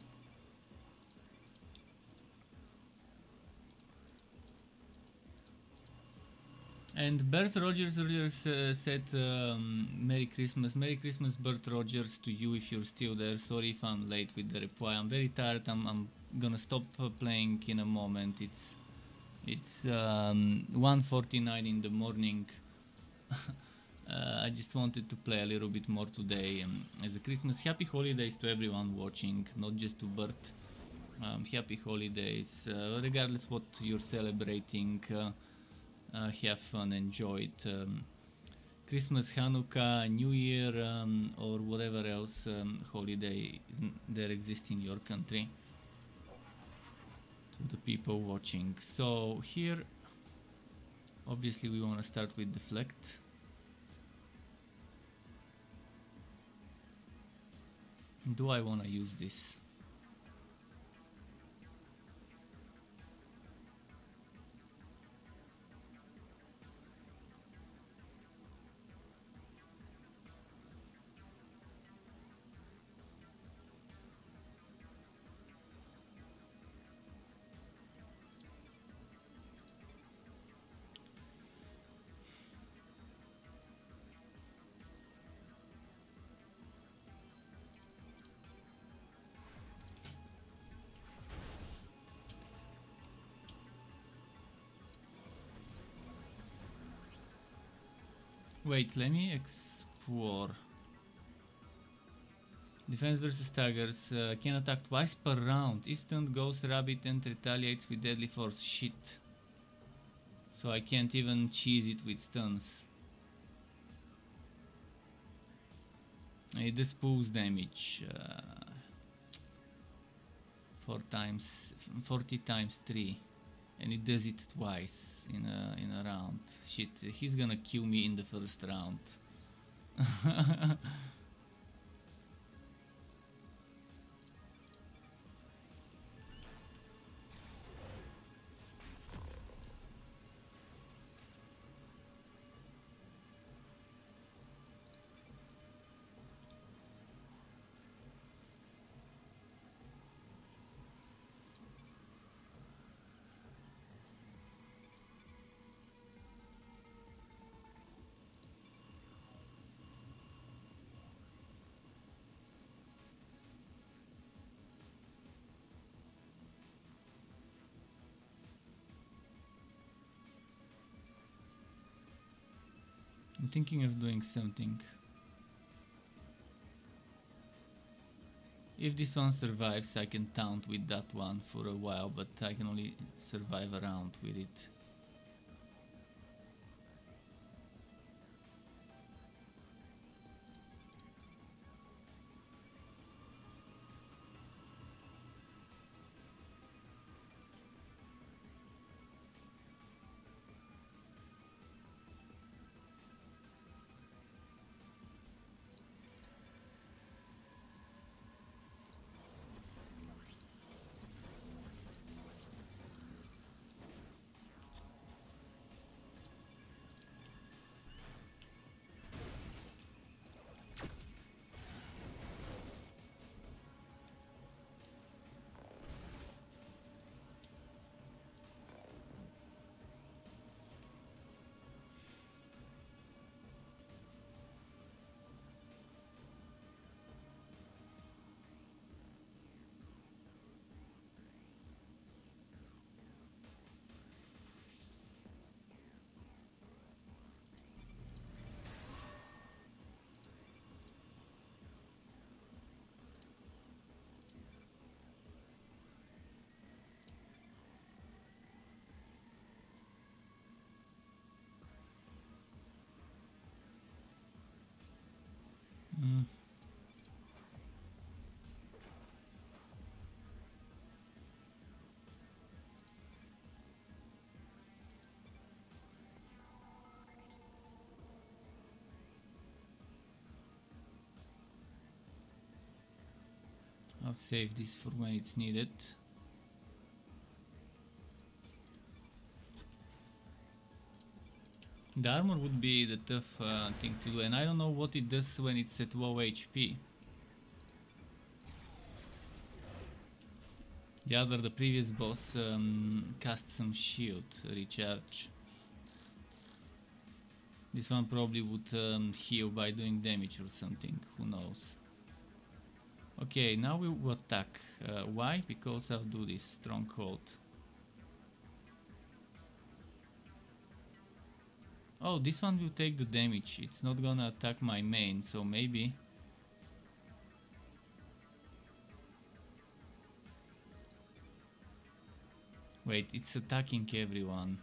And Bert Rogers earlier said Merry Christmas. Merry Christmas, Bert Rogers, to you if you're still there. Sorry if I'm late with the reply. I'm very tired. I'm gonna stop playing in a moment. It's 1:49 in the morning. I just wanted to play a little bit more today as a Christmas. Happy holidays to everyone watching, not just to Bert. Happy holidays, regardless what you're celebrating. Have fun, enjoy it. Christmas, Hanukkah, New Year, or whatever else holiday there exists in your country. To the people watching. So here, obviously we want to start with deflect. Do I want to use this? Wait, let me explore. Defense versus staggers. Can attack twice per round. Instant goes rabbit and retaliates with deadly force. Shit. So I can't even cheese it with stuns. It does pulse damage. 40 times 3. And it does it twice in a round. Shit, he's gonna kill me in the first round. I'm thinking of doing something. If this one survives, I can taunt with that one for a while, but I can only survive a round with it. Mm. I'll save this for when it's needed. The armor would be the tough thing to do, and I don't know what it does when it's at low HP. The previous boss cast some shield recharge. This one probably would heal by doing damage or something, who knows. Okay, now we will attack. Why? Because I'll do this stronghold. Oh, this one will take the damage. It's not gonna attack my main, so maybe... Wait, it's attacking everyone.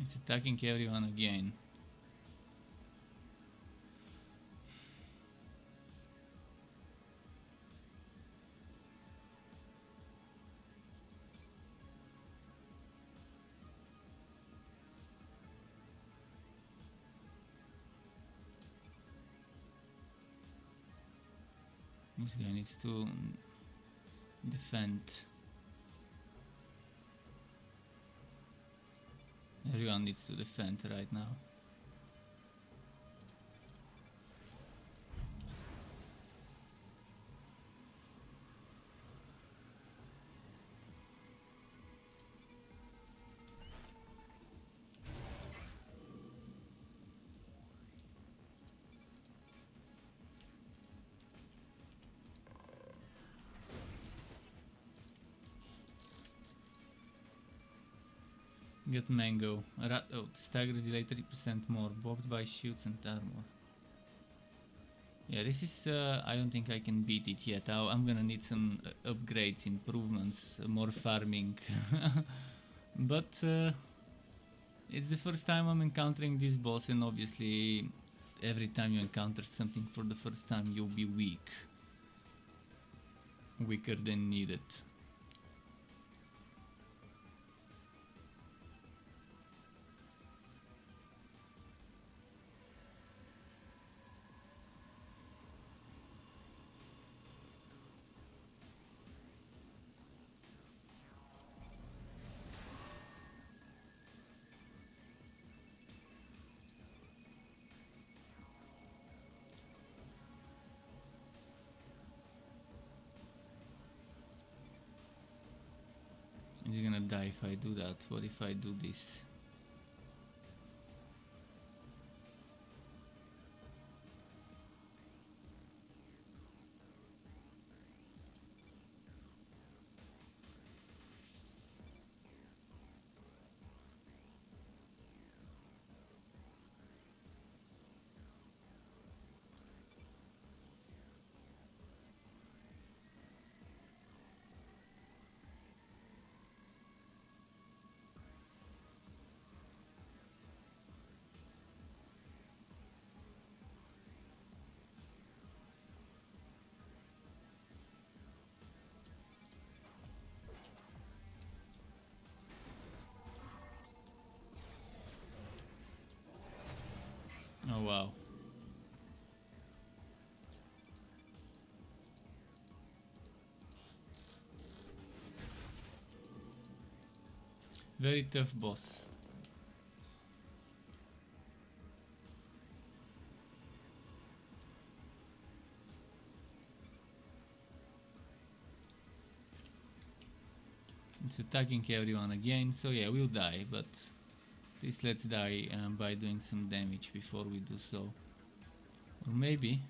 It's attacking everyone again. This guy needs to defend. Everyone needs to defend right now. Get mango. Rat out. Staggers delay 30% more. Blocked by shields and armor. Yeah, this is... I don't think I can beat it yet. I'm gonna need some upgrades, improvements, more farming. But it's the first time I'm encountering this boss, and obviously every time you encounter something for the first time you'll be weak. Weaker than needed. He's gonna die if I do that. What if I do this? Oh wow. Very tough boss. It's attacking everyone again, so yeah, we'll die, but at least let's die by doing some damage before we do so. Or maybe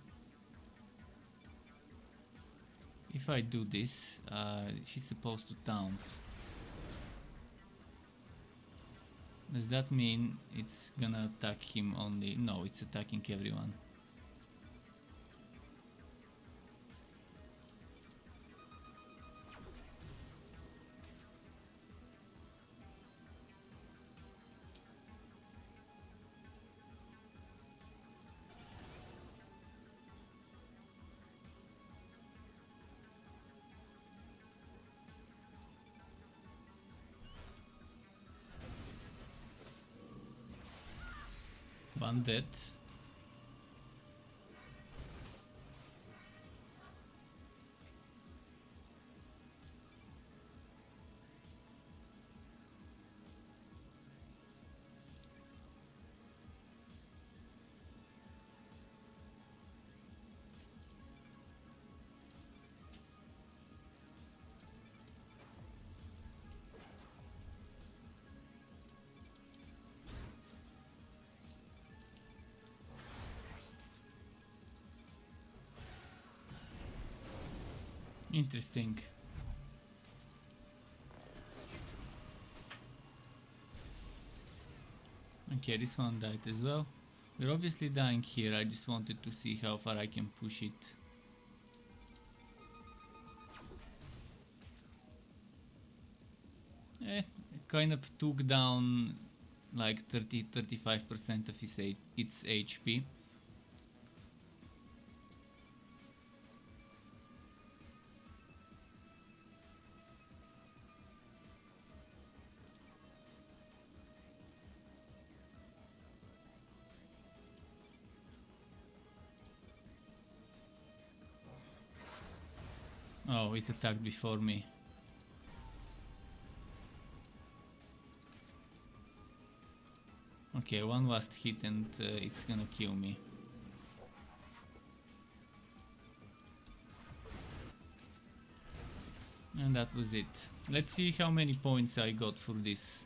if I do this, he's supposed to taunt. Does that mean it's gonna attack him only? No, it's attacking everyone. One dead. Interesting. Okay, this one died as well. We're obviously dying here. I just wanted to see how far I can push it. Kind of took down like 30-35% of its HP. Oh, it attacked before me. Okay, one last hit and it's gonna kill me. And that was it. Let's see how many points I got for this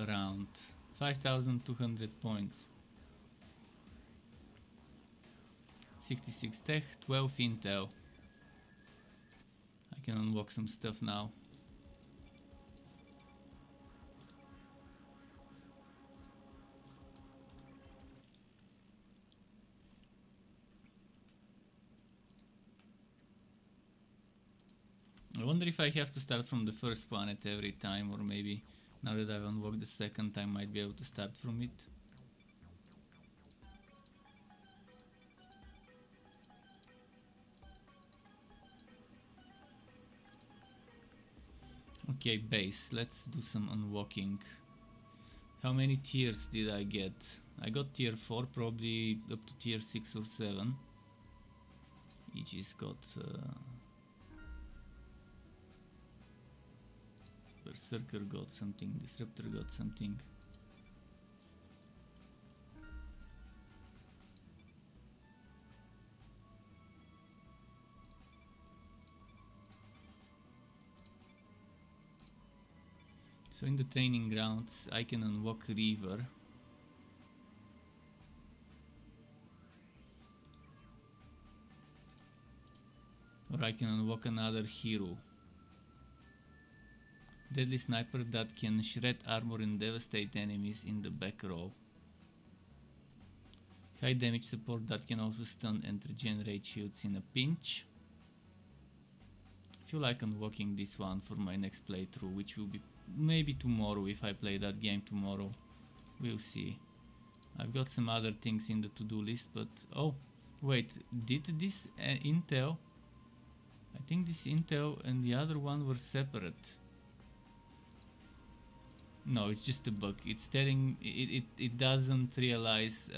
round. 5,200 points. 66 tech, 12 intel. I can unlock some stuff now. I wonder if I have to start from the first planet every time, or maybe now that I've unlocked the second, I might be able to start from it. Okay, base, let's do some unlocking. How many tiers did I get? I got tier 4, probably up to tier 6 or 7. Each has got Berserker got something, Disruptor got something. So in the training grounds I can unlock Reaver. Or I can unlock another hero. Deadly sniper that can shred armor and devastate enemies in the back row. High damage support that can also stun and regenerate shields in a pinch. I feel like unlocking this one for my next playthrough, which will be maybe tomorrow if I play that game tomorrow. We'll see. I've got some other things in the to-do list, but oh wait, did this intel? I think this intel and the other one were separate. No, it's just a bug. It's telling it doesn't realize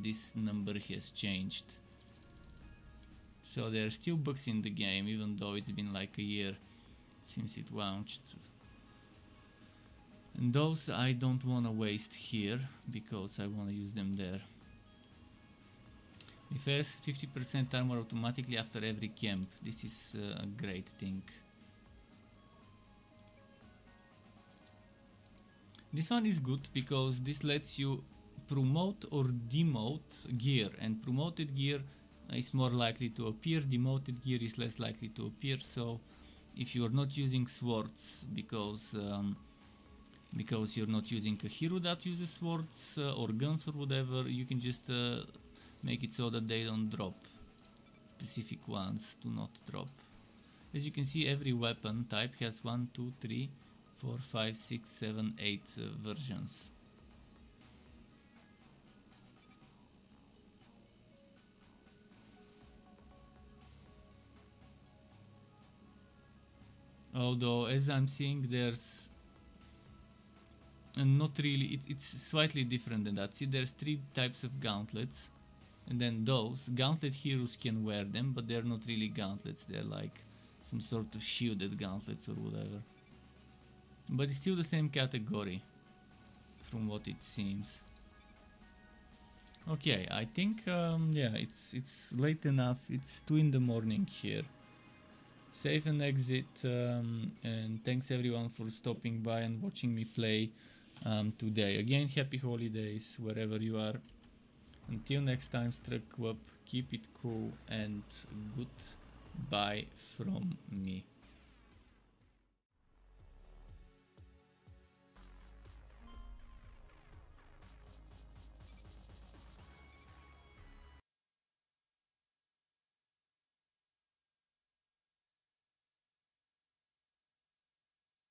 this number has changed. So there are still bugs in the game, even though it's been like a year since it launched. And those I don't want to waste here, because I want to use them there. Refers 50% armor automatically after every camp. This is a great thing. This one is good because this lets you promote or demote gear, and promoted gear is more likely to appear, demoted gear is less likely to appear. So if you are not using swords because you're not using a hero that uses swords or guns or whatever, you can just make it so that they don't drop. Specific ones do not drop. As you can see, every weapon type has 1, 2, 3, 4, 5, 6, 7, 8 versions. Although, as I'm seeing, there's not really, it's slightly different than that. See, there's 3 types of gauntlets, and then those gauntlet heroes can wear them, but they're not really gauntlets, they're like some sort of shielded gauntlets or whatever. But it's still the same category, from what it seems. Okay, I think, yeah, it's late enough, it's 2 in the morning here. Save and exit, and thanks everyone for stopping by and watching me play today. Again, happy holidays wherever you are. Until next time, Struck up, keep it cool, and goodbye from me.